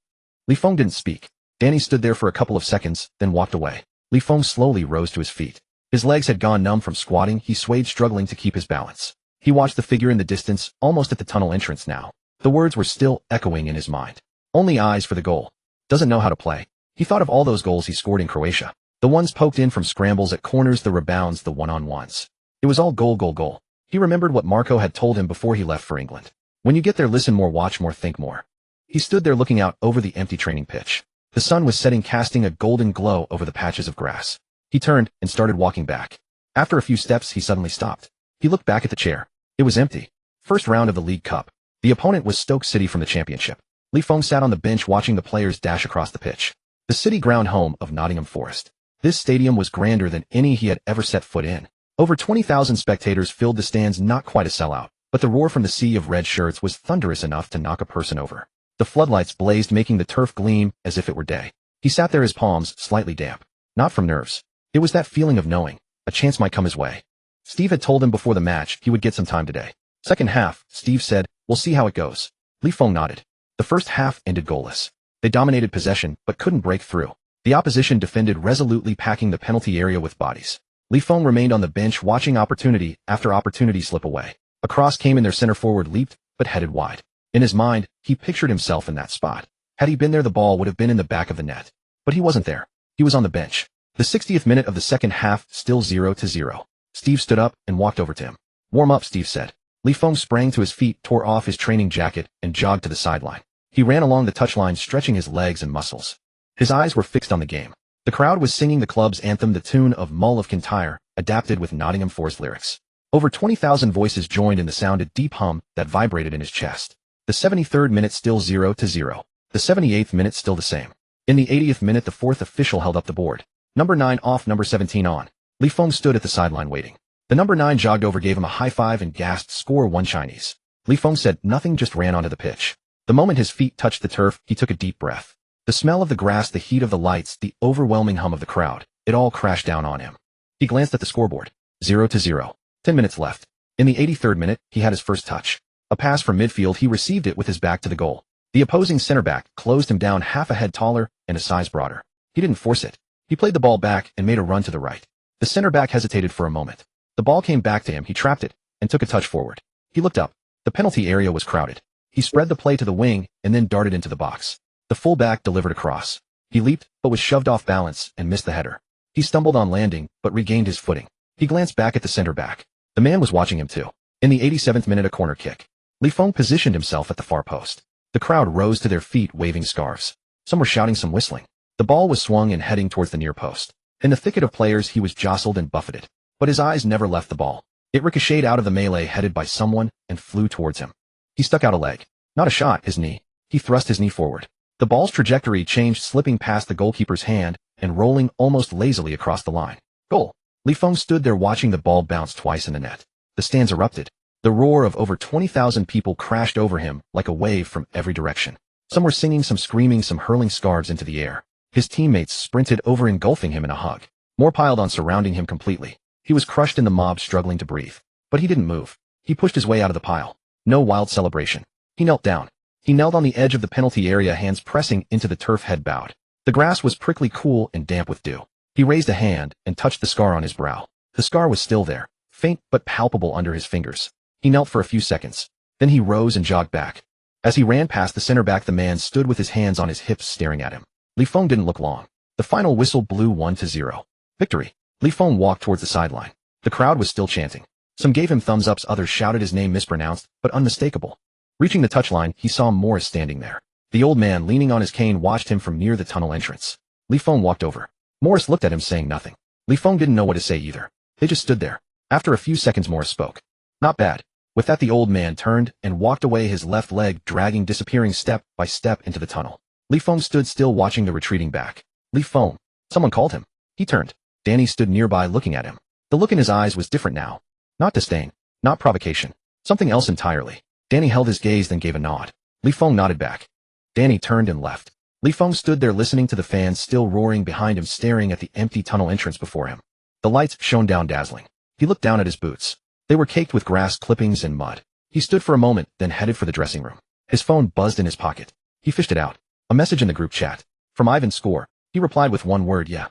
Li Feng didn't speak. Danny stood there for a couple of seconds, then walked away. Li Feng slowly rose to his feet. His legs had gone numb from squatting, he swayed struggling to keep his balance. He watched the figure in the distance, almost at the tunnel entrance now. The words were still echoing in his mind. Only eyes for the goal. Doesn't know how to play. He thought of all those goals he scored in Croatia. The ones poked in from scrambles at corners, the rebounds, the one-on-ones. It was all goal, goal, goal. He remembered what Marco had told him before he left for England. When you get there, listen more, watch more, think more. He stood there looking out over the empty training pitch. The sun was setting, casting a golden glow over the patches of grass. He turned and started walking back. After a few steps, he suddenly stopped. He looked back at the chair. It was empty. First round of the League Cup. The opponent was Stoke City from the Championship. Li Feng sat on the bench watching the players dash across the pitch. The city ground home of Nottingham Forest. This stadium was grander than any he had ever set foot in. Over 20,000 spectators filled the stands, not quite a sellout, but the roar from the sea of red shirts was thunderous enough to knock a person over. The floodlights blazed, making the turf gleam as if it were day. He sat there, his palms slightly damp. Not from nerves. It was that feeling of knowing a chance might come his way. Steve had told him before the match he would get some time today. Second half, Steve said, we'll see how it goes. Li Feng nodded. The first half ended goalless. They dominated possession, but couldn't break through. The opposition defended resolutely, packing the penalty area with bodies. Li Feng remained on the bench watching opportunity after opportunity slip away. A cross came in, their center forward leaped, but headed wide. In his mind, he pictured himself in that spot. Had he been there, the ball would have been in the back of the net. But he wasn't there. He was on the bench. The 60th minute of the second half, still 0-0. Steve stood up and walked over to him. "Warm up," Steve said. Li Feng sprang to his feet, tore off his training jacket, and jogged to the sideline. He ran along the touchline, stretching his legs and muscles. His eyes were fixed on the game. The crowd was singing the club's anthem, the tune of Mull of Kintyre, adapted with Nottingham Forest lyrics. Over 20,000 voices joined in the sound, a deep hum that vibrated in his chest. The 73rd minute, still 0-0. The 78th minute, still the same. In the 80th minute, the fourth official held up the board. Number 9 off, number 17 on. Li Feng stood at the sideline waiting. The number 9 jogged over, gave him a high five, and gasped, "Score 1 Chinese." Li Feng said nothing, just ran onto the pitch. The moment his feet touched the turf, he took a deep breath. The smell of the grass, the heat of the lights, the overwhelming hum of the crowd, it all crashed down on him. He glanced at the scoreboard. 0-0. 10 minutes left. In the 83rd minute, he had his first touch. A pass from midfield, he received it with his back to the goal. The opposing center back closed him down, half a head taller and a size broader. He didn't force it. He played the ball back and made a run to the right. The center back hesitated for a moment. The ball came back to him, he trapped it, and took a touch forward. He looked up. The penalty area was crowded. He spread the play to the wing and then darted into the box. The full-back delivered a cross. He leaped, but was shoved off balance and missed the header. He stumbled on landing, but regained his footing. He glanced back at the center back. The man was watching him too. In the 87th minute, a corner kick. Li Feng positioned himself at the far post. The crowd rose to their feet, waving scarves. Some were shouting, some whistling. The ball was swung and heading towards the near post. In the thicket of players, he was jostled and buffeted. But his eyes never left the ball. It ricocheted out of the melee headed by someone and flew towards him. He stuck out a leg. Not a shot, his knee. He thrust his knee forward. The ball's trajectory changed, slipping past the goalkeeper's hand and rolling almost lazily across the line. Goal. Li Feng stood there watching the ball bounce twice in the net. The stands erupted. The roar of over 20,000 people crashed over him like a wave from every direction. Some were singing, some screaming, some hurling scarves into the air. His teammates sprinted over, engulfing him in a hug. More piled on, surrounding him completely. He was crushed in the mob, struggling to breathe. But he didn't move. He pushed his way out of the pile. No wild celebration. He knelt down. He knelt on the edge of the penalty area, hands pressing into the turf, head bowed. The grass was prickly, cool, and damp with dew. He raised a hand and touched the scar on his brow. The scar was still there, faint but palpable under his fingers. He knelt for a few seconds. Then he rose and jogged back. As he ran past the center back, the man stood with his hands on his hips, staring at him. Li Feng didn't look long. The final whistle blew, 1-0. Victory. Li Feng walked towards the sideline. The crowd was still chanting. Some gave him thumbs ups, others shouted his name, mispronounced, but unmistakable. Reaching the touchline, he saw Morris standing there. The old man, leaning on his cane, watched him from near the tunnel entrance. Li Feng walked over. Morris looked at him, saying nothing. Li Feng didn't know what to say either. They just stood there. After a few seconds, Morris spoke. "Not bad." With that, the old man turned and walked away, his left leg dragging, disappearing step by step into the tunnel. Li Feng stood still, watching the retreating back. Li Feng. Someone called him. He turned. Danny stood nearby, looking at him. The look in his eyes was different now. Not disdain. Not provocation. Something else entirely. Danny held his gaze, then gave a nod. Li Feng nodded back. Danny turned and left. Li Feng stood there, listening to the fans still roaring behind him, staring at the empty tunnel entrance before him. The lights shone down, dazzling. He looked down at his boots. They were caked with grass clippings and mud. He stood for a moment, then headed for the dressing room. His phone buzzed in his pocket. He fished it out. A message in the group chat. From Ivan Score. He replied with one word, "Yeah."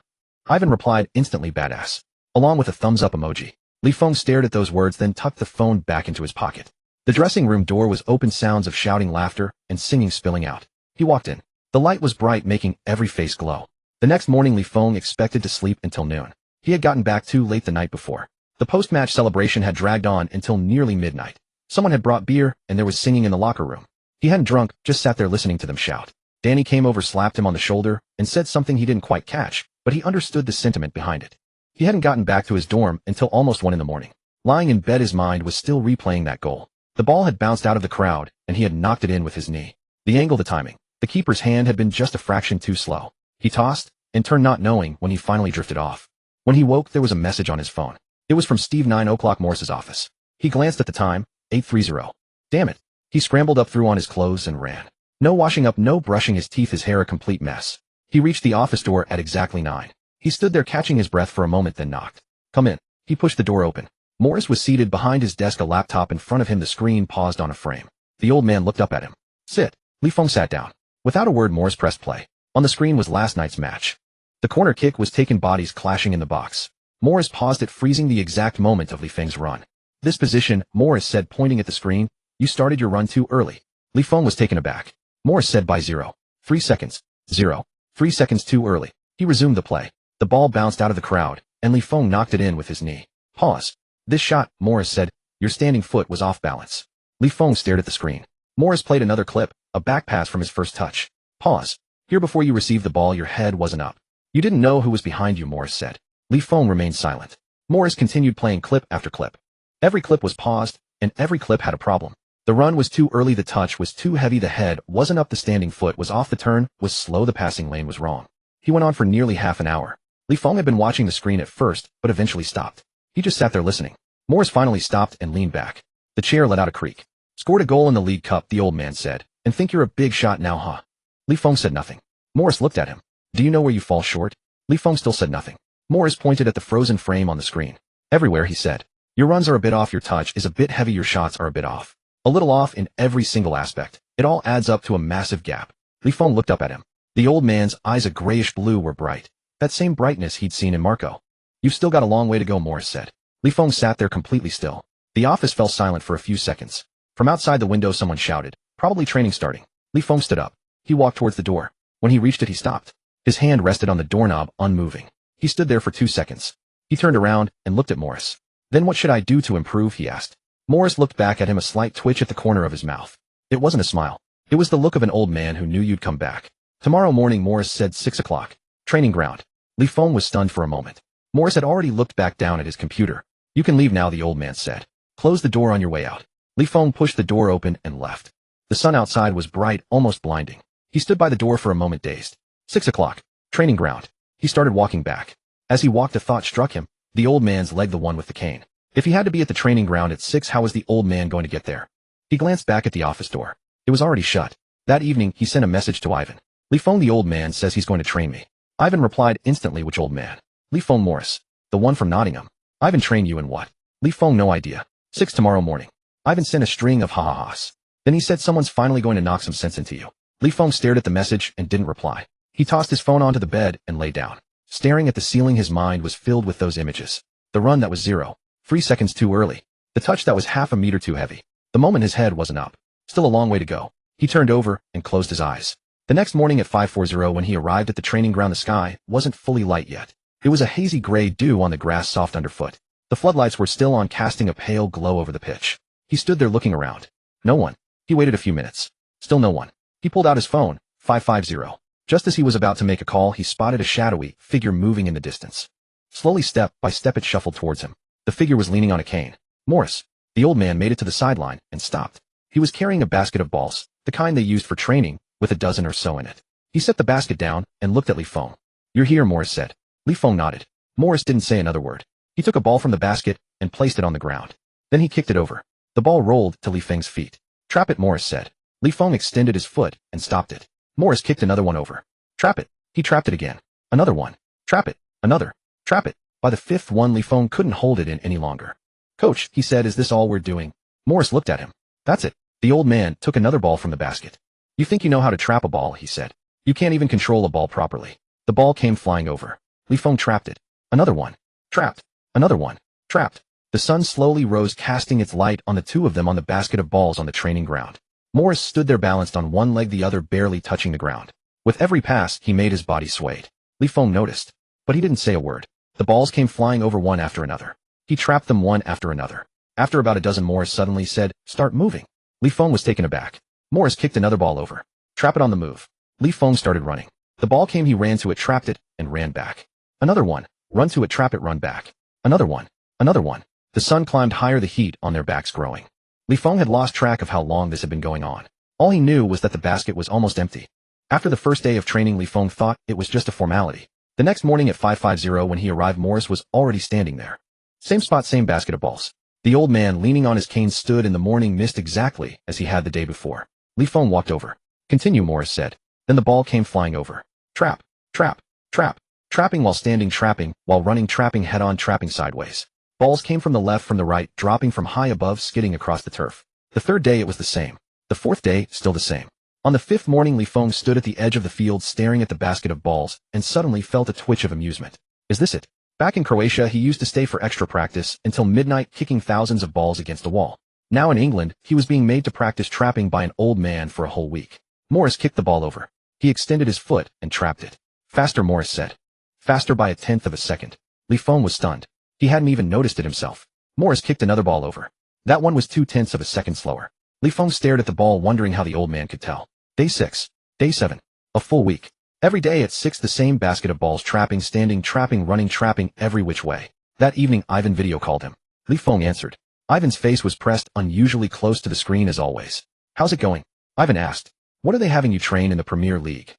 Ivan replied instantly, "Badass," along with a thumbs-up emoji. Li Feng stared at those words, then tucked the phone back into his pocket. The dressing room door was open, sounds of shouting, laughter, and singing spilling out. He walked in. The light was bright, making every face glow. The next morning, Li Feng expected to sleep until noon. He had gotten back too late the night before. The post-match celebration had dragged on until nearly midnight. Someone had brought beer, and there was singing in the locker room. He hadn't drunk, just sat there listening to them shout. Danny came over, slapped him on the shoulder, and said something he didn't quite catch, but he understood the sentiment behind it. He hadn't gotten back to his dorm until almost 1 in the morning. Lying in bed, his mind was still replaying that goal. The ball had bounced out of the crowd, and he had knocked it in with his knee. The angle, the timing. The keeper's hand had been just a fraction too slow. He tossed and turned, not knowing when he finally drifted off. When he woke, there was a message on his phone. It was from Steve, 9 o'clock, Morris's office. He glanced at the time, 8:30. Damn it. He scrambled up, threw on his clothes, and ran. No washing up, no brushing his teeth, his hair a complete mess. He reached the office door at exactly 9. He stood there catching his breath for a moment, then knocked. "Come in." He pushed the door open. Morris was seated behind his desk, a laptop in front of him, the screen paused on a frame. The old man looked up at him. "Sit." Li Feng sat down. Without a word, Morris pressed play. On the screen was last night's match. The corner kick was taken, bodies clashing in the box. Morris paused it, freezing the exact moment of Li Feng's run. This position, Morris said, pointing at the screen. You started your run too early. Li Feng was taken aback. Morris said by 0.3 seconds. 0.3 seconds too early. He resumed the play. The ball bounced out of the crowd, and Li Feng knocked it in with his knee. Pause. This shot, Morris said. Your standing foot was off balance. Li Feng stared at the screen. Morris played another clip, a back pass from his first touch. Pause. Here before you received the ball your head wasn't up. You didn't know who was behind you, Morris said. Li Feng remained silent. Morris continued playing clip after clip. Every clip was paused, and every clip had a problem. The run was too early, the touch was too heavy, the head wasn't up, the standing foot was off, the turn was slow, the passing lane was wrong. He went on for nearly half an hour. Li Feng had been watching the screen at first, but eventually stopped. He just sat there listening. Morris finally stopped and leaned back. The chair let out a creak. Scored a goal in the League Cup, the old man said. And think you're a big shot now, huh? Li Feng said nothing. Morris looked at him. Do you know where you fall short? Li Feng still said nothing. Morris pointed at the frozen frame on the screen. Everywhere, he said. Your runs are a bit off, your touch is a bit heavy, your shots are a bit off. A little off in every single aspect. It all adds up to a massive gap. Li Feng looked up at him. The old man's eyes, a grayish blue, were bright. That same brightness he'd seen in Marco. You've still got a long way to go, Morris said. Li Feng sat there completely still. The office fell silent for a few seconds. From outside the window someone shouted, probably training starting. Li Feng stood up. He walked towards the door. When he reached it, he stopped. His hand rested on the doorknob, unmoving. He stood there for 2 seconds. He turned around and looked at Morris. Then what should I do to improve, he asked. Morris looked back at him, a slight twitch at the corner of his mouth. It wasn't a smile. It was the look of an old man who knew you'd come back. Tomorrow morning, Morris said, 6 o'clock. Training ground. Li Feng was stunned for a moment. Morris had already looked back down at his computer. You can leave now, the old man said. Close the door on your way out. Li Feng pushed the door open and left. The sun outside was bright, almost blinding. He stood by the door for a moment, dazed. 6 o'clock. Training ground. He started walking back. As he walked, a thought struck him. The old man's leg, the one with the cane. If he had to be at the training ground at 6, how was the old man going to get there? He glanced back at the office door. It was already shut. That evening, he sent a message to Ivan. Li Feng, the old man says he's going to train me. Ivan replied instantly, which old man? Li Feng, Morris. The one from Nottingham. Ivan, train you in what? Li Feng, no idea. 6 tomorrow morning. Ivan sent a string of ha-ha-has. Then he said someone's finally going to knock some sense into you. Li Feng stared at the message and didn't reply. He tossed his phone onto the bed and lay down. Staring at the ceiling, his mind was filled with those images. The run that was 0.3 seconds too early. The touch that was half a meter too heavy. The moment his head wasn't up. Still a long way to go. He turned over and closed his eyes. The next morning at 5:40 when he arrived at the training ground, the sky wasn't fully light yet. It was a hazy gray dew on the grass, soft underfoot. The floodlights were still on, casting a pale glow over the pitch. He stood there looking around. No one. He waited a few minutes. Still no one. He pulled out his phone. 550. Just as he was about to make a call, he spotted a shadowy figure moving in the distance. Slowly, step by step, it shuffled towards him. The figure was leaning on a cane. Morris. The old man made it to the sideline and stopped. He was carrying a basket of balls, the kind they used for training, with a dozen or so in it. He set the basket down and looked at Li Feng. You're here, Morris said. Li Feng nodded. Morris didn't say another word. He took a ball from the basket and placed it on the ground. Then he kicked it over. The ball rolled to Li Feng's feet. Trap it, Morris said. Li Feng extended his foot and stopped it. Morris kicked another one over. Trap it. He trapped it again. Another one. Trap it. Another. Trap it. By the fifth one, Li Feng couldn't hold it in any longer. Coach, he said, is this all we're doing? Morris looked at him. That's it. The old man took another ball from the basket. You think you know how to trap a ball, he said. You can't even control a ball properly. The ball came flying over. Li Feng trapped it. Another one. Trapped. Another one. Trapped. The sun slowly rose, casting its light on the two of them on the basket of balls on the training ground. Morris stood there balanced on one leg, the other barely touching the ground. With every pass, he made his body swayed. Li Feng noticed, but he didn't say a word. The balls came flying over one after another. He trapped them one after another. After about a dozen, Morris suddenly said, "Start moving." Li Feng was taken aback. Morris kicked another ball over. Trap it on the move. Li Feng started running. The ball came, he ran to it, trapped it, and ran back. Another one. Run to it, trap it, run back. Another one. Another one. The sun climbed higher, the heat on their backs growing. Li Feng had lost track of how long this had been going on. All he knew was that the basket was almost empty. After the first day of training, Li Feng thought it was just a formality. The next morning at 5:50 when he arrived, Morris was already standing there. Same spot, same basket of balls. The old man, leaning on his cane, stood in the morning mist exactly as he had the day before. Li Feng walked over. "Continue," Morris said. Then the ball came flying over. Trap, trap, trap, trapping while standing, trapping while running, trapping head-on, trapping sideways. Balls came from the left, from the right, dropping from high above, skidding across the turf. The third day it was the same. The fourth day, still the same. On the fifth morning, Li Feng stood at the edge of the field staring at the basket of balls and suddenly felt a twitch of amusement. Is this it? Back in Croatia, he used to stay for extra practice until midnight, kicking thousands of balls against a wall. Now in England, he was being made to practice trapping by an old man for a whole week. Morris kicked the ball over. He extended his foot and trapped it. Faster, Morris said. Faster by 1/10 of a second. Lifone was stunned. He hadn't even noticed it himself. Morris kicked another ball over. That one was 2/10 of a second slower. Lifone stared at the ball, wondering how the old man could tell. Day 6. Day 7. A full week. Every day at 6, the same basket of balls, trapping, standing, trapping, running, trapping, every which way. That evening, Ivan video called him. Lifone answered. Ivan's face was pressed unusually close to the screen as always. How's it going? Ivan asked. What are they having you train in the Premier League?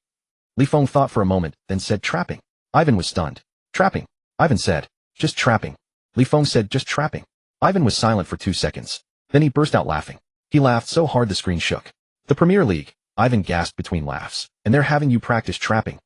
Lifone thought for a moment, then said trapping. Ivan was stunned. Trapping. Ivan said. Just trapping. Lifone said just trapping. Ivan was silent for 2 seconds. Then he burst out laughing. He laughed so hard the screen shook. The Premier League, Ivan gasped between laughs. And they're having you practice trapping.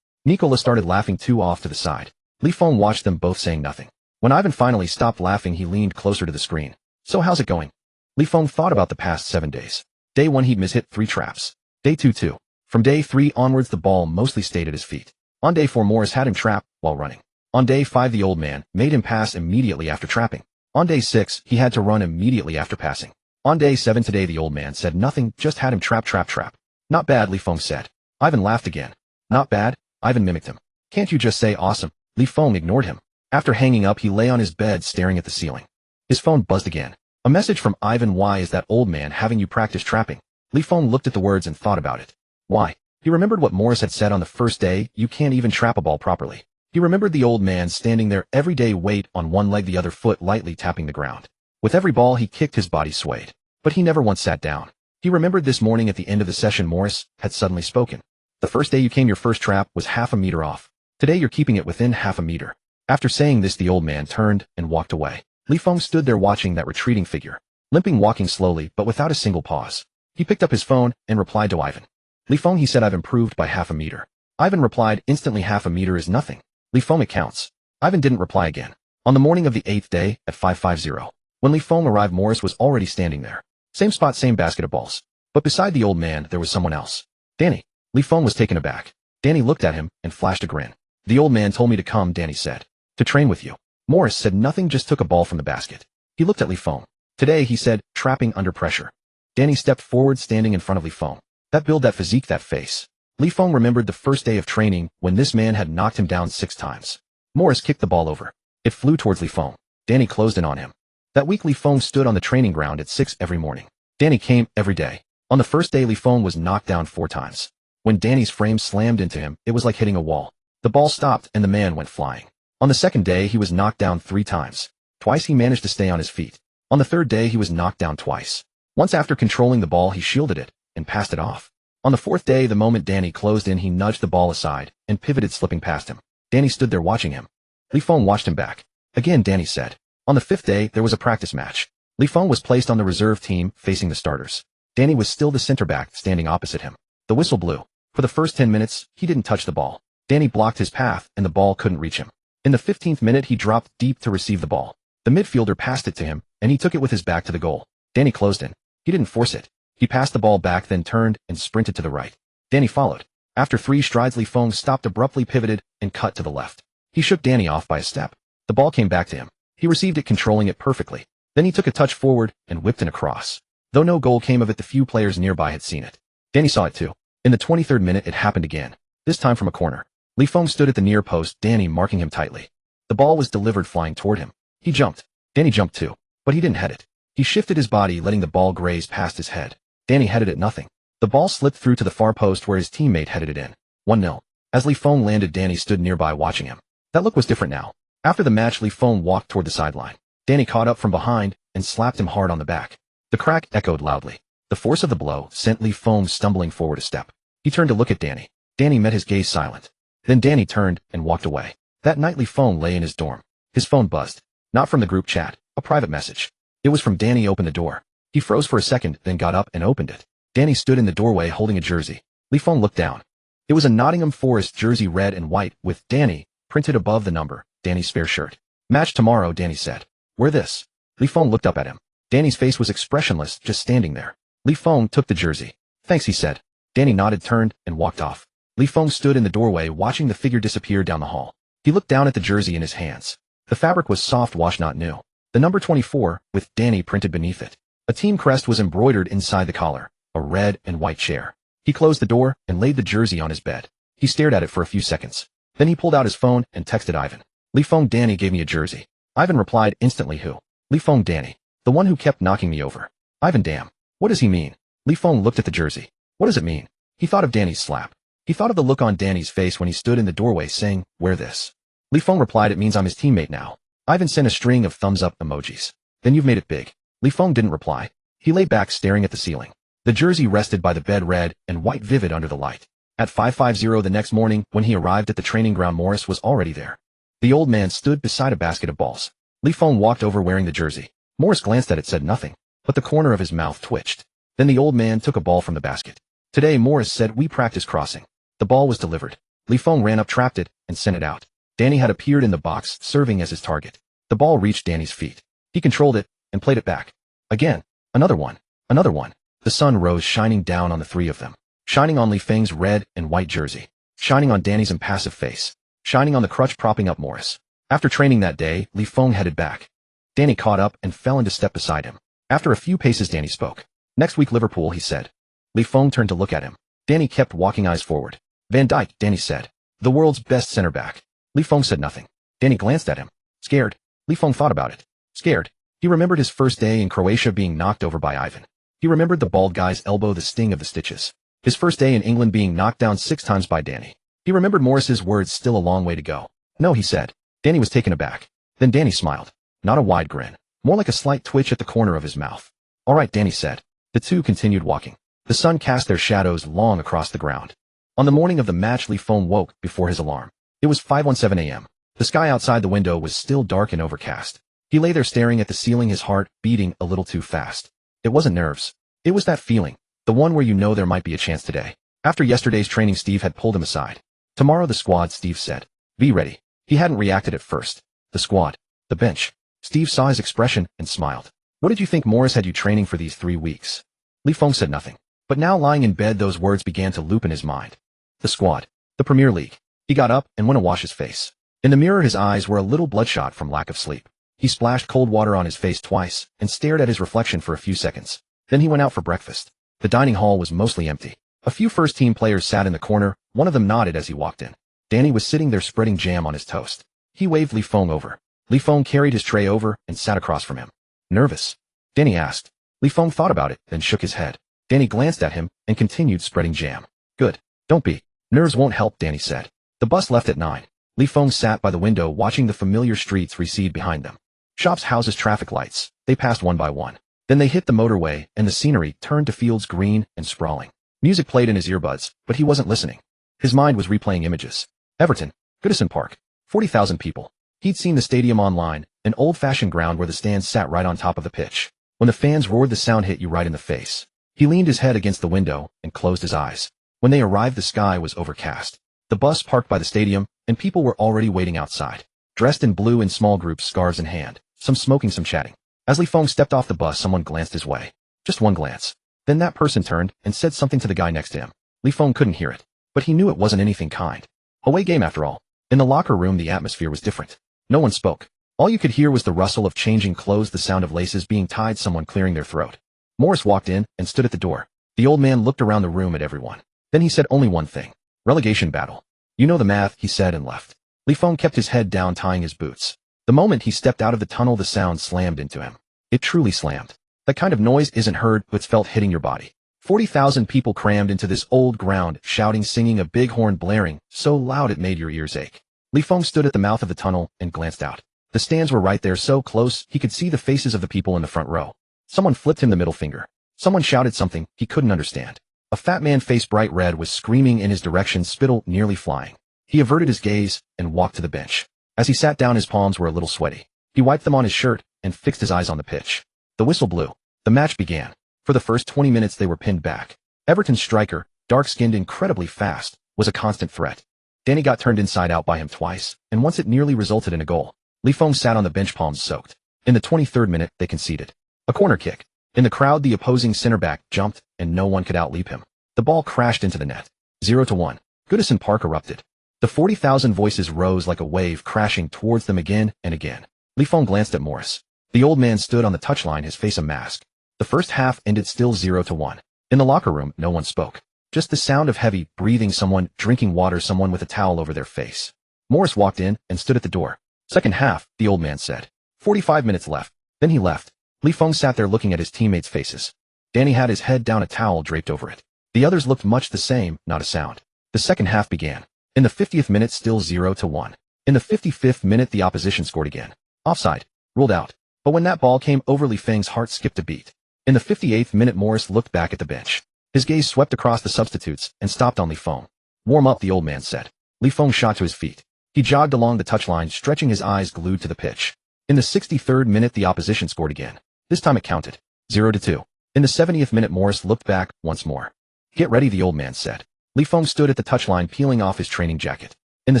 Nikola started laughing too, off to the side. Lifone watched them both, saying nothing. When Ivan finally stopped laughing, he leaned closer to the screen. So how's it going? Lifone thought about the past 7 days. Day 1 he'd mishit 3 traps. Day 2 2. From day 3 onwards the ball mostly stayed at his feet. On day 4 Morris had him trap while running. On day 5 the old man made him pass immediately after trapping. On day 6 he had to run immediately after passing. On day 7 today the old man said nothing, just had him trap trap trap. Not bad, Lifone said. Ivan laughed again. Not bad? Ivan mimicked him. Can't you just say awesome? Lifone ignored him. After hanging up he lay on his bed staring at the ceiling. His phone buzzed again. A message from Ivan. Why is that old man having you practice trapping? Lifone looked at the words and thought about it. Why? He remembered what Morris had said on the first day, you can't even trap a ball properly. He remembered the old man standing there every day, weight on one leg, the other foot lightly tapping the ground. With every ball he kicked his body swayed. But he never once sat down. He remembered this morning at the end of the session Morris had suddenly spoken. The first day you came, your first trap was half a meter off. Today you're keeping it within half a meter. After saying this the old man turned and walked away. Lifone stood there watching that retreating figure. Limping, walking slowly but without a single pause. He picked up his phone and replied to Ivan. Lifone, he said, I've improved by half a meter. Ivan replied instantly, half a meter is nothing. Lifone, it counts. Ivan didn't reply again. On the morning of the 8th day, at 5:50, when Lifone arrived Morris was already standing there. Same spot, same basket of balls. But beside the old man there was someone else. Danny. Lifone was taken aback. Danny looked at him and flashed a grin. The old man told me to come, Danny said. To train with you. Morris said nothing, just took a ball from the basket. He looked at Lifone. Today, he said, trapping under pressure. Danny stepped forward, standing in front of Lifone. That build, that physique, that face. Lifone remembered the first day of training when this man had knocked him down 6 times. Morris kicked the ball over. It flew towards Lifone. Danny closed in on him. That week Lifone stood on the training ground at 6 every morning. Danny came every day. On the first day Lifone was knocked down 4 times. When Danny's frame slammed into him, it was like hitting a wall. The ball stopped and the man went flying. On the second day he was knocked down 3 times. Twice he managed to stay on his feet. On the third day he was knocked down twice. Once after controlling the ball he shielded it and passed it off. On the 4th day the moment Danny closed in he nudged the ball aside and pivoted, slipping past him. Danny stood there watching him. Lifone watched him back. Again Danny said. On the 5th day there was a practice match. Lifone was placed on the reserve team facing the starters. Danny was still the center back standing opposite him. The whistle blew. For the first 10 minutes he didn't touch the ball. Danny blocked his path and the ball couldn't reach him. In the 15th minute he dropped deep to receive the ball. The midfielder passed it to him and he took it with his back to the goal. Danny closed in. He didn't force it. He passed the ball back, then turned and sprinted to the right. Danny followed. After 3 strides Lifone stopped abruptly, pivoted and cut to the left. He shook Danny off by a step. The ball came back to him. He received it, controlling it perfectly. Then he took a touch forward and whipped in a cross. Though no goal came of it, the few players nearby had seen it. Danny saw it too. In the 23rd minute it happened again. This time from a corner. Lifone stood at the near post, Danny marking him tightly. The ball was delivered flying toward him. He jumped. Danny jumped too. But he didn't head it. He shifted his body, letting the ball graze past his head. Danny headed it nothing. The ball slipped through to the far post where his teammate headed it in. 1-0. As Lifone landed, Danny stood nearby watching him. That look was different now. After the match Lifone walked toward the sideline. Danny caught up from behind and slapped him hard on the back. The crack echoed loudly. The force of the blow sent Lifone stumbling forward a step. He turned to look at Danny. Danny met his gaze silent. Then Danny turned and walked away. That night Lifone lay in his dorm. His phone buzzed. Not from the group chat, a private message. It was from Danny. Opened the door. He froze for a second, then got up and opened it. Danny stood in the doorway holding a jersey. Lifone looked down. It was a Nottingham Forest jersey, red and white, with Danny printed above the number, Danny's spare shirt. Match tomorrow, Danny said. Wear this. Lifone looked up at him. Danny's face was expressionless, just standing there. Lifone took the jersey. Thanks, he said. Danny nodded, turned, and walked off. Lifone stood in the doorway watching the figure disappear down the hall. He looked down at the jersey in his hands. The fabric was soft wash, not new. The number 24, with Danny printed beneath it. A team crest was embroidered inside the collar, a red and white chair. He closed the door and laid the jersey on his bed. He stared at it for a few seconds. Then he pulled out his phone and texted Ivan. Li Feng, Danny gave me a jersey. Ivan replied instantly. Who? Li Feng, Danny. The one who kept knocking me over. Ivan, damn. What does he mean? Li Feng looked at the jersey. What does it mean? He thought of Danny's slap. He thought of the look on Danny's face when he stood in the doorway saying, wear this. Li Feng replied, it means I'm his teammate now. Ivan sent a string of thumbs up emojis. Then you've made it big. Li Feng didn't reply. He lay back staring at the ceiling. The jersey rested by the bed, red and white, vivid under the light. At 5:50 the next morning, when he arrived at the training ground, Morris was already there. The old man stood beside a basket of balls. Li Feng walked over wearing the jersey. Morris glanced at it, said nothing, but the corner of his mouth twitched. Then the old man took a ball from the basket. Today, Morris said, we practice crossing. The ball was delivered. Li Feng ran up, trapped it, and sent it out. Danny had appeared in the box, serving as his target. The ball reached Danny's feet. He controlled it and played it back. Again. Another one. Another one. The sun rose, shining down on the three of them. Shining on Li Feng's red and white jersey. Shining on Danny's impassive face. Shining on the crutch propping up Morris. After training that day, Li Feng headed back. Danny caught up and fell into step beside him. After a few paces, Danny spoke. Next week, Liverpool, he said. Li Feng turned to look at him. Danny kept walking, eyes forward. Van Dijk, Danny said. The world's best center back. Li Feng said nothing. Danny glanced at him. Scared. Li Feng thought about it. Scared. He remembered his first day in Croatia being knocked over by Ivan. He remembered the bald guy's elbow, the sting of the stitches. His first day in England being knocked down 6 times by Danny. He remembered Morris's words, still a long way to go. No, he said. Danny was taken aback. Then Danny smiled. Not a wide grin. More like a slight twitch at the corner of his mouth. All right, Danny said. The two continued walking. The sun cast their shadows long across the ground. On the morning of the match, Li Feng woke before his alarm. It was 5:17 a.m. The sky outside the window was still dark and overcast. He lay there staring at the ceiling, his heart beating a little too fast. It wasn't nerves. It was that feeling, the one where you know there might be a chance today. After yesterday's training, Steve had pulled him aside. Tomorrow the squad, Steve said. Be ready. He hadn't reacted at first. The squad. The bench. Steve saw his expression and smiled. What did you think Morris had you training for these 3 weeks? Li Feng said nothing. But now lying in bed, those words began to loop in his mind. The squad. The Premier League. He got up and went to wash his face. In the mirror, his eyes were a little bloodshot from lack of sleep. He splashed cold water on his face twice and stared at his reflection for a few seconds. Then he went out for breakfast. The dining hall was mostly empty. A few first-team players sat in the corner. One of them nodded as he walked in. Danny was sitting there spreading jam on his toast. He waved Li Feng over. Li Feng carried his tray over and sat across from him. Nervous? Danny asked. Li Feng thought about it, then shook his head. Danny glanced at him and continued spreading jam. Good. Don't be. Nerves won't help, Danny said. The bus left at 9. Li Feng sat by the window watching the familiar streets recede behind them. Shops, houses, traffic lights. They passed one by one. Then they hit the motorway and the scenery turned to fields green and sprawling. Music played in his earbuds, but he wasn't listening. His mind was replaying images. Everton. Goodison Park. 40,000 people. He'd seen the stadium online, an old-fashioned ground where the stands sat right on top of the pitch. When the fans roared, the sound hit you right in the face. He leaned his head against the window and closed his eyes. When they arrived, the sky was overcast. The bus parked by the stadium, and people were already waiting outside. Dressed in blue in small groups, scarves in hand. Some smoking, some chatting. As Li Feng stepped off the bus, someone glanced his way. Just one glance. Then that person turned and said something to the guy next to him. Li Feng couldn't hear it, but he knew it wasn't anything kind. Away game after all. In the locker room, the atmosphere was different. No one spoke. All you could hear was the rustle of changing clothes, the sound of laces being tied, someone clearing their throat. Morris walked in and stood at the door. The old man looked around the room at everyone. Then he said only one thing. Relegation battle. You know the math, he said and left. Li Feng kept his head down, tying his boots. The moment he stepped out of the tunnel, the sound slammed into him. It truly slammed. That kind of noise isn't heard, but it's felt hitting your body. 40,000 people crammed into this old ground, shouting, singing, a big horn blaring, so loud it made your ears ache. Li Feng stood at the mouth of the tunnel and glanced out. The stands were right there, so close he could see the faces of the people in the front row. Someone flipped him the middle finger. Someone shouted something he couldn't understand. A fat man, face bright red, was screaming in his direction, spittle nearly flying. He averted his gaze and walked to the bench. As he sat down, his palms were a little sweaty. He wiped them on his shirt and fixed his eyes on the pitch. The whistle blew. The match began. For the first 20 minutes they were pinned back. Everton's striker, dark-skinned, incredibly fast, was a constant threat. Danny got turned inside out by him twice, and once it nearly resulted in a goal. Li Feng sat on the bench, palms soaked. In the 23rd minute, they conceded. A corner kick. In the crowd, the opposing center-back jumped, and no one could outleap him. The ball crashed into the net. 0-1. Goodison Park erupted. The 40,000 voices rose like a wave, crashing towards them again and again. Li Feng glanced at Morris. The old man stood on the touchline, his face a mask. The first half ended still 0-1. In the locker room, no one spoke. Just the sound of heavy breathing, someone drinking water, someone with a towel over their face. Morris walked in and stood at the door. Second half, the old man said. 45 minutes left. Then he left. Li Feng sat there looking at his teammates' faces. Danny had his head down, a towel draped over it. The others looked much the same, not a sound. The second half began. In the 50th minute, still 0-1. In the 55th minute, the opposition scored again. Offside. Ruled out. But when that ball came over, Li Feng's heart skipped a beat. In the 58th minute, Morris looked back at the bench. His gaze swept across the substitutes and stopped on Li Feng. Warm up, the old man said. Li Feng shot to his feet. He jogged along the touchline, stretching his eyes glued to the pitch. In the 63rd minute, the opposition scored again. This time it counted. 0-2. In the 70th minute, Morris looked back once more. Get ready, the old man said. Li Feng stood at the touchline, peeling off his training jacket. In the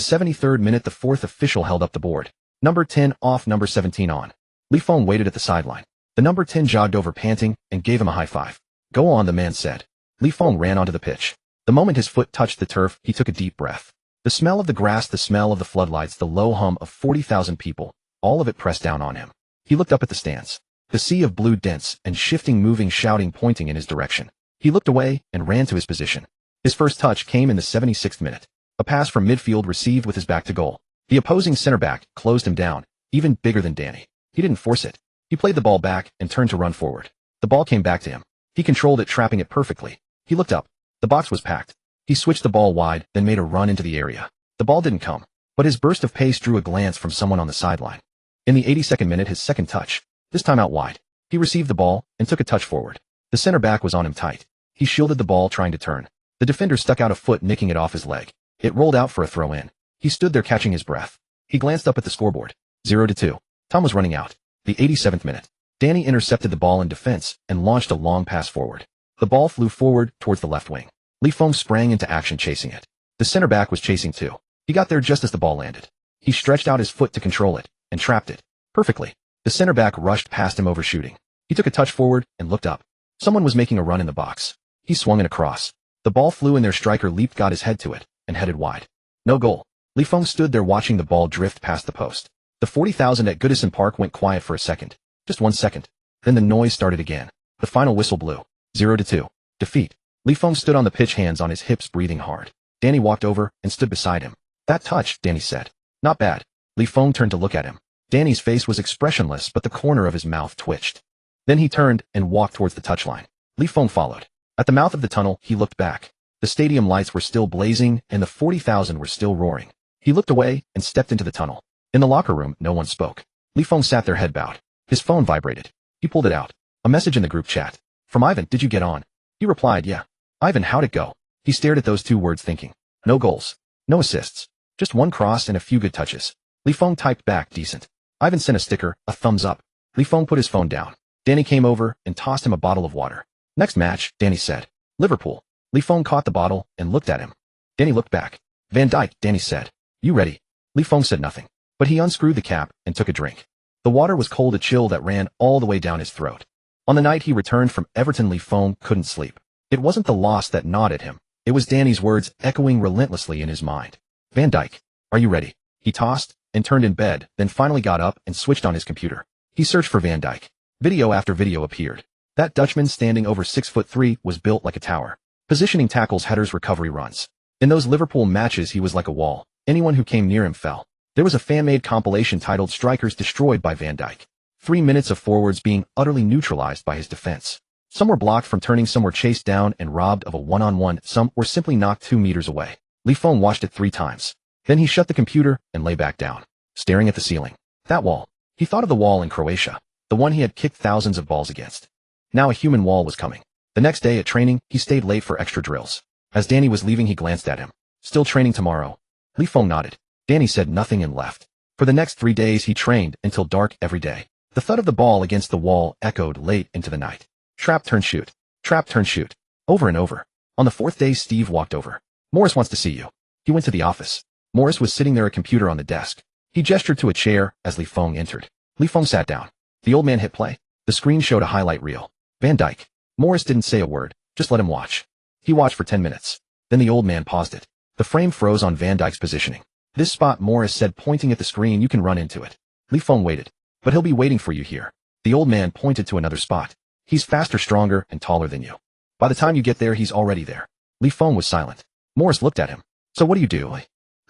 73rd minute, the fourth official held up the board. Number 10 off, number 17 on. Li Feng waited at the sideline. The number 10 jogged over, panting, and gave him a high five. Go on, the man said. Li Feng ran onto the pitch. The moment his foot touched the turf, he took a deep breath. The smell of the grass, the smell of the floodlights, the low hum of 40,000 people, all of it pressed down on him. He looked up at the stands. The sea of blue, dense and shifting, moving, shouting, pointing in his direction. He looked away and ran to his position. His first touch came in the 76th minute. A pass from midfield received with his back to goal. The opposing center back closed him down, even bigger than Danny. He didn't force it. He played the ball back and turned to run forward. The ball came back to him. He controlled it, trapping it perfectly. He looked up. The box was packed. He switched the ball wide, then made a run into the area. The ball didn't come, but his burst of pace drew a glance from someone on the sideline. In the 82nd minute, his second touch, this time out wide. He received the ball and took a touch forward. The center back was on him tight. He shielded the ball, trying to turn. The defender stuck out a foot, nicking it off his leg. It rolled out for a throw-in. He stood there catching his breath. He glanced up at the scoreboard. 0-2. Time was running out. The 87th minute. Danny intercepted the ball in defense and launched a long pass forward. The ball flew forward towards the left wing. Li Feng sprang into action, chasing it. The center back was chasing too. He got there just as the ball landed. He stretched out his foot to control it and trapped it perfectly. The center back rushed past him, overshooting. He took a touch forward and looked up. Someone was making a run in the box. He swung it across. The ball flew and their striker leaped, got his head to it, and headed wide. No goal. Li Feng stood there watching the ball drift past the post. The 40,000 at Goodison Park went quiet for a second. Just 1 second. Then the noise started again. The final whistle blew. 0-2. Defeat. Li Feng stood on the pitch, hands on his hips, breathing hard. Danny walked over and stood beside him. That touch, Danny said. Not bad. Li Feng turned to look at him. Danny's face was expressionless, but the corner of his mouth twitched. Then he turned and walked towards the touchline. Li Feng followed. At the mouth of the tunnel, he looked back. The stadium lights were still blazing and the 40,000 were still roaring. He looked away and stepped into the tunnel. In the locker room, no one spoke. Li Feng sat there, head bowed. His phone vibrated. He pulled it out. A message in the group chat. From Ivan. Did you get on? He replied, yeah. Ivan, how'd it go? He stared at those two words, thinking. No goals. No assists. Just one cross and a few good touches. Li Feng typed back, decent. Ivan sent a sticker, a thumbs up. Li Feng put his phone down. Danny came over and tossed him a bottle of water. Next match, Danny said. Liverpool. Li Feng caught the bottle and looked at him. Danny looked back. Van Dijk, Danny said. You ready? Li Feng said nothing, but he unscrewed the cap and took a drink. The water was cold, a chill that ran all the way down his throat. On the night he returned from Everton, Li Feng couldn't sleep. It wasn't the loss that gnawed at him. It was Danny's words echoing relentlessly in his mind. Van Dijk, are you ready? He tossed and turned in bed, then finally got up and switched on his computer. He searched for Van Dijk. Video after video appeared. That Dutchman, standing over 6'3", was built like a tower. Positioning, tackles, headers, recovery runs. In those Liverpool matches, he was like a wall. Anyone who came near him fell. There was a fan-made compilation titled Strikers Destroyed by Van Dijk. 3 minutes of forwards being utterly neutralized by his defense. Some were blocked from turning, some were chased down and robbed of a one-on-one, some were simply knocked 2 meters away. Li Feng watched it 3 times. Then he shut the computer and lay back down, staring at the ceiling. That wall. He thought of the wall in Croatia, the one he had kicked thousands of balls against. Now a human wall was coming. The next day at training, he stayed late for extra drills. As Danny was leaving, he glanced at him. Still training tomorrow? Li Feng nodded. Danny said nothing and left. For the next 3 days, he trained until dark every day. The thud of the ball against the wall echoed late into the night. Trap, turn, shoot. Trap, turn, shoot. Over and over. On the 4th day, Steve walked over. Morris wants to see you. He went to the office. Morris was sitting there, a computer on the desk. He gestured to a chair as Li Feng entered. Li Feng sat down. The old man hit play. The screen showed a highlight reel. Van Dijk. Morris didn't say a word, just let him watch. He watched for 10 minutes. Then the old man paused it. The frame froze on Van Dijk's positioning. "This spot," Morris said, pointing at the screen. "You can run into it." Li Feng waited. "But he'll be waiting for you here." The old man pointed to another spot. "He's faster, stronger, and taller than you. By the time you get there, he's already there." Li Feng was silent. Morris looked at him. "So what do you do?"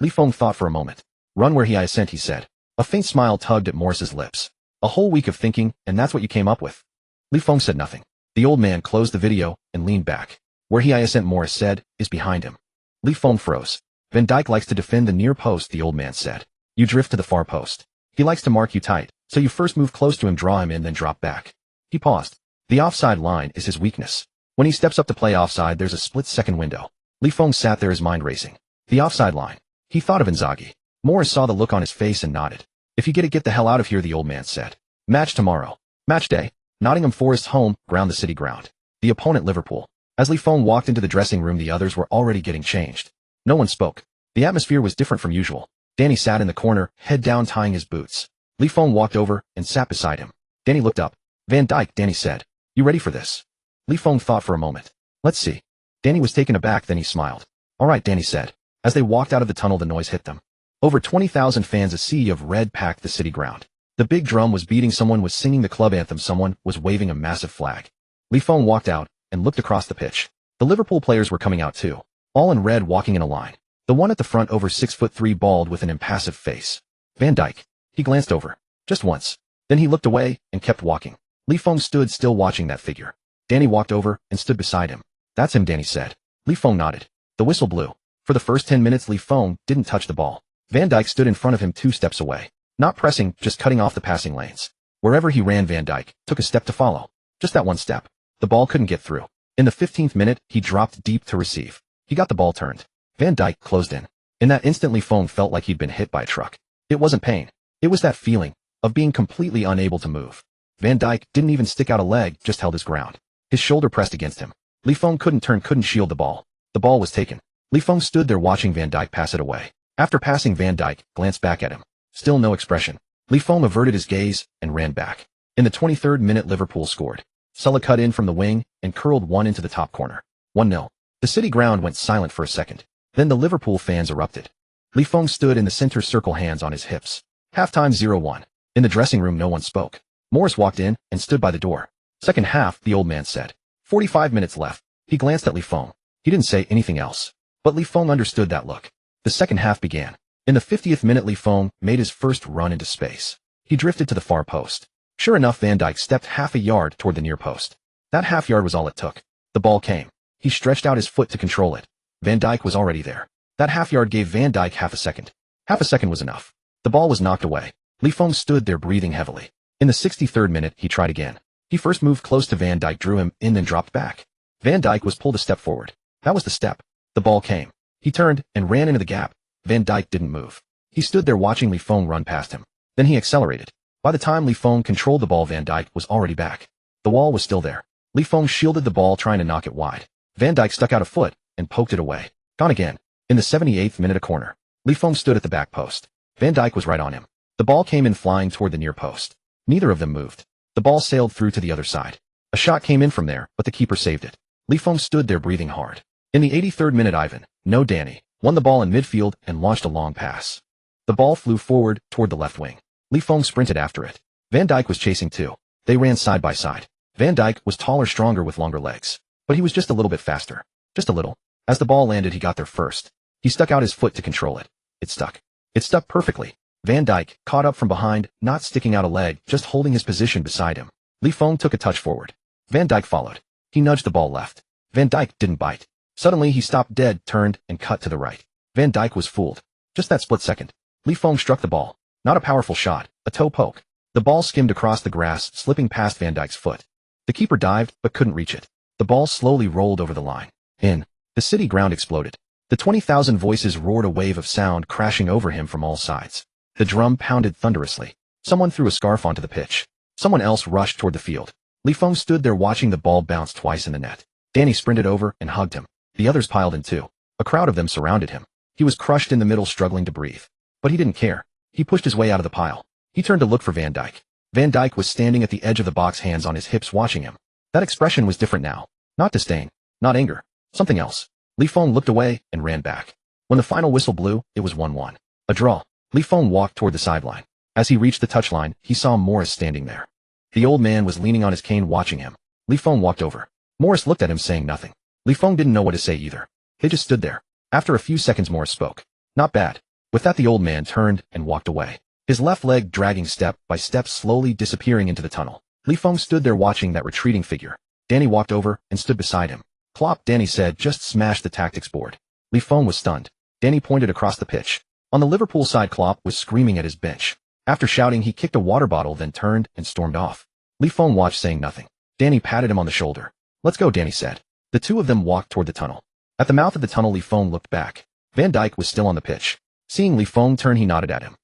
Li Feng thought for a moment. "Run where he I sent," he said. A faint smile tugged at Morris's lips. "A whole week of thinking, and that's what you came up with?" Li Feng said nothing. The old man closed the video and leaned back. "Where he I sent," Morris said, "is behind him." Li Feng froze. "Van Dijk likes to defend the near post," the old man said. "You drift to the far post. He likes to mark you tight, so you first move close to him, draw him in, then drop back." He paused. "The offside line is his weakness. When he steps up to play offside, there's a split-second window." Li Feng sat there, his mind racing. The offside line. He thought of Inzaghi. Morris saw the look on his face and nodded. "If you get the hell out of here," the old man said. "Match tomorrow." Match day. Nottingham Forest's home ground, the city ground. The opponent Liverpool. As Li Feng walked into the dressing room, the others were already getting changed. No one spoke. The atmosphere was different from usual. Danny sat in the corner, head down, tying his boots. Li Feng walked over and sat beside him. Danny looked up. "Van Dijk," Danny said. "You ready for this?" Li Feng thought for a moment. "Let's see." Danny was taken aback, then he smiled. "All right," Danny said. As they walked out of the tunnel, the noise hit them. Over 20,000 fans, a sea of red, packed the city ground. The big drum was beating, someone was singing the club anthem, someone was waving a massive flag. Li Feng walked out and looked across the pitch. The Liverpool players were coming out too, all in red, walking in a line. The one at the front, over 6'3", bald with an impassive face. Van Dijk. He glanced over. Just once. Then he looked away and kept walking. Li Feng stood still, watching that figure. Danny walked over and stood beside him. "That's him," Danny said. Li Feng nodded. The whistle blew. For the first 10 minutes, Li Feng didn't touch the ball. Van Dijk stood in front of him 2 steps away. Not pressing, just cutting off the passing lanes. Wherever he ran, Van Dijk took a step to follow. Just that one step. The ball couldn't get through. In the 15th minute, he dropped deep to receive. He got the ball turned. Van Dijk closed in. In that instant, Li Feng felt like he'd been hit by a truck. It wasn't pain. It was that feeling of being completely unable to move. Van Dijk didn't even stick out a leg, just held his ground. His shoulder pressed against him. Li Feng couldn't turn, couldn't shield the ball. The ball was taken. Li Feng stood there watching Van Dijk pass it away. After passing, Van Dijk glanced back at him. Still no expression. Li Feng averted his gaze and ran back. In the 23rd minute, Liverpool scored. Salah cut in from the wing and curled one into the top corner. 1-0. The city ground went silent for a second. Then the Liverpool fans erupted. Li Feng stood in the center circle, hands on his hips. Halftime 0-1. In the dressing room, no one spoke. Morris walked in and stood by the door. "Second half," the old man said. 45 minutes left. He glanced at Li Feng. He didn't say anything else. But Li Feng understood that look. The second half began. In the 50th minute, Li Feng made his first run into space. He drifted to the far post. Sure enough, Van Dijk stepped half a yard toward the near post. That half yard was all it took. The ball came. He stretched out his foot to control it. Van Dijk was already there. That half yard gave Van Dijk half a second. Half a second was enough. The ball was knocked away. Li Feng stood there breathing heavily. In the 63rd minute, he tried again. He first moved close to Van Dijk, drew him in, then dropped back. Van Dijk was pulled a step forward. That was the step. The ball came. He turned and ran into the gap. Van Dijk didn't move. He stood there watching Li Feng run past him. Then he accelerated. By the time Li Feng controlled the ball, Van Dijk was already back. The wall was still there. Li Feng shielded the ball, trying to knock it wide. Van Dijk stuck out a foot and poked it away. Gone again. In the 78th minute, a corner. Li Feng stood at the back post. Van Dijk was right on him. The ball came in flying toward the near post. Neither of them moved. The ball sailed through to the other side. A shot came in from there, but the keeper saved it. Li Feng stood there breathing hard. In the 83rd minute, Ivan, no Danny, won the ball in midfield and launched a long pass. The ball flew forward toward the left wing. Li Feng sprinted after it. Van Dijk was chasing too. They ran side by side. Van Dijk was taller, stronger, with longer legs. But he was just a little bit faster. Just a little. As the ball landed, he got there first. He stuck out his foot to control it. It stuck. It stuck perfectly. Van Dijk caught up from behind, not sticking out a leg, just holding his position beside him. Li Feng took a touch forward. Van Dijk followed. He nudged the ball left. Van Dijk didn't bite. Suddenly he stopped dead, turned, and cut to the right. Van Dijk was fooled. Just that split second. Li Feng struck the ball. Not a powerful shot, a toe poke. The ball skimmed across the grass, slipping past Van Dijk's foot. The keeper dived, but couldn't reach it. The ball slowly rolled over the line. In. The city ground exploded. The 20,000 voices roared, a wave of sound crashing over him from all sides. The drum pounded thunderously. Someone threw a scarf onto the pitch. Someone else rushed toward the field. Li Feng stood there watching the ball bounce twice in the net. Danny sprinted over and hugged him. The others piled in too. A crowd of them surrounded him. He was crushed in the middle, struggling to breathe. But he didn't care. He pushed his way out of the pile. He turned to look for Van Dijk. Van Dijk was standing at the edge of the box, hands on his hips, watching him. That expression was different now. Not disdain. Not anger. Something else. Li Feng looked away and ran back. When the final whistle blew, it was 1-1. A draw. Li Feng walked toward the sideline. As he reached the touchline, he saw Morris standing there. The old man was leaning on his cane watching him. Li Feng walked over. Morris looked at him saying nothing. Li Feng didn't know what to say either. They just stood there. After a few seconds Morris spoke. Not bad. With that the old man turned and walked away. His left leg dragging step by step slowly disappearing into the tunnel. Li Feng stood there watching that retreating figure. Danny walked over and stood beside him. Klopp, Danny said, just smashed the tactics board. Li Feng was stunned. Danny pointed across the pitch. On the Liverpool side Klopp was screaming at his bench. After shouting he kicked a water bottle then turned and stormed off. Li Feng watched saying nothing. Danny patted him on the shoulder. Let's go, Danny said. The two of them walked toward the tunnel. At the mouth of the tunnel Li Feng looked back. Van Dijk was still on the pitch. Seeing Li Feng turn he nodded at him.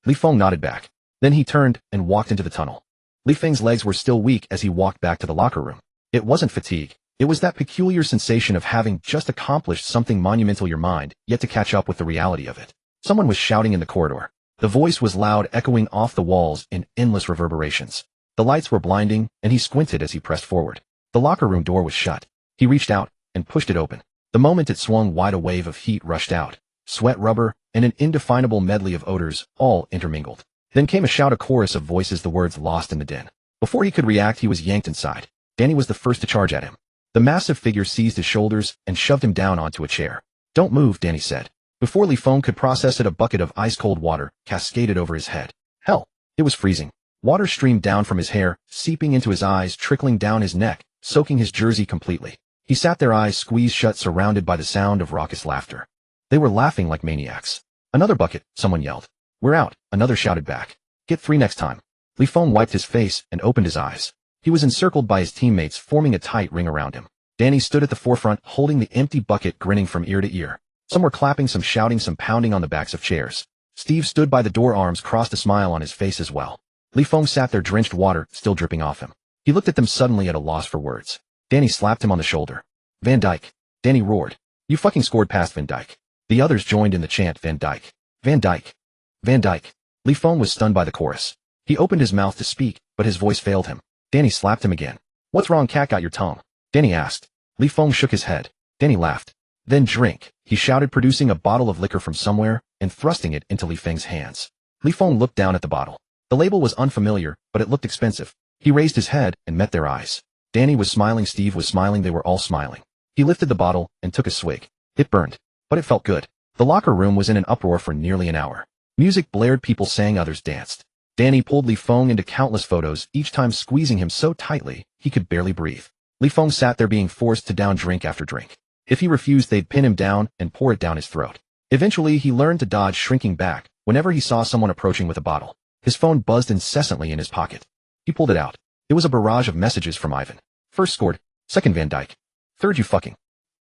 Li Feng nodded back. Then he turned and walked into the tunnel. Li Feng's legs were still weak as he walked back to the locker room. It wasn't fatigue. It was that peculiar sensation of having just accomplished something monumental, your mind yet to catch up with the reality of it. Someone was shouting in the corridor. The voice was loud, echoing off the walls in endless reverberations. The lights were blinding, and he squinted as he pressed forward. The locker room door was shut. He reached out and pushed it open. The moment it swung wide, a wave of heat rushed out. Sweat, rubber, and an indefinable medley of odors, all intermingled. Then came a shout, a chorus of voices, the words lost in the din. Before he could react, he was yanked inside. Danny was the first to charge at him. The massive figure seized his shoulders and shoved him down onto a chair. Don't move, Danny said. Before Li Feng could process it, a bucket of ice-cold water cascaded over his head. Hell, it was freezing. Water streamed down from his hair, seeping into his eyes, trickling down his neck, soaking his jersey completely. He sat there, eyes squeezed shut, surrounded by the sound of raucous laughter. They were laughing like maniacs. Another bucket, someone yelled. We're out, another shouted back. Get 3 next time. Li Feng wiped his face and opened his eyes. He was encircled by his teammates, forming a tight ring around him. Danny stood at the forefront, holding the empty bucket, grinning from ear to ear. Some were clapping, some shouting, some pounding on the backs of chairs. Steve stood by the door, arms crossed, a smile on his face as well. Li Feng sat there, drenched, water still dripping off him. He looked at them suddenly at a loss for words. Danny slapped him on the shoulder. Van Dijk. Danny roared. You fucking scored past Van Dijk. The others joined in the chant, Van Dijk. Van Dijk. Van Dijk. Li Feng was stunned by the chorus. He opened his mouth to speak, but his voice failed him. Danny slapped him again. What's wrong, cat, got your tongue? Danny asked. Li Feng shook his head. Danny laughed. Then drink, he shouted, producing a bottle of liquor from somewhere and thrusting it into Li Feng's hands. Li Feng looked down at the bottle. The label was unfamiliar, but it looked expensive. He raised his head and met their eyes. Danny was smiling, Steve was smiling, they were all smiling. He lifted the bottle and took a swig. It burned, but it felt good. The locker room was in an uproar for nearly an hour. Music blared, people sang, others danced. Danny pulled Li Feng into countless photos, each time squeezing him so tightly he could barely breathe. Li Feng sat there being forced to down drink after drink. If he refused, they'd pin him down and pour it down his throat. Eventually, he learned to dodge, shrinking back whenever he saw someone approaching with a bottle. His phone buzzed incessantly in his pocket. He pulled it out. It was a barrage of messages from Ivan. First, scored. Second, Van Dijk. Third, you fucking.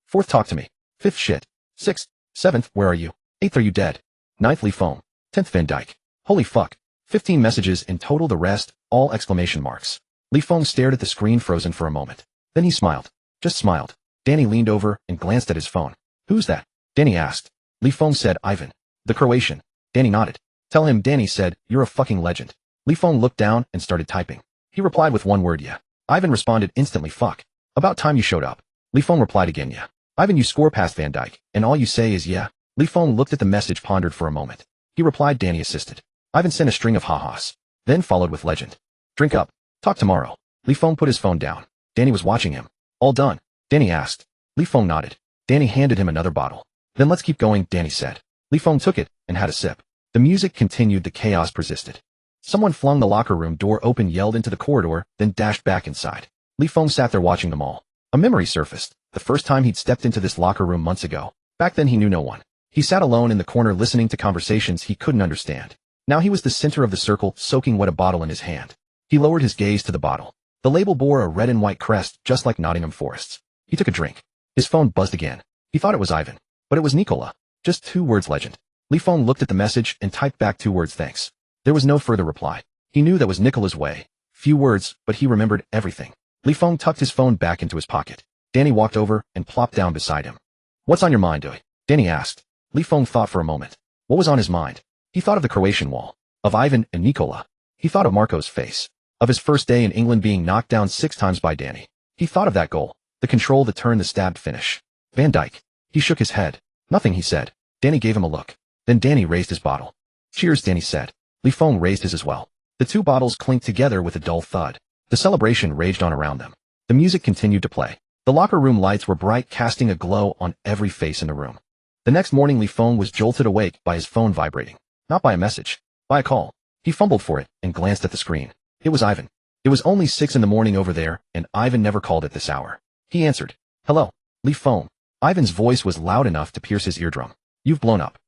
Fourth, talk to me. Fifth, shit. Sixth. Seventh, where are you? Eighth, are you dead? Ninth, Li Feng. 10th, Van Dijk. Holy fuck. 15 messages in total, the rest, all exclamation marks. Li Feng stared at the screen, frozen for a moment. Then he smiled. Just smiled. Danny leaned over and glanced at his phone. Who's that? Danny asked. Li Feng said, Ivan. The Croatian. Danny nodded. Tell him, Danny said, you're a fucking legend. Li Feng looked down and started typing. He replied with one word, yeah. Ivan responded instantly, fuck. About time you showed up. Li Feng replied again, yeah. Ivan, you score past Van Dijk, and all you say is yeah. Li Feng looked at the message, pondered for a moment. He replied, Danny assisted. Ivan sent a string of ha-has. Then followed with legend. Drink up. Talk tomorrow. Li Feng put his phone down. Danny was watching him. All done? Danny asked. Li Feng nodded. Danny handed him another bottle. Then let's keep going, Danny said. Li Feng took it and had a sip. The music continued, the chaos persisted. Someone flung the locker room door open, yelled into the corridor, then dashed back inside. Li Feng sat there watching them all. A memory surfaced. The first time he'd stepped into this locker room months ago. Back then he knew no one. He sat alone in the corner listening to conversations he couldn't understand. Now he was the center of the circle, soaking wet, a bottle in his hand. He lowered his gaze to the bottle. The label bore a red and white crest, just like Nottingham Forest's. He took a drink. His phone buzzed again. He thought it was Ivan. But it was Nicola. Just 2 words, legend. Li Feng looked at the message and typed back 2 words, thanks. There was no further reply. He knew that was Nicola's way. Few words, but he remembered everything. Li Feng tucked his phone back into his pocket. Danny walked over and plopped down beside him. What's on your mind, Doi? Danny asked. Li Feng thought for a moment. What was on his mind? He thought of the Croatian wall. Of Ivan and Nicola. He thought of Marco's face. Of his first day in England being knocked down 6 times by Danny. He thought of that goal. The control, the turn, the stabbed finish. Van Dijk. He shook his head. Nothing, he said. Danny gave him a look. Then Danny raised his bottle. Cheers, Danny said. Li Feng raised his as well. The two bottles clinked together with a dull thud. The celebration raged on around them. The music continued to play. The locker room lights were bright, casting a glow on every face in the room. The next morning, Li Feng was jolted awake by his phone vibrating. Not by a message. By a call. He fumbled for it and glanced at the screen. It was Ivan. It was only 6 in the morning over there, and Ivan never called at this hour. He answered. Hello, Li Feng. Ivan's voice was loud enough to pierce his eardrum. You've blown up.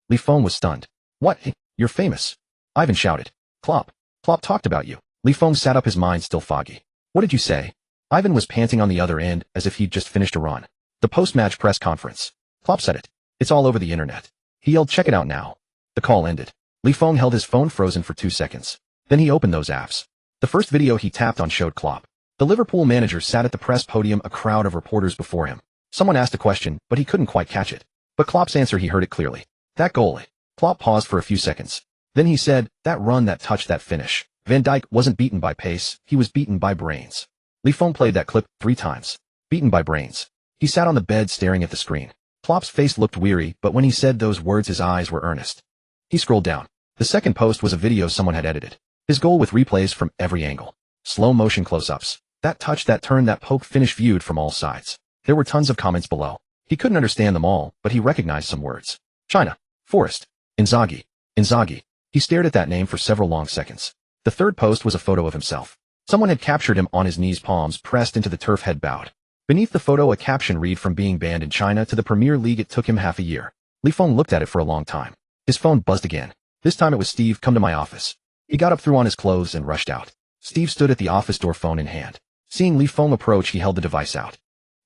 Li Feng was stunned. What? You're famous. Ivan shouted. Klopp talked about you. Li Feng sat up, his mind still foggy. What did you say? Ivan was panting on the other end as if he'd just finished a run. The post-match press conference. Klopp said it. It's all over the internet. He yelled, check it out now. The call ended. Li Feng held his phone frozen for 2 seconds. Then he opened those apps. The first video he tapped on showed Klopp. The Liverpool manager sat at the press podium, a crowd of reporters before him. Someone asked a question, but he couldn't quite catch it. But Klopp's answer, he heard it clearly. That goal. Klopp paused for a few seconds. Then he said, that run, that touch, that finish. Van Dijk wasn't beaten by pace, he was beaten by brains. Li Feng played that clip 3 times. Beaten by brains. He sat on the bed staring at the screen. Klopp's face looked weary, but when he said those words his eyes were earnest. He scrolled down. The second post was a video someone had edited. His goal with replays from every angle. Slow motion close-ups. That touch, that turn, that poke, finish viewed from all sides. There were tons of comments below. He couldn't understand them all, but he recognized some words. China. Forest. Inzaghi. Inzaghi. He stared at that name for several long seconds. The third post was a photo of himself. Someone had captured him on his knees, palms pressed into the turf, head bowed. Beneath the photo, a caption read, from being banned in China to the Premier League it took him half a year. Li Feng looked at it for a long time. His phone buzzed again. This time it was Steve. Come to my office. He got up, threw on his clothes, and rushed out. Steve stood at the office door, phone in hand. Seeing Li Feng approach, he held the device out.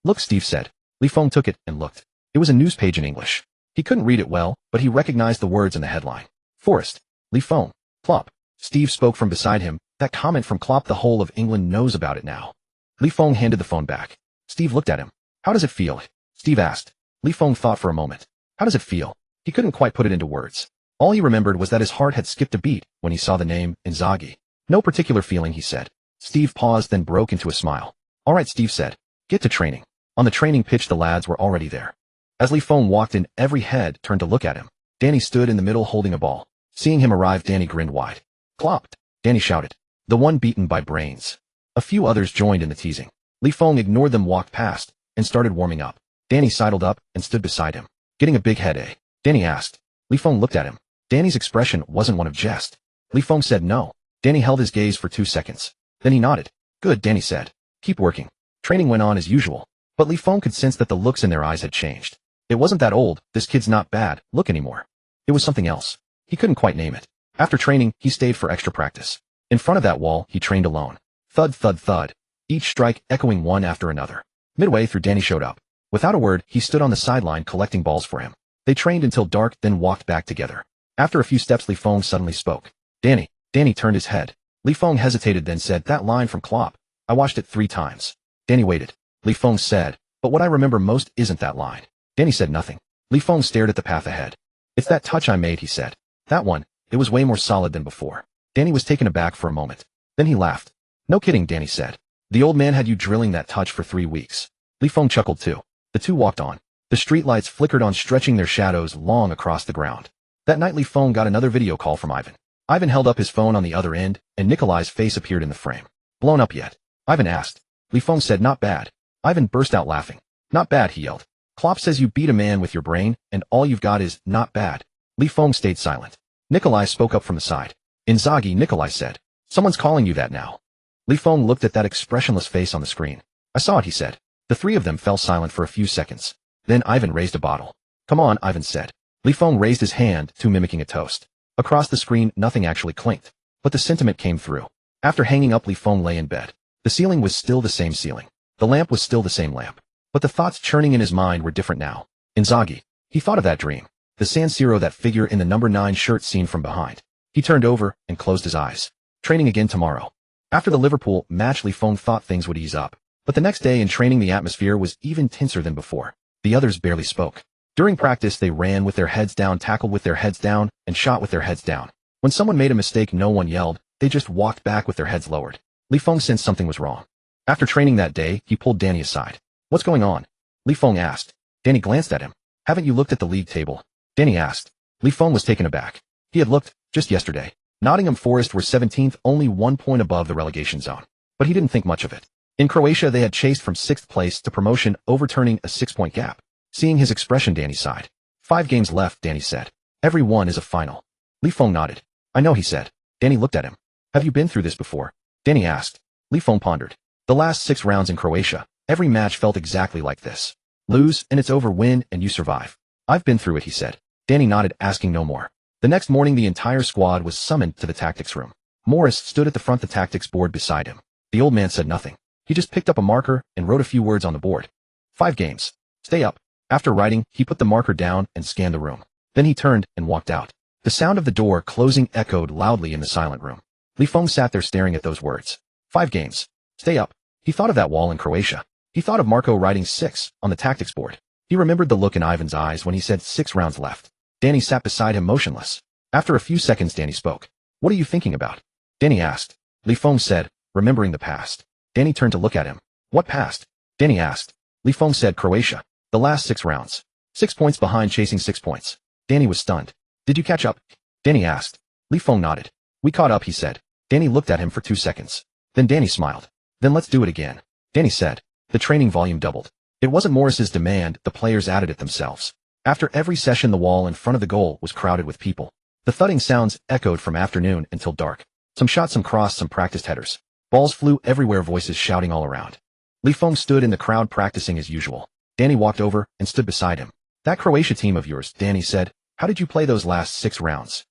Look, Steve said. Li Feng took it and looked. It was a news page in English. He couldn't read it well, but he recognized the words in the headline. Forest. Li Feng. Klopp. Steve spoke from beside him. That comment from Klopp, the whole of England knows about it now. Li Feng handed the phone back. Steve looked at him. How does it feel? Steve asked. Li Feng thought for a moment. How does it feel? He couldn't quite put it into words. All he remembered was that his heart had skipped a beat when he saw the name Inzaghi. No particular feeling, he said. Steve paused, then broke into a smile. All right, Steve said. Get to training. On the training pitch, the lads were already there. As Li Feng walked in, every head turned to look at him. Danny stood in the middle holding a ball. Seeing him arrive, Danny grinned wide. Klopp. Danny shouted. The one beaten by brains. A few others joined in the teasing. Li Feng ignored them, walked past, and started warming up. Danny sidled up and stood beside him. Getting a big head, eh? Danny asked. Li Feng looked at him. Danny's expression wasn't one of jest. Li Feng said no. Danny held his gaze for 2 seconds. Then he nodded. Good, Danny said. Keep working. Training went on as usual. But Li Feng could sense that the looks in their eyes had changed. It wasn't that old, this kid's not bad, look anymore. It was something else. He couldn't quite name it. After training, he stayed for extra practice. In front of that wall, he trained alone. Thud, thud, thud. Each strike echoing one after another. Midway through, Danny showed up. Without a word, he stood on the sideline collecting balls for him. They trained until dark, then walked back together. After a few steps, Li Feng suddenly spoke. Danny. Danny turned his head. Li Feng hesitated, then said, that line from Klopp. I watched it 3 times. Danny waited. Li Feng said, but what I remember most isn't that line. Danny said nothing. Li Feng stared at the path ahead. It's that touch I made, he said. That one. It was way more solid than before. Danny was taken aback for a moment. Then he laughed. No kidding, Danny said. The old man had you drilling that touch for 3 weeks. Li Feng chuckled too. The two walked on. The streetlights flickered on, stretching their shadows long across the ground. That night, Li Feng got another video call from Ivan. Ivan held up his phone on the other end, and Nikolai's face appeared in the frame. Blown up yet? Ivan asked. Li Feng said, not bad. Ivan burst out laughing. Not bad, he yelled. Klopp says you beat a man with your brain, and all you've got is not bad. Li Feng stayed silent. Nikolai spoke up from the side. Inzaghi, Nikolai said. Someone's calling you that now. Li Feng looked at that expressionless face on the screen. I saw it, he said. The 3 of them fell silent for a few seconds. Then Ivan raised a bottle. Come on, Ivan said. Li Feng raised his hand, too, mimicking a toast. Across the screen, nothing actually clinked. But the sentiment came through. After hanging up, Li Feng lay in bed. The ceiling was still the same ceiling. The lamp was still the same lamp. But the thoughts churning in his mind were different now. Inzaghi. He thought of that dream. The San Siro, that figure in the number 9 shirt seen from behind. He turned over and closed his eyes. Training again tomorrow. After the Liverpool match, Li Feng thought things would ease up. But the next day in training, the atmosphere was even tenser than before. The others barely spoke. During practice, they ran with their heads down, tackled with their heads down, and shot with their heads down. When someone made a mistake, no one yelled. They just walked back with their heads lowered. Li Feng sensed something was wrong. After training that day, he pulled Danny aside. What's going on? Li Feng asked. Danny glanced at him. Haven't you looked at the league table? Danny asked. Li Feng was taken aback. He had looked, just yesterday. Nottingham Forest were 17th, only 1 point above the relegation zone. But he didn't think much of it. In Croatia they had chased from 6th place to promotion, overturning a 6-point gap. Seeing his expression, Danny sighed. 5 games left, Danny said. Every one is a final. Li Feng nodded. I know, he said. Danny looked at him. Have you been through this before? Danny asked. Li Feng pondered. The last 6 rounds in Croatia, every match felt exactly like this. Lose, and it's over, win, and you survive. I've been through it, he said. Danny nodded, asking no more. The next morning the entire squad was summoned to the tactics room. Morris stood at the front of the tactics board beside him. The old man said nothing. He just picked up a marker and wrote a few words on the board. 5 games. Stay up. After writing, he put the marker down and scanned the room. Then he turned and walked out. The sound of the door closing echoed loudly in the silent room. Li Feng sat there staring at those words. 5 games. Stay up. He thought of that wall in Croatia. He thought of Marco writing 6 on the tactics board. He remembered the look in Ivan's eyes when he said 6 rounds left. Danny sat beside him motionless. After a few seconds Danny spoke. What are you thinking about? Danny asked. Li Feng said, remembering the past. Danny turned to look at him. What past? Danny asked. Li Feng said, Croatia. The last 6 rounds. 6 points behind, chasing 6 points. Danny was stunned. Did you catch up? Danny asked. Li Feng nodded. We caught up, he said. Danny looked at him for 2 seconds. Then Danny smiled. Then let's do it again. Danny said. The training volume doubled. It wasn't Morris's demand, the players added it themselves. After every session the wall in front of the goal was crowded with people. The thudding sounds echoed from afternoon until dark. Some shot, some crossed, some practiced headers. Balls flew everywhere, voices shouting all around. Li Feng stood in the crowd practicing as usual. Danny walked over and stood beside him. That Croatia team of yours, Danny said. How did you play those last 6 rounds?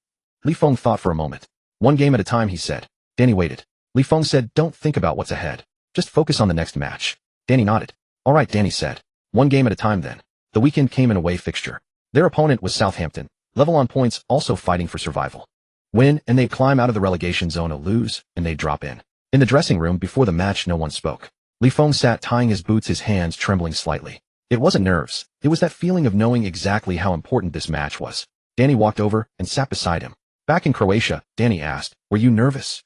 Li Feng thought for a moment. 1 game at a time, he said. Danny waited. Li Feng said, don't think about what's ahead. Just focus on the next match. Danny nodded. All right, Danny said. 1 game at a time then. The weekend came an away fixture. Their opponent was Southampton, level on points, also fighting for survival. Win, and they'd climb out of the relegation zone, or lose, and they'd drop in. In the dressing room before the match no one spoke. Li Feng sat tying his boots, his hands trembling slightly. It wasn't nerves, it was that feeling of knowing exactly how important this match was. Danny walked over and sat beside him. Back in Croatia, Danny asked, were you nervous?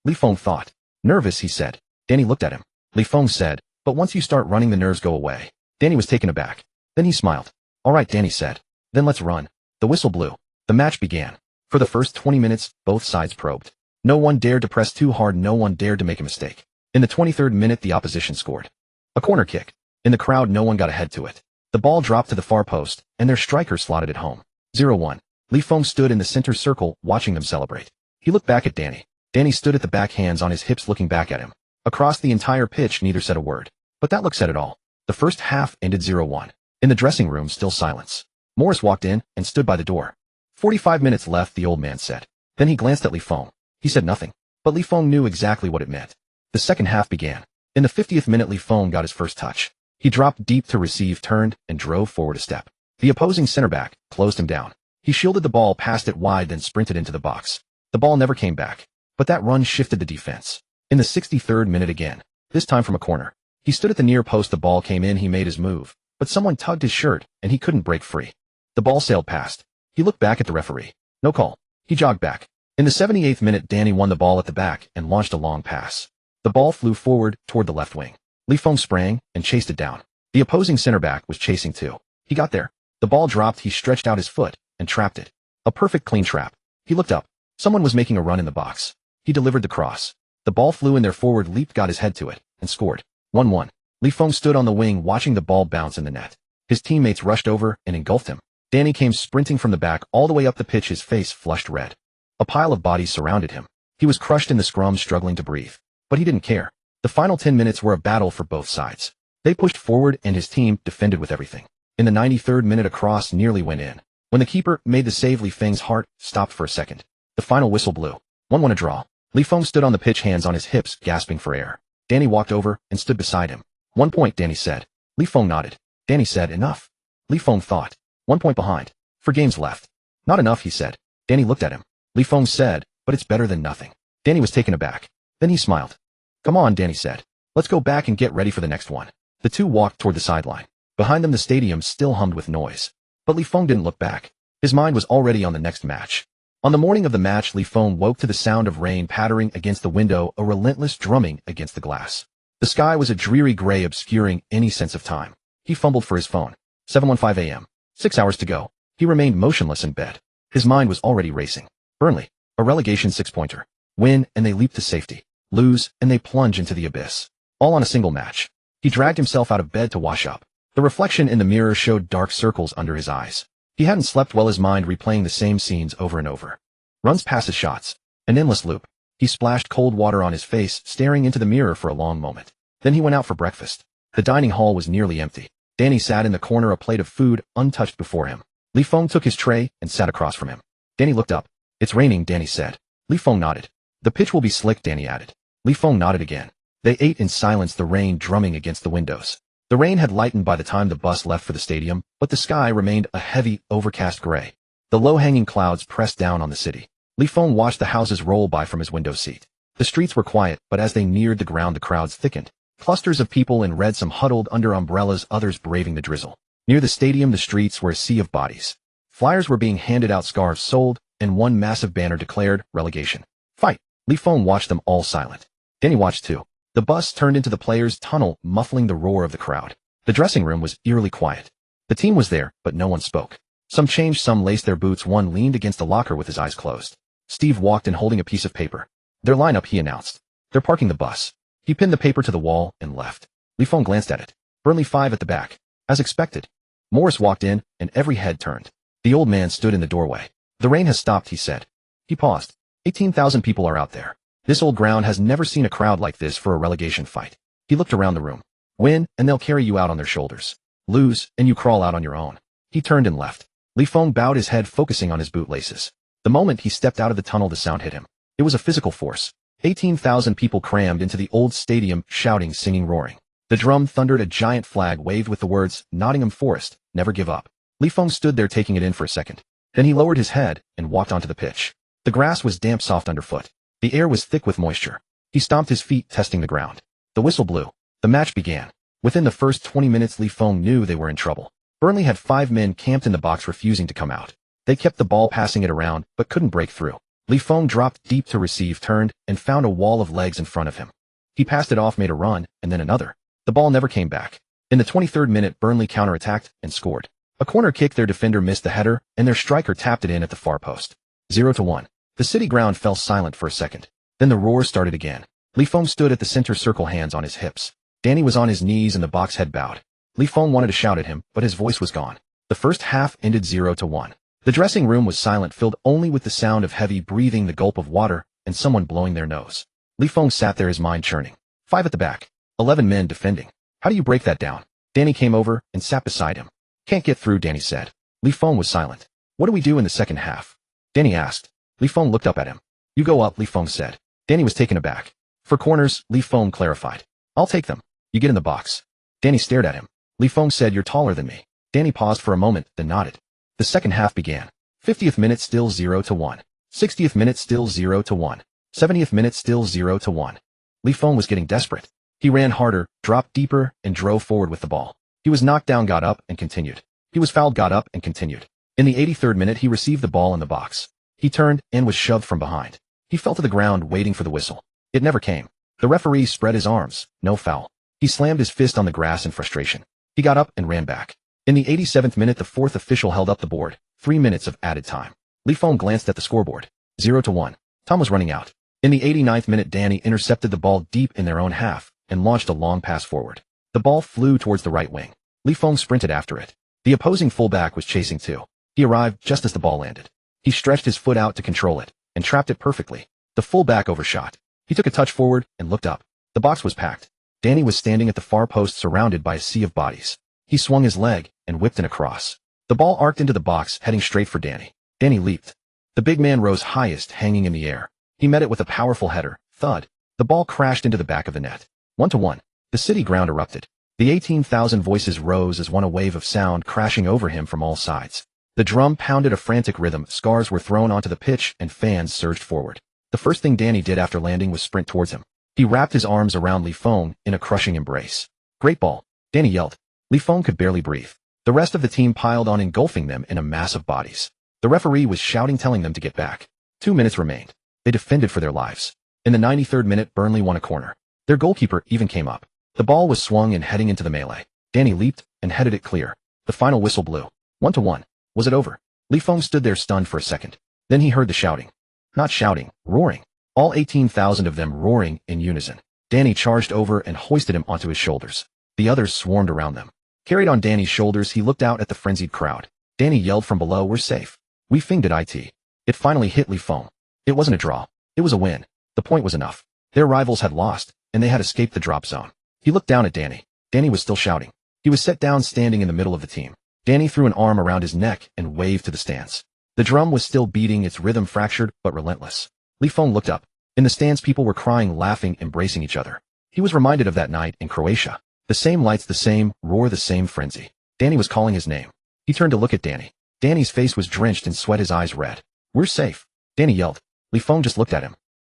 Li Feng thought. Nervous, he said. Danny looked at him. Li Feng said, but once you start running the nerves go away. Danny was taken aback. Then he smiled. All right, Danny said. Then let's run. The whistle blew. The match began. For the first 20 minutes, both sides probed. No one dared to press too hard, no one dared to make a mistake. In the 23rd minute the opposition scored. A corner kick. In the crowd no one got ahead to it. The ball dropped to the far post, and their striker slotted it home. 0-1. Li Feng stood in the center circle, watching them celebrate. He looked back at Danny. Danny stood at the back, hands on his hips, looking back at him. Across the entire pitch neither said a word. But that look said it all. The first half ended 0-1. In the dressing room still silence. Morris walked in and stood by the door. 45 minutes left, the old man said. Then he glanced at Li Feng. He said nothing. But Li Feng knew exactly what it meant. The second half began. In the 50th minute Li Feng got his first touch. He dropped deep to receive, turned, and drove forward a step. The opposing center-back closed him down. He shielded the ball, passed it wide, then sprinted into the box. The ball never came back. But that run shifted the defense. In the 63rd minute again. This time from a corner. He stood at the near post, the ball came in, he made his move. But someone tugged his shirt, and he couldn't break free. The ball sailed past. He looked back at the referee. No call. He jogged back. In the 78th minute Danny won the ball at the back and launched a long pass. The ball flew forward toward the left wing. Li Feng sprang and chased it down. The opposing center-back was chasing too. He got there. The ball dropped, he stretched out his foot and trapped it. A perfect clean trap. He looked up. Someone was making a run in the box. He delivered the cross. The ball flew in, their forward leaped, got his head to it, and scored. 1-1. Li Feng stood on the wing watching the ball bounce in the net. His teammates rushed over and engulfed him. Danny came sprinting from the back all the way up the pitch, his face flushed red. A pile of bodies surrounded him. He was crushed in the scrum, struggling to breathe. But he didn't care. The final 10 minutes were a battle for both sides. They pushed forward and his team defended with everything. In the 93rd minute a cross nearly went in. When the keeper made the save, Li Feng's heart stopped for a second. The final whistle blew. 1-1 a draw. Li Feng stood on the pitch, hands on his hips, gasping for air. Danny walked over and stood beside him. 1 point, Danny said. Li Feng nodded. Danny said, enough. Li Feng thought. 1 point behind. 4 games left. Not enough, he said. Danny looked at him. Li Feng said, but it's better than nothing. Danny was taken aback. Then he smiled. Come on, Danny said. Let's go back and get ready for the next one. The two walked toward the sideline. Behind them the stadium still hummed with noise. But Li Feng didn't look back. His mind was already on the next match. On the morning of the match, Li Feng woke to the sound of rain pattering against the window, a relentless drumming against the glass. The sky was a dreary gray, obscuring any sense of time. He fumbled for his phone. 7:15 a.m. 6 hours to go. He remained motionless in bed. His mind was already racing. Burnley, a relegation six-pointer. Win, and they leap to safety. Lose, and they plunge into the abyss. All on a single match. He dragged himself out of bed to wash up. The reflection in the mirror showed dark circles under his eyes. He hadn't slept well, his mind replaying the same scenes over and over. Runs, passes, shots. An endless loop. He splashed cold water on his face, staring into the mirror for a long moment. Then he went out for breakfast. The dining hall was nearly empty. Danny sat in the corner, a plate of food untouched before him. Li Feng took his tray and sat across from him. Danny looked up. It's raining, Danny said. Li Feng nodded. The pitch will be slick, Danny added. Li Feng nodded again. They ate in silence, the rain drumming against the windows. The rain had lightened by the time the bus left for the stadium, but the sky remained a heavy, overcast gray. The low-hanging clouds pressed down on the city. Li Feng watched the houses roll by from his window seat. The streets were quiet, but as they neared the ground, the crowds thickened. Clusters of people in red, some huddled under umbrellas, others braving the drizzle. Near the stadium, the streets were a sea of bodies. Flyers were being handed out, scarves sold, and one massive banner declared relegation. Fight. Li Feng watched them all silent. Danny watched too. The bus turned into the players' tunnel, muffling the roar of the crowd. The dressing room was eerily quiet. The team was there, but no one spoke. Some changed, some laced their boots, one leaned against the locker with his eyes closed. Steve walked in holding a piece of paper. Their lineup, he announced. They're parking the bus. He pinned the paper to the wall and left. Li Feng glanced at it. Burnley 5 at the back. As expected. Morris walked in, and every head turned. The old man stood in the doorway. The rain has stopped, he said. He paused. 18,000 people are out there. This old ground has never seen a crowd like this for a relegation fight. He looked around the room. Win, and they'll carry you out on their shoulders. Lose, and you crawl out on your own. He turned and left. Li Feng bowed his head, focusing on his bootlaces. The moment he stepped out of the tunnel, the sound hit him. It was a physical force. 18,000 people crammed into the old stadium, shouting, singing, roaring. The drum thundered, a giant flag waved with the words, Nottingham Forest, never give up. Li Feng stood there taking it in for a second. Then he lowered his head and walked onto the pitch. The grass was damp, soft underfoot. The air was thick with moisture. He stomped his feet, testing the ground. The whistle blew. The match began. Within the first 20 minutes, Li Feng knew they were in trouble. Burnley had 5 men camped in the box, refusing to come out. They kept the ball, passing it around, but couldn't break through. Li Feng dropped deep to receive, turned, and found a wall of legs in front of him. He passed it off, made a run, and then another. The ball never came back. In the 23rd minute, Burnley counterattacked and scored. A corner kick, their defender missed the header, and their striker tapped it in at the far post. 0-1. The city ground fell silent for a second. Then the roar started again. Li Feng stood at the center circle, hands on his hips. Danny was on his knees and the box, head bowed. Li Feng wanted to shout at him, but his voice was gone. The first half ended 0-1. The dressing room was silent, filled only with the sound of heavy breathing, the gulp of water, and someone blowing their nose. Li Feng sat there, his mind churning. 5 at the back. 11 men defending. How do you break that down? Danny came over and sat beside him. Can't get through, Danny said. Li Feng was silent. What do we do in the second half? Danny asked. Li Feng looked up at him. You go up, Li Feng said. Danny was taken aback. For corners, Li Feng clarified. I'll take them. You get in the box. Danny stared at him. Li Feng said, you're taller than me. Danny paused for a moment, then nodded. The second half began. 50th minute, still 0-1. 60th minute, still 0-1. 70th minute, still 0-1. Li Feng was getting desperate. He ran harder, dropped deeper, and drove forward with the ball. He was knocked down, got up, and continued. He was fouled, got up, and continued. In the 83rd minute, he received the ball in the box. He turned and was shoved from behind. He fell to the ground, waiting for the whistle. It never came. The referee spread his arms. No foul. He slammed his fist on the grass in frustration. He got up and ran back. In the 87th minute, the fourth official held up the board. 3 minutes of added time. Li Feng glanced at the scoreboard. 0-1. Time was running out. In the 89th minute, Danny intercepted the ball deep in their own half and launched a long pass forward. The ball flew towards the right wing. Li Feng sprinted after it. The opposing fullback was chasing too. He arrived just as the ball landed. He stretched his foot out to control it and trapped it perfectly. The fullback overshot. He took a touch forward and looked up. The box was packed. Danny was standing at the far post, surrounded by a sea of bodies. He swung his leg and whipped in a cross. The ball arced into the box, heading straight for Danny. Danny leaped. The big man rose highest, hanging in the air. He met it with a powerful header. Thud. The ball crashed into the back of the net. 1-1. The city ground erupted. The 18,000 voices rose as one, a wave of sound crashing over him from all sides. The drum pounded a frantic rhythm, scars were thrown onto the pitch, and fans surged forward. The first thing Danny did after landing was sprint towards him. He wrapped his arms around Li Feng in a crushing embrace. Great ball. Danny yelled. Li Feng could barely breathe. The rest of the team piled on, engulfing them in a mass of bodies. The referee was shouting, telling them to get back. 2 minutes remained. They defended for their lives. In the 93rd minute, Burnley won a corner. Their goalkeeper even came up. The ball was swung and heading into the melee. Danny leaped and headed it clear. The final whistle blew. 1-1. Was it over? Li Feng stood there stunned for a second. Then he heard the shouting. Not shouting, roaring. All 18,000 of them roaring in unison. Danny charged over and hoisted him onto his shoulders. The others swarmed around them. Carried on Danny's shoulders, he looked out at the frenzied crowd. Danny yelled from below, "We're safe. We finged it." It finally hit Li Feng. It wasn't a draw. It was a win. The point was enough. Their rivals had lost, and they had escaped the drop zone. He looked down at Danny. Danny was still shouting. He was set down standing in the middle of the team. Danny threw an arm around his neck and waved to the stands. The drum was still beating, its rhythm fractured but relentless. Li Feng looked up. In the stands, people were crying, laughing, embracing each other. He was reminded of that night in Croatia. The same lights, the same roar, the same frenzy. Danny was calling his name. He turned to look at Danny. Danny's face was drenched in sweat, his eyes red. "We're safe," Danny yelled. Li Feng just looked at him.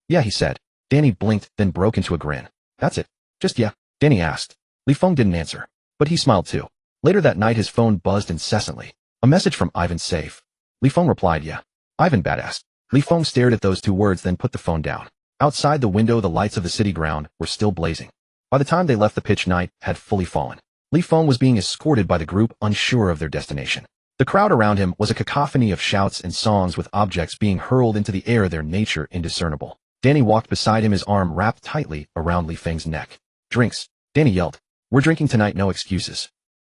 "Yeah," he said. Danny blinked, then broke into a grin. "That's it. Just yeah?" Danny asked. Li Feng didn't answer, but he smiled too. Later that night, his phone buzzed incessantly. A message from Ivan: "Safe." Li Feng replied, "Yeah." "Ivan, badass." Li Feng stared at those two words, then put the phone down. Outside the window, the lights of the city ground were still blazing. By the time they left, the pitch night had fully fallen. Li Feng was being escorted by the group, unsure of their destination. The crowd around him was a cacophony of shouts and songs, with objects being hurled into the air, their nature indiscernible. Danny walked beside him, his arm wrapped tightly around Li Feng's neck. "Drinks," Danny yelled. "We're drinking tonight, no excuses."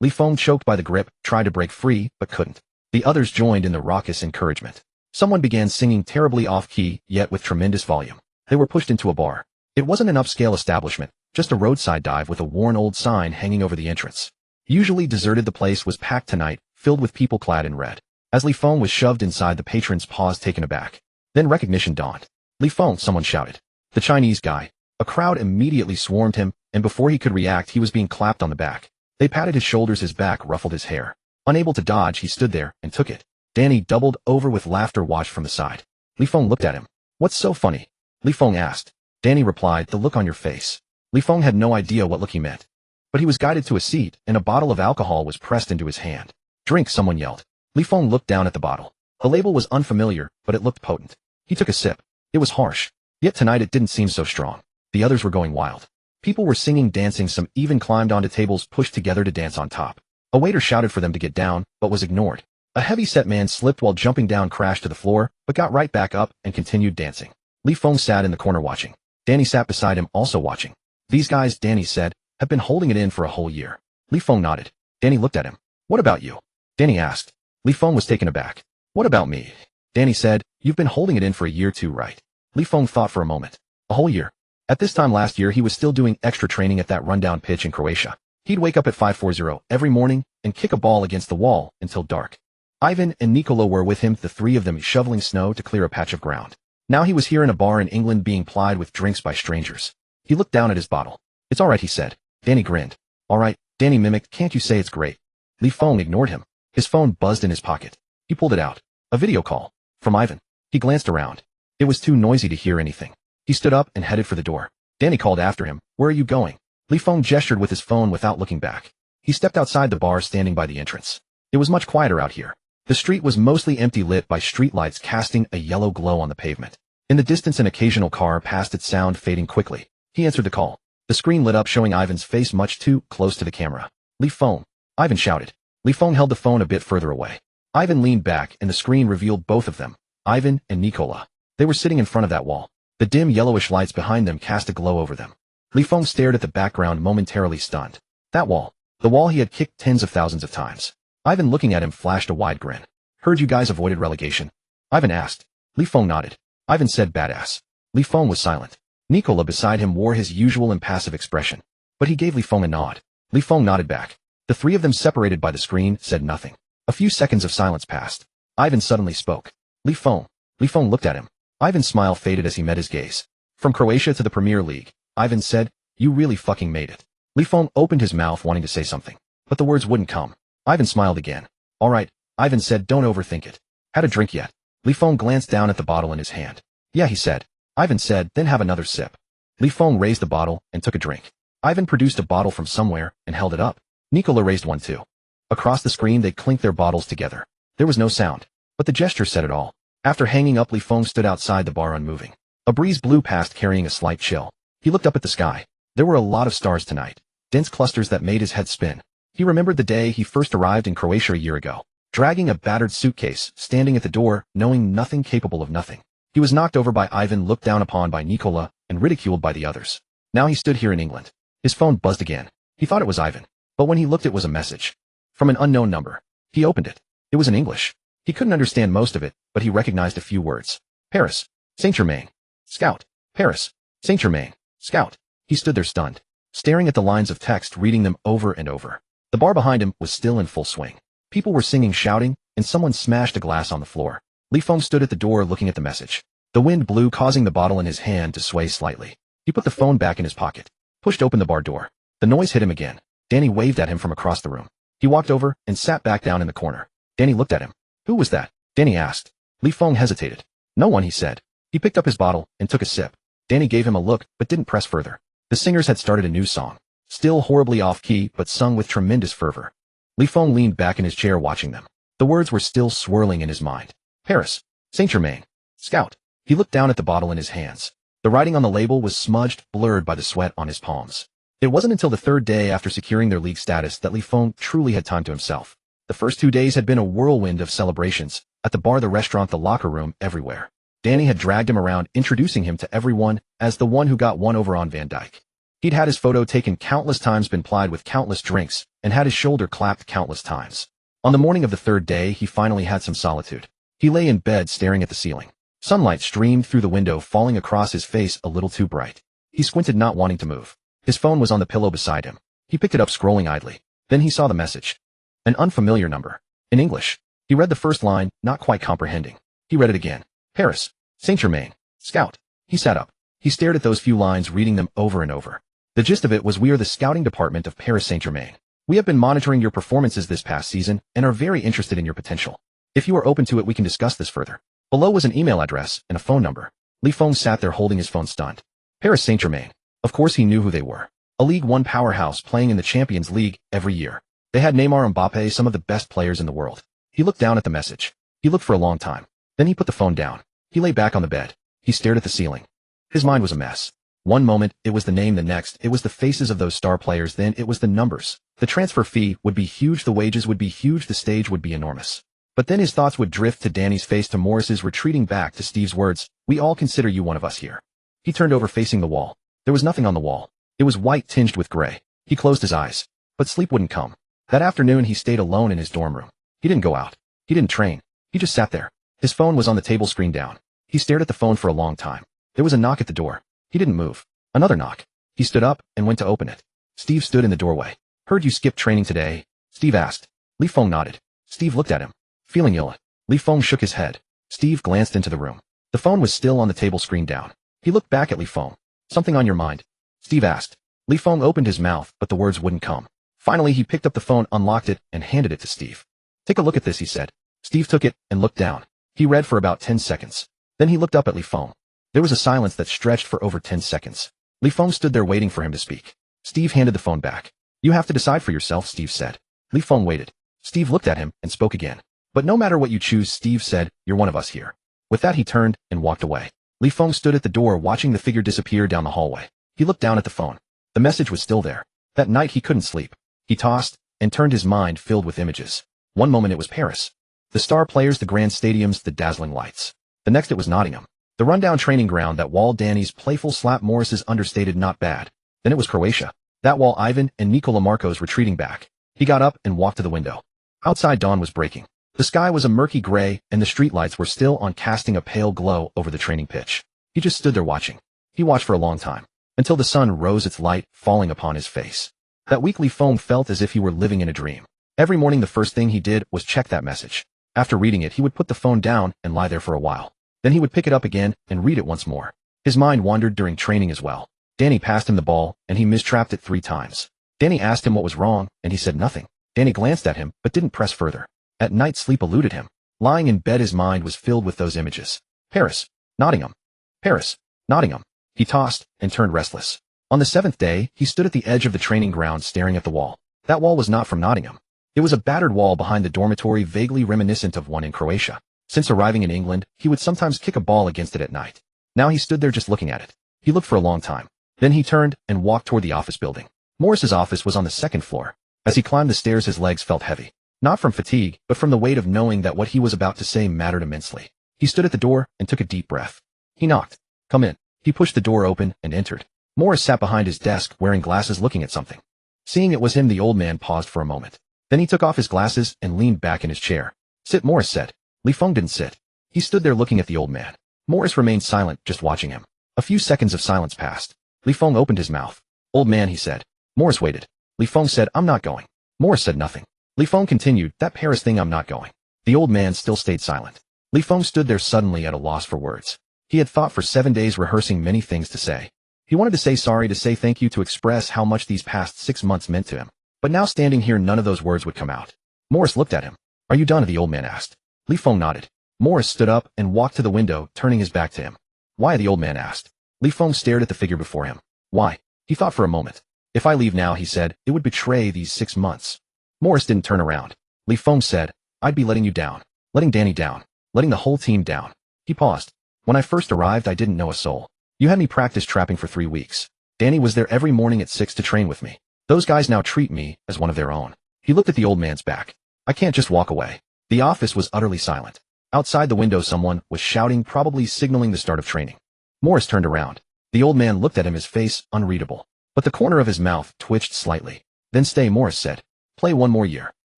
Li Feng, choked by the grip, tried to break free, but couldn't. The others joined in the raucous encouragement. Someone began singing terribly off-key, yet with tremendous volume. They were pushed into a bar. It wasn't an upscale establishment, just a roadside dive with a worn old sign hanging over the entrance. Usually deserted, the place was packed tonight, filled with people clad in red. As Li Feng was shoved inside, the patrons paused, taken aback. Then recognition dawned. "Li Feng," someone shouted. "The Chinese guy." A crowd immediately swarmed him, and before he could react, he was being clapped on the back. They patted his shoulders, his back ruffled, his hair. Unable to dodge, he stood there and took it. Danny doubled over with laughter, watched from the side. Li Feng looked at him. "What's so funny?" Li Feng asked. Danny replied, "The look on your face." Li Feng had no idea what look he meant. But he was guided to a seat, and a bottle of alcohol was pressed into his hand. "Drink," someone yelled. Li Feng looked down at the bottle. The label was unfamiliar, but it looked potent. He took a sip. It was harsh. Yet tonight it didn't seem so strong. The others were going wild. People were singing, dancing, some even climbed onto tables pushed together to dance on top. A waiter shouted for them to get down, but was ignored. A heavy-set man slipped while jumping down, crashed to the floor, but got right back up and continued dancing. Li Feng sat in the corner watching. Danny sat beside him, also watching. "These guys," Danny said, "have been holding it in for a whole year." Li Feng nodded. Danny looked at him. "What about you?" Danny asked. Li Feng was taken aback. "What about me?" Danny said, "You've been holding it in for a year too, right?" Li Feng thought for a moment. A whole year. At this time last year, he was still doing extra training at that rundown pitch in Croatia. He'd wake up at 5:40 every morning and kick a ball against the wall until dark. Ivan and Nicola were with him, the three of them shoveling snow to clear a patch of ground. Now he was here in a bar in England, being plied with drinks by strangers. He looked down at his bottle. "It's all right," he said. Danny grinned. "All right," Danny mimicked. "Can't you say it's great?" Li Feng ignored him. His phone buzzed in his pocket. He pulled it out. A video call. From Ivan. He glanced around. It was too noisy to hear anything. He stood up and headed for the door. Danny called after him. "Where are you going?" Li Feng gestured with his phone without looking back. He stepped outside the bar, standing by the entrance. It was much quieter out here. The street was mostly empty, lit by streetlights casting a yellow glow on the pavement. In the distance, an occasional car passed, its sound fading quickly. He answered the call. The screen lit up, showing Ivan's face much too close to the camera. "Li Feng," Ivan shouted. Li Feng held the phone a bit further away. Ivan leaned back, and the screen revealed both of them, Ivan and Nicola. They were sitting in front of that wall. The dim yellowish lights behind them cast a glow over them. Li Feng stared at the background, momentarily stunned. That wall. The wall he had kicked tens of thousands of times. Ivan, looking at him, flashed a wide grin. "Heard you guys avoided relegation?" Ivan asked. Li Feng nodded. Ivan said, "Badass." Li Feng was silent. Nicola beside him wore his usual impassive expression. But he gave Li Feng a nod. Li Feng nodded back. The three of them, separated by the screen, said nothing. A few seconds of silence passed. Ivan suddenly spoke. "Li Feng." Li Feng looked at him. Ivan's smile faded as he met his gaze. "From Croatia to the Premier League," Ivan said. "You really fucking made it." Li Feng opened his mouth, wanting to say something, but the words wouldn't come. Ivan smiled again. "All right," Ivan said, "don't overthink it." "Had a drink yet?" Li Feng glanced down at the bottle in his hand. "Yeah," he said. Ivan said, "Then have another sip." Li Feng raised the bottle and took a drink. Ivan produced a bottle from somewhere and held it up. Nicola raised one too. Across the screen, they clinked their bottles together. There was no sound, but the gesture said it all. After hanging up, Li Feng stood outside the bar, unmoving. A breeze blew past, carrying a slight chill. He looked up at the sky. There were a lot of stars tonight, dense clusters that made his head spin. He remembered the day he first arrived in Croatia a year ago. dragging a battered suitcase, standing at the door, knowing nothing, capable of nothing. He was knocked over by Ivan, looked down upon by Nicola, and ridiculed by the others. Now he stood here in England. His phone buzzed again. He thought it was Ivan, but when he looked it was a message. From an unknown number. He opened it. It was in English. He couldn't understand most of it, but he recognized a few words. Paris Saint-Germain. Scout. Paris Saint-Germain. Scout. He stood there stunned, staring at the lines of text, reading them over and over. The bar behind him was still in full swing. People were singing, shouting, and someone smashed a glass on the floor. Li Feng stood at the door looking at the message. The wind blew, causing the bottle in his hand to sway slightly. He put the phone back in his pocket, pushed open the bar door. The noise hit him again. Danny waved at him from across the room. He walked over and sat back down in the corner. Danny looked at him. Who was that? Danny asked. Li Feng hesitated. No one, he said. He picked up his bottle and took a sip. Danny gave him a look, but didn't press further. The singers had started a new song. Still horribly off-key, but sung with tremendous fervor. Li Feng leaned back in his chair watching them. The words were still swirling in his mind. Paris Saint-Germain. Scout. He looked down at the bottle in his hands. The writing on the label was smudged, blurred by the sweat on his palms. It wasn't until the third day after securing their league status that Li Feng truly had time to himself. The first 2 days had been a whirlwind of celebrations, at the bar, the restaurant, the locker room, everywhere. Danny had dragged him around, introducing him to everyone as the one who got one over on Van Dyke. He'd had his photo taken countless times, been plied with countless drinks, and had his shoulder clapped countless times. On the morning of the third day, he finally had some solitude. He lay in bed staring at the ceiling. Sunlight streamed through the window, falling across his face a little too bright. He squinted, not wanting to move. His phone was on the pillow beside him. He picked it up, scrolling idly. Then he saw the message. An unfamiliar number. In English. He read the first line, not quite comprehending. He read it again. Paris Saint-Germain. Scout. He sat up. He stared at those few lines, reading them over and over. The gist of it was, we are the scouting department of Paris Saint-Germain. We have been monitoring your performances this past season and are very interested in your potential. If you are open to it, we can discuss this further. Below was an email address and a phone number. Li Feng sat there holding his phone, stunned. Paris Saint-Germain. Of course he knew who they were. A Ligue 1 powerhouse playing in the Champions League every year. They had Neymar, Mbappe, some of the best players in the world. He looked down at the message. He looked for a long time. Then he put the phone down. He lay back on the bed. He stared at the ceiling. His mind was a mess. One moment, it was the name, the next, it was the faces of those star players, then it was the numbers. The transfer fee would be huge, the wages would be huge, the stage would be enormous. But then his thoughts would drift to Danny's face, to Morris's, retreating back to Steve's words, we all consider you one of us here. He turned over, facing the wall. There was nothing on the wall. It was white, tinged with gray. He closed his eyes. But sleep wouldn't come. That afternoon he stayed alone in his dorm room. He didn't go out. He didn't train. He just sat there. His phone was on the table, screen down. He stared at the phone for a long time. There was a knock at the door. He didn't move. Another knock. He stood up and went to open it. Steve stood in the doorway. Heard you skipped training today? Steve asked. Li Feng nodded. Steve looked at him. Feeling ill? Li Feng shook his head. Steve glanced into the room. The phone was still on the table, screen down. He looked back at Li Feng. Something on your mind? Steve asked. Li Feng opened his mouth, but the words wouldn't come. Finally, he picked up the phone, unlocked it, and handed it to Steve. Take a look at this, he said. Steve took it and looked down. He read for about 10 seconds. Then he looked up at Li Feng. There was a silence that stretched for over 10 seconds. Li Feng stood there waiting for him to speak. Steve handed the phone back. You have to decide for yourself, Steve said. Li Feng waited. Steve looked at him and spoke again. But no matter what you choose, Steve said, you're one of us here. With that, he turned and walked away. Li Feng stood at the door, watching the figure disappear down the hallway. He looked down at the phone. The message was still there. That night he couldn't sleep. He tossed and turned, his mind filled with images. One moment it was Paris. The star players, the grand stadiums, the dazzling lights. The next it was Nottingham. The rundown training ground, that wall, Danny's playful slap, Morris's understated not bad. Then it was Croatia. That wall, Ivan and Nikola Marcos retreating back. He got up and walked to the window. Outside, dawn was breaking. The sky was a murky gray and the streetlights were still on, casting a pale glow over the training pitch. He just stood there watching. He watched for a long time, until the sun rose, its light falling upon his face. That weekly foam felt as if he were living in a dream. Every morning the first thing he did was check that message. After reading it, he would put the phone down and lie there for a while. Then he would pick it up again and read it once more. His mind wandered during training as well. Danny passed him the ball and he mistrapped it 3 times. Danny asked him what was wrong and he said nothing. Danny glanced at him but didn't press further. At night, sleep eluded him. Lying in bed, his mind was filled with those images. Paris, Nottingham. Paris, Nottingham. He tossed and turned restless. On the 7th day, he stood at the edge of the training ground staring at the wall. That wall was not from Nottingham. It was a battered wall behind the dormitory, vaguely reminiscent of one in Croatia. Since arriving in England, he would sometimes kick a ball against it at night. Now he stood there just looking at it. He looked for a long time. Then he turned and walked toward the office building. Morris's office was on the 2nd floor. As he climbed the stairs, his legs felt heavy. Not from fatigue, but from the weight of knowing that what he was about to say mattered immensely. He stood at the door and took a deep breath. He knocked. Come in. He pushed the door open and entered. Morris sat behind his desk wearing glasses looking at something. Seeing it was him, the old man paused for a moment. Then he took off his glasses and leaned back in his chair. Sit, Morris said. Li Feng didn't sit. He stood there looking at the old man. Morris remained silent, just watching him. A few seconds of silence passed. Li Feng opened his mouth. Old man, he said. Morris waited. Li Feng said, I'm not going. Morris said nothing. Li Feng continued, that Paris thing, I'm not going. The old man still stayed silent. Li Feng stood there suddenly at a loss for words. He had thought for 7 days, rehearsing many things to say. He wanted to say sorry, to say thank you, to express how much these past 6 months meant to him. But now standing here, none of those words would come out. Morris looked at him. Are you done? The old man asked. Li Feng nodded. Morris stood up and walked to the window, turning his back to him. Why? The old man asked. Li Feng stared at the figure before him. Why? He thought for a moment. If I leave now, he said, it would betray these 6 months. Morris didn't turn around. Li Feng said, I'd be letting you down. Letting Danny down. Letting the whole team down. He paused. When I first arrived, I didn't know a soul. You had me practice trapping for 3 weeks. Danny was there every morning at 6 to train with me. Those guys now treat me as one of their own. He looked at the old man's back. I can't just walk away. The office was utterly silent. Outside the window, someone was shouting, probably signaling the start of training. Morris turned around. The old man looked at him, his face unreadable. But the corner of his mouth twitched slightly. Then stay, Morris said. Play 1 more year.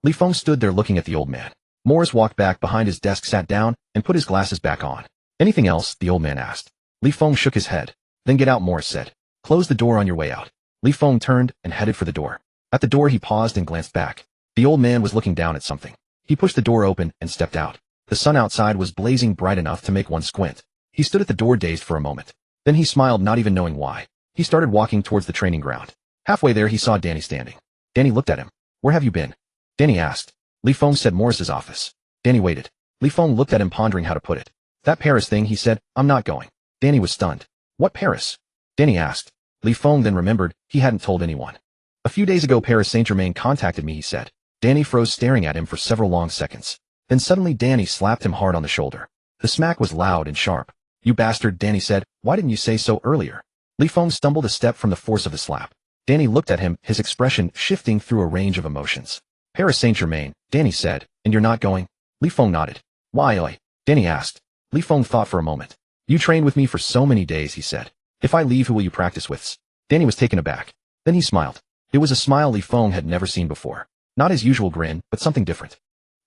Li Feng stood there looking at the old man. Morris walked back behind his desk, sat down, and put his glasses back on. Anything else? The old man asked. Li Feng shook his head. Then get out, Morris said. Close the door on your way out. Li Feng turned and headed for the door. At the door, he paused and glanced back. The old man was looking down at something. He pushed the door open and stepped out. The sun outside was blazing bright enough to make one squint. He stood at the door, dazed for a moment. Then he smiled, not even knowing why. He started walking towards the training ground. Halfway there, he saw Danny standing. Danny looked at him. Where have you been? Danny asked. Li Feng said, Morris's office. Danny waited. Li Feng looked at him, pondering how to put it. That Paris thing, he said. I'm not going. Danny was stunned. What Paris? Danny asked. Li Feng then remembered he hadn't told anyone. A few days ago, Paris Saint-Germain contacted me, he said. Danny froze, staring at him for several long seconds. Then suddenly Danny slapped him hard on the shoulder. The smack was loud and sharp. You bastard, Danny said. Why didn't you say so earlier? Li Feng stumbled a step from the force of the slap. Danny looked at him, his expression shifting through a range of emotions. Paris Saint-Germain, Danny said, and you're not going? Li Feng nodded. Why, oi? Danny asked. Li Feng thought for a moment. You trained with me for so many days, he said. If I leave, who will you practice with? Danny was taken aback. Then he smiled. It was a smile Li Feng had never seen before. Not his usual grin, but something different.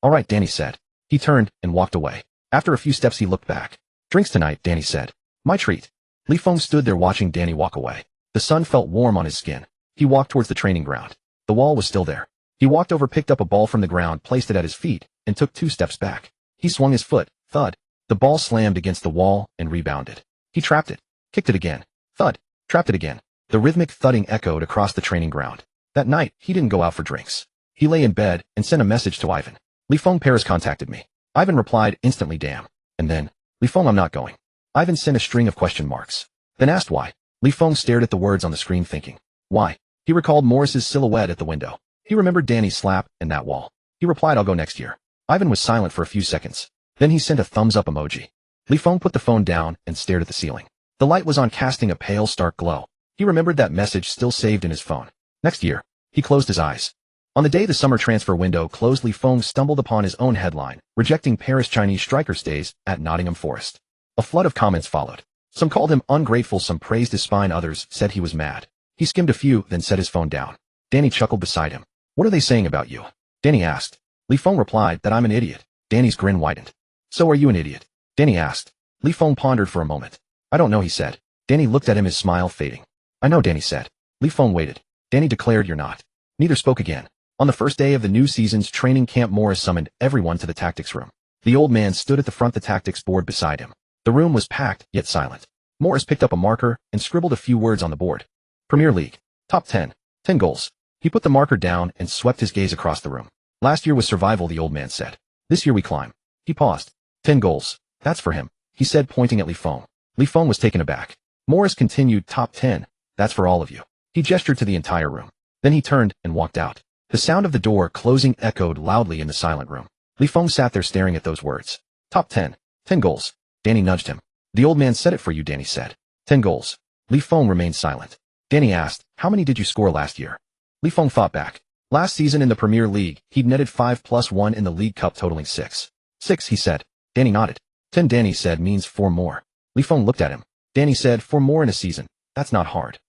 All right, Danny said. He turned and walked away. After a few steps, he looked back. Drinks tonight, Danny said. My treat. Li Feng stood there watching Danny walk away. The sun felt warm on his skin. He walked towards the training ground. The wall was still there. He walked over, picked up a ball from the ground, placed it at his feet, and took 2 steps back. He swung his foot. Thud. The ball slammed against the wall and rebounded. He trapped it. Kicked it again. Thud. Trapped it again. The rhythmic thudding echoed across the training ground. That night, he didn't go out for drinks. He lay in bed and sent a message to Ivan. Li Feng, Paris contacted me. Ivan replied instantly, damn. And then, Li Feng, I'm not going. Ivan sent a string of question marks. Then asked why. Li Feng stared at the words on the screen, thinking. Why? He recalled Morris's silhouette at the window. He remembered Danny's slap and that wall. He replied, I'll go next year. Ivan was silent for a few seconds. Then he sent a thumbs up emoji. Li Feng put the phone down and stared at the ceiling. The light was on, casting a pale, stark glow. He remembered that message still saved in his phone. Next year. He closed his eyes. On the day the summer transfer window closed, Li Feng stumbled upon his own headline, rejecting Paris Chinese striker stays at Nottingham Forest. A flood of comments followed. Some called him ungrateful, some praised his spine, others said he was mad. He skimmed a few, then set his phone down. Danny chuckled beside him. What are they saying about you? Danny asked. Li Feng replied that I'm an idiot. Danny's grin widened. So are you an idiot? Danny asked. Li Feng pondered for a moment. I don't know, he said. Danny looked at him, his smile fading. I know, Danny said. Li Feng waited. Danny declared, you're not. Neither spoke again. On the first day of the new season's training camp, Morris summoned everyone to the tactics room. The old man stood at the front, the tactics board beside him. The room was packed, yet silent. Morris picked up a marker and scribbled a few words on the board. Premier League. Top 10. 10 goals. He put the marker down and swept his gaze across the room. Last year was survival, the old man said. This year we climb. He paused. 10 goals. That's for him, he said, pointing at Li Feng. Li Feng was taken aback. Morris continued, top 10. That's for all of you. He gestured to the entire room. Then he turned and walked out. The sound of the door closing echoed loudly in the silent room. Li Feng sat there staring at those words. Top 10. 10 goals. Danny nudged him. The old man said it for you, Danny said. 10 goals. Li Feng remained silent. Danny asked, how many did you score last year? Li Feng thought back. Last season in the Premier League, he'd netted 5+1 in the League Cup totaling 6. 6, he said. Danny nodded. 10, Danny said, means 4 more. Li Feng looked at him. Danny said, 4 more in a season. That's not hard.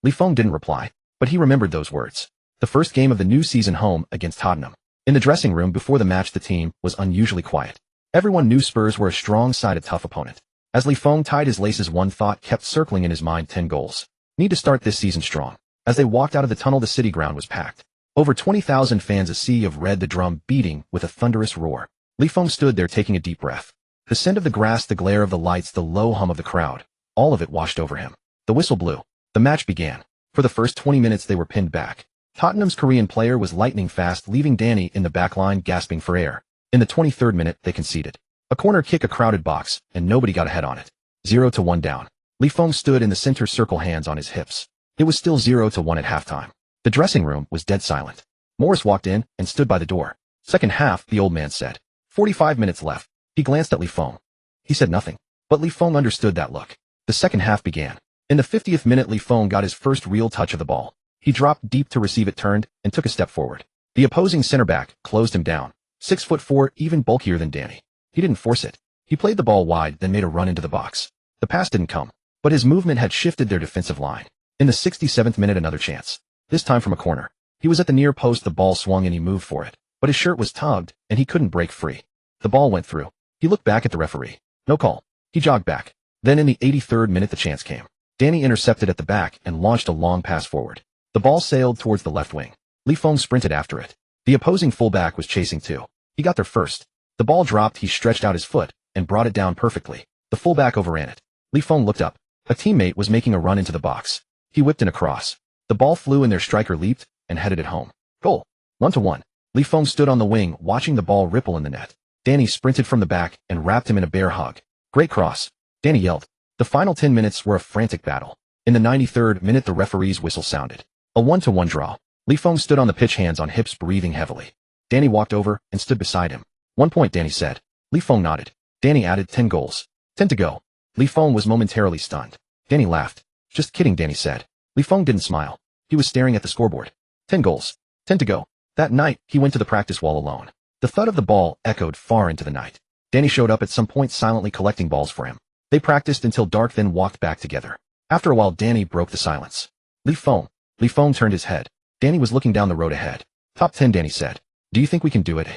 Li Feng didn't reply, but he remembered those words. The first game of the new season home against Tottenham. In the dressing room before the match, the team was unusually quiet. Everyone knew Spurs were a strong-sided tough opponent. As Li Feng tied his laces, one thought kept circling in his mind: 10 goals. Need to start this season strong. As they walked out of the tunnel, the city ground was packed. Over 20,000 fans, a sea of red, the drum beating with a thunderous roar. Li Feng stood there taking a deep breath. The scent of the grass, the glare of the lights, the low hum of the crowd, all of it washed over him. The whistle blew. The match began. For the first 20 minutes they were pinned back. Tottenham's Korean player was lightning fast, leaving Danny in the back line gasping for air. In the 23rd minute they conceded. A corner kick, a crowded box, and nobody got ahead on it. 0-1 down. Li Feng stood in the center circle, hands on his hips. It was still 0-1 at halftime. The dressing room was dead silent. Morris walked in and stood by the door. Second half, the old man said. 45 minutes left. He glanced at Li Feng. He said nothing, but Li Feng understood that look. The second half began. In the 50th minute, Li Feng got his first real touch of the ball. He dropped deep to receive it, turned, and took a step forward. The opposing center back closed him down. 6'4", even bulkier than Danny. He didn't force it. He played the ball wide, then made a run into the box. The pass didn't come, but his movement had shifted their defensive line. In the 67th minute, another chance. This time from a corner. He was at the near post, the ball swung and he moved for it, but his shirt was tugged and he couldn't break free. The ball went through. He looked back at the referee. No call. He jogged back. Then in the 83rd minute the chance came. Danny intercepted at the back and launched a long pass forward. The ball sailed towards the left wing. Li Feng sprinted after it. The opposing fullback was chasing too. He got there first. The ball dropped, he stretched out his foot and brought it down perfectly. The fullback overran it. Li Feng looked up. A teammate was making a run into the box. He whipped in a cross. The ball flew and their striker leaped and headed it home. Goal. 1-1. Li Feng stood on the wing watching the ball ripple in the net. Danny sprinted from the back and wrapped him in a bear hug. Great cross. Danny yelled. The final 10 minutes were a frantic battle. In the 93rd minute the referee's whistle sounded. A 1-1 draw. Li Feng stood on the pitch, hands on hips, breathing heavily. Danny walked over and stood beside him. 1 point, Danny said. Li Feng nodded. Danny added, 10 goals. 10 to go. Li Feng was momentarily stunned. Danny laughed. Just kidding, Danny said. Li Feng didn't smile. He was staring at the scoreboard. 10 goals. 10 to go. That night, he went to the practice wall alone. The thud of the ball echoed far into the night. Danny showed up at some point, silently collecting balls for him. They practiced until dark, then walked back together. After a while, Danny broke the silence. Li Feng. Li Feng turned his head. Danny was looking down the road ahead. Top 10, Danny said. Do you think we can do it?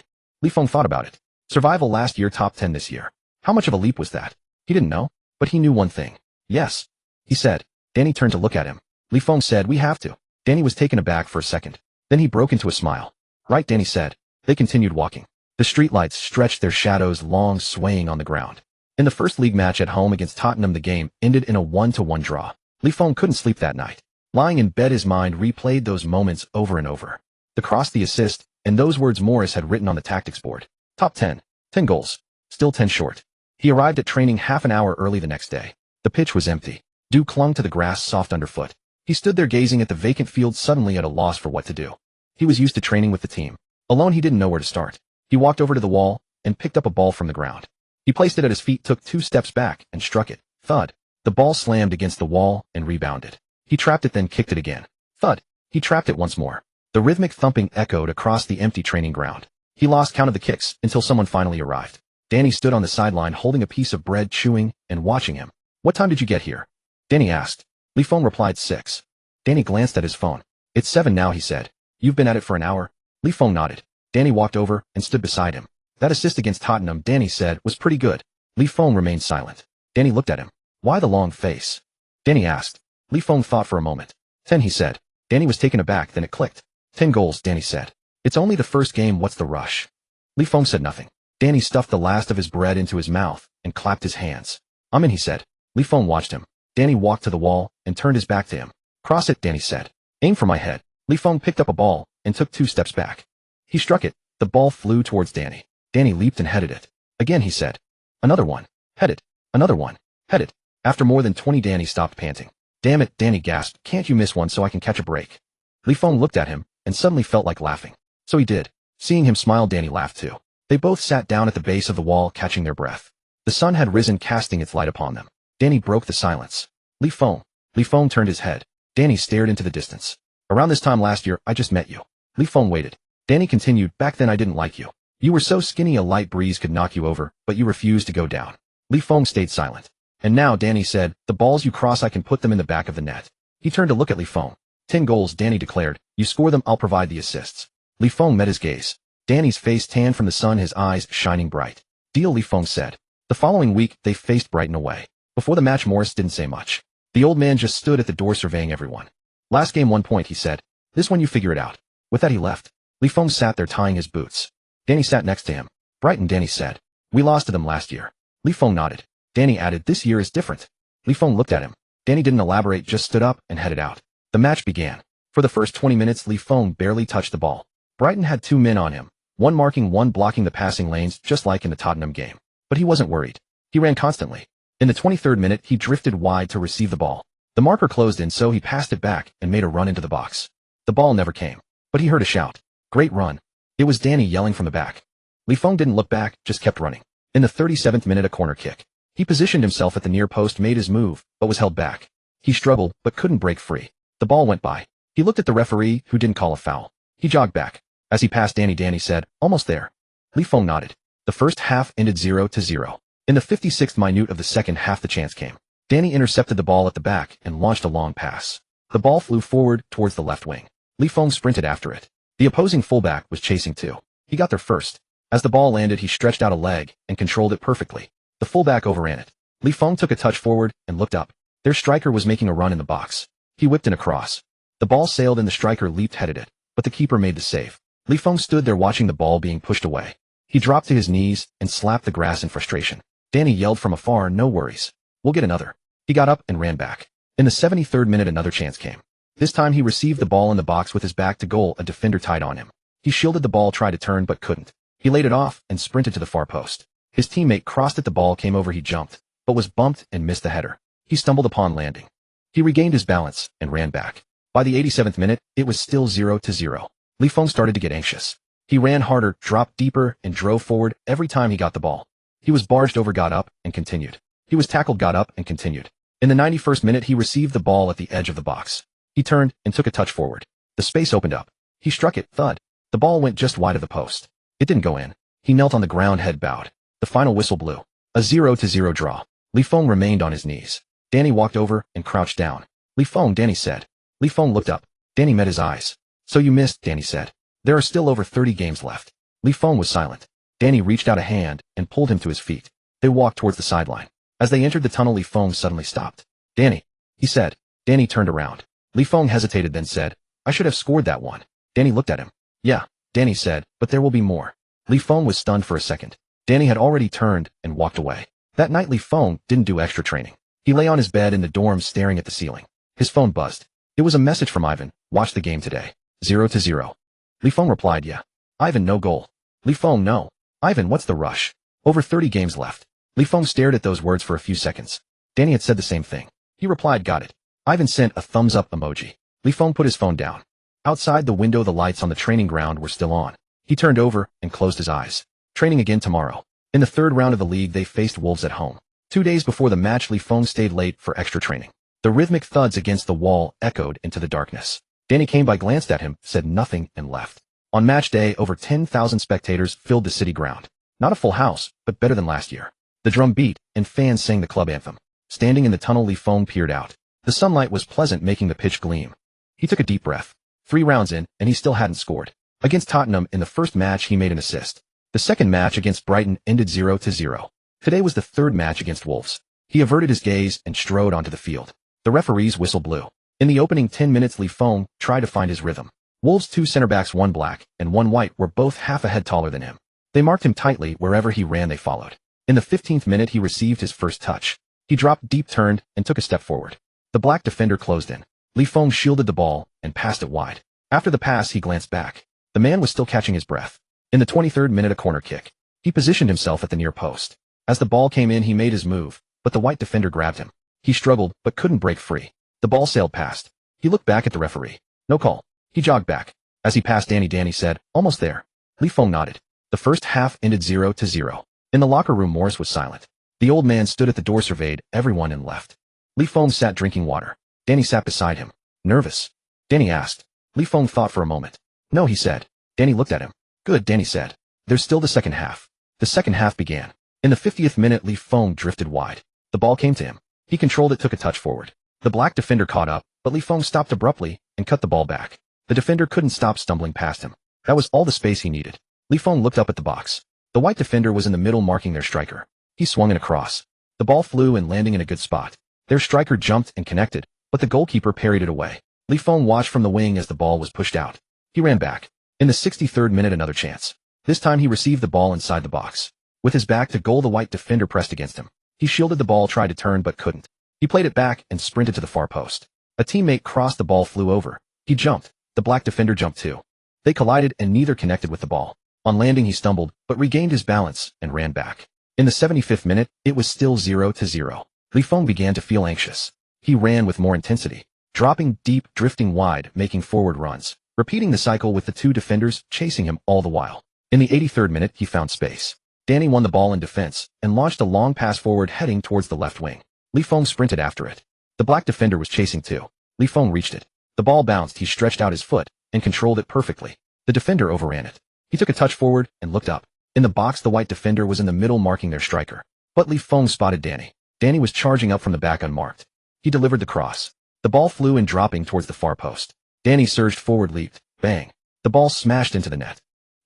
Li Feng thought about it. Survival last year, top 10 this year. How much of a leap was that? He didn't know, but he knew one thing. Yes, he said. Danny turned to look at him. Li Feng said, we have to. Danny was taken aback for a second. Then he broke into a smile. Right, Danny said. They continued walking. The streetlights stretched their shadows long, swaying on the ground. In the first league match at home against Tottenham, the game ended in a 1-1 draw. Li Feng couldn't sleep that night. Lying in bed, his mind replayed those moments over and over. The cross, the assist, and those words Morris had written on the tactics board. Top 10. 10 goals. Still 10 short. He arrived at training half an hour early the next day. The pitch was empty. Dew clung to the grass soft underfoot. He stood there gazing at the vacant field, suddenly at a loss for what to do. He was used to training with the team. Alone, he didn't know where to start. He walked over to the wall and picked up a ball from the ground. He placed it at his feet, took 2 steps back, and struck it. Thud. The ball slammed against the wall and rebounded. He trapped it, then kicked it again. Thud. He trapped it once more. The rhythmic thumping echoed across the empty training ground. He lost count of the kicks until someone finally arrived. Danny stood on the sideline holding a piece of bread, chewing and watching him. What time did you get here? Danny asked. Li Feng replied, 6. Danny glanced at his phone. It's 7 now, he said. You've been at it for an hour? Li Feng nodded. Danny walked over and stood beside him. That assist against Tottenham, Danny said, was pretty good. Li Feng remained silent. Danny looked at him. Why the long face? Danny asked. Li Feng thought for a moment. 10, he said. Danny was taken aback, then it clicked. 10 goals, Danny said. It's only the first game, what's the rush? Li Feng said nothing. Danny stuffed the last of his bread into his mouth and clapped his hands. I'm in, he said. Li Feng watched him. Danny walked to the wall and turned his back to him. Cross it, Danny said. Aim for my head. Li Feng picked up a ball and took 2 steps back. He struck it. The ball flew towards Danny. Danny leaped and headed it. Again, he said. Another one. Head it. Another one. Head it. After more than 20, Danny stopped panting. Damn it, Danny gasped. Can't you miss one so I can catch a break? Li Feng looked at him and suddenly felt like laughing. So he did. Seeing him smile, Danny laughed too. They both sat down at the base of the wall, catching their breath. The sun had risen, casting its light upon them. Danny broke the silence. Li Feng. Li Feng turned his head. Danny stared into the distance. Around this time last year, I just met you. Li Feng waited. Danny continued, back then I didn't like you. You were so skinny a light breeze could knock you over, but you refused to go down. Li Feng stayed silent. And now, Danny said, the balls you cross I can put them in the back of the net. He turned to look at Li Feng. 10 goals, Danny declared. You score them, I'll provide the assists. Li Feng met his gaze. Danny's face tanned from the sun, his eyes shining bright. Deal, Li Feng said. The following week, they faced Brighton away. Before the match, Morris didn't say much. The old man just stood at the door surveying everyone. Last game 1 point, he said. This one you figure it out. With that he left. Li Feng sat there tying his boots. Danny sat next to him. Brighton, Danny said. We lost to them last year. Li Feng nodded. Danny added, this year is different. Li Feng looked at him. Danny didn't elaborate, just stood up and headed out. The match began. For the first 20 minutes, Li Feng barely touched the ball. Brighton had 2 men on him, one marking, one blocking the passing lanes, just like in the Tottenham game. But he wasn't worried. He ran constantly. In the 23rd minute, he drifted wide to receive the ball. The marker closed in, so he passed it back and made a run into the box. The ball never came. But he heard a shout. Great run. It was Danny yelling from the back. Li Feng didn't look back, just kept running. In the 37th minute, a corner kick. He positioned himself at the near post, made his move, but was held back. He struggled, but couldn't break free. The ball went by. He looked at the referee, who didn't call a foul. He jogged back. As he passed Danny, Danny said, almost there. Li Feng nodded. The first half ended 0-0. In the 56th minute of the second half, the chance came. Danny intercepted the ball at the back and launched a long pass. The ball flew forward towards the left wing. Li Feng sprinted after it. The opposing fullback was chasing too. He got there first. As the ball landed, he stretched out a leg and controlled it perfectly. The fullback overran it. Li Feng took a touch forward and looked up. Their striker was making a run in the box. He whipped in a cross. The ball sailed and the striker leaped, headed it, but the keeper made the save. Li Feng stood there watching the ball being pushed away. He dropped to his knees and slapped the grass in frustration. Danny yelled from afar, no worries. We'll get another. He got up and ran back. In the 73rd minute, another chance came. This time he received the ball in the box with his back to goal, a defender tied on him. He shielded the ball, tried to turn but couldn't. He laid it off and sprinted to the far post. His teammate crossed it, the ball came over, he jumped, but was bumped and missed the header. He stumbled upon landing. He regained his balance and ran back. By the 87th minute, it was still 0-0. Li Feng started to get anxious. He ran harder, dropped deeper, and drove forward every time he got the ball. He was barged over, got up, and continued. He was tackled, got up, and continued. In the 91st minute, he received the ball at the edge of the box. He turned and took a touch forward. The space opened up. He struck it, thud. The ball went just wide of the post. It didn't go in. He knelt on the ground, head bowed. The final whistle blew. A 0-0 draw. Li Feng remained on his knees. Danny walked over and crouched down. Li Feng, Danny said. Li Feng looked up. Danny met his eyes. So you missed, Danny said. There are still over 30 games left. Li Feng was silent. Danny reached out a hand and pulled him to his feet. They walked towards the sideline. As they entered the tunnel, Li Feng suddenly stopped. Danny, he said. Danny turned around. Li Feng hesitated, then said, I should have scored that one. Danny looked at him. Yeah, Danny said, but there will be more. Li Feng was stunned for a second. Danny had already turned and walked away. That night, Li Feng didn't do extra training. He lay on his bed in the dorm staring at the ceiling. His phone buzzed. It was a message from Ivan. Watch the game today. 0-0. Li Feng replied, yeah. Ivan, no goal. Li Feng, no. Ivan, what's the rush? Over 30 games left. Li Feng stared at those words for a few seconds. Danny had said the same thing. He replied, got it. Ivan sent a thumbs up emoji. Li Feng put his phone down. Outside the window, the lights on the training ground were still on. He turned over and closed his eyes. Training again tomorrow. In the third round of the league, they faced Wolves at home. 2 days before the match, Li Feng stayed late for extra training. The rhythmic thuds against the wall echoed into the darkness. Danny came by, glanced at him, said nothing, and left. On match day, over 10,000 spectators filled the city ground. Not a full house, but better than last year. The drum beat, and fans sang the club anthem. Standing in the tunnel, Li Feng peered out. The sunlight was pleasant, making the pitch gleam. He took a deep breath. 3 rounds in, and he still hadn't scored. Against Tottenham in the first match, he made an assist. The second match against Brighton ended 0-0. Today was the third match against Wolves. He averted his gaze and strode onto the field. The referee's whistle blew. In the opening 10 minutes, Li Feng tried to find his rhythm. Wolves' 2 center backs, one black and one white, were both half a head taller than him. They marked him tightly. Wherever he ran, they followed. In the 15th minute, he received his first touch. He dropped deep, turned, and took a step forward. The black defender closed in. Li Feng shielded the ball and passed it wide. After the pass, he glanced back. The man was still catching his breath. In the 23rd minute, a corner kick. He positioned himself at the near post. As the ball came in, he made his move, but the white defender grabbed him. He struggled, but couldn't break free. The ball sailed past. He looked back at the referee. No call. He jogged back. As he passed Danny, Danny said, almost there. Li Feng nodded. The first half ended 0-0. In the locker room, Morris was silent. The old man stood at the door, surveyed everyone, and left. Li Feng sat drinking water. Danny sat beside him. Nervous? Danny asked. Li Feng thought for a moment. No, he said. Danny looked at him. Good, Danny said. There's still the second half. The second half began. In the 50th minute, Ligue drifted wide. The ball came to him. He controlled it, took a touch forward. The black defender caught up, but Ligue stopped abruptly and cut the ball back. The defender couldn't stop stumbling past him. That was all the space he needed. Ligue looked up at the box. The white defender was in the middle marking their striker. He swung it across. The ball flew and landing in a good spot. Their striker jumped and connected, but the goalkeeper parried it away. Ligue watched from the wing as the ball was pushed out. He ran back. In the 63rd minute, another chance. This time he received the ball inside the box. With his back to goal, the white defender pressed against him. He shielded the ball, tried to turn but couldn't. He played it back and sprinted to the far post. A teammate crossed, the ball flew over. He jumped. The black defender jumped too. They collided and neither connected with the ball. On landing he stumbled, but regained his balance and ran back. In the 75th minute, it was still 0-0. Ligue began to feel anxious. He ran with more intensity, dropping deep, drifting wide, making forward runs, repeating the cycle with the two defenders chasing him all the while. In the 83rd minute, he found space. Danny won the ball in defense and launched a long pass forward heading towards the left wing. Ligue sprinted after it. The black defender was chasing too. Ligue reached it. The ball bounced, he stretched out his foot and controlled it perfectly. The defender overran it. He took a touch forward and looked up. In the box, the white defender was in the middle marking their striker. But Ligue spotted Danny. Danny was charging up from the back unmarked. He delivered the cross. The ball flew and dropping towards the far post. Danny surged forward, leaped. Bang. The ball smashed into the net.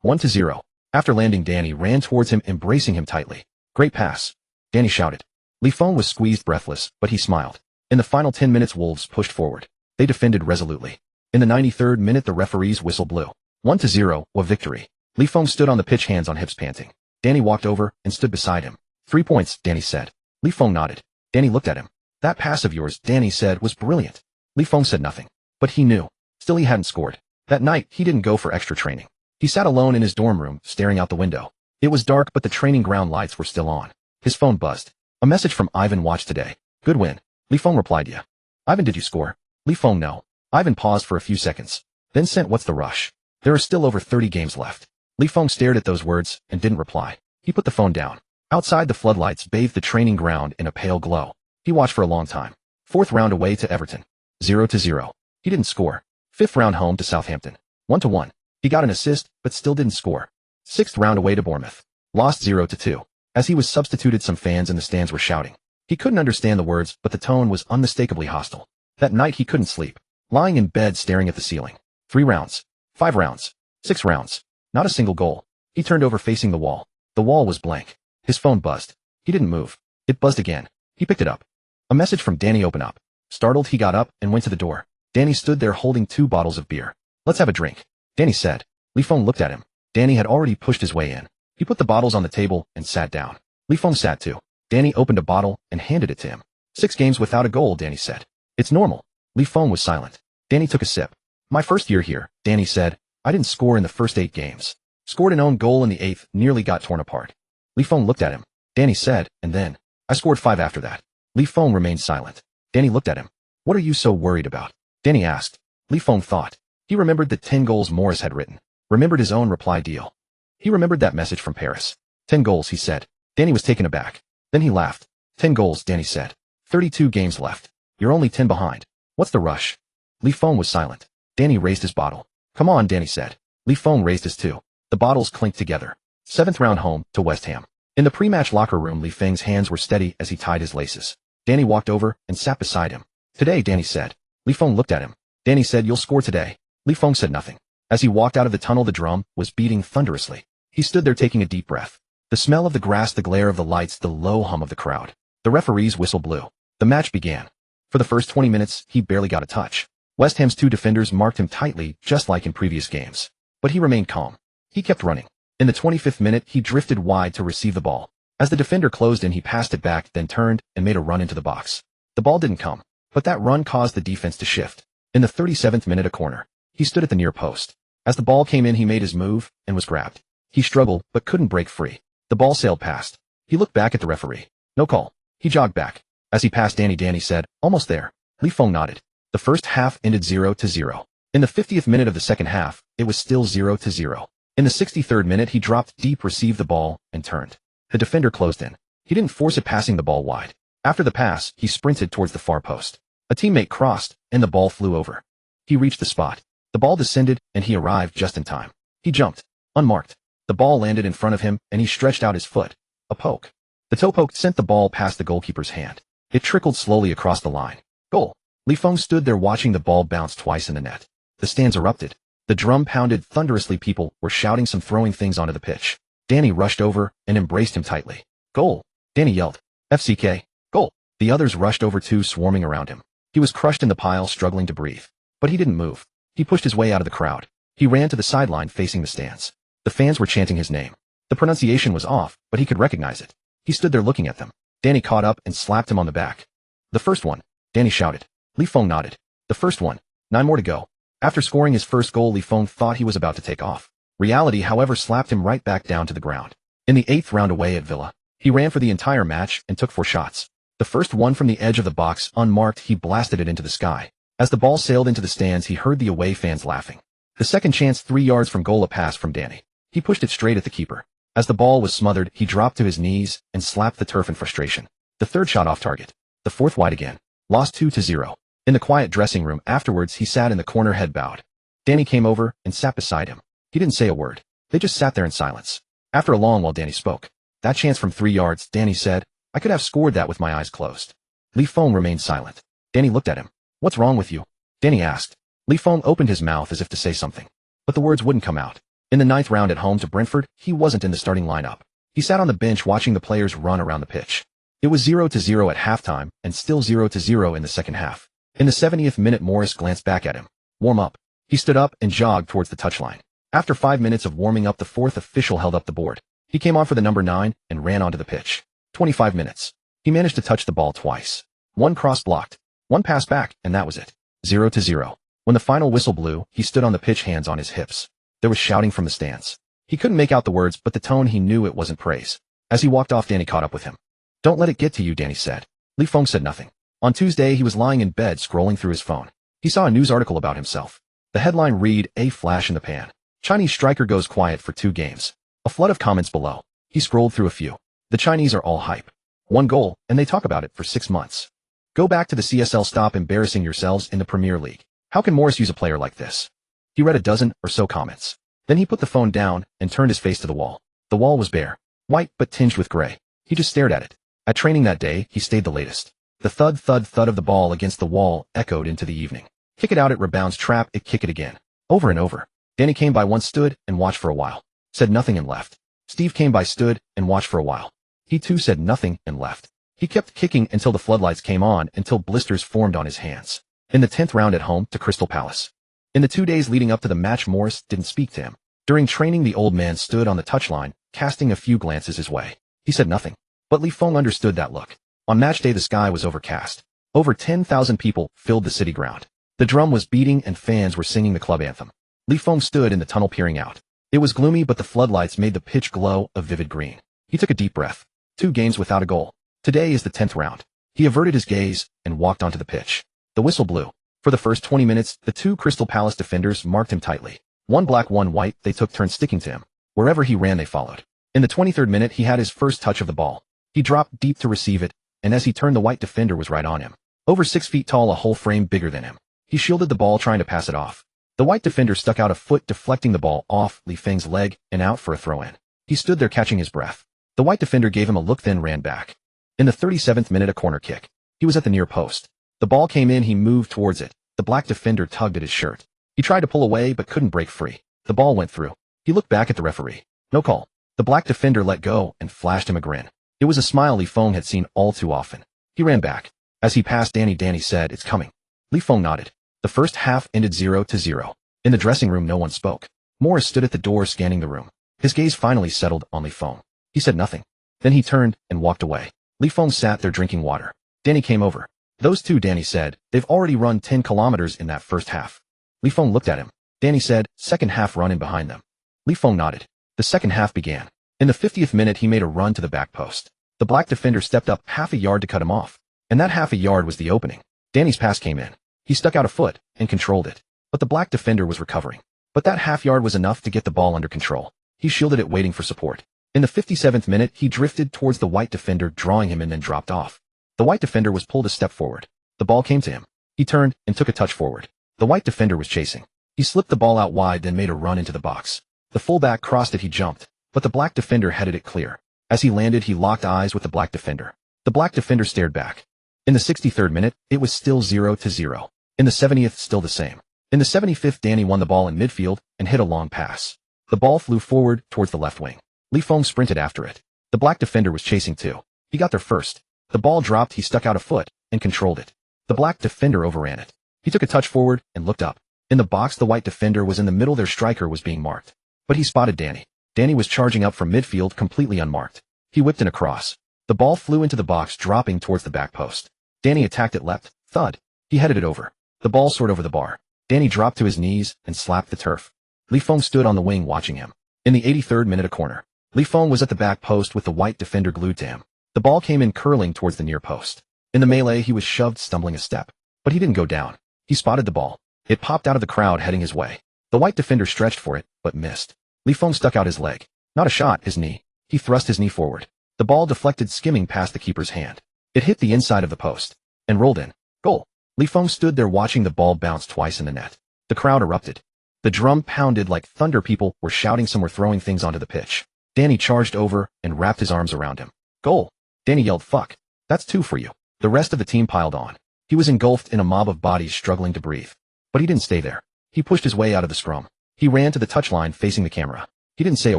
1-0. After landing, Danny ran towards him, embracing him tightly. Great pass. Danny shouted. Ligue was squeezed, breathless, but he smiled. In the final 10 minutes, Wolves pushed forward. They defended resolutely. In the 93rd minute, the referee's whistle blew. 1-0, a victory. Ligue stood on the pitch, hands on hips, panting. Danny walked over and stood beside him. 3 points, Danny said. Ligue nodded. Danny looked at him. That pass of yours, Danny said, was brilliant. Ligue said nothing. But he knew. Still, he hadn't scored. That night, he didn't go for extra training. He sat alone in his dorm room, staring out the window. It was dark, but the training ground lights were still on. His phone buzzed. A message from Ivan. Watch today. Good win. Ligue replied, yeah. Ivan, did you score? Ligue, no. Ivan paused for a few seconds. Then sent, what's the rush? There are still over 30 games left. Ligue stared at those words and didn't reply. He put the phone down. Outside, the floodlights bathed the training ground in a pale glow. He watched for a long time. 4th round away to Everton. 0-0. He didn't score. 5th round home to Southampton. 1-1. He got an assist, but still didn't score. 6th round away to Bournemouth. Lost 0-2. As he was substituted, some fans in the stands were shouting. He couldn't understand the words, but the tone was unmistakably hostile. That night he couldn't sleep. Lying in bed staring at the ceiling. 3 rounds. 5 rounds. 6 rounds. Not a single goal. He turned over facing the wall. The wall was blank. His phone buzzed. He didn't move. It buzzed again. He picked it up. A message from Danny. Open up. Startled, he got up and went to the door. Danny stood there holding 2 bottles of beer. Let's have a drink, Danny said. Ligue looked at him. Danny had already pushed his way in. He put the bottles on the table and sat down. Ligue sat too. Danny opened a bottle and handed it to him. 6 games without a goal, Danny said. It's normal. Ligue was silent. Danny took a sip. My first year here, Danny said. I didn't score in the first 8 games. Scored an own goal in the 8th, nearly got torn apart. Ligue looked at him. Danny said, and then, I scored 5 after that. Ligue remained silent. Danny looked at him. What are you so worried about? Danny asked. Ligue thought. He remembered the 10 goals Morris had written. Remembered his own reply deal. He remembered that message from Paris. 10 goals, he said. Danny was taken aback. Then he laughed. 10 goals, Danny said. 32 games left. You're only 10 behind. What's the rush? Ligue was silent. Danny raised his bottle. Come on, Danny said. Ligue raised his too. The bottles clinked together. 7th round home to West Ham. In the pre-match locker room, Ligue's hands were steady as he tied his laces. Danny walked over and sat beside him. Today, Danny said. Ligue looked at him. Danny said, you'll score today. Ligue said nothing. As he walked out of the tunnel, the drum was beating thunderously. He stood there taking a deep breath. The smell of the grass, the glare of the lights, the low hum of the crowd. The referee's whistle blew. The match began. For the first 20 minutes, he barely got a touch. West Ham's 2 defenders marked him tightly, just like in previous games. But he remained calm. He kept running. In the 25th minute, he drifted wide to receive the ball. As the defender closed in, he passed it back, then turned and made a run into the box. The ball didn't come, but that run caused the defense to shift. In the 37th minute, a corner. He stood at the near post. As the ball came in, he made his move and was grabbed. He struggled, but couldn't break free. The ball sailed past. He looked back at the referee. No call. He jogged back. As he passed Danny, Danny said, almost there. Ligue nodded. The first half ended 0-0. In the 50th minute of the second half, it was still 0-0. In the 63rd minute, he dropped deep, received the ball, and turned. The defender closed in. He didn't force it, passing the ball wide. After the pass, he sprinted towards the far post. A teammate crossed, and the ball flew over. He reached the spot. The ball descended, and he arrived just in time. He jumped. Unmarked. The ball landed in front of him, and he stretched out his foot. A poke. The toe poke sent the ball past the goalkeeper's hand. It trickled slowly across the line. Goal. Li Feng stood there watching the ball bounce twice in the net. The stands erupted. The drum pounded thunderously. People were shouting, some throwing things onto the pitch. Danny rushed over and embraced him tightly. Goal. Danny yelled. FCK. Goal. The others rushed over too, swarming around him. He was crushed in the pile, struggling to breathe. But he didn't move. He pushed his way out of the crowd. He ran to the sideline facing the stands. The fans were chanting his name. The pronunciation was off, but he could recognize it. He stood there looking at them. Danny caught up and slapped him on the back. The first one. Danny shouted. Li Feng nodded. The first one. 9 more to go. After scoring his first goal, Li Feng thought he was about to take off. Reality, however, slapped him right back down to the ground. In the 8th round away at Villa, he ran for the entire match and took 4 shots. The first one from the edge of the box, unmarked, he blasted it into the sky. As the ball sailed into the stands, he heard the away fans laughing. The second chance, 3 yards from goal, a pass from Danny. He pushed it straight at the keeper. As the ball was smothered, he dropped to his knees and slapped the turf in frustration. The third shot off target. The fourth wide again. Lost 2-0. In the quiet dressing room afterwards, he sat in the corner, head bowed. Danny came over and sat beside him. He didn't say a word. They just sat there in silence. After a long while, Danny spoke. That chance from 3 yards, Danny said, I could have scored that with my eyes closed. Li Feng remained silent. Danny looked at him. What's wrong with you? Danny asked. Li Feng opened his mouth as if to say something, but the words wouldn't come out. In the 9th round at home to Brentford, he wasn't in the starting lineup. He sat on the bench watching the players run around the pitch. It was 0-0 at halftime and still 0-0 in the second half. In the 70th minute, Morris glanced back at him. Warm up. He stood up and jogged towards the touchline. After 5 minutes of warming up, the 4th official held up the board. He came on for the number 9 and ran onto the pitch. 25 minutes. He managed to touch the ball twice. 1 cross blocked. 1 pass back, and that was it. 0-0. When the final whistle blew, he stood on the pitch, hands on his hips. There was shouting from the stands. He couldn't make out the words, but the tone, he knew it wasn't praise. As he walked off, Danny caught up with him. Don't let it get to you, Danny said. Li Feng said nothing. On Tuesday, he was lying in bed scrolling through his phone. He saw a news article about himself. The headline read, A flash in the pan. Chinese striker goes quiet for 2 games. A flood of comments below. He scrolled through a few. The Chinese are all hype. 1 goal, and they talk about it for 6 months. Go back to the CSL, stop embarrassing yourselves in the Premier League. How can Morris use a player like this? He read a dozen or so comments. Then he put the phone down and turned his face to the wall. The wall was bare. White but tinged with gray. He just stared at it. At training that day, he stayed the latest. The thud, thud, thud of the ball against the wall echoed into the evening. Kick it out, it rebounds, trap it, kick it again. Over and over. Danny came by once, stood and watched for a while. Said nothing and left. Steve came by, stood and watched for a while. He too said nothing and left. He kept kicking until the floodlights came on, until blisters formed on his hands. In the 10th round at home to Crystal Palace. In the 2 days leading up to the match, Morris didn't speak to him. During training, the old man stood on the touchline, casting a few glances his way. He said nothing. But Li Feng understood that look. On match day, the sky was overcast. Over 10,000 people filled the city ground. The drum was beating and fans were singing the club anthem. Li Feng stood in the tunnel peering out. It was gloomy, but the floodlights made the pitch glow a vivid green. He took a deep breath. 2 games without a goal. Today is the 10th round. He averted his gaze and walked onto the pitch. The whistle blew. For the first 20 minutes, the 2 Crystal Palace defenders marked him tightly. 1 black, 1 white, they took turns sticking to him. Wherever he ran, they followed. In the 23rd minute, he had his first touch of the ball. He dropped deep to receive it, and as he turned, the white defender was right on him. Over 6 feet tall, a whole frame bigger than him. He shielded the ball, trying to pass it off. The white defender stuck out a foot, deflecting the ball off Li Feng's leg and out for a throw-in. He stood there catching his breath. The white defender gave him a look, then ran back. In the 37th minute, a corner kick. He was at the near post. The ball came in, he moved towards it. The black defender tugged at his shirt. He tried to pull away but couldn't break free. The ball went through. He looked back at the referee. No call. The black defender let go and flashed him a grin. It was a smile Li Feng had seen all too often. He ran back. As he passed Danny, Danny said, "It's coming." Li Feng nodded. The first half ended 0-0. In the dressing room, no one spoke. Morris stood at the door scanning the room. His gaze finally settled on Li Feng. He said nothing. Then he turned and walked away. Li Feng sat there drinking water. Danny came over. "Those 2," Danny said, "they've already run 10 kilometers in that first half." Li Feng looked at him. Danny said, "Second half, run in behind them." Li Feng nodded. The second half began. In the 50th minute, he made a run to the back post. The black defender stepped up half a yard to cut him off. And that half a yard was the opening. Danny's pass came in. He stuck out a foot and controlled it. But the black defender was recovering. But that half yard was enough to get the ball under control. He shielded it, waiting for support. In the 57th minute, he drifted towards the white defender, drawing him, and then dropped off. The white defender was pulled a step forward. The ball came to him. He turned and took a touch forward. The white defender was chasing. He slipped the ball out wide, then made a run into the box. The fullback crossed it, he jumped, but the black defender headed it clear. As he landed, he locked eyes with the black defender. The black defender stared back. In the 63rd minute, it was still 0-0. In the 70th, still the same. In the 75th, Danny won the ball in midfield and hit a long pass. The ball flew forward towards the left wing. Li Feng sprinted after it. The black defender was chasing too. He got there first. The ball dropped, he stuck out a foot and controlled it. The black defender overran it. He took a touch forward and looked up. In the box, the white defender was in the middle, their striker was being marked. But he spotted Danny. Danny was charging up from midfield completely unmarked. He whipped in a cross. The ball flew into the box, dropping towards the back post. Danny attacked it, leapt, thud. He headed it over. The ball soared over the bar. Danny dropped to his knees and slapped the turf. Li Feng stood on the wing watching him. In the 83rd minute, a corner. Li Feng was at the back post with the white defender glued to him. The ball came in curling towards the near post. In the melee, he was shoved, stumbling a step. But he didn't go down. He spotted the ball. It popped out of the crowd heading his way. The white defender stretched for it, but missed. Li Feng stuck out his leg. Not a shot, his knee. He thrust his knee forward. The ball deflected, skimming past the keeper's hand. It hit the inside of the post and rolled in. Goal. Li Feng stood there watching the ball bounce twice in the net. The crowd erupted. The drum pounded like thunder. People were shouting, some were throwing things onto the pitch. Danny charged over and wrapped his arms around him. Goal. Danny yelled, "Fuck. That's two for you." The rest of the team piled on. He was engulfed in a mob of bodies struggling to breathe. But he didn't stay there. He pushed his way out of the scrum. He ran to the touchline facing the camera. He didn't say a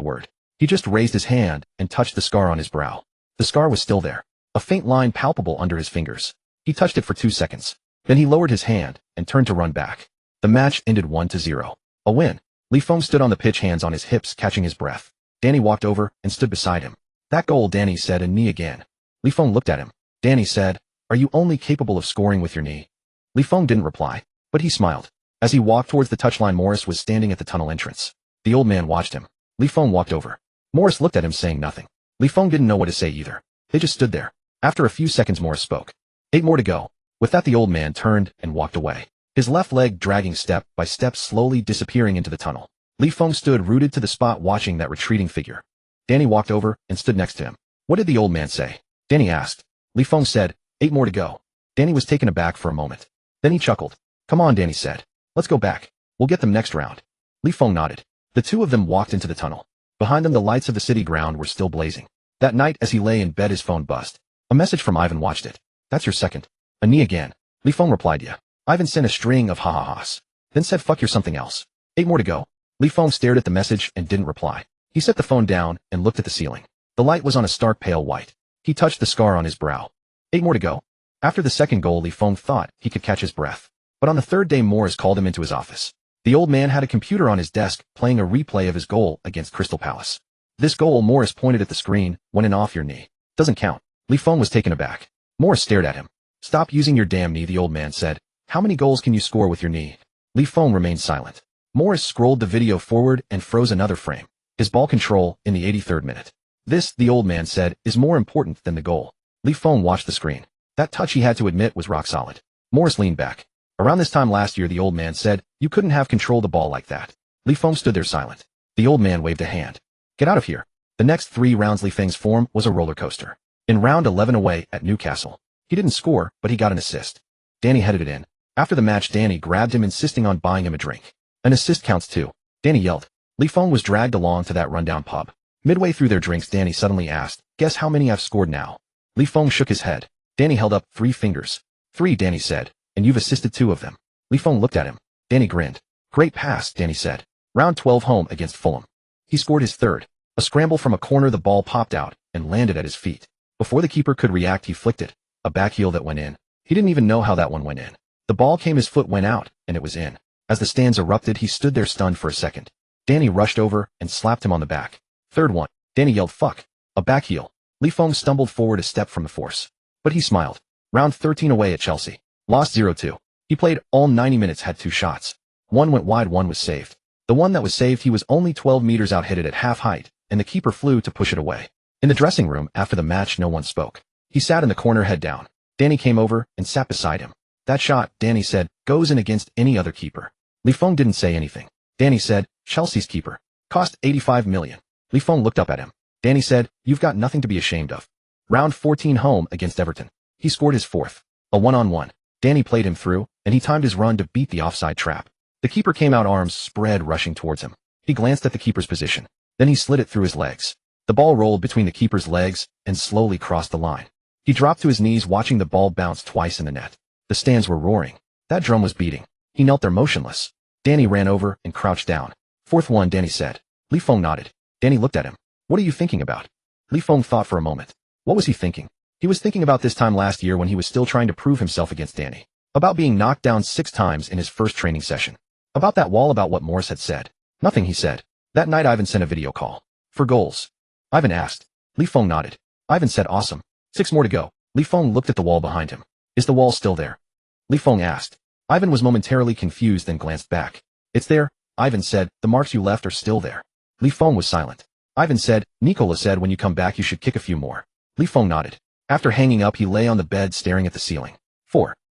word. He just raised his hand and touched the scar on his brow. The scar was still there. A faint line palpable under his fingers. He touched it for 2 seconds. Then he lowered his hand and turned to run back. The match ended 1-0. A win. Li Feng stood on the pitch, hands on his hips, catching his breath. Danny walked over and stood beside him. "That goal," Danny said, "a knee again." Li Feng looked at him. Danny said, "Are you only capable of scoring with your knee?" Li Feng didn't reply, but he smiled. As he walked towards the touchline, Morris was standing at the tunnel entrance. The old man watched him. Li Feng walked over. Morris looked at him, saying nothing. Li Feng didn't know what to say either. They just stood there. After a few seconds, Morris spoke. 8 more to go. With that, the old man turned and walked away. His left leg dragging step by step, slowly disappearing into the tunnel. Li Feng stood rooted to the spot, watching that retreating figure. Danny walked over and stood next to him. "What did the old man say?" Danny asked. Li Feng said, 8 more to go. Danny was taken aback for a moment. Then he chuckled. "Come on," Danny said. "Let's go back. We'll get them next round." Li Feng nodded. The two of them walked into the tunnel. Behind them, the lights of the city ground were still blazing. That night, as he lay in bed, his phone buzzed. A message from Ivan watched it. "That's your second. A knee again." Li Feng replied, "Yeah." Ivan sent a string of ha-ha-has. Then said, "Fuck, you're something else." 8 more to go. Li Feng stared at the message and didn't reply. He set the phone down and looked at the ceiling. The light was on a stark pale white. He touched the scar on his brow. 8 more to go. After the second goal, Li Feng thought he could catch his breath. But on the third day, Morris called him into his office. The old man had a computer on his desk, playing a replay of his goal against Crystal Palace. "This goal," Morris pointed at the screen, "went in off your knee. Doesn't count." Li Feng was taken aback. Morris stared at him. "Stop using your damn knee," the old man said. "How many goals can you score with your knee?" Li Feng remained silent. Morris scrolled the video forward and froze another frame. His ball control in the 83rd minute. "This," the old man said, "is more important than the goal." Li Feng watched the screen. That touch, he had to admit, was rock solid. Morris leaned back. "Around this time last year," the old man said, "you couldn't have controlled the ball like that." Li Feng stood there silent. The old man waved a hand. "Get out of here." The next 3 rounds, Li Feng's form was a roller coaster. In round 11 away at Newcastle, he didn't score, but he got an assist. Danny headed it in. After the match, Danny grabbed him, insisting on buying him a drink. "An assist counts too," Danny yelled. Li Feng was dragged along to that rundown pub. Midway through their drinks, Danny suddenly asked, "Guess how many I've scored now?" Li Feng shook his head. Danny held up 3 fingers. 3, Danny said, "and you've assisted 2 of them." Li Feng looked at him. Danny grinned. "Great pass," Danny said. Round 12 home against Fulham. He scored his 3rd. A scramble from a corner, the ball popped out and landed at his feet. Before the keeper could react, he flicked it. A back heel that went in. He didn't even know how that one went in. The ball came, his foot went out, and it was in. As the stands erupted, he stood there stunned for a second. Danny rushed over and slapped him on the back. 3rd one. Danny yelled, "Fuck." A back heel. Li Feng stumbled forward a step from the force. But he smiled. Round 13 away at Chelsea. Lost 0-2. He played all 90 minutes, had 2 shots. One went wide, one was saved. The one that was saved, he was only 12 meters out, hit it at half height, and the keeper flew to push it away. In the dressing room, after the match, no one spoke. He sat in the corner, head down. Danny came over and sat beside him. "That shot," Danny said, "goes in against any other keeper." Li Feng didn't say anything. Danny said, "Chelsea's keeper. Cost 85 million. Li Feng looked up at him. Danny said, "You've got nothing to be ashamed of." Round 14 home against Everton. He scored his 4th. A one-on-one. Danny played him through, and he timed his run to beat the offside trap. The keeper came out, arms spread, rushing towards him. He glanced at the keeper's position. Then he slid it through his legs. The ball rolled between the keeper's legs and slowly crossed the line. He dropped to his knees, watching the ball bounce twice in the net. The stands were roaring. That drum was beating. He knelt there motionless. Danny ran over and crouched down. "Fourth one," Danny said. Li Feng nodded. Danny looked at him. "What are you thinking about?" Li Feng thought for a moment. What was he thinking? He was thinking about this time last year when he was still trying to prove himself against Danny. About being knocked down 6 times in his first training session. About that wall, about what Morris had said. Nothing, he said. That night Ivan sent a video call. "For goals?" Ivan asked. Li Feng nodded. Ivan said, "Awesome. 6 more to go." Li Feng looked at the wall behind him. "Is the wall still there?" Li Feng asked. Ivan was momentarily confused, then glanced back. "It's there," Ivan said. "The marks you left are still there." Li Feng was silent. Ivan said, "Nicola said when you come back you should kick a few more." Li Feng nodded. After hanging up, he lay on the bed staring at the ceiling.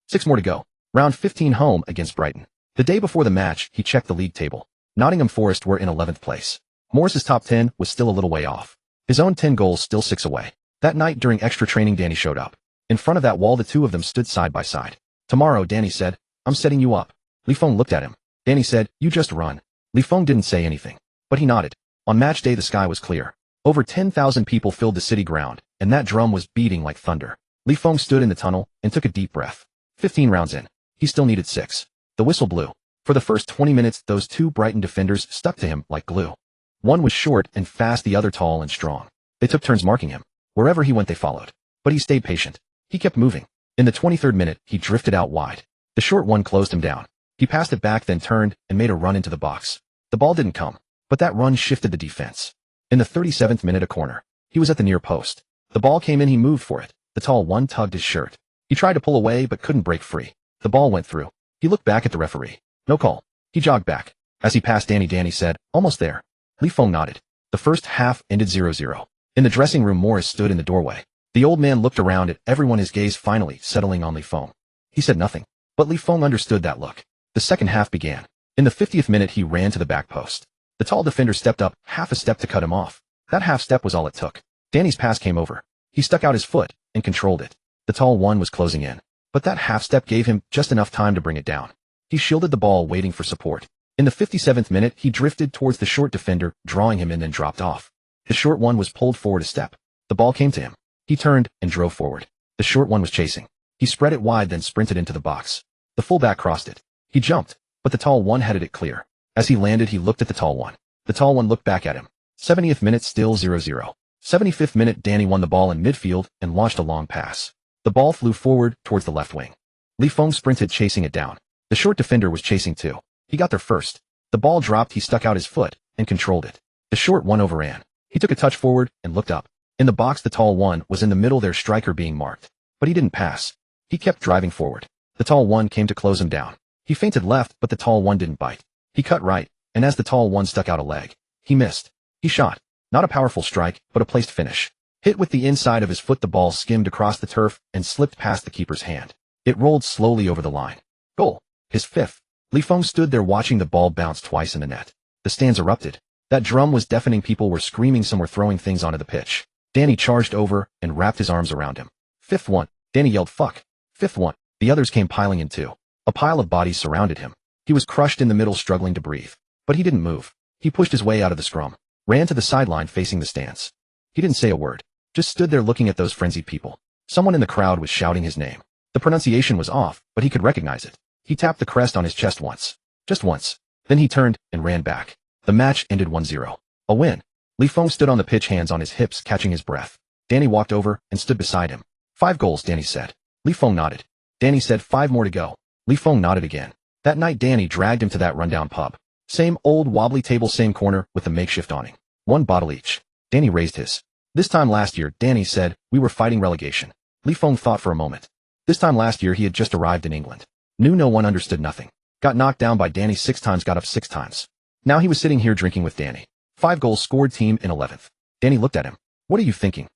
6 more to go. Round 15 home against Brighton. The day before the match, he checked the league table. Nottingham Forest were in 11th place. Morris's top 10 was still a little way off. His own 10 goals still 6 away. That night during extra training, Danny showed up. In front of that wall, the two of them stood side by side. "Tomorrow," Danny said, "I'm setting you up." Li Feng looked at him. Danny said, "You just run." Li Feng didn't say anything, but he nodded. On match day, the sky was clear. Over 10,000 people filled the city ground, and that drum was beating like thunder. Li Feng stood in the tunnel and took a deep breath. 15 rounds in. He still needed 6. The whistle blew. For the first 20 minutes, those two Brighton defenders stuck to him like glue. One was short and fast, the other tall and strong. They took turns marking him. Wherever he went, they followed. But he stayed patient. He kept moving. In the 23rd minute, he drifted out wide. The short one closed him down. He passed it back, then turned and made a run into the box. The ball didn't come, but that run shifted the defense. In the 37th minute, a corner. He was at the near post. The ball came in, he moved for it. The tall one tugged his shirt. He tried to pull away but couldn't break free. The ball went through. He looked back at the referee. No call. He jogged back. As he passed Danny, Danny said, "Almost there." Li Feng nodded. The first half ended 0-0. In the dressing room, Morris stood in the doorway. The old man looked around at everyone, his gaze finally settling on Li Feng. He said nothing, but Li Feng understood that look. The second half began. In the 50th minute, he ran to the back post. The tall defender stepped up half a step to cut him off. That half step was all it took. Danny's pass came over. He stuck out his foot and controlled it. The tall one was closing in, but that half step gave him just enough time to bring it down. He shielded the ball, waiting for support. In the 57th minute, he drifted towards the short defender, drawing him in, then dropped off. The short one was pulled forward a step. The ball came to him. He turned and drove forward. The short one was chasing. He spread it wide, then sprinted into the box. The fullback crossed it. He jumped, but the tall one headed it clear. As he landed, he looked at the tall one. The tall one looked back at him. 70th minute, still 0-0. 75th minute, Danny won the ball in midfield and launched a long pass. The ball flew forward towards the left wing. Li Feng sprinted, chasing it down. The short defender was chasing too. He got there first. The ball dropped, he stuck out his foot and controlled it. The short one overran. He took a touch forward and looked up. In the box, the tall one was in the middle, their striker being marked. But he didn't pass. He kept driving forward. The tall one came to close him down. He feinted left, but the tall one didn't bite. He cut right, and as the tall one stuck out a leg, he missed. He shot. Not a powerful strike, but a placed finish. Hit with the inside of his foot, the ball skimmed across the turf and slipped past the keeper's hand. It rolled slowly over the line. Goal. His 5th. Li Feng stood there watching the ball bounce twice in the net. The stands erupted. That drum was deafening. People were screaming, some were throwing things onto the pitch. Danny charged over and wrapped his arms around him. 5th one. Danny yelled, "Fuck." 5th one. The others came piling in too. A pile of bodies surrounded him. He was crushed in the middle, struggling to breathe. But he didn't move. He pushed his way out of the scrum, ran to the sideline facing the stands. He didn't say a word, just stood there looking at those frenzied people. Someone in the crowd was shouting his name. The pronunciation was off, but he could recognize it. He tapped the crest on his chest once. Just once. Then he turned and ran back. The match ended 1-0. A win. Li Feng stood on the pitch, hands on his hips, catching his breath. Danny walked over and stood beside him. 5 goals, Danny said. Li Feng nodded. Danny said, 5 more to go. Li Feng nodded again. That night, Danny dragged him to that rundown pub. Same old wobbly table, same corner with the makeshift awning. 1 bottle each. Danny raised his. This time last year, Danny said, we were fighting relegation. Li Feng thought for a moment. This time last year, he had just arrived in England. Knew no one, understood nothing. Got knocked down by Danny 6 times, got up 6 times. Now he was sitting here drinking with Danny. 5 goals scored, team in 11th. Danny looked at him. What are you thinking?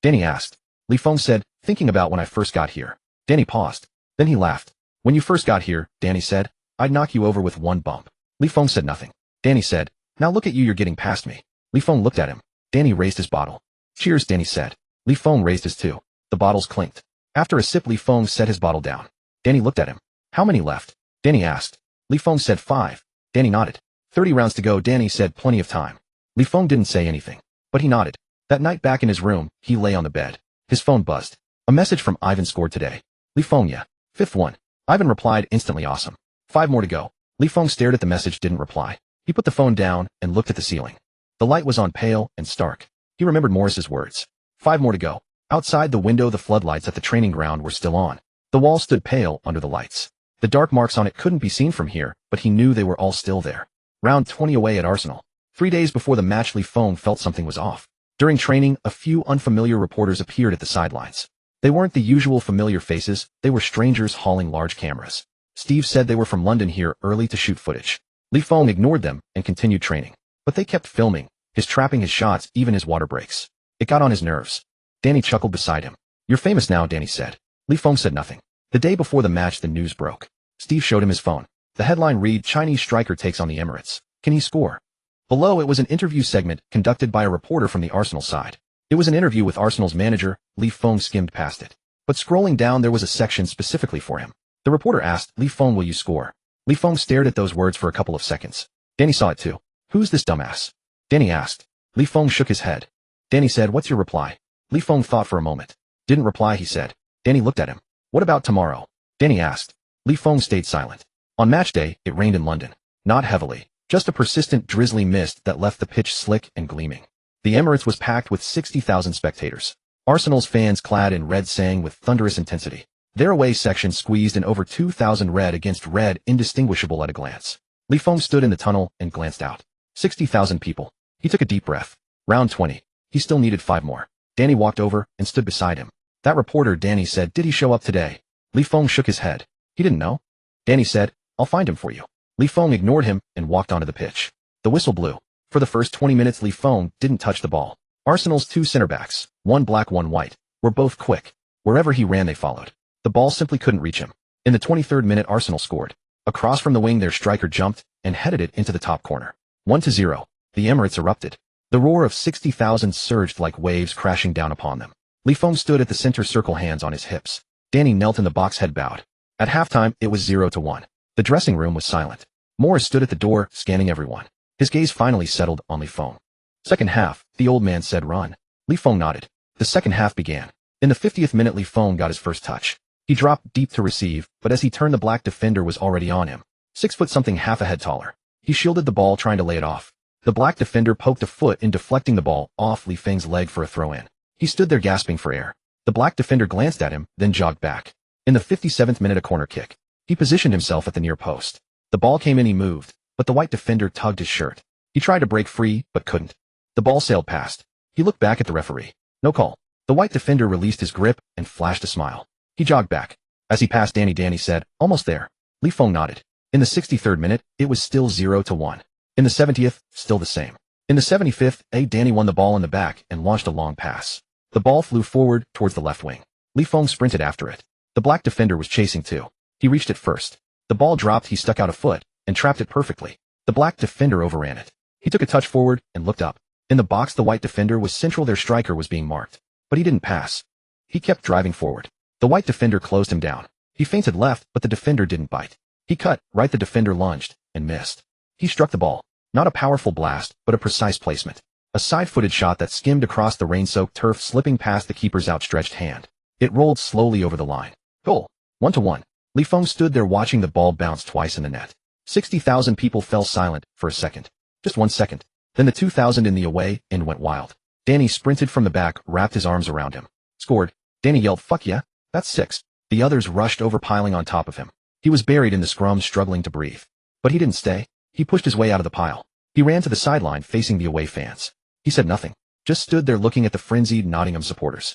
Danny asked. Li Feng said, thinking about when I first got here. Danny paused. Then he laughed. When you first got here, Danny said, I'd knock you over with 1 bump. Li Feng said nothing. Danny said, now look at you, you're getting past me. Li Feng looked at him. Danny raised his bottle. Cheers, Danny said. Li Feng raised his too. The bottles clinked. After a sip, Li Feng set his bottle down. Danny looked at him. How many left? Danny asked. Li Feng said 5. Danny nodded. 30 rounds to go. Danny said plenty of time. Li Feng didn't say anything, but he nodded. That night back in his room, he lay on the bed. His phone buzzed. A message from Ivan scored today. Li Feng, yeah. 5th one. Ivan replied instantly, awesome. 5 more to go. Li Feng stared at the message, didn't reply. He put the phone down and looked at the ceiling. The light was on, pale and stark. He remembered Morris's words. 5 more to go. Outside the window, the floodlights at the training ground were still on. The wall stood pale under the lights. The dark marks on it couldn't be seen from here, but he knew they were all still there. Round 20 away at Arsenal. 3 days before the match, Li Feng felt something was off. During training, a few unfamiliar reporters appeared at the sidelines. They weren't the usual familiar faces, they were strangers hauling large cameras. Steve said they were from London here early to shoot footage. Li Feng ignored them and continued training. But they kept filming, his trapping, his shots, even his water breaks. It got on his nerves. Danny chuckled beside him. You're famous now, Danny said. Li Feng said nothing. The day before the match, the news broke. Steve showed him his phone. The headline read, Chinese striker takes on the Emirates. Can he score? Below it was an interview segment conducted by a reporter from the Arsenal side. It was an interview with Arsenal's manager. Li Feng skimmed past it. But scrolling down there was a section specifically for him. The reporter asked, Li Feng, will you score? Li Feng stared at those words for a couple of seconds. Danny saw it too. Who's this dumbass? Danny asked. Li Feng shook his head. Danny said, what's your reply? Li Feng thought for a moment. Didn't reply, he said. Danny looked at him. What about tomorrow? Danny asked. Li Feng stayed silent. On match day, it rained in London. Not heavily, just a persistent drizzly mist that left the pitch slick and gleaming. The Emirates was packed with 60,000 spectators. Arsenal's fans clad in red sang with thunderous intensity. Their away section squeezed in over 2,000 red against red, indistinguishable at a glance. Li Feng stood in the tunnel and glanced out. 60,000 people. He took a deep breath. Round 20. He still needed 5 more. Danny walked over and stood beside him. That reporter, Danny said, did he show up today? Li Feng shook his head. He didn't know. Danny said, I'll find him for you. Li Feng ignored him and walked onto the pitch. The whistle blew. For the first 20 minutes, Li Feng didn't touch the ball. Arsenal's 2 center backs, one black, one white, were both quick. Wherever he ran, they followed. The ball simply couldn't reach him. In the 23rd minute, Arsenal scored. Across from the wing, their striker jumped and headed it into the top corner. 1-0. The Emirates erupted. The roar of 60,000 surged like waves crashing down upon them. Li Feng stood at the center circle, hands on his hips. Danny knelt in the box, head bowed. At halftime, it was 0-1. The dressing room was silent. Morris stood at the door, scanning everyone. His gaze finally settled on Li Feng. Second half, the old man said, run. Li Feng nodded. The second half began. In the 50th minute, Li Feng got his first touch. He dropped deep to receive, but as he turned, the black defender was already on him. 6 foot something, half a head taller. He shielded the ball, trying to lay it off. The black defender poked a foot in, deflecting the ball off Li Feng's leg for a throw-in. He stood there gasping for air. The black defender glanced at him, then jogged back. In the 57th minute, a corner kick. He positioned himself at the near post. The ball came in, he moved, but the white defender tugged his shirt. He tried to break free, but couldn't. The ball sailed past. He looked back at the referee. No call. The white defender released his grip and flashed a smile. He jogged back. As he passed Danny, Danny said, almost there. Li Feng nodded. In the 63rd minute, it was still 0-1. In the 70th, still the same. In the 75th, Danny won the ball in the back and launched a long pass. The ball flew forward towards the left wing. Li Feng sprinted after it. The black defender was chasing too. He reached it first. The ball dropped, he stuck out a foot and trapped it perfectly. The black defender overran it. He took a touch forward and looked up. In the box, the white defender was central, their striker was being marked. But he didn't pass. He kept driving forward. The white defender closed him down. He feinted left, but the defender didn't bite. He cut right, the defender lunged and missed. He struck the ball. Not a powerful blast, but a precise placement. A side-footed shot that skimmed across the rain-soaked turf, slipping past the keeper's outstretched hand. It rolled slowly over the line. Goal. 1-1. Li Feng stood there watching the ball bounce twice in the net. 60,000 people fell silent for a second. Just 1 second. Then the 2,000 in the away end went wild. Danny sprinted from the back, wrapped his arms around him. Scored. Danny yelled, fuck yeah, that's 6. The others rushed over, piling on top of him. He was buried in the scrum, struggling to breathe. But he didn't stay. He pushed his way out of the pile. He ran to the sideline, facing the away fans. He said nothing. Just stood there looking at the frenzied Nottingham supporters.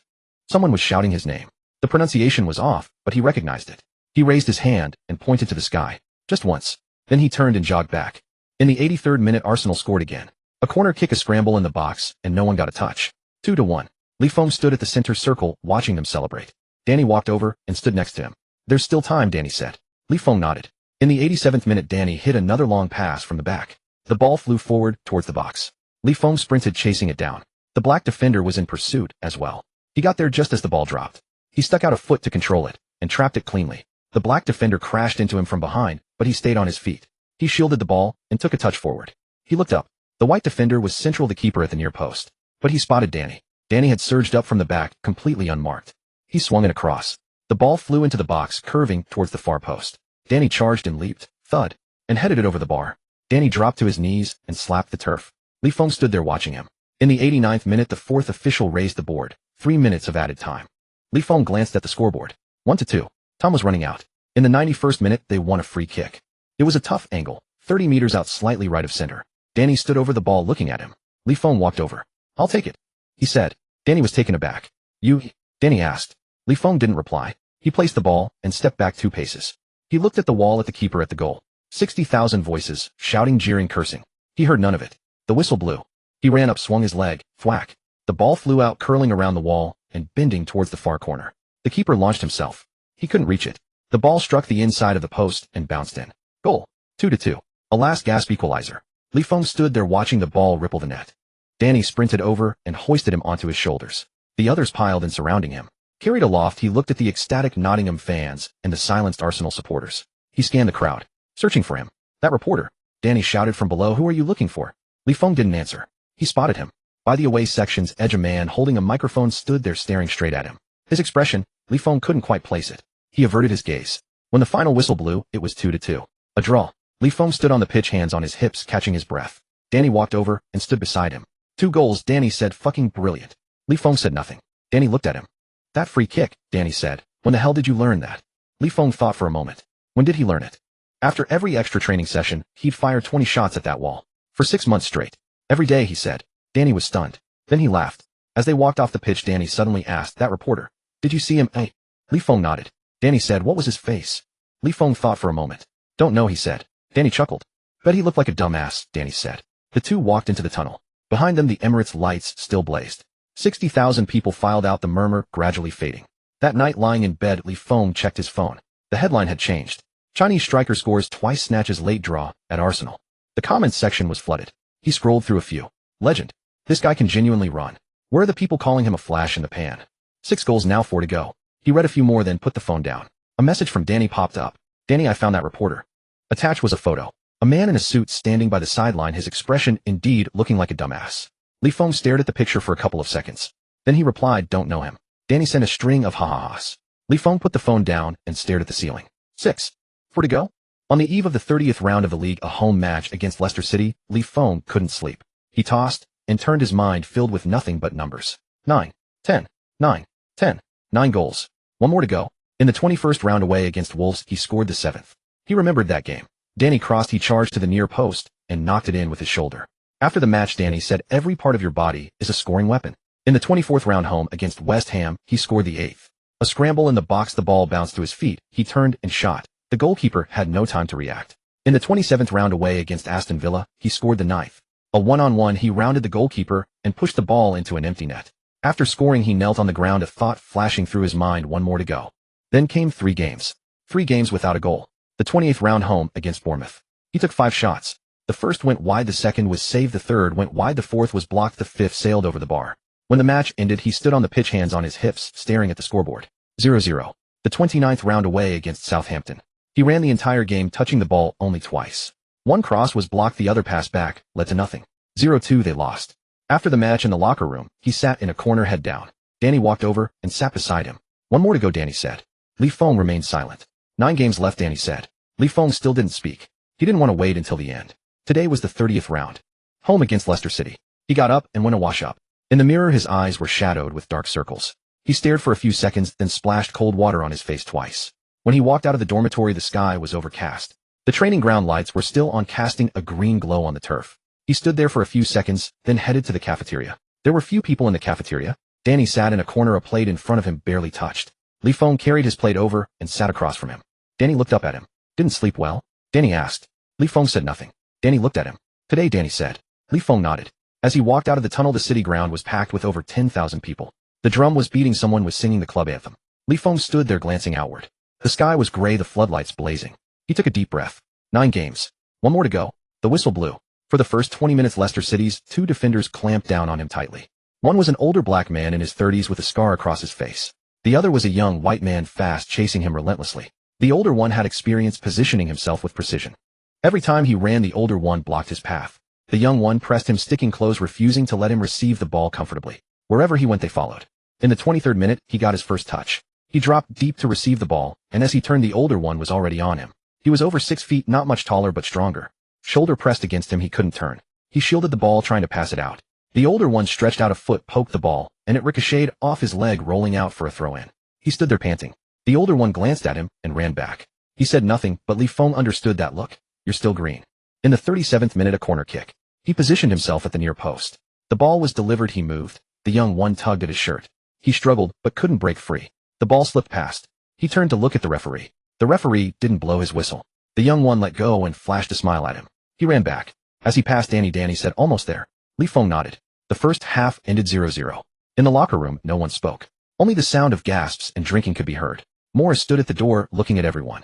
Someone was shouting his name. The pronunciation was off, but he recognized it. He raised his hand and pointed to the sky. Just once. Then he turned and jogged back. In the 83rd minute, Arsenal scored again. A corner kick, a scramble in the box, and no one got a touch. 2-1. Li Feng stood at the center circle, watching them celebrate. Danny walked over and stood next to him. There's still time, Danny said. Li Feng nodded. In the 87th minute, Danny hit another long pass from the back. The ball flew forward towards the box. Li Feng sprinted, chasing it down. The black defender was in pursuit as well. He got there just as the ball dropped. He stuck out a foot to control it and trapped it cleanly. The black defender crashed into him from behind, but he stayed on his feet. He shielded the ball and took a touch forward. He looked up. The white defender was central the keeper at the near post. But he spotted Danny. Danny had surged up from the back, completely unmarked. He swung it across. The ball flew into the box, curving towards the far post. Danny charged and leaped, thud, and headed it over the bar. Danny dropped to his knees and slapped the turf. Li Feng stood there watching him. In the 89th minute, the fourth official raised the board. 3 minutes of added time. Li Feng glanced at the scoreboard. 1-2. Time was running out. In the 91st minute, they won a free kick. It was a tough angle, 30 meters out slightly right of center. Danny stood over the ball looking at him. Li Feng walked over. I'll take it, he said. Danny was taken aback. You? Danny asked. Li Feng didn't reply. He placed the ball and stepped back 2 paces. He looked at the wall at the keeper at the goal. 60,000 voices, shouting, jeering, cursing. He heard none of it. The whistle blew. He ran up, swung his leg, thwack. The ball flew out, curling around the wall and bending towards the far corner. The keeper launched himself. He couldn't reach it. The ball struck the inside of the post and bounced in. Goal. 2-2. A last gasp equalizer. Li Feng stood there watching the ball ripple the net. Danny sprinted over and hoisted him onto his shoulders. The others piled in surrounding him. Carried aloft, he looked at the ecstatic Nottingham fans and the silenced Arsenal supporters. He scanned the crowd, searching for him. That reporter. Danny shouted from below, who are you looking for? Li Feng didn't answer. He spotted him. By the away section's edge, a man holding a microphone stood there staring straight at him. His expression, Li Feng couldn't quite place it. He averted his gaze. When the final whistle blew, it was 2-2. A draw. Li Feng stood on the pitch, hands on his hips, catching his breath. Danny walked over and stood beside him. 2 goals, Danny said. Fucking brilliant. Li Feng said nothing. Danny looked at him. That free kick, Danny said. When the hell did you learn that? Li Feng thought for a moment. When did he learn it? After every extra training session, he'd fire 20 shots at that wall. For 6 months straight. Every day, he said. Danny was stunned. Then he laughed. As they walked off the pitch, Danny suddenly asked, that reporter, did you see him? Hey. Li Feng nodded. Danny said, what was his face? Li Feng thought for a moment. Don't know, he said. Danny chuckled. Bet he looked like a dumbass, Danny said. The two walked into the tunnel. Behind them, the Emirates lights still blazed. 60,000 people filed out, the murmur gradually fading. That night, lying in bed, Li Feng checked his phone. The headline had changed. Chinese striker scores twice, snatches late draw at Arsenal. The comments section was flooded. He scrolled through a few. Legend. This guy can genuinely run. Where are the people calling him a flash in the pan? 6 goals now, 4 to go. He read a few more, then put the phone down. A message from Danny popped up. Danny, I found that reporter. Attached was a photo. A man in a suit standing by the sideline, his expression indeed looking like a dumbass. Li Feng stared at the picture for a couple of seconds. Then he replied, don't know him. Danny sent a string of ha-ha-has. Li Feng put the phone down and stared at the ceiling. 6. 4 to go? On the eve of the 30th round of the league, a home match against Leicester City, Li Feng couldn't sleep. He tossed and turned, his mind filled with nothing but numbers. 9, 10, 9, 10, 9 goals. 1 more to go. In the 21st round away against Wolves, he scored the 7th. He remembered that game. Danny crossed, he charged to the near post and knocked it in with his shoulder. After the match, Danny said, every part of your body is a scoring weapon. In the 24th round home against West Ham, he scored the 8th. A scramble in the box, the ball bounced to his feet, he turned and shot. The goalkeeper had no time to react. In the 27th round away against Aston Villa, he scored the 9th. A one-on-one, he rounded the goalkeeper and pushed the ball into an empty net. After scoring, he knelt on the ground, a thought flashing through his mind, 1 more to go. Then came 3 games. 3 games without a goal. The 28th round home against Bournemouth. He took 5 shots. The first went wide, the second was saved, the third went wide, the fourth was blocked, the fifth sailed over the bar. When the match ended, he stood on the pitch, hands on his hips, staring at the scoreboard. 0-0. The 29th round away against Southampton. He ran the entire game, touching the ball only twice. 1 cross was blocked, the other pass back led to nothing. 0-2, they lost. After the match in the locker room, he sat in a corner, head down. Danny walked over and sat beside him. 1 more to go, Danny said. Li Feng remained silent. 9 games left, Danny said. Li Feng still didn't speak. He didn't want to wait until the end. Today was the 30th round. Home against Leicester City. He got up and went to wash up. In the mirror, his eyes were shadowed with dark circles. He stared for a few seconds, then splashed cold water on his face twice. When he walked out of the dormitory, the sky was overcast. The training ground lights were still on, casting a green glow on the turf. He stood there for a few seconds, then headed to the cafeteria. There were few people in the cafeteria. Danny sat in a corner, a plate in front of him barely touched. Li Feng carried his plate over and sat across from him. Danny looked up at him. Didn't sleep well? Danny asked. Li Feng said nothing. Danny looked at him. Today, Danny said. Li Feng nodded. As he walked out of the tunnel, the city ground was packed with over 10,000 people. The drum was beating, someone was singing the club anthem. Li Feng stood there glancing outward. The sky was gray, the floodlights blazing. He took a deep breath. 9 games. 1 more to go. The whistle blew. For the first 20 minutes, Leicester City's 2 defenders clamped down on him tightly. One was an older black man in his 30s with a scar across his face. The other was a young white man, fast, chasing him relentlessly. The older one had experience positioning himself with precision. Every time he ran, the older one blocked his path. The young one pressed him, sticking close, refusing to let him receive the ball comfortably. Wherever he went, they followed. In the 23rd minute, he got his first touch. He dropped deep to receive the ball, and as he turned, the older one was already on him. He was over 6 feet, not much taller but stronger. Shoulder pressed against him, he couldn't turn. He shielded the ball, trying to pass it out. The older one stretched out a foot, poked the ball, and it ricocheted off his leg, rolling out for a throw-in. He stood there panting. The older one glanced at him and ran back. He said nothing, but Li Feng understood that look. You're still green. In the 37th minute, a corner kick. He positioned himself at the near post. The ball was delivered, he moved. The young one tugged at his shirt. He struggled, but couldn't break free. The ball slipped past. He turned to look at the referee. The referee didn't blow his whistle. The young one let go and flashed a smile at him. He ran back. As he passed Danny, Danny said, almost there. Li Feng nodded. The first half ended 0-0. In the locker room, no one spoke. Only the sound of gasps and drinking could be heard. Morris stood at the door, looking at everyone.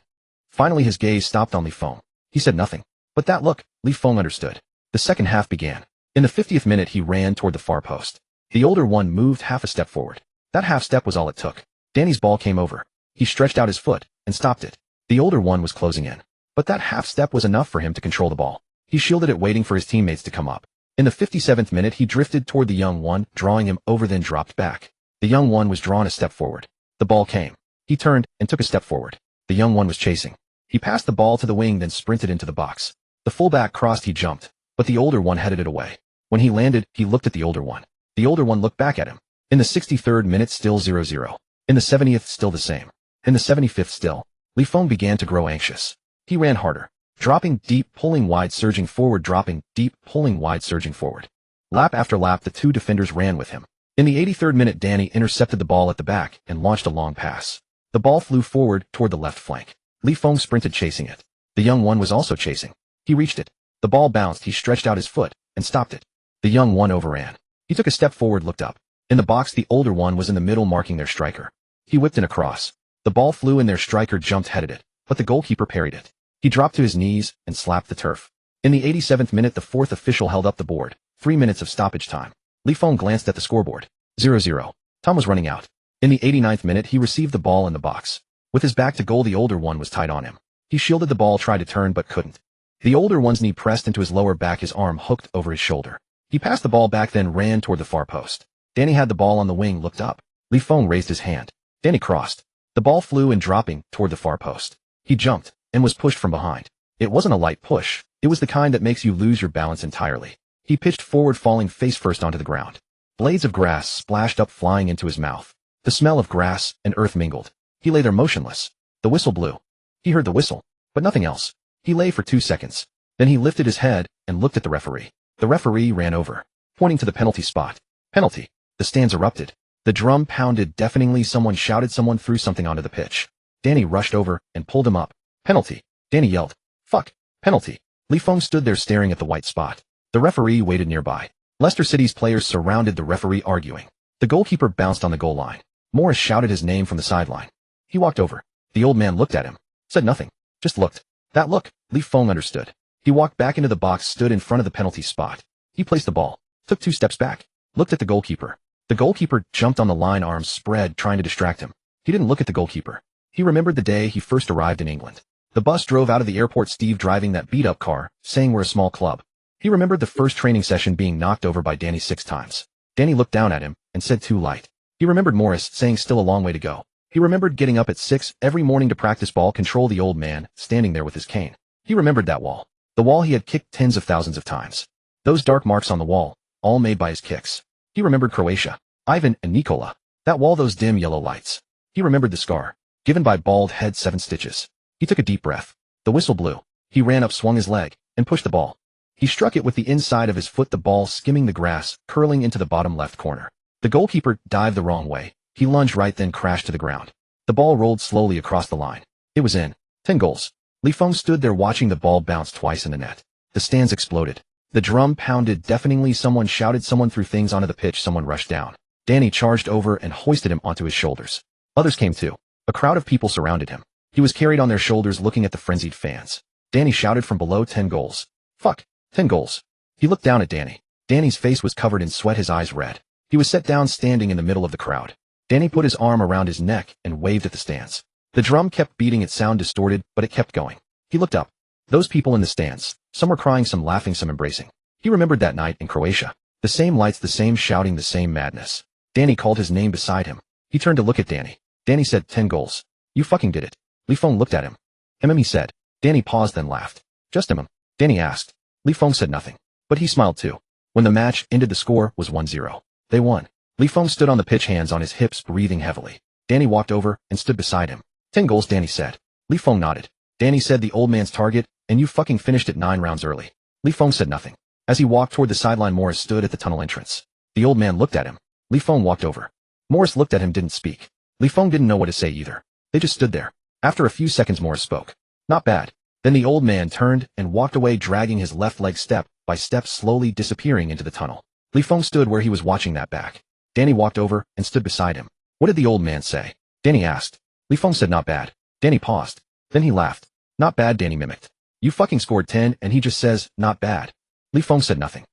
Finally, his gaze stopped on Li Feng. He said nothing. But that look, Li Feng understood. The second half began. In the 50th minute, he ran toward the far post. The older one moved half a step forward. That half step was all it took. Danny's ball came over. He stretched out his foot and stopped it. The older one was closing in. But that half step was enough for him to control the ball. He shielded it, waiting for his teammates to come up. In the 57th minute, he drifted toward the young one, drawing him over, then dropped back. The young one was drawn a step forward. The ball came. He turned and took a step forward. The young one was chasing. He passed the ball to the wing, then sprinted into the box. The fullback crossed, he jumped, but the older one headed it away. When he landed, he looked at the older one. The older one looked back at him. In the 63rd minute, still 0-0. In the 70th, still the same. In the 75th, still. Li Feng began to grow anxious. He ran harder. Dropping deep, pulling wide, surging forward, dropping deep, pulling wide, surging forward. Lap after lap, the two defenders ran with him. In the 83rd minute, Danny intercepted the ball at the back and launched a long pass. The ball flew forward toward the left flank. Li Feng sprinted, chasing it. The young one was also chasing. He reached it. The ball bounced. He stretched out his foot and stopped it. The young one overran. He took a step forward, looked up. In the box, the older one was in the middle, marking their striker. He whipped in a cross. The ball flew and their striker jumped, headed it, but the goalkeeper parried it. He dropped to his knees and slapped the turf. In the 87th minute, the fourth official held up the board. 3 minutes of stoppage time. Li Feng glanced at the scoreboard. 0-0. Time was running out. In the 89th minute, he received the ball in the box. With his back to goal, the older one was tied on him. He shielded the ball, tried to turn but couldn't. The older one's knee pressed into his lower back, his arm hooked over his shoulder. He passed the ball back, then ran toward the far post. Danny had the ball on the wing, looked up. Li Feng raised his hand. Danny crossed. The ball flew and dropping toward the far post. He jumped and was pushed from behind. It wasn't a light push. It was the kind that makes you lose your balance entirely. He pitched forward, falling face first onto the ground. Blades of grass splashed up, flying into his mouth. The smell of grass and earth mingled. He lay there motionless. The whistle blew. He heard the whistle, but nothing else. He lay for 2 seconds. Then he lifted his head and looked at the referee. The referee ran over, pointing to the penalty spot. Penalty. The stands erupted. The drum pounded deafeningly. Someone shouted. Someone threw something onto the pitch. Danny rushed over and pulled him up. Penalty. Danny yelled. Fuck. Penalty. Li Feng stood there staring at the white spot. The referee waited nearby. Leicester City's players surrounded the referee, arguing. The goalkeeper bounced on the goal line. Morris shouted his name from the sideline. He walked over. The old man looked at him. Said nothing. Just looked. That look, Li Feng understood. He walked back into the box, stood in front of the penalty spot. He placed the ball. Took 2 steps back. Looked at the goalkeeper. The goalkeeper jumped on the line, arms spread, trying to distract him. He didn't look at the goalkeeper. He remembered the day he first arrived in England. The bus drove out of the airport, Steve driving that beat-up car, saying we're a small club. He remembered the first training session being knocked over by Danny 6 times. Danny looked down at him and said too light. He remembered Morris saying still a long way to go. He remembered getting up at 6 every morning to practice ball control, the old man standing there with his cane. He remembered that wall. The wall he had kicked tens of thousands of times. Those dark marks on the wall, all made by his kicks. He remembered Croatia, Ivan and Nikola. That wall, those dim yellow lights. He remembered the scar, given by bald head, 7 stitches. He took a deep breath. The whistle blew. He ran up, swung his leg, and pushed the ball. He struck it with the inside of his foot, the ball skimming the grass, curling into the bottom left corner. The goalkeeper dived the wrong way. He lunged right, then crashed to the ground. The ball rolled slowly across the line. It was in. 10 goals. Li Feng stood there watching the ball bounce twice in the net. The stands exploded. The drum pounded deafeningly. Someone shouted. Someone threw things onto the pitch. Someone rushed down. Danny charged over and hoisted him onto his shoulders. Others came too. A crowd of people surrounded him. He was carried on their shoulders, looking at the frenzied fans. Danny shouted from below, 10 goals. Fuck. 10 goals. He looked down at Danny. Danny's face was covered in sweat, his eyes red. He was set down, standing in the middle of the crowd. Danny put his arm around his neck and waved at the stands. The drum kept beating, its sound distorted, but it kept going. He looked up. Those people in the stands, some were crying, some laughing, some embracing. He remembered that night in Croatia. The same lights, the same shouting, the same madness. Danny called his name beside him. He turned to look at Danny. Danny said, 10 goals. You fucking did it. Li Feng looked at him. He said. Danny paused, then laughed. Just him. Danny asked. Li Feng said nothing. But he smiled too. When the match ended, the score was 1-0. They won. Li Feng stood on the pitch, hands on his hips, breathing heavily. Danny walked over and stood beside him. 10 goals, Danny said. Li Feng nodded. Danny said, the old man's target, and you fucking finished it 9 rounds early. Li Feng said nothing. As he walked toward the sideline, Morris stood at the tunnel entrance. The old man looked at him. Li Feng walked over. Morris looked at him, didn't speak. Li Feng didn't know what to say either. They just stood there. After a few seconds, Morris spoke. Not bad. Then the old man turned and walked away, dragging his left leg, step by step, slowly disappearing into the tunnel. Li Feng stood where he was, watching that back. Danny walked over and stood beside him. What did the old man say? Danny asked. Li Feng said, not bad. Danny paused. Then he laughed. Not bad, Danny mimicked. You fucking scored 10 and he just says, not bad. Li Feng said nothing.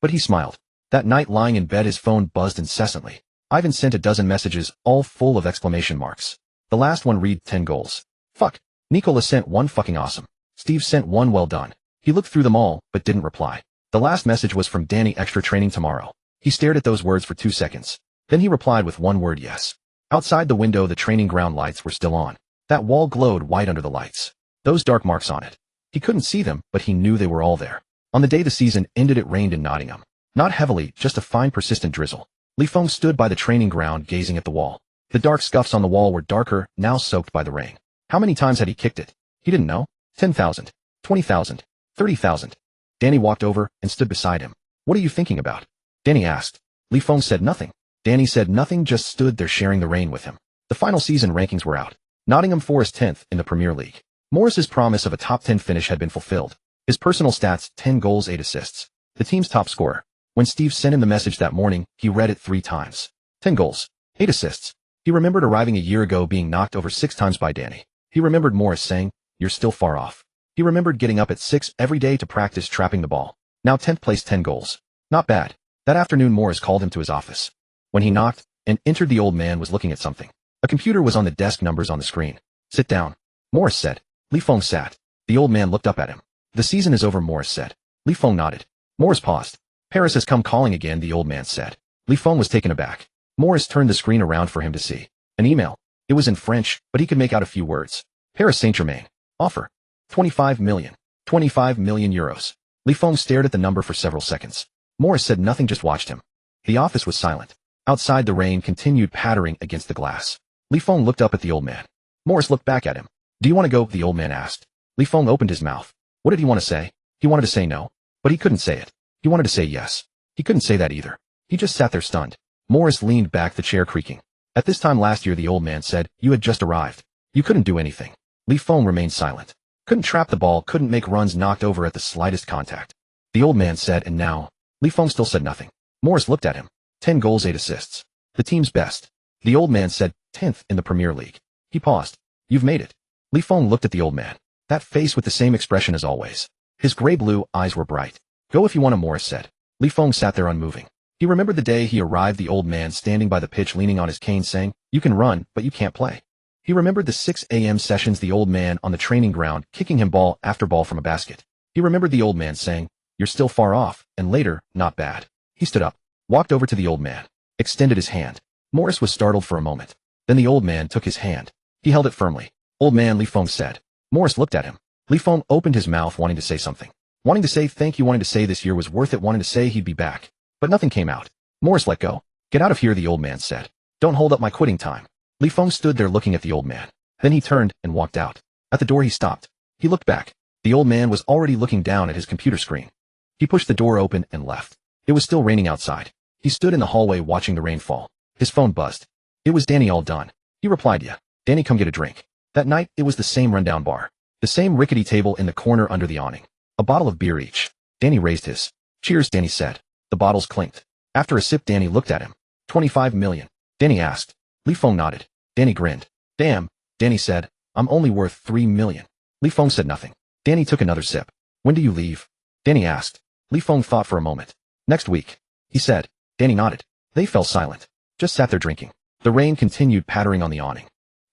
But he smiled. That night, lying in bed, his phone buzzed incessantly. Ivan sent a dozen messages, all full of exclamation marks. The last one read, 10 goals. Fuck. Nicola sent one, fucking awesome. Steve sent one, well done. He looked through them all, but didn't reply. The last message was from Danny, extra training tomorrow. He stared at those words for 2 seconds. Then he replied with one word, yes. Outside the window, the training ground lights were still on. That wall glowed white under the lights. Those dark marks on it. He couldn't see them, but he knew they were all there. On the day the season ended, it rained in Nottingham. Not heavily, just a fine persistent drizzle. Li Feng stood by the training ground, gazing at the wall. The dark scuffs on the wall were darker, now soaked by the rain. How many times had he kicked it? He didn't know. 10,000. 20,000. 30,000. Danny walked over and stood beside him. What are you thinking about? Danny asked. Li Feng said nothing. Danny said nothing, just stood there sharing the rain with him. The final season rankings were out. Nottingham Forest 10th in the Premier League. Morris's promise of a top 10 finish had been fulfilled. His personal stats, 10 goals, 8 assists. The team's top scorer. When Steve sent him the message that morning, he read it 3 times. 10 goals, 8 assists. He remembered arriving a year ago, being knocked over 6 times by Danny. He remembered Morris saying, you're still far off. He remembered getting up at 6 every day to practice trapping the ball. Now 10th place, 10 goals. Not bad. That afternoon, Morris called him to his office. When he knocked and entered, the old man was looking at something. A computer was on the desk, numbers on the screen. Sit down. Morris said. Li Feng sat. The old man looked up at him. The season is over, Morris said. Li Feng nodded. Morris paused. Paris has come calling again, the old man said. Li Feng was taken aback. Morris turned the screen around for him to see. An email. It was in French, but he could make out a few words. Paris Saint-Germain. Offer. 25 million. 25 million euros. Li Feng stared at the number for several seconds. Morris said nothing, just watched him. The office was silent. Outside, the rain continued pattering against the glass. Li Feng looked up at the old man. Morris looked back at him. Do you want to go? The old man asked. Li Feng opened his mouth. What did he want to say? He wanted to say no, but he couldn't say it. He wanted to say yes. He couldn't say that either. He just sat there stunned. Morris leaned back, the chair creaking. At this time last year, the old man said, you had just arrived. You couldn't do anything. Li Feng remained silent. Couldn't trap the ball, couldn't make runs, knocked over at the slightest contact. The old man said, and now? Li Feng still said nothing. Morris looked at him. 10 goals, 8 assists. The team's best. The old man said, 10th in the Premier League. He paused. You've made it. Li Feng looked at the old man. That face with the same expression as always. His gray-blue eyes were bright. Go if you want to, Morris said. Li Feng sat there unmoving. He remembered the day he arrived, the old man standing by the pitch, leaning on his cane, saying, you can run, but you can't play. He remembered the 6 a.m. sessions, the old man on the training ground, kicking him ball after ball from a basket. He remembered the old man saying, you're still far off, and later, not bad. He stood up, walked over to the old man, extended his hand. Morris was startled for a moment. Then the old man took his hand. He held it firmly. Old man, Li Feng said. Morris looked at him. Li Feng opened his mouth, wanting to say something. Wanting to say thank you, wanting to say this year was worth it, wanting to say he'd be back. But nothing came out. Morris let go. Get out of here, the old man said. Don't hold up my quitting time. Li Feng stood there looking at the old man. Then he turned and walked out. At the door he stopped. He looked back. The old man was already looking down at his computer screen. He pushed the door open and left. It was still raining outside. He stood in the hallway watching the rain fall. His phone buzzed. It was Danny, all done. He replied, yeah. Danny, come get a drink. That night, it was the same rundown bar. The same rickety table in the corner under the awning. A bottle of beer each. Danny raised his. Cheers, Danny said. The bottles clinked. After a sip, Danny looked at him. 25 million. Danny asked. Li Feng nodded. Danny grinned. Damn, Danny said. I'm only worth 3 million. Li Feng said nothing. Danny took another sip. When do you leave? Danny asked. Li Feng thought for a moment. Next week. He said. Danny nodded. They fell silent. Just sat there drinking. The rain continued pattering on the awning.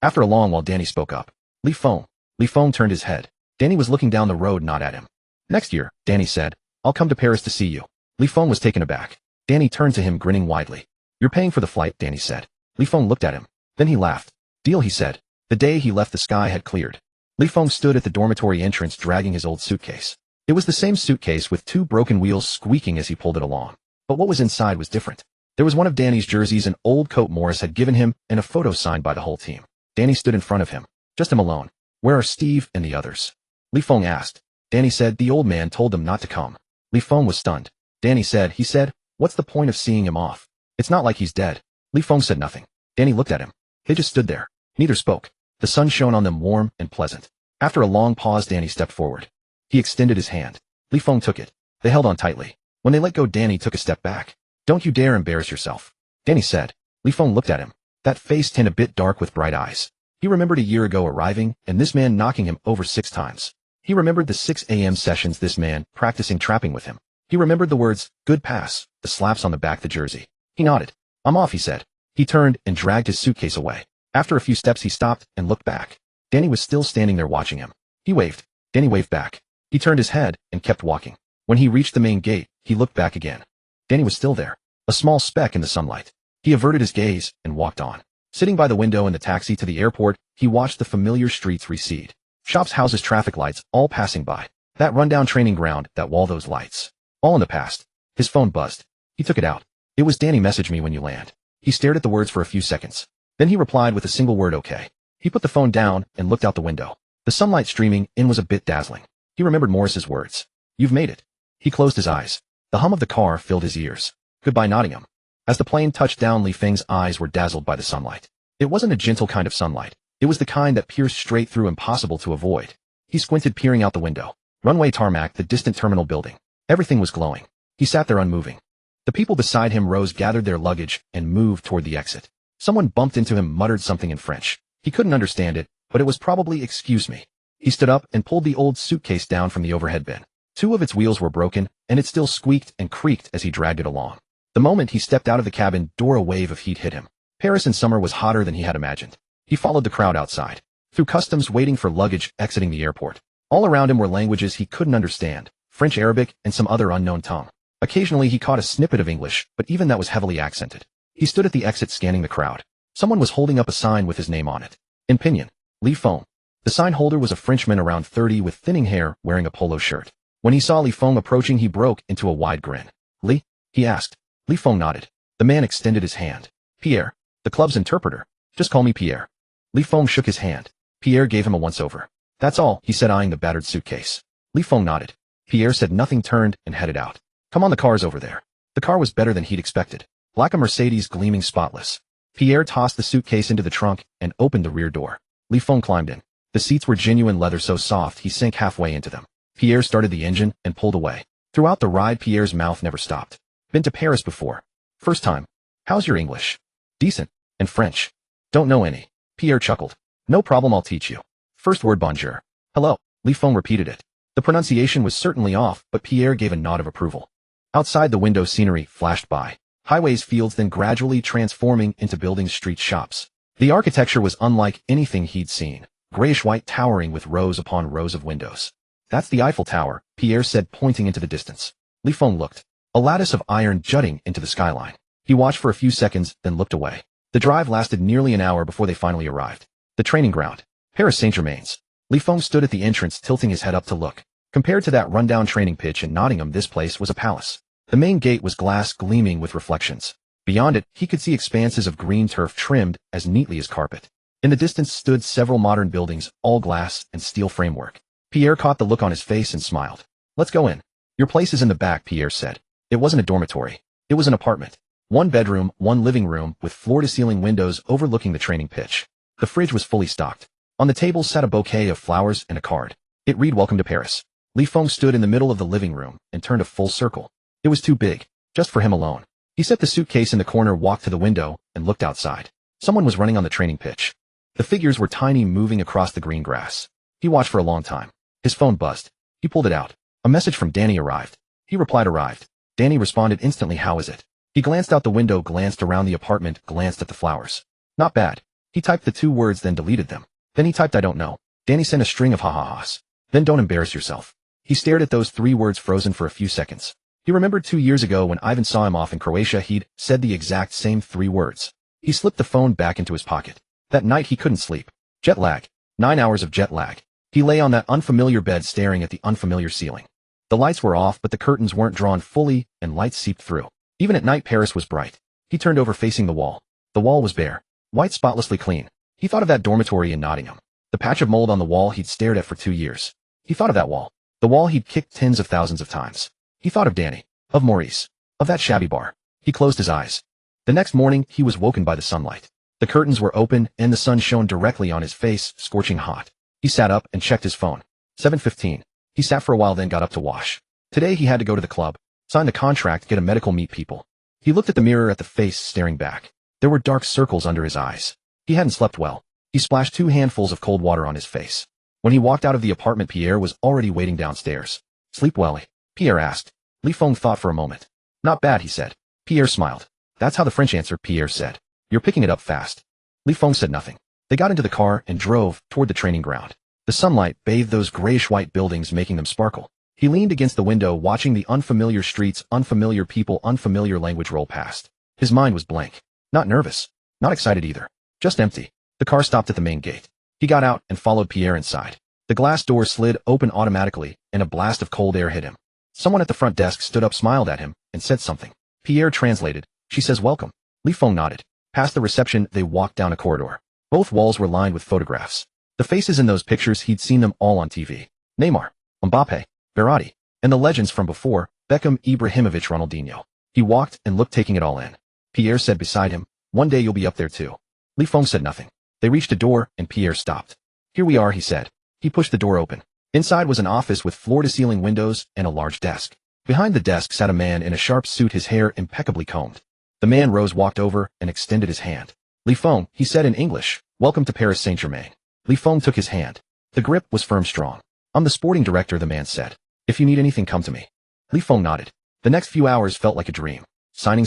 After a long while, Danny spoke up. Li Feng. Li Feng turned his head. Danny was looking down the road, not at him. Next year, Danny said. I'll come to Paris to see you. Li Feng was taken aback. Danny turned to him, grinning widely. You're paying for the flight, Danny said. Li Feng looked at him. Then he laughed. Deal, he said. The day he left, the sky had cleared. Li Feng stood at the dormitory entrance dragging his old suitcase. It was the same suitcase with two broken wheels squeaking as he pulled it along. But what was inside was different. There was one of Danny's jerseys, an old coat Morris had given him, and a photo signed by the whole team. Danny stood in front of him. Just him alone. Where are Steve and the others? Li Feng asked. Danny said the old man told them not to come. Li Feng was stunned. Danny said, what's the point of seeing him off? It's not like he's dead. Li Feng said nothing. Danny looked at him. They just stood there. Neither spoke. The sun shone on them, warm and pleasant. After a long pause, Danny stepped forward. He extended his hand. Li Feng took it. They held on tightly. When they let go, Danny took a step back. Don't you dare embarrass yourself, Danny said. Li Feng looked at him. That face tinted a bit dark with bright eyes. He remembered a year ago arriving, and this man knocking him over 6 times. He remembered the 6 a.m. sessions, this man practicing trapping with him. He remembered the words, good pass, the slaps on the back, the jersey. He nodded. I'm off, he said. He turned and dragged his suitcase away. After a few steps, he stopped and looked back. Danny was still standing there watching him. He waved. Danny waved back. He turned his head and kept walking. When he reached the main gate, he looked back again. Danny was still there, a small speck in the sunlight. He averted his gaze and walked on. Sitting by the window in the taxi to the airport, he watched the familiar streets recede. Shops, houses, traffic lights, all passing by. That rundown training ground, that wall, those lights. All in the past. His phone buzzed. He took it out. It was Danny. Message me when you land. He stared at the words for a few seconds. Then he replied with a single word, okay. He put the phone down and looked out the window. The sunlight streaming in was a bit dazzling. He remembered Morris's words. You've made it. He closed his eyes. The hum of the car filled his ears. Goodbye, Nottingham. As the plane touched down, Li Feng's eyes were dazzled by the sunlight. It wasn't a gentle kind of sunlight. It was the kind that pierced straight through, impossible to avoid. He squinted, peering out the window. Runway, tarmac, the distant terminal building. Everything was glowing. He sat there unmoving. The people beside him rose, gathered their luggage, and moved toward the exit. Someone bumped into him, muttered something in French. He couldn't understand it, but it was probably excuse me. He stood up and pulled the old suitcase down from the overhead bin. 2 of its wheels were broken, and it still squeaked and creaked as he dragged it along. The moment he stepped out of the cabin door, a wave of heat hit him. Paris in summer was hotter than he had imagined. He followed the crowd outside, through customs, waiting for luggage, exiting the airport. All around him were languages he couldn't understand, French, Arabic, and some other unknown tongue. Occasionally he caught a snippet of English, but even that was heavily accented. He stood at the exit scanning the crowd. Someone was holding up a sign with his name on it. In Pinyin, Li Feng. The sign holder was a Frenchman around 30 with thinning hair, wearing a polo shirt. When he saw Li Feng approaching, he broke into a wide grin. Li? He asked. Li Feng nodded. The man extended his hand. Pierre, the club's interpreter. Just call me Pierre. Li Feng shook his hand. Pierre gave him a once-over. That's all, he said, eyeing the battered suitcase. Li Feng nodded. Pierre said nothing, turned and headed out. Come on, the car's over there. The car was better than he'd expected. Like a Mercedes, gleaming spotless. Pierre tossed the suitcase into the trunk and opened the rear door. Li Feng climbed in. The seats were genuine leather, so soft he sank halfway into them. Pierre started the engine and pulled away. Throughout the ride, Pierre's mouth never stopped. Been to Paris before. First time. How's your English? Decent. And French? Don't know any. Pierre chuckled. No problem, I'll teach you. First word, bonjour. Hello. Li Feng repeated it. The pronunciation was certainly off, but Pierre gave a nod of approval. Outside, the window scenery flashed by. Highways, fields, then gradually transforming into buildings, streets, shops. The architecture was unlike anything he'd seen. Grayish-white, towering with rows upon rows of windows. That's the Eiffel Tower, Pierre said, pointing into the distance. Li Feng looked. A lattice of iron jutting into the skyline. He watched for a few seconds, then looked away. The drive lasted nearly an hour before they finally arrived. The training ground. Paris Saint-Germain's. Li Feng stood at the entrance, tilting his head up to look. Compared to that rundown training pitch in Nottingham, this place was a palace. The main gate was glass, gleaming with reflections. Beyond it, he could see expanses of green turf trimmed as neatly as carpet. In the distance stood several modern buildings, all glass and steel framework. Pierre caught the look on his face and smiled. Let's go in. Your place is in the back, Pierre said. It wasn't a dormitory. It was an apartment. 1 bedroom, 1 living room, with floor-to-ceiling windows overlooking the training pitch. The fridge was fully stocked. On the table sat a bouquet of flowers and a card. It read, Welcome to Paris. Li Feng stood in the middle of the living room and turned a full circle. It was too big, just for him alone. He set the suitcase in the corner, walked to the window, and looked outside. Someone was running on the training pitch. The figures were tiny, moving across the green grass. He watched for a long time. His phone buzzed. He pulled it out. A message from Danny arrived. He replied, Arrived. Danny responded instantly, How is it? He glanced out the window, glanced around the apartment, glanced at the flowers. Not bad. He typed the 2 words then deleted them. Then he typed I don't know. Danny sent a string of ha-ha-has. Then don't embarrass yourself. He stared at those 3 words frozen for a few seconds. He remembered 2 years ago when Ivan saw him off in Croatia he'd said the exact same 3 words. He slipped the phone back into his pocket. That night he couldn't sleep. Jet lag. 9 hours of jet lag. He lay on that unfamiliar bed staring at the unfamiliar ceiling. The lights were off but the curtains weren't drawn fully and light seeped through. Even at night Paris was bright. He turned over facing the wall. The wall was bare. White, spotlessly clean. He thought of that dormitory in Nottingham. The patch of mold on the wall he'd stared at for 2 years. He thought of that wall. The wall he'd kicked tens of thousands of times. He thought of Danny. Of Maurice. Of that shabby bar. He closed his eyes. The next morning he was woken by the sunlight. The curtains were open and the sun shone directly on his face, scorching hot. He sat up and checked his phone. 7:15. He sat for a while then got up to wash. Today he had to go to the club, sign the contract, get a medical, meet people. He looked at the mirror at the face staring back. There were dark circles under his eyes. He hadn't slept well. He splashed 2 handfuls of cold water on his face. When he walked out of the apartment Pierre was already waiting downstairs. Sleep well? Pierre asked. Li Feng thought for a moment. Not bad, he said. Pierre smiled. That's how the French answer, Pierre said. You're picking it up fast. Li Feng said nothing. They got into the car and drove toward the training ground. The sunlight bathed those grayish-white buildings, making them sparkle. He leaned against the window watching the unfamiliar streets, unfamiliar people, unfamiliar language roll past. His mind was blank. Not nervous. Not excited either. Just empty. The car stopped at the main gate. He got out and followed Pierre inside. The glass door slid open automatically and a blast of cold air hit him. Someone at the front desk stood up, smiled at him, and said something. Pierre translated. She says welcome. Li Feng nodded. Past the reception, they walked down a corridor. Both walls were lined with photographs. The faces in those pictures, he'd seen them all on TV. Neymar, Mbappe, Verratti, and the legends from before, Beckham, Ibrahimovic, Ronaldinho. He walked and looked, taking it all in. Pierre said beside him, one day you'll be up there too. Li Feng said nothing. They reached a door and Pierre stopped. Here we are, he said. He pushed the door open. Inside was an office with floor-to-ceiling windows and a large desk. Behind the desk sat a man in a sharp suit, his hair impeccably combed. The man rose, walked over, and extended his hand. Li Feng, he said in English, welcome to Paris Saint-Germain. Li Feng took his hand. The grip was firm, strong. I'm the sporting director, the man said. If you need anything, come to me. Li Feng nodded. The next few hours felt like a dream. Signing.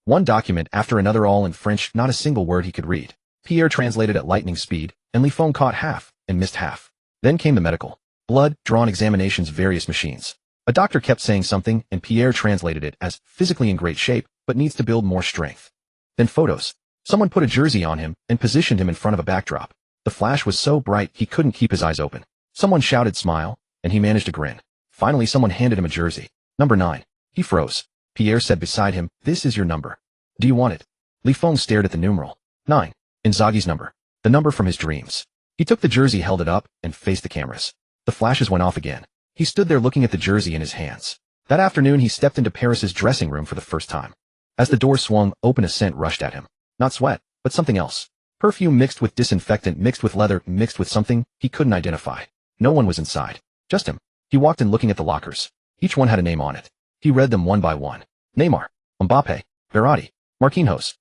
One document after another, all in French, not a single word he could read. Pierre translated at lightning speed, and Li Feng caught half, and missed half. Then came the medical. Blood, drawn examinations, various machines. A doctor kept saying something, and Pierre translated it as, physically in great shape, but needs to build more strength. Then photos. Someone put a jersey on him, and positioned him in front of a backdrop. The flash was so bright he couldn't keep his eyes open. Someone shouted smile, and he managed to grin. Finally someone handed him a jersey. Number 9. He froze. Pierre said beside him, this is your number. Do you want it? Li Feng stared at the numeral. 9. Inzaghi's number. The number from his dreams. He took the jersey, held it up, and faced the cameras. The flashes went off again. He stood there looking at the jersey in his hands. That afternoon he stepped into Paris's dressing room for the first time. As the door swung open, a scent rushed at him. Not sweat, but something else. Perfume mixed with disinfectant, mixed with leather, mixed with something he couldn't identify. No one was inside. Just him. He walked in looking at the lockers. Each one had a name on it. He read them one by one. Neymar, Mbappe, Verratti, Marquinhos.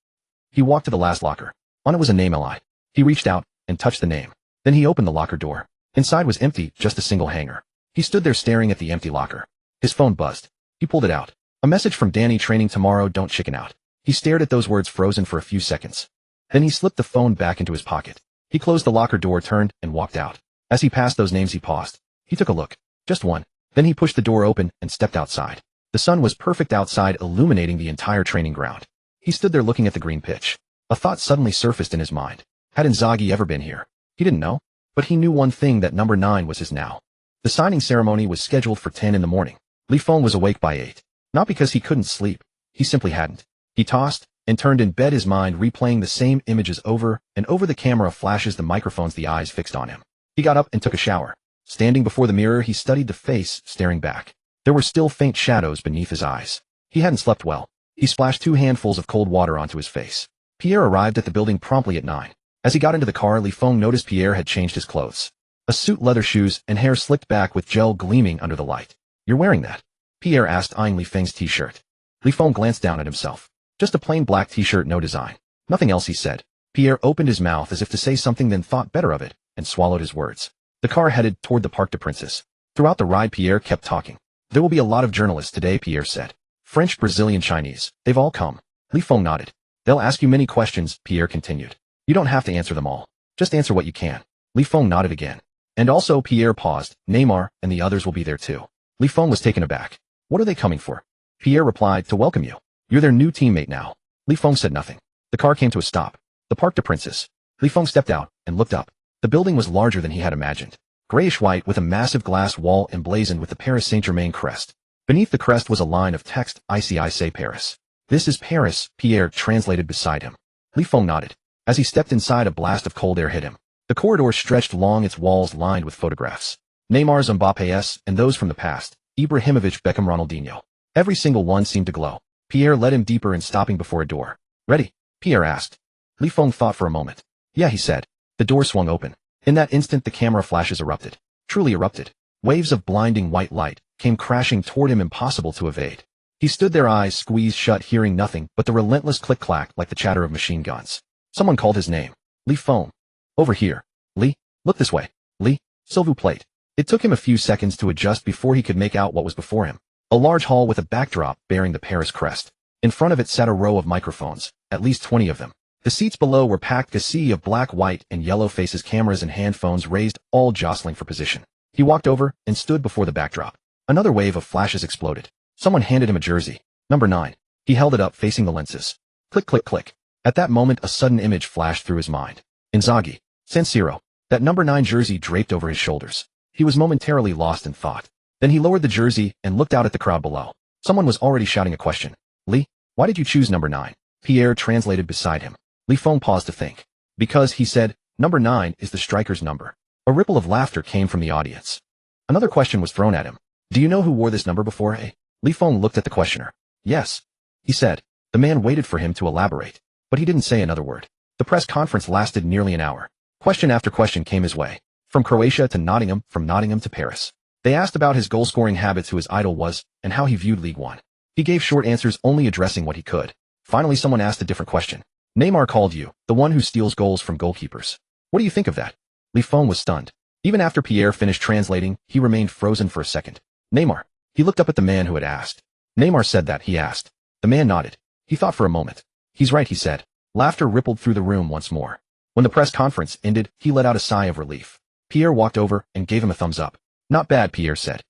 He walked to the last locker. On it was a name, Li. He reached out and touched the name. Then he opened the locker door. Inside was empty, just a single hanger. He stood there staring at the empty locker. His phone buzzed. He pulled it out. A message from Danny, training tomorrow, don't chicken out. He stared at those words, frozen for a few seconds. Then he slipped the phone back into his pocket. He closed the locker door, turned, and walked out. As he passed those names he paused. He took a look. Just one. Then he pushed the door open and stepped outside. The sun was perfect outside, illuminating the entire training ground. He stood there looking at the green pitch. A thought suddenly surfaced in his mind. Had Inzaghi ever been here? He didn't know. But he knew one thing, that number 9 was his now. The signing ceremony was scheduled for 10 in the morning. Li Feng was awake by 8. Not because he couldn't sleep. He simply hadn't. He tossed and turned in bed, his mind replaying the same images over and over, the camera flashes, the microphones, the eyes fixed on him. He got up and took a shower. Standing before the mirror, he studied the face, staring back. There were still faint shadows beneath his eyes. He hadn't slept well. He splashed 2 handfuls of cold water onto his face. Pierre arrived at the building promptly at 9. As he got into the car, Li Feng noticed Pierre had changed his clothes. A suit, leather shoes, and hair slicked back with gel gleaming under the light. You're wearing that? Pierre asked, eyeing Li Feng's t-shirt. Li Feng glanced down at himself. Just a plain black t-shirt, no design. Nothing else, he said. Pierre opened his mouth as if to say something, then thought better of it, and swallowed his words. The car headed toward the Parc des Princes. Throughout the ride, Pierre kept talking. There will be a lot of journalists today, Pierre said. French, Brazilian, Chinese. They've all come. Li Feng nodded. They'll ask you many questions, Pierre continued. You don't have to answer them all. Just answer what you can. Li Feng nodded again. And also Pierre paused. Neymar and the others will be there too. Li Feng was taken aback. What are they coming for? Pierre replied, to welcome you. You're their new teammate now. Li Feng said nothing. The car came to a stop. The Parc de Princes. Li Feng stepped out and looked up. The building was larger than he had imagined. Grayish-white with a massive glass wall emblazoned with the Paris Saint-Germain crest. Beneath the crest was a line of text, I say Paris. This is Paris, Pierre translated beside him. Li Feng nodded. As he stepped inside, a blast of cold air hit him. The corridor stretched along, its walls lined with photographs. Neymar's, Mbappe's, and those from the past. Ibrahimovic, Beckham, Ronaldinho. Every single one seemed to glow. Pierre led him deeper and stopping before a door. Ready? Pierre asked. Li Feng thought for a moment. Yeah, he said. The door swung open. In that instant the camera flashes erupted. Truly erupted. Waves of blinding white light came crashing toward him, impossible to evade. He stood there, eyes squeezed shut, hearing nothing but the relentless click-clack like the chatter of machine guns. Someone called his name. Li Feng. Over here. Li, look this way. Li, s'il vous plaît. It took him a few seconds to adjust before he could make out what was before him. A large hall with a backdrop bearing the Paris crest. In front of it sat a row of microphones, at least 20 of them. The seats below were packed, a sea of black, white, and yellow faces, cameras and hand phones raised, all jostling for position. He walked over and stood before the backdrop. Another wave of flashes exploded. Someone handed him a jersey. Number 9. He held it up, facing the lenses. Click, click, click. At that moment a sudden image flashed through his mind. Inzaghi. San Siro. That number 9 jersey draped over his shoulders. He was momentarily lost in thought. Then he lowered the jersey and looked out at the crowd below. Someone was already shouting a question. Li, why did you choose number 9? Pierre translated beside him. Li Feng paused to think. Because, he said, number 9 is the striker's number. A ripple of laughter came from the audience. Another question was thrown at him. Do you know who wore this number before? Li Feng looked at the questioner. Yes, he said. The man waited for him to elaborate. But he didn't say another word. The press conference lasted nearly an hour. Question after question came his way. From Croatia to Nottingham, from Nottingham to Paris. They asked about his goal-scoring habits, who his idol was, and how he viewed Ligue 1. He gave short answers, only addressing what he could. Finally someone asked a different question. Neymar called you, the one who steals goals from goalkeepers. What do you think of that? Li Feng was stunned. Even after Pierre finished translating, he remained frozen for a second. Neymar. He looked up at the man who had asked. Neymar said that, he asked. The man nodded. He thought for a moment. He's right, he said. Laughter rippled through the room once more. When the press conference ended, he let out a sigh of relief. Pierre walked over and gave him a thumbs up. Not bad, Pierre said.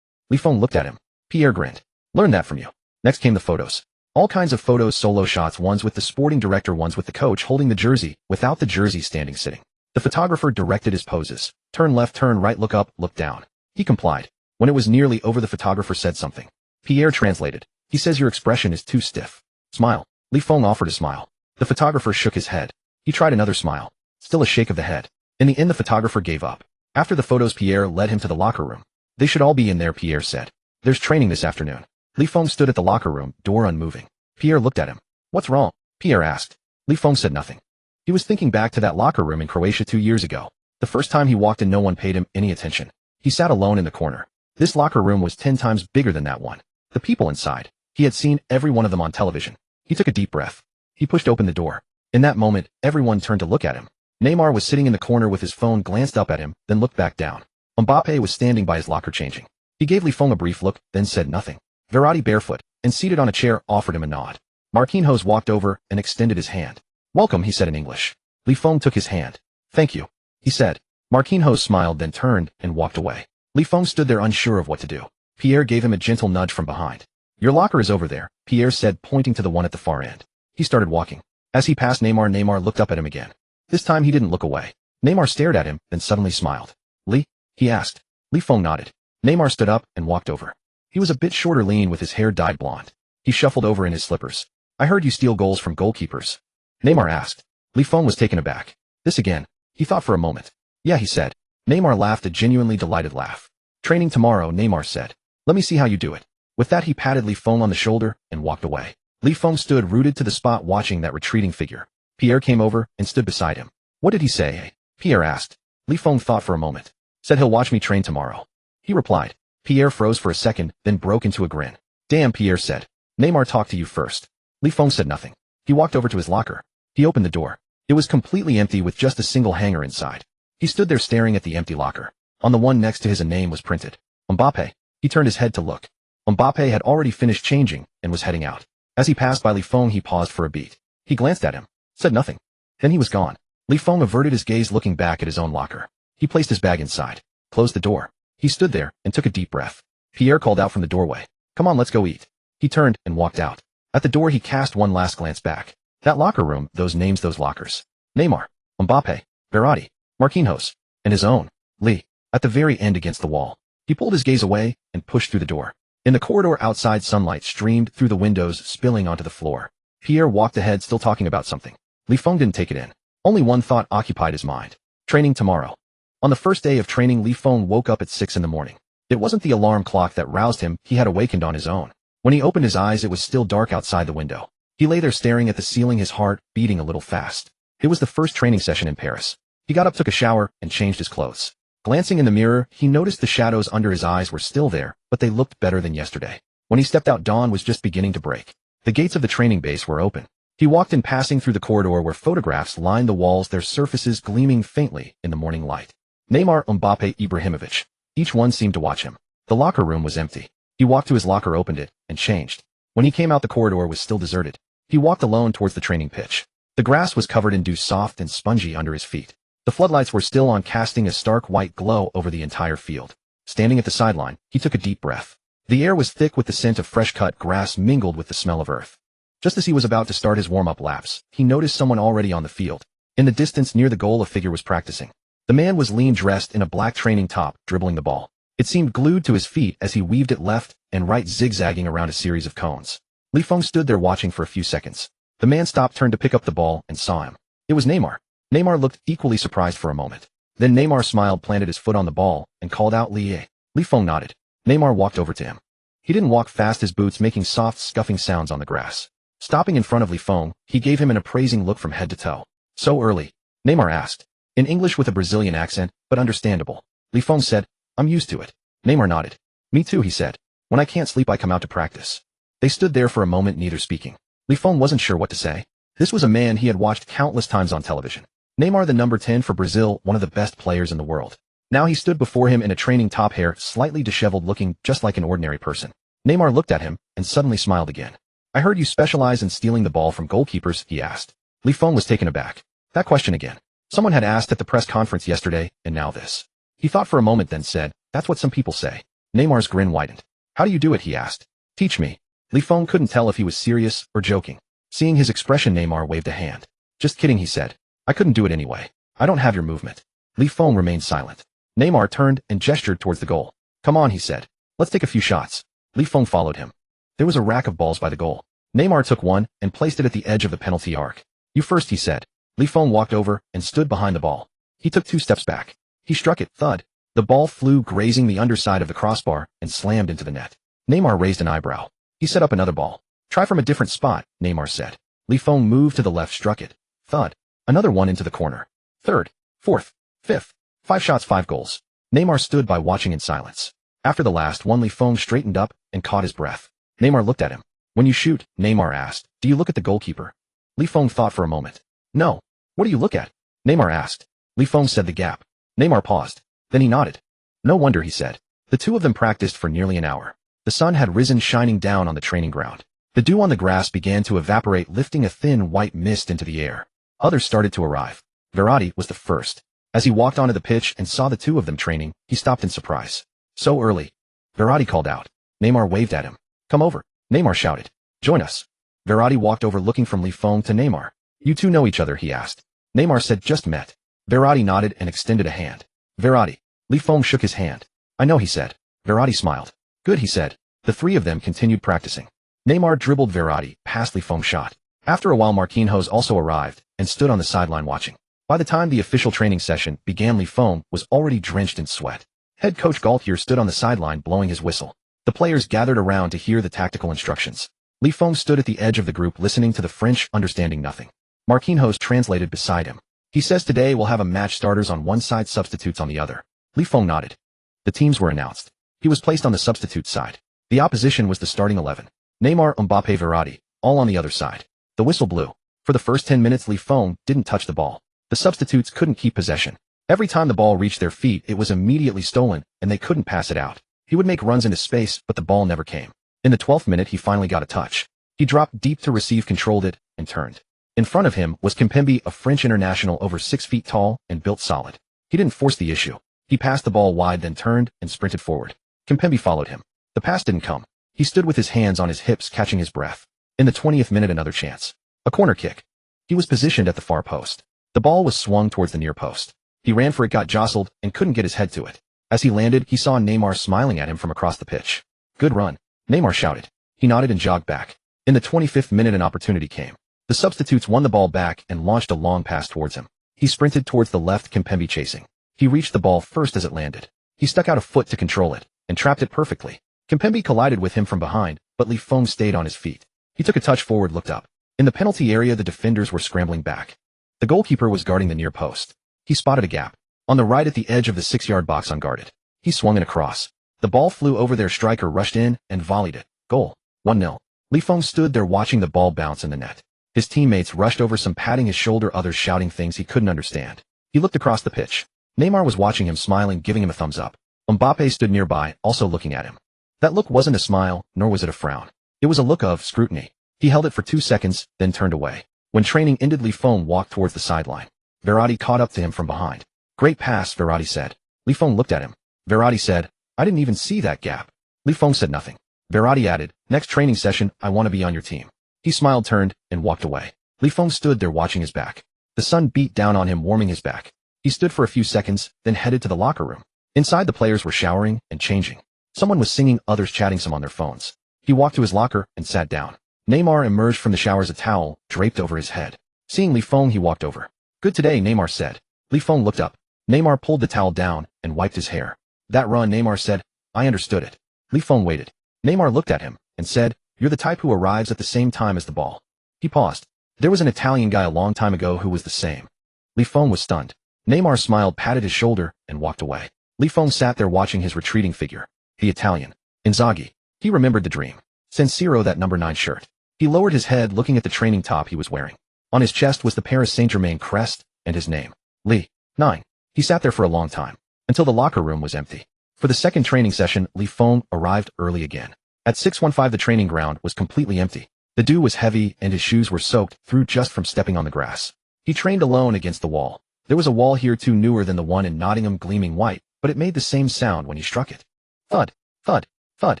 Li Feng looked at him. Pierre grinned. Learned that from you. Next came the photos. All kinds of photos, solo shots, ones with the sporting director, ones with the coach holding the jersey, without the jersey, standing, sitting. The photographer directed his poses. Turn left, turn right, look up, look down. He complied. When it was nearly over, the photographer said something. Pierre translated. He says your expression is too stiff. Smile. Li Feng offered a smile. The photographer shook his head. He tried another smile. Still a shake of the head. In the end the photographer gave up. After the photos, Pierre led him to the locker room. They should all be in there, Pierre said. There's training this afternoon. Li Feng stood at the locker room, door unmoving. Pierre looked at him. What's wrong? Pierre asked. Li Feng said nothing. He was thinking back to that locker room in Croatia 2 years ago. The first time he walked in, no one paid him any attention. He sat alone in the corner. This locker room was 10 times bigger than that one. The people inside. He had seen every one of them on television. He took a deep breath. He pushed open the door. In that moment, everyone turned to look at him. Neymar was sitting in the corner with his phone, glanced up at him, then looked back down. Mbappe was standing by his locker changing. He gave Li Feng a brief look, then said nothing. Verratti, barefoot and seated on a chair, offered him a nod. Marquinhos walked over and extended his hand. Welcome, he said in English. Li Feng took his hand. Thank you, he said. Marquinhos smiled, then turned and walked away. Li Feng stood there unsure of what to do. Pierre gave him a gentle nudge from behind. Your locker is over there, Pierre said, pointing to the one at the far end. He started walking. As he passed Neymar, Neymar looked up at him again. This time he didn't look away. Neymar stared at him, then suddenly smiled. Li? He asked. Li Feng nodded. Neymar stood up and walked over. He was a bit shorter, lean, with his hair dyed blonde. He shuffled over in his slippers. I heard you steal goals from goalkeepers. Neymar asked. Li Feng was taken aback. This again? He thought for a moment. Yeah, he said. Neymar laughed, a genuinely delighted laugh. Training tomorrow, Neymar said. Let me see how you do it. With that he patted Li Feng on the shoulder and walked away. Li Feng stood rooted to the spot, watching that retreating figure. Pierre came over and stood beside him. What did he say? Pierre asked. Li Feng thought for a moment. Said he'll watch me train tomorrow. He replied. Pierre froze for a second, then broke into a grin. Damn, Pierre said. Neymar talked to you first. Li Feng said nothing. He walked over to his locker. He opened the door. It was completely empty, with just a single hanger inside. He stood there staring at the empty locker. On the one next to his, a name was printed. Mbappe. He turned his head to look. Mbappe had already finished changing and was heading out. As he passed by Li Feng, he paused for a beat. He glanced at him, said nothing. Then he was gone. Li Feng averted his gaze looking back at his own locker. He placed his bag inside, closed the door. He stood there and took a deep breath. Pierre called out from the doorway. Come on, let's go eat. He turned and walked out. At the door he cast one last glance back. That locker room, those names, those lockers. Neymar, Mbappe, Verratti, Marquinhos, and his own, Ligue, at the very end against the wall. He pulled his gaze away and pushed through the door. In the corridor outside, sunlight streamed through the windows, spilling onto the floor. Pierre walked ahead, still talking about something. Li Feng didn't take it in. Only one thought occupied his mind. Training tomorrow. On the first day of training, Li Feng woke up at 6 in the morning. It wasn't the alarm clock that roused him, he had awakened on his own. When he opened his eyes, it was still dark outside the window. He lay there staring at the ceiling, his heart beating a little fast. It was the first training session in Paris. He got up, took a shower, and changed his clothes. Glancing in the mirror, he noticed the shadows under his eyes were still there, but they looked better than yesterday. When he stepped out, dawn was just beginning to break. The gates of the training base were open. He walked in, passing through the corridor where photographs lined the walls, their surfaces gleaming faintly in the morning light. Neymar, Mbappe, Ibrahimovic. Each one seemed to watch him. The locker room was empty. He walked to his locker, opened it, and changed. When he came out, the corridor was still deserted. He walked alone towards the training pitch. The grass was covered in dew, soft and spongy under his feet. The floodlights were still on, casting a stark white glow over the entire field. Standing at the sideline, he took a deep breath. The air was thick with the scent of fresh-cut grass mingled with the smell of earth. Just as he was about to start his warm-up laps, he noticed someone already on the field. In the distance near the goal, a figure was practicing. The man was lean, dressed in a black training top, dribbling the ball. It seemed glued to his feet as he weaved it left and right, zigzagging around a series of cones. Li Feng stood there watching for a few seconds. The man stopped, turned to pick up the ball, and saw him. It was Neymar. Neymar looked equally surprised for a moment. Then Neymar smiled, planted his foot on the ball, and called out, Ligue. Li Feng nodded. Neymar walked over to him. He didn't walk fast, his boots making soft, scuffing sounds on the grass. Stopping in front of Li Feng, he gave him an appraising look from head to toe. So early? Neymar asked. In English with a Brazilian accent, but understandable. Li Feng said, I'm used to it. Neymar nodded. Me too, he said. When I can't sleep, I come out to practice. They stood there for a moment, neither speaking. Li Feng wasn't sure what to say. This was a man he had watched countless times on television. Neymar, the number 10 for Brazil, one of the best players in the world. Now he stood before him in a training top, hair slightly disheveled, looking just like an ordinary person. Neymar looked at him and suddenly smiled again. I heard you specialize in stealing the ball from goalkeepers, he asked. Li Feng was taken aback. That question again. Someone had asked at the press conference yesterday, and now this. He thought for a moment, then said, that's what some people say. Neymar's grin widened. How do you do it, he asked. Teach me. Li Feng couldn't tell if he was serious or joking. Seeing his expression, Neymar waved a hand. Just kidding, he said. I couldn't do it anyway. I don't have your movement. Li Feng remained silent. Neymar turned and gestured towards the goal. Come on, he said. Let's take a few shots. Li Feng followed him. There was a rack of balls by the goal. Neymar took one and placed it at the edge of the penalty arc. You first, he said. Li Feng walked over and stood behind the ball. He took 2 steps back. He struck it, thud. The ball flew, grazing the underside of the crossbar, and slammed into the net. Neymar raised an eyebrow. He set up another ball. Try from a different spot, Neymar said. Li Feng moved to the left, struck it. Thud. Another one into the corner. Third, fourth, fifth. 5 shots, 5 goals. Neymar stood by watching in silence. After the last one, Li Feng straightened up and caught his breath. Neymar looked at him. When you shoot, Neymar asked, do you look at the goalkeeper? Li Feng thought for a moment. No. What do you look at? Neymar asked. Li Feng said the gap. Neymar paused. Then he nodded. No wonder, he said. The two of them practiced for nearly an hour. The sun had risen, shining down on the training ground. The dew on the grass began to evaporate, lifting a thin white mist into the air. Others started to arrive. Verratti was the first. As he walked onto the pitch and saw the two of them training, he stopped in surprise. So early. Verratti called out. Neymar waved at him. Come over. Neymar shouted. Join us. Verratti walked over, looking from Li Feng to Neymar. You two know each other, he asked. Neymar said, just met. Verratti nodded and extended a hand. Verratti. Li Feng shook his hand. I know, he said. Verratti smiled. Good, he said. The three of them continued practicing. Neymar dribbled Verratti past Li Feng's shot. After a while, Marquinhos also arrived and stood on the sideline watching. By the time the official training session began, Li Feng was already drenched in sweat. Head coach Gaultier stood on the sideline blowing his whistle. The players gathered around to hear the tactical instructions. Li Feng stood at the edge of the group listening to the French, understanding nothing. Marquinhos translated beside him. He says today we'll have a match, starters on one side, substitutes on the other. Li Feng nodded. The teams were announced. He was placed on the substitute side. The opposition was the starting 11. Neymar, Mbappe, Verratti, all on the other side. The whistle blew. For the first 10 minutes, Li Feng didn't touch the ball. The substitutes couldn't keep possession. Every time the ball reached their feet, it was immediately stolen, and they couldn't pass it out. He would make runs into space, but the ball never came. In the 12th minute, he finally got a touch. He dropped deep to receive, controlled it, and turned. In front of him was Kimpembe, a French international over 6 feet tall and built solid. He didn't force the issue. He passed the ball wide, then turned and sprinted forward. Kimpembe followed him. The pass didn't come. He stood with his hands on his hips, catching his breath. In the 20th minute, another chance. A corner kick. He was positioned at the far post. The ball was swung towards the near post. He ran for it, got jostled, and couldn't get his head to it. As he landed, he saw Neymar smiling at him from across the pitch. "Good run," Neymar shouted. He nodded and jogged back. In the 25th minute, an opportunity came. The substitutes won the ball back and launched a long pass towards him. He sprinted towards the left, Kimpembe chasing. He reached the ball first as it landed. He stuck out a foot to control it, and trapped it perfectly. Kimpembe collided with him from behind, but Ligue stayed on his feet. He took a touch forward, looked up. In the penalty area, the defenders were scrambling back. The goalkeeper was guarding the near post. He spotted a gap. On the right at the edge of the 6-yard box unguarded. He swung it across. The ball flew over, their striker rushed in and volleyed it. Goal. 1-0. Ligue stood there watching the ball bounce in the net. His teammates rushed over, some patting his shoulder, others shouting things he couldn't understand. He looked across the pitch. Neymar was watching him, smiling, giving him a thumbs up. Mbappe stood nearby, also looking at him. That look wasn't a smile, nor was it a frown. It was a look of scrutiny. He held it for 2 seconds, then turned away. When training ended, Ligue walked towards the sideline. Verratti caught up to him from behind. "Great pass," Verratti said. Ligue looked at him. Verratti said, "I didn't even see that gap." Ligue said nothing. Verratti added, "Next training session, I want to be on your team." He smiled, turned, and walked away. Ligue stood there watching his back. The sun beat down on him, warming his back. He stood for a few seconds, then headed to the locker room. Inside, the players were showering and changing. Someone was singing, others chatting, some on their phones. He walked to his locker and sat down. Neymar emerged from the showers, a towel draped over his head. Seeing Ligue, he walked over. "Good today," Neymar said. Ligue looked up. Neymar pulled the towel down and wiped his hair. "That run," Neymar said. "I understood it." Ligue waited. Neymar looked at him and said, "You're the type who arrives at the same time as the ball." He paused. "There was an Italian guy a long time ago who was the same." Ligue was stunned. Neymar smiled, patted his shoulder, and walked away. Ligue sat there watching his retreating figure. The Italian. Inzaghi. He remembered the dream. San Siro, that number 9 shirt. He lowered his head, looking at the training top he was wearing. On his chest was the Paris Saint-Germain crest and his name. Ligue 9. He sat there for a long time, until the locker room was empty. For the second training session, Ligue arrived early again. At 6:15, the training ground was completely empty. The dew was heavy and his shoes were soaked through just from stepping on the grass. He trained alone against the wall. There was a wall here too, newer than the one in Nottingham, gleaming white, but it made the same sound when he struck it. Thud, thud, thud.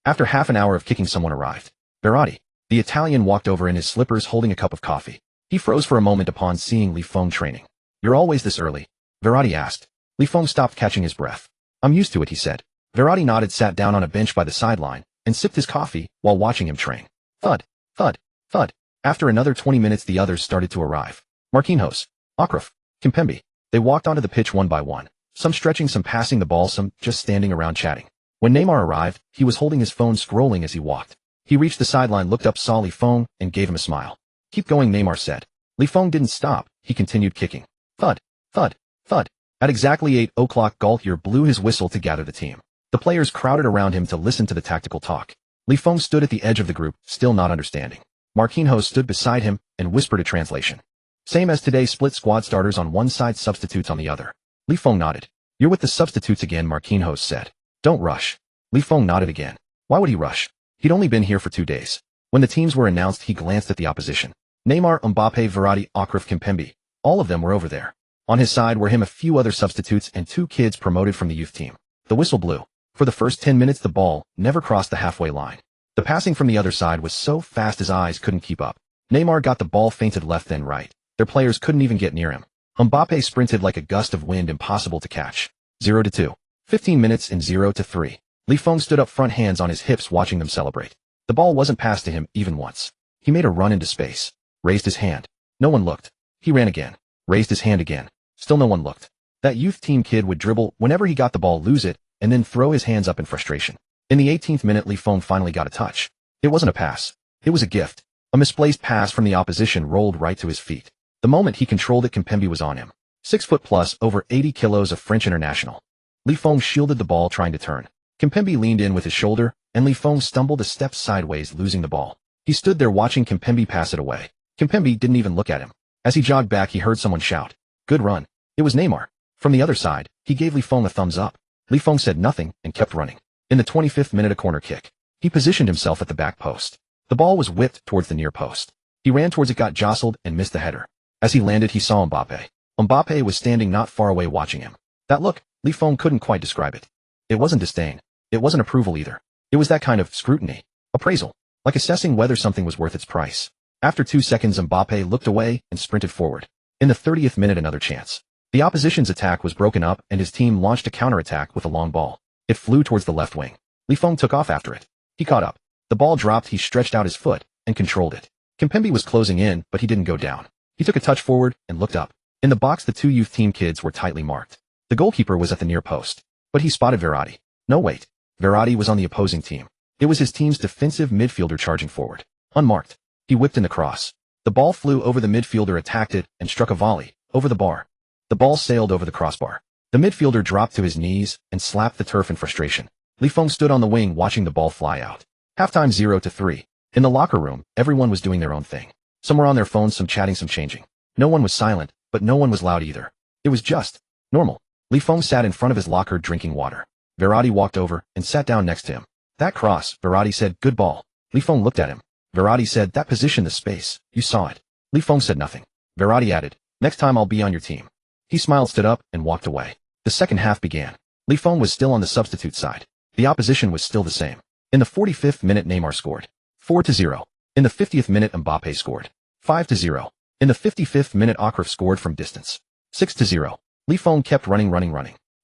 After half an hour of kicking, someone arrived. Verratti. The Italian walked over in his slippers, holding a cup of coffee. He froze for a moment upon seeing Ligue training. "You're always this early?" Verratti asked. Ligue stopped, catching his breath. "I'm used to it," he said. Verratti nodded, sat down on a bench by the sideline, and sipped his coffee while watching him train. Thud, thud, thud. After another 20 minutes, the others started to arrive. Marquinhos, Achraf, Kimpembe. They walked onto the pitch one by one, some stretching, some passing the ball, some just standing around chatting. When Neymar arrived, he was holding his phone, scrolling as he walked. He reached the sideline, looked up, saw Ligue, and gave him a smile. "Keep going," Neymar said. Ligue didn't stop. He continued kicking. Thud, thud, thud. At exactly 8 o'clock, Galtier blew his whistle to gather the team. The players crowded around him to listen to the tactical talk. Ligue stood at the edge of the group, still not understanding. Marquinhos stood beside him and whispered a translation. "Same as today, split squad, starters on one side, substitutes on the other." Ligue nodded. "You're with the substitutes again," Marquinhos said. "Don't rush." Ligue nodded again. Why would he rush? He'd only been here for 2 days. When the teams were announced, he glanced at the opposition. Neymar, Mbappe, Verratti, Achraf, Kimpembe. All of them were over there. On his side were him, a few other substitutes, and 2 kids promoted from the youth team. The whistle blew. For the first 10 minutes, the ball never crossed the halfway line. The passing from the other side was so fast his eyes couldn't keep up. Neymar got the ball, feinted left then right. Their players couldn't even get near him. Mbappe sprinted like a gust of wind, impossible to catch. 0-2. 15 minutes and 0-3. Ligue stood up front, hands on his hips, watching them celebrate. The ball wasn't passed to him even once. He made a run into space. Raised his hand. No one looked. He ran again. Raised his hand again. Still no one looked. That youth team kid would dribble whenever he got the ball, lose it, and then throw his hands up in frustration. In the 18th minute, Ligue finally got a touch. It wasn't a pass. It was a gift. A misplaced pass from the opposition rolled right to his feet. The moment he controlled it, Kimpembe was on him. 6 foot plus, over 80 kilos of French international. Ligue shielded the ball, trying to turn. Kimpembe leaned in with his shoulder, and Ligue stumbled a step sideways, losing the ball. He stood there watching Kimpembe pass it away. Kimpembe didn't even look at him. As he jogged back, he heard someone shout, "Good run." It was Neymar. From the other side, he gave Ligue a thumbs up. Ligue said nothing and kept running. In the 25th minute, a corner kick. He positioned himself at the back post. The ball was whipped towards the near post. He ran towards it, got jostled, and missed the header. As he landed, he saw Mbappe. Mbappe was standing not far away watching him. That look, Li Feng couldn't quite describe it. It wasn't disdain. It wasn't approval either. It was that kind of scrutiny. Appraisal. Like assessing whether something was worth its price. After 2 seconds, Mbappe looked away and sprinted forward. In the 30th minute, another chance. The opposition's attack was broken up and his team launched a counterattack with a long ball. It flew towards the left wing. Li Feng took off after it. He caught up. The ball dropped, he stretched out his foot and controlled it. Kimpembe was closing in, but he didn't go down. He took a touch forward and looked up. In the box, the 2 youth team kids were tightly marked. The goalkeeper was at the near post. But he spotted Verratti. No, wait. Verratti was on the opposing team. It was his team's defensive midfielder charging forward. Unmarked. He whipped in the cross. The ball flew over the midfielder, attacked it, and struck a volley over the bar. The ball sailed over the crossbar. The midfielder dropped to his knees and slapped the turf in frustration. Li Feng stood on the wing watching the ball fly out. Halftime 0-3. In the locker room, everyone was doing their own thing. Some were on their phones, some chatting, some changing. No one was silent, but no one was loud either. It was just normal. Li Feng sat in front of his locker drinking water. Verratti walked over and sat down next to him. That cross, Verratti said, good ball. Li Feng looked at him. Verratti said, that position, the space, you saw it. Li Feng said nothing. Verratti added, next time I'll be on your team. He smiled, stood up, and walked away. The second half began. Li Feng was still on the substitute side. The opposition was still the same. In the 45th minute, Neymar scored. 4-0. In the 50th minute, Mbappe scored. 5-0. In the 55th minute, Akraf scored from distance. 6-0. Li Feng kept running.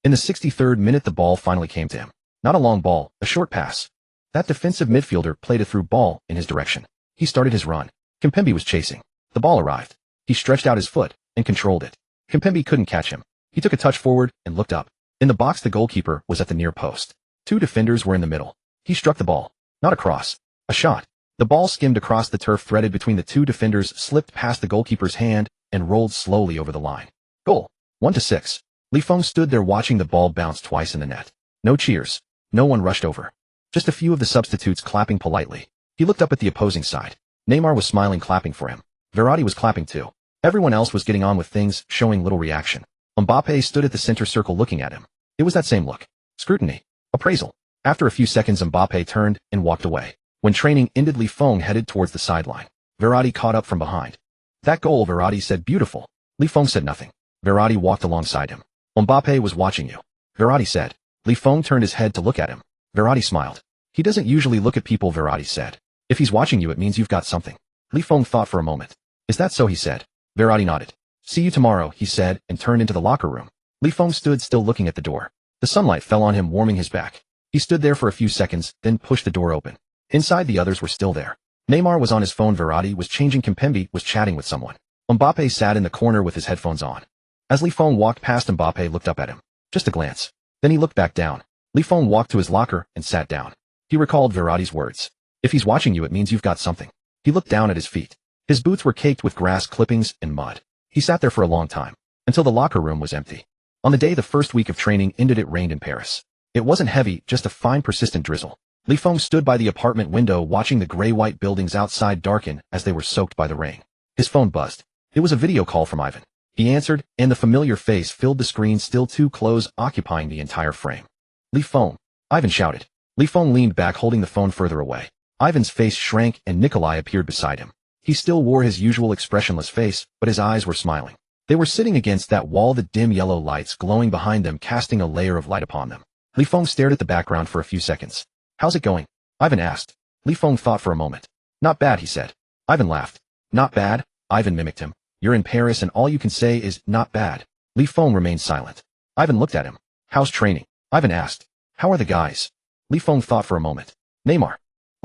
In the 63rd minute, the ball finally came to him. Not a long ball, a short pass. That defensive midfielder played a through ball in his direction. He started his run. Kimpembe was chasing. The ball arrived. He stretched out his foot and controlled it. Kimpembe couldn't catch him. He took a touch forward and looked up. In the box, the goalkeeper was at the near post. 2 defenders were in the middle. He struck the ball. Not a cross. A shot. The ball skimmed across the turf, threaded between the 2 defenders, slipped past the goalkeeper's hand, and rolled slowly over the line. Goal. 1-6. Li Feng stood there watching the ball bounce twice in the net. No cheers. No one rushed over. Just a few of the substitutes clapping politely. He looked up at the opposing side. Neymar was smiling, clapping for him. Verratti was clapping too. Everyone else was getting on with things, showing little reaction. Mbappe stood at the center circle looking at him. It was that same look. Scrutiny. Appraisal. After a few seconds, Mbappe turned and walked away. When training ended, Li Feng headed towards the sideline. Verratti caught up from behind. That goal, Verratti said, beautiful. Li Feng said nothing. Verratti walked alongside him. Mbappe was watching you. Verratti said. Li Feng turned his head to look at him. Verratti smiled. He doesn't usually look at people, Verratti said. If he's watching you, it means you've got something. Li Feng thought for a moment. Is that so, he said. Verratti nodded. See you tomorrow, he said, and turned into the locker room. Li Feng stood still looking at the door. The sunlight fell on him, warming his back. He stood there for a few seconds, then pushed the door open. Inside, the others were still there. Neymar was on his phone, Verratti was changing, Kimpembe was chatting with someone. Mbappe sat in the corner with his headphones on. As Li Feng walked past, Mbappe looked up at him. Just a glance. Then he looked back down. Li Feng walked to his locker and sat down. He recalled Verratti's words. If he's watching you, it means you've got something. He looked down at his feet. His boots were caked with grass clippings and mud. He sat there for a long time, until the locker room was empty. On the day the first week of training ended, it rained in Paris. It wasn't heavy, just a fine persistent drizzle. Li Feng stood by the apartment window watching the gray-white buildings outside darken as they were soaked by the rain. His phone buzzed. It was a video call from Ivan. He answered, and the familiar face filled the screen, still too close, occupying the entire frame. Li Feng. Ivan shouted. Li Feng leaned back, holding the phone further away. Ivan's face shrank and Nikolai appeared beside him. He still wore his usual expressionless face, but his eyes were smiling. They were sitting against that wall, the dim yellow lights glowing behind them, casting a layer of light upon them. Li Feng stared at the background for a few seconds. How's it going? Ivan asked. Li Feng thought for a moment. Not bad, he said. Ivan laughed. Not bad? Ivan mimicked him. You're in Paris and all you can say is, not bad. Li Feng remained silent. Ivan looked at him. How's training? Ivan asked. How are the guys? Li Feng thought for a moment. Neymar.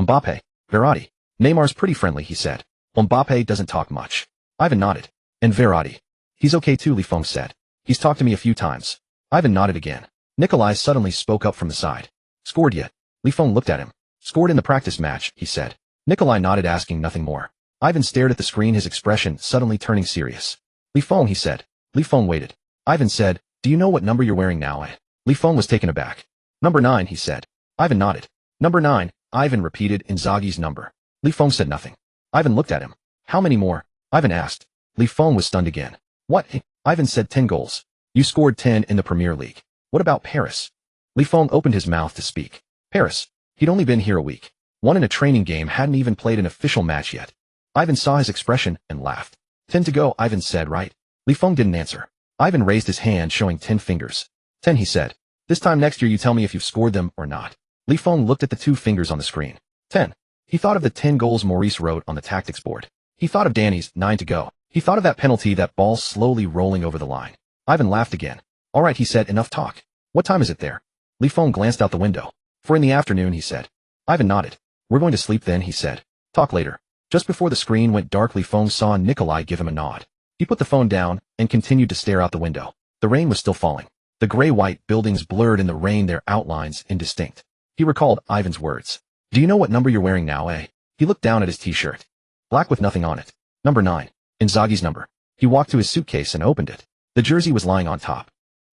Mbappe. Verratti. Neymar's pretty friendly, he said. Mbappe doesn't talk much. Ivan nodded. And Verratti. He's okay too, Li Feng said. He's talked to me a few times. Ivan nodded again. Nikolai suddenly spoke up from the side. Scored yet? Li Feng looked at him. Scored in the practice match, he said. Nikolai nodded, asking nothing more. Ivan stared at the screen, his expression suddenly turning serious. Li Feng, he said. Li Feng waited. Ivan said, do you know what number you're wearing now? Li Feng was taken aback. Number 9, he said. Ivan nodded. Number 9, Ivan repeated, Inzaghi's number. Li Feng said nothing. Ivan looked at him. How many more? Ivan asked. Li Feng was stunned again. What? Ivan said 10 goals. You scored 10 in the Premier League. What about Paris? Li Feng opened his mouth to speak. Paris. He'd only been here a week. One in a training game, hadn't even played an official match yet. Ivan saw his expression and laughed. 10 to go, Ivan said, right? Li Feng didn't answer. Ivan raised his hand, showing 10 fingers. 10, he said. This time next year you tell me if you've scored them or not. Li Feng looked at the 2 fingers on the screen. 10. He thought of the 10 goals Maurice wrote on the tactics board. He thought of Danny's 9 to go. He thought of that penalty, that ball slowly rolling over the line. Ivan laughed again. All right, he said, enough talk. What time is it there? Li Feng glanced out the window. 4 in the afternoon, he said. Ivan nodded. We're going to sleep then, he said. Talk later. Just before the screen went dark, Li Feng saw Nikolai give him a nod. He put the phone down and continued to stare out the window. The rain was still falling. The gray-white buildings blurred in the rain, their outlines indistinct. He recalled Ivan's words. Do you know what number you're wearing now, eh? He looked down at his t-shirt. Black with nothing on it. Number 9. Inzaghi's number. He walked to his suitcase and opened it. The jersey was lying on top.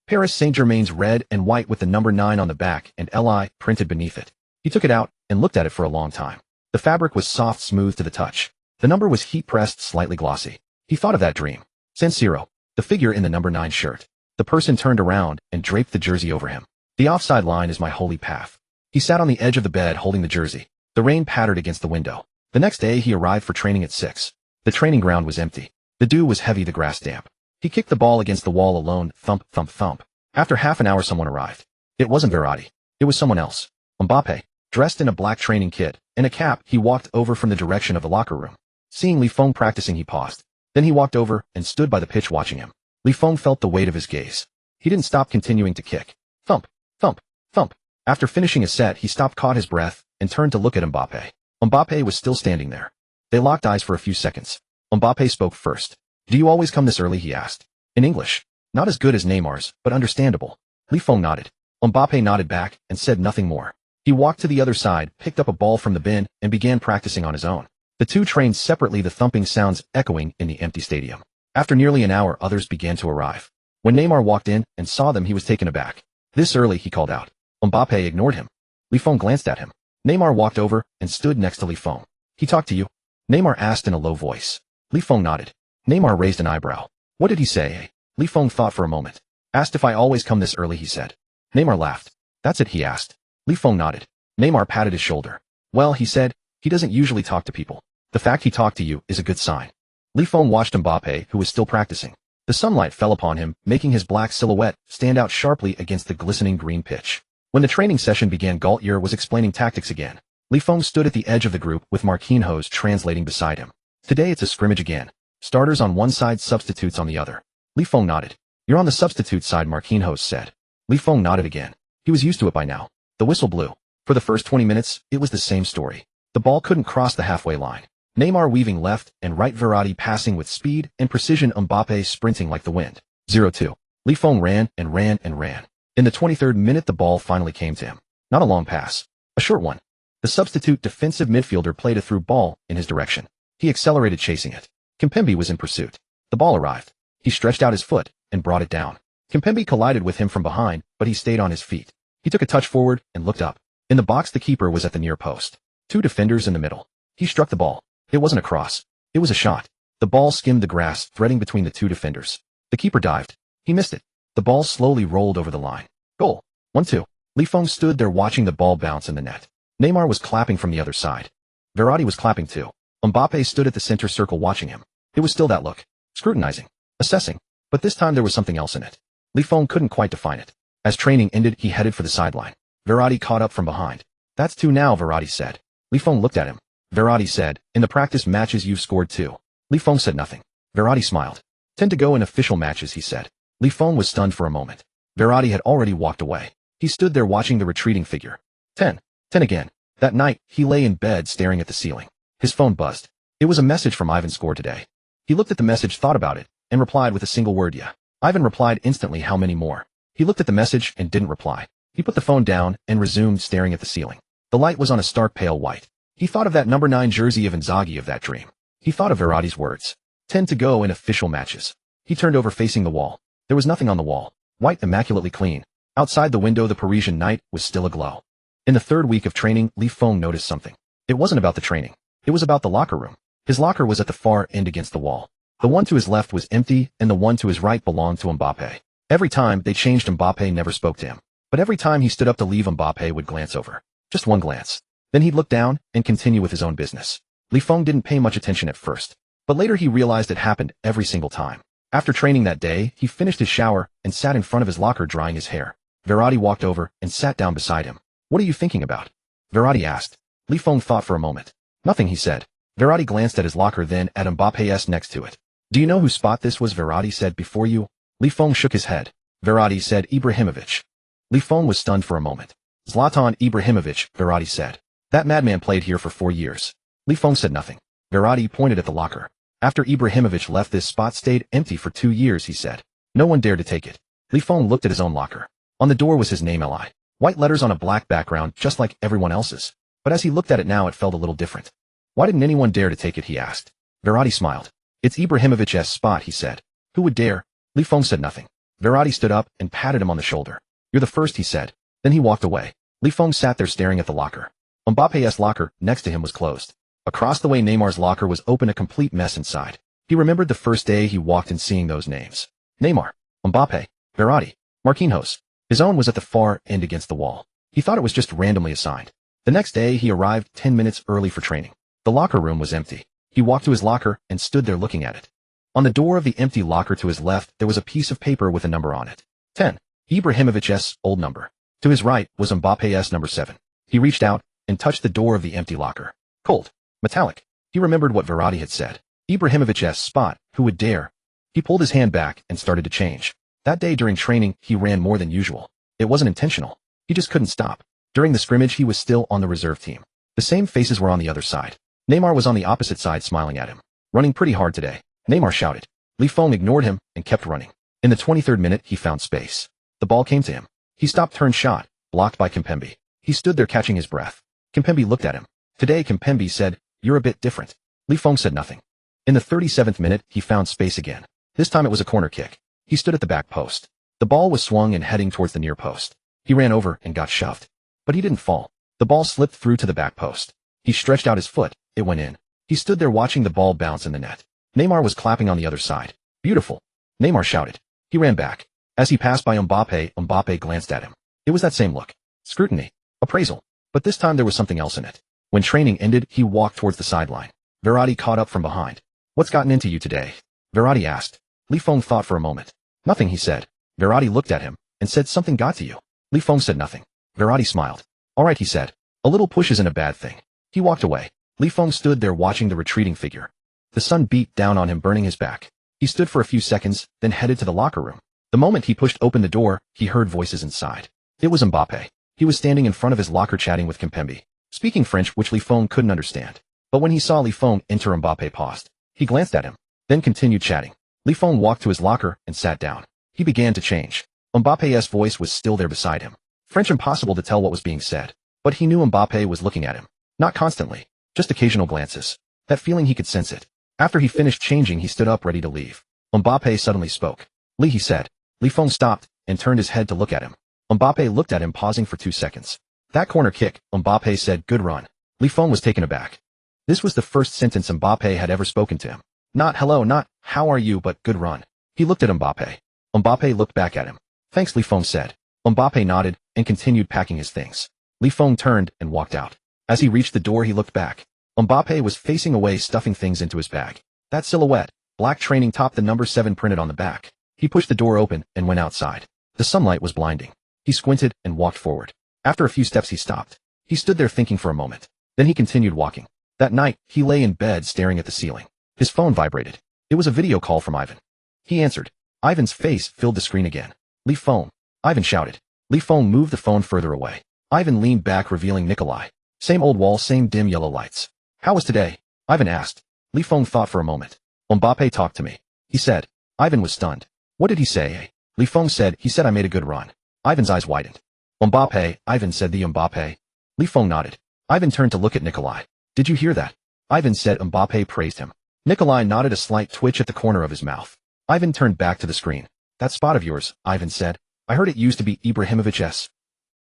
Paris Saint-Germain's red and white with the number 9 on the back and LI printed beneath it. He took it out and looked at it for a long time. The fabric was soft, smooth to the touch. The number was heat-pressed, slightly glossy. He thought of that dream. San Siro. The figure in the number 9 shirt. The person turned around and draped the jersey over him. The offside line is my holy path. He sat on the edge of the bed holding the jersey. The rain pattered against the window. The next day he arrived for training at 6. The training ground was empty. The dew was heavy, the grass damp. He kicked the ball against the wall alone, thump, thump, thump. After half an hour someone arrived. It wasn't Verratti. It was someone else. Mbappe. Dressed in a black training kit and a cap, he walked over from the direction of the locker room. Seeing Li Feng practicing, he paused. Then he walked over and stood by the pitch watching him. Li Feng felt the weight of his gaze. He didn't stop, continuing to kick. Thump, thump, thump. After finishing a set, he stopped, caught his breath, and turned to look at Mbappe. Mbappe was still standing there. They locked eyes for a few seconds. Mbappe spoke first. Do you always come this early, he asked. In English. Not as good as Neymar's, but understandable. Li Feng nodded. Mbappe nodded back and said nothing more. He walked to the other side, picked up a ball from the bin, and began practicing on his own. The two trained separately, the thumping sounds echoing in the empty stadium. After nearly an hour, others began to arrive. When Neymar walked in and saw them, he was taken aback. This early, he called out. Mbappe ignored him. Li Feng glanced at him. Neymar walked over and stood next to Li Feng. He talked to you? Neymar asked in a low voice. Li Feng nodded. Neymar raised an eyebrow. What did he say? Li Feng thought for a moment. Asked if I always come this early, he said. Neymar laughed. That's it, he asked. Li Feng nodded. Neymar patted his shoulder. Well, he said, he doesn't usually talk to people. The fact he talked to you is a good sign. Li Feng watched Mbappe, who was still practicing. The sunlight fell upon him, making his black silhouette stand out sharply against the glistening green pitch. When the training session began, Gaultier was explaining tactics again. Li Feng stood at the edge of the group with Marquinhos translating beside him. Today it's a scrimmage again. Starters on one side, substitutes on the other. Li Feng nodded. You're on the substitute side, Marquinhos said. Li Feng nodded again. He was used to it by now. The whistle blew. For the first 20 minutes, it was the same story. The ball couldn't cross the halfway line. Neymar weaving left and right, Verratti passing with speed and precision, Mbappe sprinting like the wind. 0-2. Li Feng ran and ran and ran. In the 23rd minute, the ball finally came to him. Not a long pass. A short one. The substitute defensive midfielder played a through ball in his direction. He accelerated, chasing it. Kimpembe was in pursuit. The ball arrived. He stretched out his foot and brought it down. Kimpembe collided with him from behind, but he stayed on his feet. He took a touch forward and looked up. In the box, the keeper was at the near post. 2 defenders in the middle. He struck the ball. It wasn't a cross. It was a shot. The ball skimmed the grass, threading between the 2 defenders. The keeper dived. He missed it. The ball slowly rolled over the line. Goal. 1-2. Li Feng stood there watching the ball bounce in the net. Neymar was clapping from the other side. Verratti was clapping too. Mbappe stood at the center circle watching him. It was still that look. Scrutinizing. Assessing. But this time there was something else in it. Li Feng couldn't quite define it. As training ended, he headed for the sideline. Verratti caught up from behind. That's 2 now, Verratti said. Li Feng looked at him. Verratti said, in the practice matches you've scored 2. Li Feng said nothing. Verratti smiled. 10 to go in official matches, he said. Li Feng was stunned for a moment. Verratti had already walked away. He stood there watching the retreating figure. 10. 10 again. That night, he lay in bed staring at the ceiling. His phone buzzed. It was a message from Ivan. Scored today. He looked at the message, thought about it, and replied with a single word, yeah. Ivan replied instantly, how many more? He looked at the message and didn't reply. He put the phone down and resumed staring at the ceiling. The light was on a stark pale white. He thought of that number 9 jersey of Inzaghi, of that dream. He thought of Verratti's words. 10 to go in official matches. He turned over facing the wall. There was nothing on the wall. White, immaculately clean. Outside the window, the Parisian night was still aglow. In the 3rd week of training, Li Feng noticed something. It wasn't about the training. It was about the locker room. His locker was at the far end against the wall. The one to his left was empty, and the one to his right belonged to Mbappe. Every time they changed, Mbappe never spoke to him. But every time he stood up to leave, Mbappe would glance over. Just one glance. Then he'd look down and continue with his own business. Li Feng didn't pay much attention at first, but later he realized it happened every single time. After training that day, he finished his shower and sat in front of his locker drying his hair. Verratti walked over and sat down beside him. "What are you thinking about?" Verratti asked. Li Feng thought for a moment. "Nothing," he said. Verratti glanced at his locker, then at Mbappe's next to it. "Do you know whose spot this was?" Verratti said. "Before you?" Li Feng shook his head. Verratti said, "Ibrahimovic." Li Feng was stunned for a moment. "Zlatan Ibrahimovic," Verratti said. "That madman played here for 4 years." Li Feng said nothing. Verratti pointed at the locker. "After Ibrahimovic left, this spot stayed empty for 2 years," he said. "No one dared to take it." Li Feng looked at his own locker. On the door was his name, Li. White letters on a black background, just like everyone else's. But as he looked at it now, it felt a little different. "Why didn't anyone dare to take it?" he asked. Verratti smiled. "It's Ibrahimovic's spot," he said. "Who would dare?" Li Feng said nothing. Verratti stood up and patted him on the shoulder. "You're the first," he said. Then he walked away. Li Feng sat there staring at the locker. Mbappe's locker next to him was closed. Across the way, Neymar's locker was open, a complete mess inside. He remembered the first day he walked in, seeing those names. Neymar, Mbappe, Verratti, Marquinhos. His own was at the far end against the wall. He thought it was just randomly assigned. The next day, he arrived 10 minutes early for training. The locker room was empty. He walked to his locker and stood there looking at it. On the door of the empty locker to his left, there was a piece of paper with a number on it. 10. Ibrahimovic's old number. To his right was Mbappe's number 7. He reached out and touched the door of the empty locker. Cold. Metallic. He remembered what Verratti had said. Ibrahimovic's spot, who would dare? He pulled his hand back and started to change. That day during training, he ran more than usual. It wasn't intentional. He just couldn't stop. During the scrimmage, he was still on the reserve team. The same faces were on the other side. Neymar was on the opposite side smiling at him. "Running pretty hard today," Neymar shouted. Li Feng ignored him and kept running. In the 23rd minute, he found space. The ball came to him. He stopped, turned, shot, blocked by Kimpembe. He stood there catching his breath. Kimpembe looked at him. "Today," Kimpembe said, "you're a bit different." Li Feng said nothing. In the 37th minute, he found space again. This time it was a corner kick. He stood at the back post. The ball was swung and heading towards the near post. He ran over and got shoved. But he didn't fall. The ball slipped through to the back post. He stretched out his foot. It went in. He stood there watching the ball bounce in the net. Neymar was clapping on the other side. "Beautiful," Neymar shouted. He ran back. As he passed by Mbappe, Mbappe glanced at him. It was that same look. Scrutiny. Appraisal. But this time there was something else in it. When training ended, he walked towards the sideline. Verratti caught up from behind. "What's gotten into you today?" Verratti asked. Li Feng thought for a moment. "Nothing," he said. Verratti looked at him and said, "Something got to you." Li Feng said nothing. Verratti smiled. "All right," he said. "A little push isn't a bad thing." He walked away. Li Feng stood there watching the retreating figure. The sun beat down on him, burning his back. He stood for a few seconds, then headed to the locker room. The moment he pushed open the door, he heard voices inside. It was Mbappe. He was standing in front of his locker chatting with Kimpembe, speaking French, which Li Feng couldn't understand. But when he saw Li Feng enter, Mbappe paused. He glanced at him, then continued chatting. Li Feng walked to his locker and sat down. He began to change. Mbappe's voice was still there beside him. French impossible to tell what was being said. But he knew Mbappe was looking at him. Not constantly, just occasional glances. That feeling, he could sense it. After he finished changing, he stood up ready to leave. Mbappe suddenly spoke. "Li," he said. Li Feng stopped and turned his head to look at him. Mbappe looked at him, pausing for 2 seconds. "That corner kick," Mbappe said. "Good run." Li Feng was taken aback. This was the first sentence Mbappe had ever spoken to him. Not "hello," not "how are you," but "good run." He looked at Mbappe. Mbappe looked back at him. "Thanks," Li Feng said. Mbappe nodded and continued packing his things. Li Feng turned and walked out. As he reached the door, he looked back. Mbappe was facing away, stuffing things into his bag. That silhouette, black training top, the number 7 printed on the back. He pushed the door open and went outside. The sunlight was blinding. He squinted and walked forward. After a few steps, he stopped. He stood there thinking for a moment. Then he continued walking. That night, he lay in bed staring at the ceiling. His phone vibrated. It was a video call from Ivan. He answered. Ivan's face filled the screen again. "Li Feng," Ivan shouted. Li Feng moved the phone further away. Ivan leaned back, revealing Nikolai. Same old wall, same dim yellow lights. "How was today?" Ivan asked. Li Feng thought for a moment. "Mbappe talked to me," he said. Ivan was stunned. "What did he say?" Li Feng said, "He said I made a good run." Ivan's eyes widened. "Mbappe," Ivan said. "The Mbappe?" Li Feng nodded. Ivan turned to look at Nikolai. "Did you hear that?" Ivan said. "Mbappe praised him." Nikolai nodded, a slight twitch at the corner of his mouth. Ivan turned back to the screen. "That spot of yours," Ivan said. "I heard it used to be Ibrahimovic's."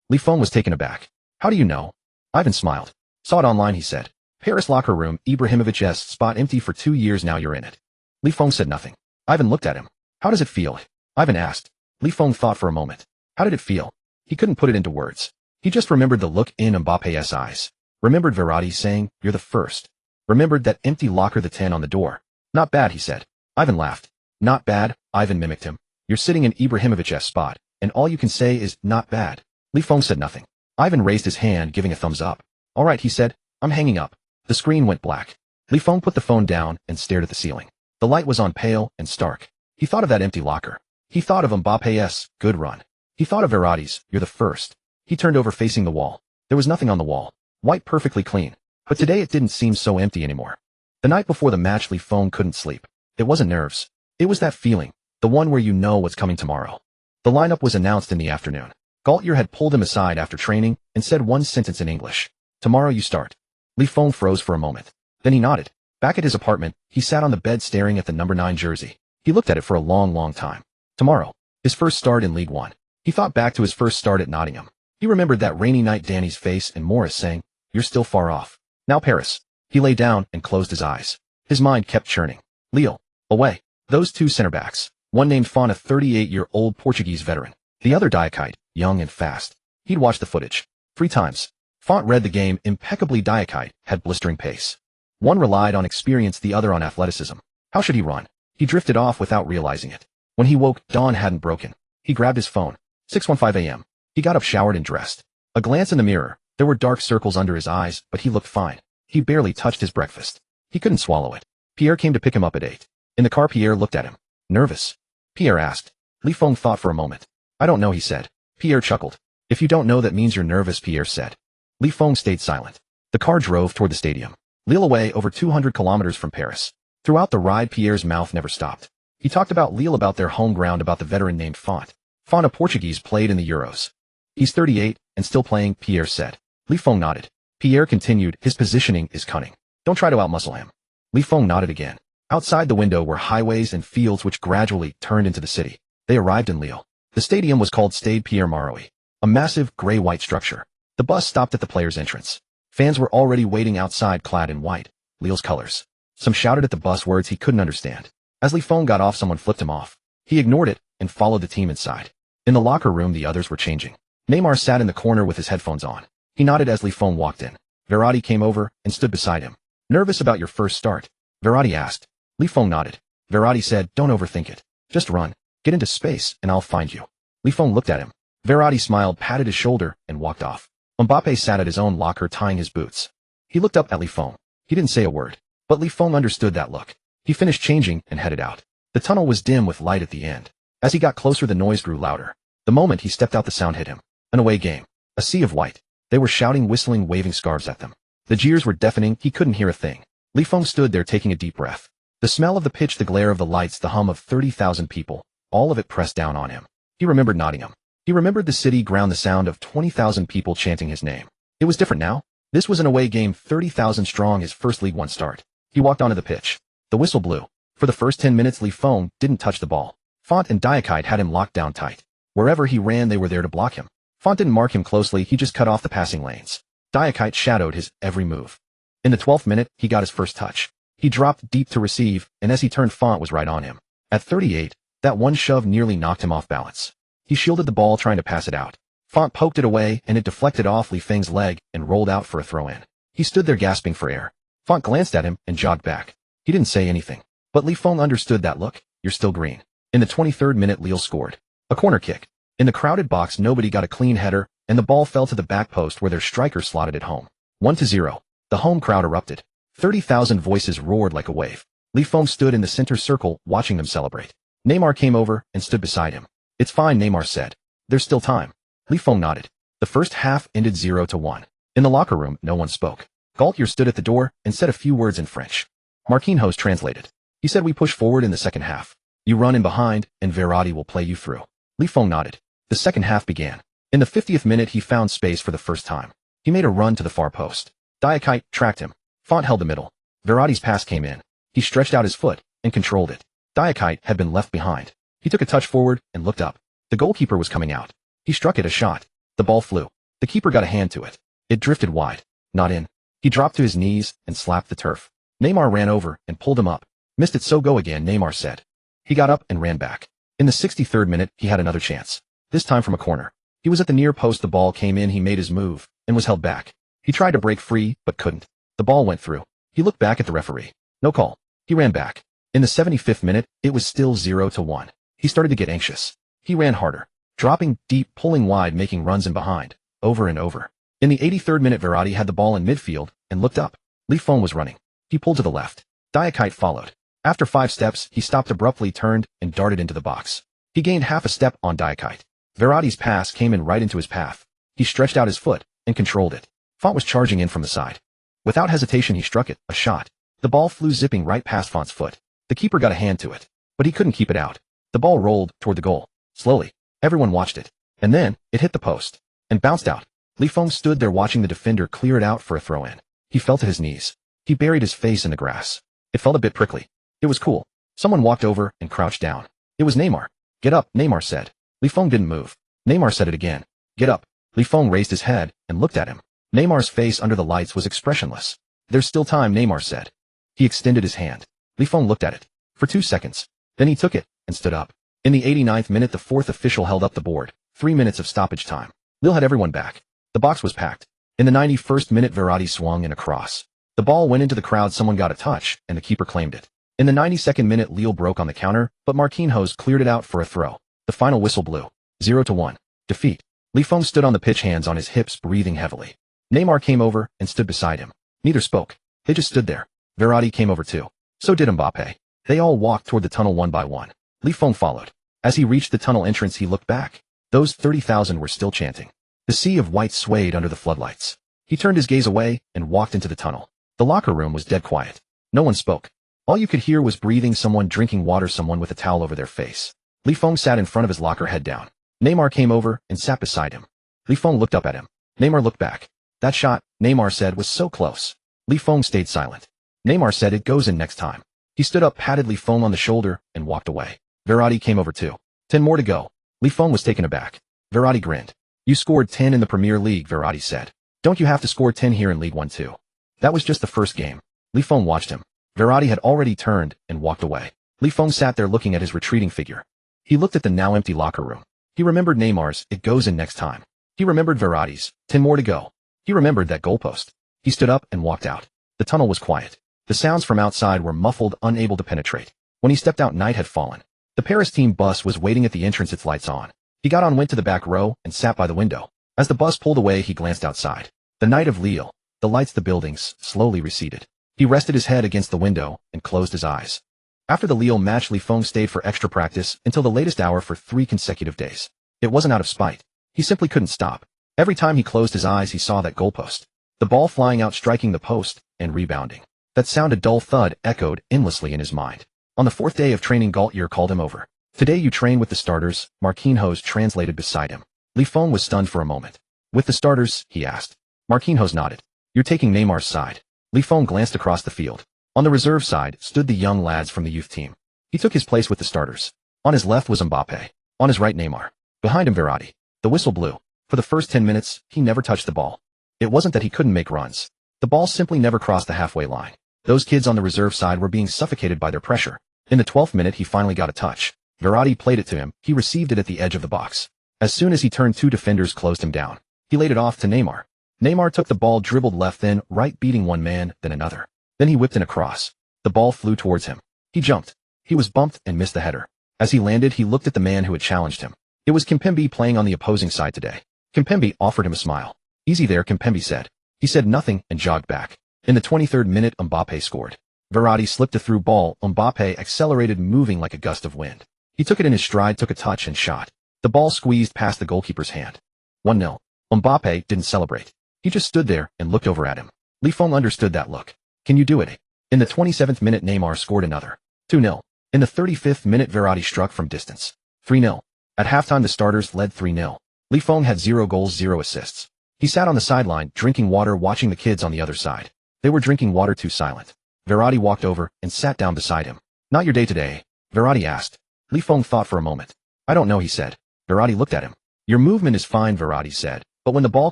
Li Feng was taken aback. "How do you know?" Ivan smiled. "Saw it online," he said. "Paris locker room, Ibrahimovic's spot empty for 2 years now, you're in it." Li Feng said nothing. Ivan looked at him. "How does it feel?" Ivan asked. Li Feng thought for a moment. How did it feel? He couldn't put it into words. He just remembered the look in Mbappe's eyes. Remembered Verratti saying, "You're the first." Remembered that empty locker, the 10 on the door. Not bad, he said. Ivan laughed. Not bad, Ivan mimicked him. You're sitting in Ibrahimovic's spot, and all you can say is, not bad. Li Feng said nothing. Ivan raised his hand, giving a thumbs up. All right, he said. I'm hanging up. The screen went black. Li Feng put the phone down and stared at the ceiling. The light was on, pale and stark. He thought of that empty locker. He thought of Mbappe's good run. He thought of Verratti's, you're the first. He turned over, facing the wall. There was nothing on the wall. White, perfectly clean. But today it didn't seem so empty anymore. The night before the match, Li Feng couldn't sleep. It wasn't nerves. It was that feeling, the one where you know what's coming tomorrow. The lineup was announced in the afternoon. Gaultier had pulled him aside after training and said one sentence in English. Tomorrow you start. Li Feng froze for a moment. Then he nodded. Back at his apartment, he sat on the bed staring at the number 9 jersey. He looked at it for a long time. Tomorrow. His first start in Ligue 1. He thought back to his first start at Nottingham. He remembered that rainy night, Danny's face and Morris saying, you're still far off. Now Paris. He lay down and closed his eyes. His mind kept churning. Lille. Away. Those 2 center backs. One named Font, a 38-year-old Portuguese veteran. The other Diakite, young and fast. He'd watched the footage 3 times. Font read the game impeccably. Diakite had blistering pace. One relied on experience, the other on athleticism. How should he run? He drifted off without realizing it. When he woke, dawn hadn't broken. He grabbed his phone. 6:15 a.m. He got up, showered and dressed. A glance in the mirror. There were dark circles under his eyes, but he looked fine. He barely touched his breakfast. He couldn't swallow it. Pierre came to pick him up at 8. In the car, Pierre looked at him. Nervous? Pierre asked. Li Feng thought for a moment. I don't know, he said. Pierre chuckled. If you don't know, that means you're nervous, Pierre said. Li Feng stayed silent. The car drove toward the stadium. Lille, away, over 200 kilometers from Paris. Throughout the ride, Pierre's mouth never stopped. He talked about Lille, about their home ground, about the veteran named Font. Font, a Portuguese, played in the Euros. He's 38 and still playing, Pierre said. Li Feng nodded. Pierre continued, his positioning is cunning. Don't try to outmuscle him. Li Feng nodded again. Outside the window were highways and fields which gradually turned into the city. They arrived in Lille. The stadium was called Stade Pierre Marois, a massive gray-white structure. The bus stopped at the players' entrance. Fans were already waiting outside, clad in white, Lille's colors. Some shouted at the bus words he couldn't understand. As Li Feng got off, someone flipped him off. He ignored it and followed the team inside. In the locker room, the others were changing. Neymar sat in the corner with his headphones on. He nodded as Li Feng walked in. Verratti came over and stood beside him. Nervous about your first start? Verratti asked. Li Feng nodded. Verratti said, don't overthink it. Just run. Get into space and I'll find you. Li Feng looked at him. Verratti smiled, patted his shoulder, and walked off. Mbappe sat at his own locker tying his boots. He looked up at Li Feng. He didn't say a word. But Li Feng understood that look. He finished changing and headed out. The tunnel was dim with light at the end. As he got closer, the noise grew louder. The moment he stepped out, the sound hit him. An away game. A sea of white. They were shouting, whistling, waving scarves at them. The jeers were deafening. He couldn't hear a thing. Li Feng stood there taking a deep breath. The smell of the pitch, the glare of the lights, the hum of 30,000 people, all of it pressed down on him. He remembered Nottingham. He remembered the city ground, the sound of 20,000 people chanting his name. It was different now. This was an away game, 30,000 strong, his first League One start. He walked onto the pitch. The whistle blew. For the first 10 minutes, Li Feng didn't touch the ball. Font and Diakite had him locked down tight. Wherever he ran, they were there to block him. Font didn't mark him closely, he just cut off the passing lanes. Diakite shadowed his every move. In the 12th minute, he got his first touch. He dropped deep to receive, and as he turned, Font was right on him. At 38, that one shove nearly knocked him off balance. He shielded the ball, trying to pass it out. Font poked it away, and it deflected off Li Feng's leg and rolled out for a throw-in. He stood there gasping for air. Font glanced at him and jogged back. He didn't say anything. But Li Feng understood that look. You're still green. In the 23rd minute, Lille scored. A corner kick. In the crowded box, nobody got a clean header, and the ball fell to the back post where their striker slotted it home. 1-0. The home crowd erupted. 30,000 voices roared like a wave. Li Feng stood in the center circle, watching them celebrate. Neymar came over and stood beside him. It's fine, Neymar said. There's still time. Li Feng nodded. The first half ended 0-1. In the locker room, no one spoke. Gaultier stood at the door and said a few words in French. Marquinhos translated. He said, we push forward in the second half. You run in behind, and Verratti will play you through. Li Feng nodded. The second half began. In the 50th minute, he found space for the first time. He made a run to the far post. Diakite tracked him. Font held the middle. Verratti's pass came in. He stretched out his foot and controlled it. Diakite had been left behind. He took a touch forward and looked up. The goalkeeper was coming out. He struck it, a shot. The ball flew. The keeper got a hand to it. It drifted wide. Not in. He dropped to his knees and slapped the turf. Neymar ran over and pulled him up. Missed it, so go again, Neymar said. He got up and ran back. In the 63rd minute, he had another chance. This time from a corner. He was at the near post, the ball came in, he made his move, and was held back. He tried to break free, but couldn't. The ball went through. He looked back at the referee. No call. He ran back. In the 75th minute, it was still 0-1. He started to get anxious. He ran harder, dropping deep, pulling wide, making runs in behind, over and over. In the 83rd minute, Verratti had the ball in midfield and looked up. Ligue was running. He pulled to the left. Diakite followed. After 5 steps, he stopped abruptly, turned, and darted into the box. He gained half a step on Diakite. Verratti's pass came in right into his path. He stretched out his foot and controlled it. Font was charging in from the side. Without hesitation, he struck it, a shot. The ball flew zipping right past Font's foot. The keeper got a hand to it, but he couldn't keep it out. The ball rolled toward the goal. Slowly. Everyone watched it. And then, it hit the post. And bounced out. Ligue stood there watching the defender clear it out for a throw-in. He fell to his knees. He buried his face in the grass. It felt a bit prickly. It was cool. Someone walked over and crouched down. It was Neymar. Get up, Neymar said. Ligue didn't move. Neymar said it again. Get up. Ligue raised his head and looked at him. Neymar's face under the lights was expressionless. There's still time, Neymar said. He extended his hand. Ligue looked at it. For 2 seconds. Then he took it and stood up. In the 89th minute, the 4th official held up the board. 3 minutes of stoppage time. Lille had everyone back. The box was packed. In the 91st minute, Verratti swung in a cross. The ball went into the crowd, someone got a touch, and the keeper claimed it. In the 92nd minute, Lille broke on the counter, but Marquinhos cleared it out for a throw. The final whistle blew. 0-1. Defeat. Ligue stood on the pitch, hands on his hips, breathing heavily. Neymar came over and stood beside him. Neither spoke. They just stood there. Verratti came over too. So did Mbappe. They all walked toward the tunnel one by one. Ligue followed. As he reached the tunnel entrance, he looked back. Those 30,000 were still chanting. The sea of white swayed under the floodlights. He turned his gaze away and walked into the tunnel. The locker room was dead quiet. No one spoke. All you could hear was breathing, someone drinking water, someone with a towel over their face. Ligue sat in front of his locker, head down. Neymar came over and sat beside him. Ligue looked up at him. Neymar looked back. That shot, Neymar said, was so close. Ligue stayed silent. Neymar said, it goes in next time. He stood up, patted Ligue on the shoulder, and walked away. Verratti came over too. 10 more to go. Ligue was taken aback. Verratti grinned. You scored 10 in the Premier League, Verratti said. Don't you have to score 10 here in Ligue 1 too? That was just the first game. Ligue watched him. Verratti had already turned and walked away. Ligue sat there looking at his retreating figure. He looked at the now empty locker room. He remembered Neymar's, it goes in next time. He remembered Verratti's, 10 more to go. He remembered that goalpost. He stood up and walked out. The tunnel was quiet. The sounds from outside were muffled, unable to penetrate. When he stepped out, night had fallen. The Paris team bus was waiting at the entrance, its lights on. He got on, went to the back row, and sat by the window. As the bus pulled away, he glanced outside. The night of Lille. The lights, the buildings, slowly receded. He rested his head against the window and closed his eyes. After the Lille match, Ligue stayed for extra practice until the latest hour for 3 consecutive days. It wasn't out of spite. He simply couldn't stop. Every time he closed his eyes, he saw that goalpost. The ball flying out, striking the post, and rebounding. That sound, a dull thud, echoed endlessly in his mind. On the 4th day of training, Gaultier called him over. Today you train with the starters, Marquinhos translated beside him. Ligue was stunned for a moment. With the starters, he asked. Marquinhos nodded. You're taking Neymar's side. Ligue glanced across the field. On the reserve side stood the young lads from the youth team. He took his place with the starters. On his left was Mbappe. On his right, Neymar. Behind him, Verratti. The whistle blew. For the first 10 minutes, he never touched the ball. It wasn't that he couldn't make runs. The ball simply never crossed the halfway line. Those kids on the reserve side were being suffocated by their pressure. In the 12th minute, he finally got a touch. Verratti played it to him. He received it at the edge of the box. As soon as he turned, 2 defenders closed him down. He laid it off to Neymar. Neymar took the ball, dribbled left, then right, beating one man, then another. Then he whipped in a cross. The ball flew towards him. He jumped. He was bumped and missed the header. As he landed, he looked at the man who had challenged him. It was Kimpembe playing on the opposing side today. Kimpembe offered him a smile. Easy there, Kimpembe said. He said nothing and jogged back. In the 23rd minute, Mbappe scored. Verratti slipped a through ball. Mbappe accelerated, moving like a gust of wind. He took it in his stride, took a touch, and shot. The ball squeezed past the goalkeeper's hand. 1-0. Mbappe didn't celebrate. He just stood there and looked over at him. Ligue understood that look. Can you do it? In the 27th minute, Neymar scored another. 2-0. In the 35th minute, Verratti struck from distance. 3-0. At halftime, the starters led 3-0. Ligue had 0 goals, 0 assists. He sat on the sideline, drinking water, watching the kids on the other side. They were drinking water too, silent. Verratti walked over and sat down beside him. Not your day today? Verratti asked. Ligue thought for a moment. I don't know, he said. Verratti looked at him. Your movement is fine, Verratti said, but when the ball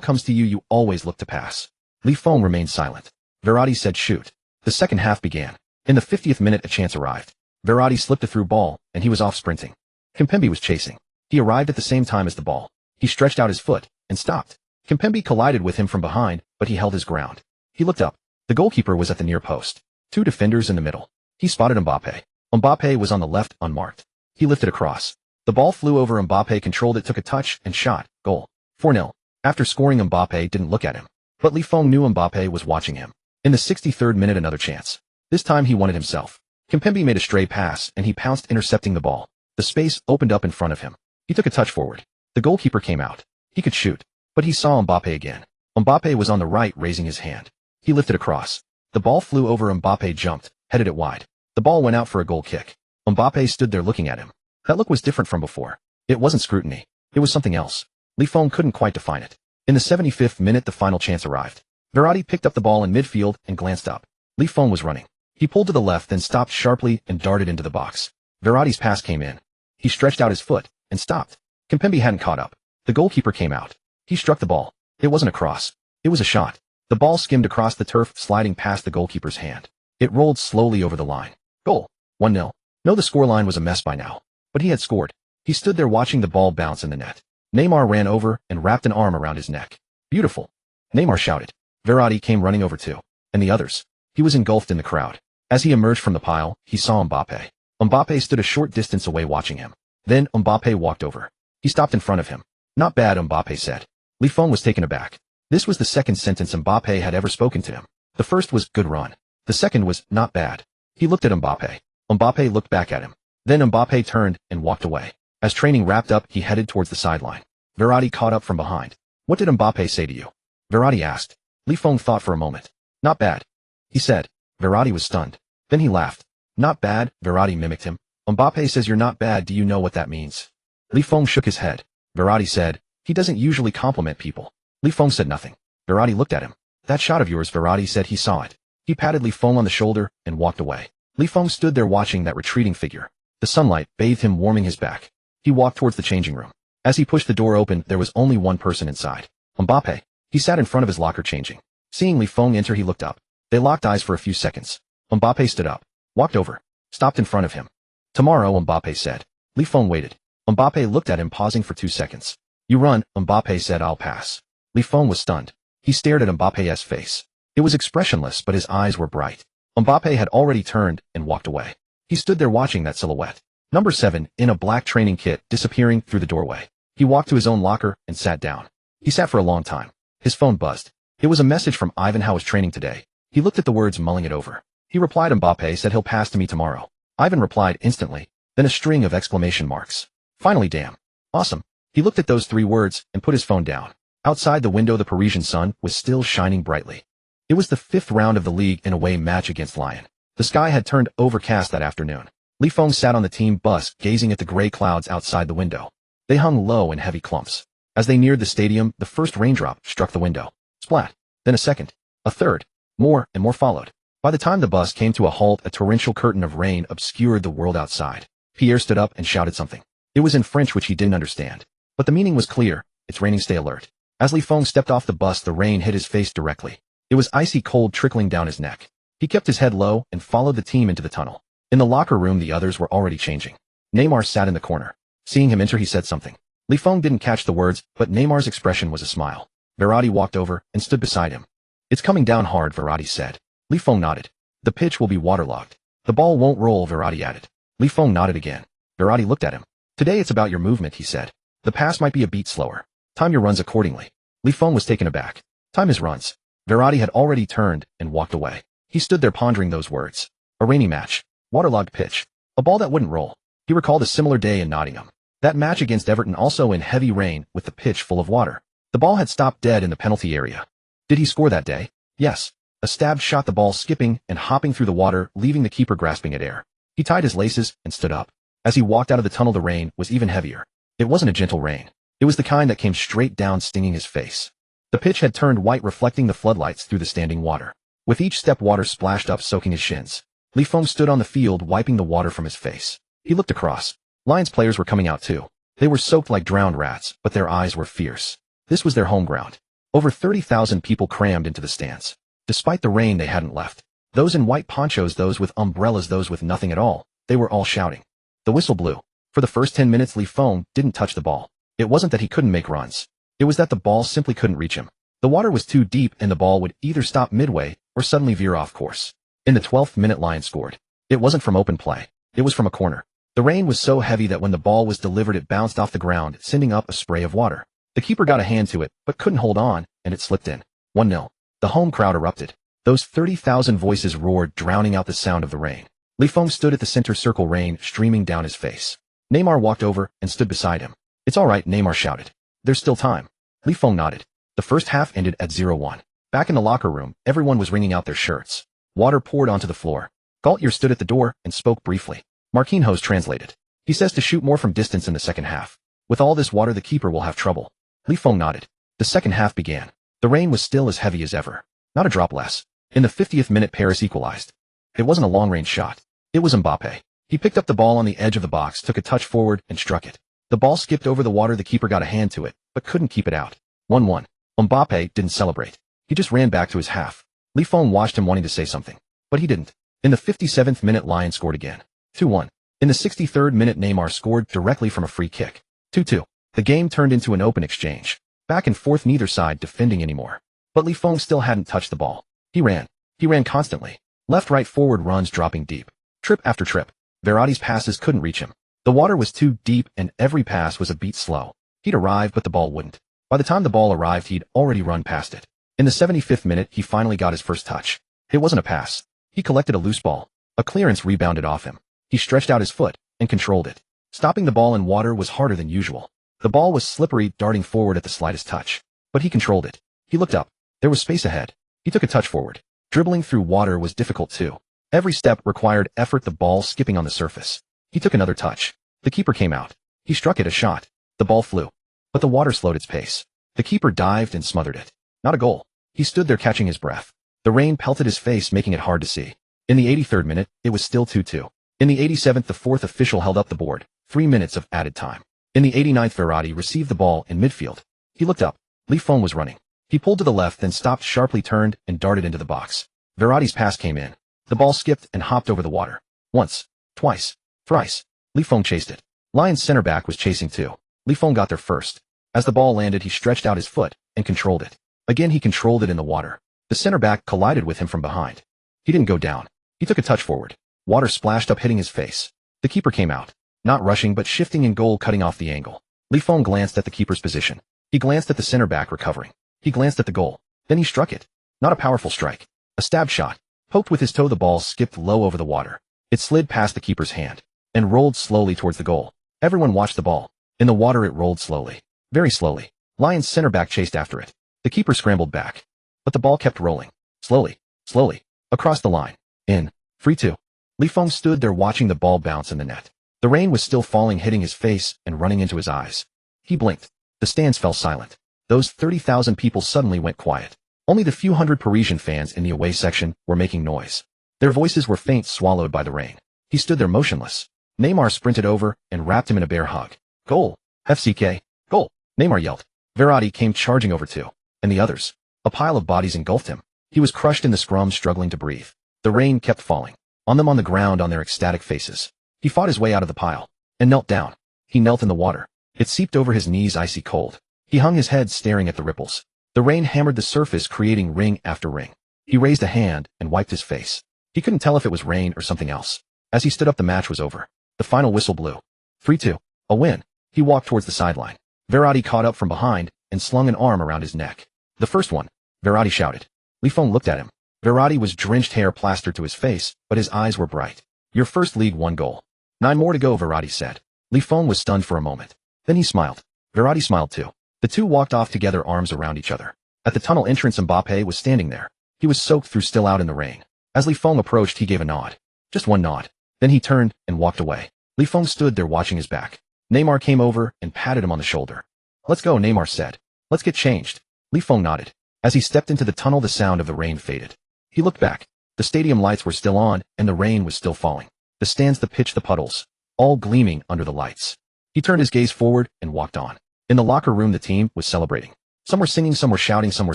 comes to you, you always look to pass. Ligue remained silent. Verratti said, shoot. The second half began. In the 50th minute, a chance arrived. Verratti slipped a through ball, and he was off sprinting. Kimpembe was chasing. He arrived at the same time as the ball. He stretched out his foot and stopped. Kimpembe collided with him from behind, but he held his ground. He looked up. The goalkeeper was at the near post. Two defenders in the middle. He spotted Mbappe. Mbappe was on the left, unmarked. He lifted a cross. The ball flew over Mbappe, controlled it, took a touch, and shot. Goal. 4-0. After scoring, Mbappe didn't look at him. But Ligue knew Mbappe was watching him. In the 63rd minute, another chance. This time he won it himself. Kimpembe made a stray pass, and he pounced, intercepting the ball. The space opened up in front of him. He took a touch forward. The goalkeeper came out. He could shoot. But he saw Mbappe again. Mbappe was on the right, raising his hand. He lifted a cross. The ball flew over Mbappe, jumped, headed it wide. The ball went out for a goal kick. Mbappe stood there looking at him. That look was different from before. It wasn't scrutiny. It was something else. Ligue couldn't quite define it. In the 75th minute, the final chance arrived. Verratti picked up the ball in midfield and glanced up. Ligue was running. He pulled to the left, then stopped sharply and darted into the box. Verratti's pass came in. He stretched out his foot and stopped. Kimpembe hadn't caught up. The goalkeeper came out. He struck the ball. It wasn't a cross. It was a shot. The ball skimmed across the turf, sliding past the goalkeeper's hand. It rolled slowly over the line. Goal. 1-0. No, the scoreline was a mess by now. But he had scored. He stood there watching the ball bounce in the net. Neymar ran over and wrapped an arm around his neck. Beautiful. Neymar shouted. Verratti came running over too. And the others. He was engulfed in the crowd. As he emerged from the pile, he saw Mbappe. Mbappe stood a short distance away watching him. Then Mbappe walked over. He stopped in front of him. Not bad, Mbappe said. Ligue was taken aback. This was the second sentence Mbappe had ever spoken to him. The first was, good run. The second was, not bad. He looked at Mbappe. Mbappe looked back at him. Then Mbappe turned and walked away. As training wrapped up, he headed towards the sideline. Verratti caught up from behind. What did Mbappe say to you? Verratti asked. Ligue thought for a moment. Not bad. He said. Verratti was stunned. Then he laughed. Not bad, Verratti mimicked him. Mbappe says you're not bad, do you know what that means? Ligue shook his head. Verratti said. He doesn't usually compliment people. Ligue said nothing. Verratti looked at him. That shot of yours, Verratti said. He saw it. He patted Ligue on the shoulder and walked away. Ligue stood there watching that retreating figure. The sunlight bathed him, warming his back. He walked towards the changing room. As he pushed the door open, there was only one person inside. Mbappe. He sat in front of his locker changing. Seeing Ligue enter, he looked up. They locked eyes for a few seconds. Mbappe stood up, walked over, stopped in front of him. Tomorrow, Mbappe said. Ligue waited. Mbappe looked at him, pausing for 2 seconds. You run, Mbappe said. I'll pass. Ligue was stunned. He stared at Mbappe's face. It was expressionless, but his eyes were bright. Mbappe had already turned and walked away. He stood there watching that silhouette. Number 7, in a black training kit, disappearing through the doorway. He walked to his own locker and sat down. He sat for a long time. His phone buzzed. It was a message from Ivan. How was training today? He looked at the words, mulling it over. He replied. Mbappe said he'll pass to me tomorrow. Ivan replied instantly, then a string of exclamation marks. Finally, damn. Awesome. He looked at those 3 words and put his phone down. Outside the window, the Parisian sun was still shining brightly. It was the 5th round of the Ligue in away match against Lyon. The sky had turned overcast that afternoon. Ligue sat on the team bus, gazing at the gray clouds outside the window. They hung low in heavy clumps. As they neared the stadium, the first raindrop struck the window. Splat. Then a second. A third. More and more followed. By the time the bus came to a halt, a torrential curtain of rain obscured the world outside. Pierre stood up and shouted something. It was in French, which he didn't understand. But the meaning was clear. It's raining, stay alert. As Ligue stepped off the bus, the rain hit his face directly. It was icy cold, trickling down his neck. He kept his head low and followed the team into the tunnel. In the locker room, the others were already changing. Neymar sat in the corner. Seeing him enter, he said something. Ligue didn't catch the words, but Neymar's expression was a smile. Verratti walked over and stood beside him. It's coming down hard, Verratti said. Ligue nodded. The pitch will be waterlogged. The ball won't roll, Verratti added. Ligue nodded again. Verratti looked at him. Today it's about your movement, he said. The pass might be a beat slower. Time your runs accordingly. Ligue was taken aback. Time his runs. Verratti had already turned and walked away. He stood there pondering those words. A rainy match. Waterlogged pitch. A ball that wouldn't roll. He recalled a similar day in Nottingham. That match against Everton, also in heavy rain with the pitch full of water. The ball had stopped dead in the penalty area. Did he score that day? Yes. A stabbed shot, the ball skipping and hopping through the water, leaving the keeper grasping at air. He tied his laces and stood up. As he walked out of the tunnel, the rain was even heavier. It wasn't a gentle rain. It was the kind that came straight down, stinging his face. The pitch had turned white, reflecting the floodlights through the standing water. With each step, water splashed up, soaking his shins. Ligue stood on the field, wiping the water from his face. He looked across. Lions players were coming out too. They were soaked like drowned rats, but their eyes were fierce. This was their home ground. Over 30,000 people crammed into the stands. Despite the rain, they hadn't left. Those in white ponchos, those with umbrellas, those with nothing at all, they were all shouting. The whistle blew. For the first 10 minutes, Ligue didn't touch the ball. It wasn't that he couldn't make runs. It was that the ball simply couldn't reach him. The water was too deep and the ball would either stop midway or suddenly veer off course. In the 12th minute, Lions scored. It wasn't from open play. It was from a corner. The rain was so heavy that when the ball was delivered it bounced off the ground, sending up a spray of water. The keeper got a hand to it, but couldn't hold on, and it slipped in. 1-0. The home crowd erupted. Those 30,000 voices roared, drowning out the sound of the rain. Ligue stood at the center circle, rain streaming down his face. Neymar walked over and stood beside him. "It's all right," Neymar shouted. "There's still time." Ligue nodded. The first half ended at 0-1. Back in the locker room, everyone was wringing out their shirts. Water poured onto the floor. Gaultier stood at the door and spoke briefly. Marquinhos translated. "He says to shoot more from distance in the second half. With all this water, the keeper will have trouble." Ligue nodded. The second half began. The rain was still as heavy as ever. Not a drop less. In the 50th minute, Paris equalized. It wasn't a long-range shot. It was Mbappé. He picked up the ball on the edge of the box, took a touch forward, and struck it. The ball skipped over the water. The keeper got a hand to it, but couldn't keep it out. 1-1. Mbappé didn't celebrate. He just ran back to his half. Ligue watched him, wanting to say something, but he didn't. In the 57th minute, Lions scored again. 2-1. In the 63rd minute, Neymar scored directly from a free kick. 2-2. The game turned into an open exchange. Back and forth, neither side defending anymore. But Ligue still hadn't touched the ball. He ran. He ran constantly. Left, right, forward runs, dropping deep. Trip after trip. Verratti's passes couldn't reach him. The water was too deep, and every pass was a beat slow. He'd arrive, but the ball wouldn't. By the time the ball arrived, he'd already run past it. In the 75th minute, he finally got his first touch. It wasn't a pass. He collected a loose ball. A clearance rebounded off him. He stretched out his foot and controlled it. Stopping the ball in water was harder than usual. The ball was slippery, darting forward at the slightest touch. But he controlled it. He looked up. There was space ahead. He took a touch forward. Dribbling through water was difficult too. Every step required effort, the ball skipping on the surface. He took another touch. The keeper came out. He struck it, a shot. The ball flew. But the water slowed its pace. The keeper dived and smothered it. Not a goal. He stood there catching his breath. The rain pelted his face, making it hard to see. In the 83rd minute, it was still 2-2. In the 87th, the fourth official held up the board. 3 minutes of added time. In the 89th, Verratti received the ball in midfield. He looked up. Ligue was running. He pulled to the left, then stopped, sharply turned, and darted into the box. Verratti's pass came in. The ball skipped and hopped over the water. Once, twice, thrice. Ligue chased it. Lions' center back was chasing too. Ligue got there first. As the ball landed, he stretched out his foot and controlled it. Again, he controlled it in the water. The center back collided with him from behind. He didn't go down. He took a touch forward. Water splashed up, hitting his face. The keeper came out. Not rushing, but shifting in goal, cutting off the angle. Ligue glanced at the keeper's position. He glanced at the center back recovering. He glanced at the goal. Then he struck it. Not a powerful strike. A stab shot. Poked with his toe, the ball skipped low over the water. It slid past the keeper's hand and rolled slowly towards the goal. Everyone watched the ball. In the water, it rolled slowly. Very slowly. Lions' center back chased after it. The keeper scrambled back. But the ball kept rolling. Slowly. Slowly. Across the line. In. 3-2. Ligue stood there watching the ball bounce in the net. The rain was still falling, hitting his face and running into his eyes. He blinked. The stands fell silent. Those 30,000 people suddenly went quiet. Only the few hundred Parisian fans in the away section were making noise. Their voices were faint, swallowed by the rain. He stood there motionless. Neymar sprinted over and wrapped him in a bear hug. "Goal! FCK! Goal!" Neymar yelled. Verratti came charging over too. And the others. A pile of bodies engulfed him. He was crushed in the scrum, struggling to breathe. The rain kept falling. On them, on the ground, on their ecstatic faces. He fought his way out of the pile. And knelt down. He knelt in the water. It seeped over his knees, icy cold. He hung his head, staring at the ripples. The rain hammered the surface, creating ring after ring. He raised a hand and wiped his face. He couldn't tell if it was rain or something else. As he stood up, the match was over. The final whistle blew. 3-2. A win. He walked towards the sideline. Verratti caught up from behind and slung an arm around his neck. "The first one," Verratti shouted. Ligue looked at him. Verratti was drenched, hair plastered to his face, but his eyes were bright. "Your first Ligue 1 goal." 9 more to go, Verratti said. Ligue was stunned for a moment. Then he smiled. Verratti smiled too. The two walked off together, arms around each other. At the tunnel entrance, Mbappé was standing there. He was soaked through, still out in the rain. As Ligue approached, he gave a nod. Just one nod. Then he turned and walked away. Ligue stood there watching his back. Neymar came over and patted him on the shoulder. "Let's go," Neymar said. "Let's get changed." Ligue nodded. As he stepped into the tunnel, the sound of the rain faded. He looked back. The stadium lights were still on, and the rain was still falling. The stands, the pitch, the puddles, all gleaming under the lights. He turned his gaze forward and walked on. In the locker room, the team was celebrating. Some were singing, some were shouting, some were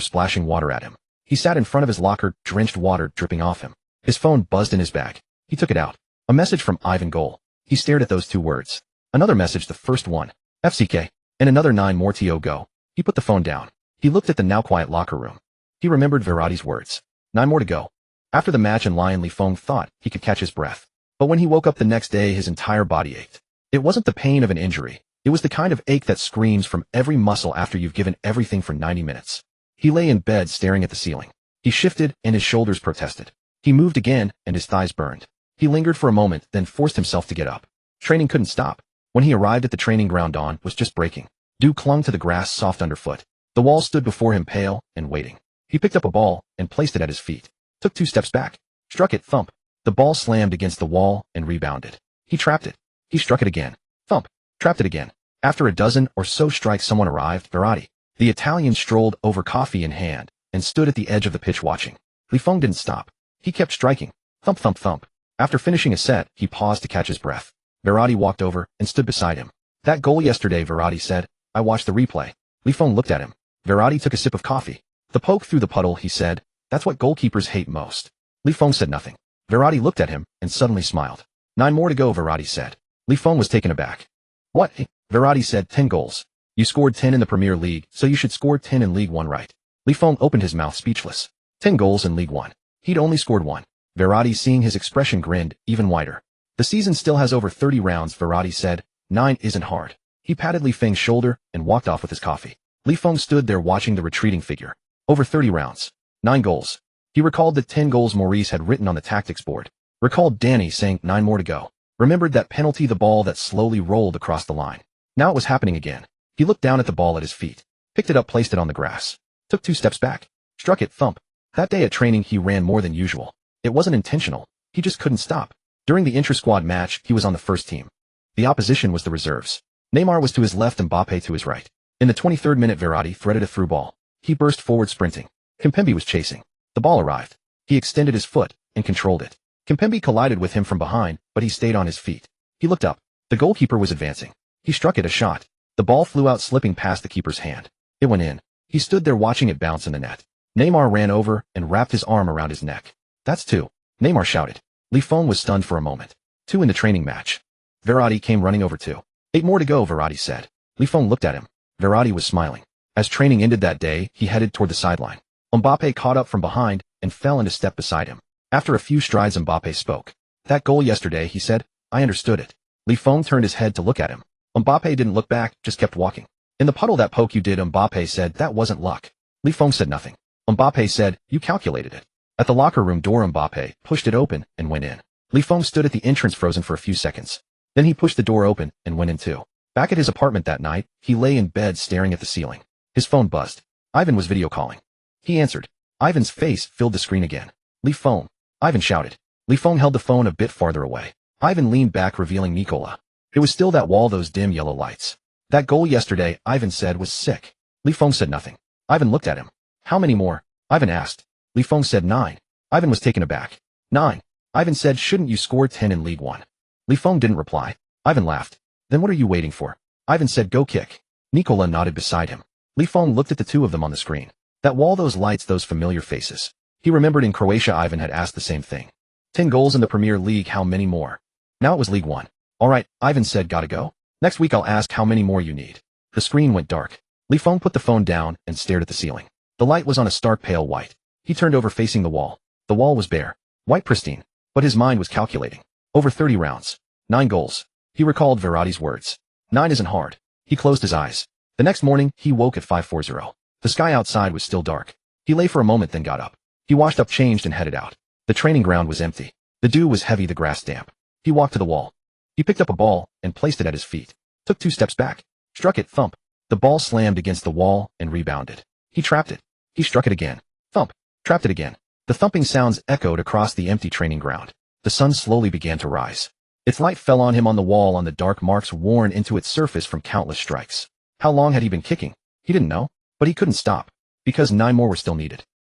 splashing water at him. He sat in front of his locker, drenched, water dripping off him. His phone buzzed in his bag. He took it out. A message from Ivan Goal. He stared at those two words. Another message, the first one. FCK. And another 9 more to go. He put the phone down. He looked at the now quiet locker room. He remembered Verratti's words. 9 more to go. After the match in Lion, Li Feng thought he could catch his breath. But when he woke up the next day, his entire body ached. It wasn't the pain of an injury. It was the kind of ache that screams from every muscle after you've given everything for 90 minutes. He lay in bed staring at the ceiling. He shifted, and his shoulders protested. He moved again, and his thighs burned. He lingered for a moment, then forced himself to get up. Training couldn't stop. When he arrived at the training ground, dawn was just breaking. Dew clung to the grass soft underfoot. The wall stood before him pale and waiting. He picked up a ball and placed it at his feet. Took 2 steps back. Struck it, thump. The ball slammed against the wall and rebounded. He trapped it. He struck it again. Thump. Trapped it again. After a dozen or so strikes, someone arrived, Verratti. The Italian strolled over, coffee in hand, and stood at the edge of the pitch watching. Li Feng didn't stop. He kept striking. Thump, thump, thump. After finishing a set, he paused to catch his breath. Verratti walked over and stood beside him. That goal yesterday, Verratti said. I watched the replay. Li Feng looked at him. Verratti took a sip of coffee. The poke through the puddle, he said. That's what goalkeepers hate most. Li Feng said nothing. Verratti looked at him and suddenly smiled. 9 more to go, Verratti said. Li Feng was taken aback. What? Verratti said, 10 goals. You scored 10 in the Premier League, so you should score 10 in Ligue 1, right? Li Feng opened his mouth speechless. 10 goals in Ligue 1. He'd only scored 1. Verratti, seeing his expression, grinned even wider. The season still has over 30 rounds, Verratti said. 9 isn't hard. He patted Li Feng's shoulder and walked off with his coffee. Li Feng stood there watching the retreating figure. Over 30 rounds. 9 goals. He recalled the 10 goals Maurice had written on the tactics board. Recalled Danny saying 9 more to go. Remembered that penalty, the ball that slowly rolled across the line. Now it was happening again. He looked down at the ball at his feet. Picked it up, placed it on the grass. Took 2 steps back. Struck it, thump. That day at training he ran more than usual. It wasn't intentional. He just couldn't stop. During the intra-squad match, he was on the first team. The opposition was the reserves. Neymar was to his left and Mbappe to his right. In the 23rd minute, Verratti threaded a through ball. He burst forward sprinting. Kimpembe was chasing. The ball arrived. He extended his foot and controlled it. Kimpembe collided with him from behind, but he stayed on his feet. He looked up. The goalkeeper was advancing. He struck it, a shot. The ball flew out, slipping past the keeper's hand. It went in. He stood there watching it bounce in the net. Neymar ran over and wrapped his arm around his neck. That's 2. Neymar shouted. Li Feng was stunned for a moment. 2 in the training match. Verratti came running over. 2. 8 more to go, Verratti said. Li Feng looked at him. Verratti was smiling. As training ended that day, he headed toward the sideline. Mbappe caught up from behind and fell into step beside him. After a few strides, Mbappe spoke. That goal yesterday, he said. I understood it. Li Feng turned his head to look at him. Mbappe didn't look back, just kept walking. In the puddle, that poke you did, Mbappe said. That wasn't luck. Li Feng said nothing. Mbappe said, you calculated it. At the locker room door, Mbappe pushed it open and went in. Li Feng stood at the entrance, frozen for a few seconds. Then he pushed the door open and went in too. Back at his apartment that night, he lay in bed staring at the ceiling. His phone buzzed. Ivan was video calling. He answered. Ivan's face filled the screen again. Li Feng. Ivan shouted. Li Feng held the phone a bit farther away. Ivan leaned back, revealing Nicola. It was still that wall, those dim yellow lights. That goal yesterday, Ivan said, was sick. Li Feng said nothing. Ivan looked at him. How many more? Ivan asked. Li Feng said 9. Ivan was taken aback. 9. Ivan said, shouldn't you score 10 in Ligue 1? Li Feng didn't reply. Ivan laughed. Then what are you waiting for? Ivan said, go kick. Nicola nodded beside him. Li Feng looked at the 2 of them on the screen. That wall, those lights, those familiar faces. He remembered in Croatia Ivan had asked the same thing. 10 goals in the Premier League, how many more? Now it was Ligue 1. All right, Ivan said, gotta go? Next week I'll ask how many more you need. The screen went dark. Li Feng put the phone down and stared at the ceiling. The light was on a stark pale white. He turned over facing the wall. The wall was bare. White pristine. But his mind was calculating. Over 30 rounds. 9 goals. He recalled Verratti's words. 9 isn't hard. He closed his eyes. The next morning, he woke at 5:40. The sky outside was still dark. He lay for a moment, then got up. He washed up, changed, and headed out. The training ground was empty. The dew was heavy, the grass damp. He walked to the wall. He picked up a ball and placed it at his feet. Took 2 steps back. Struck it, thump. The ball slammed against the wall and rebounded. He trapped it. He struck it again. Thump. Trapped it again. The thumping sounds echoed across the empty training ground. The sun slowly began to rise. Its light fell on him, on the wall, on the dark marks worn into its surface from countless strikes. How long had he been kicking? He didn't know, but he couldn't stop, because 9 more were still needed.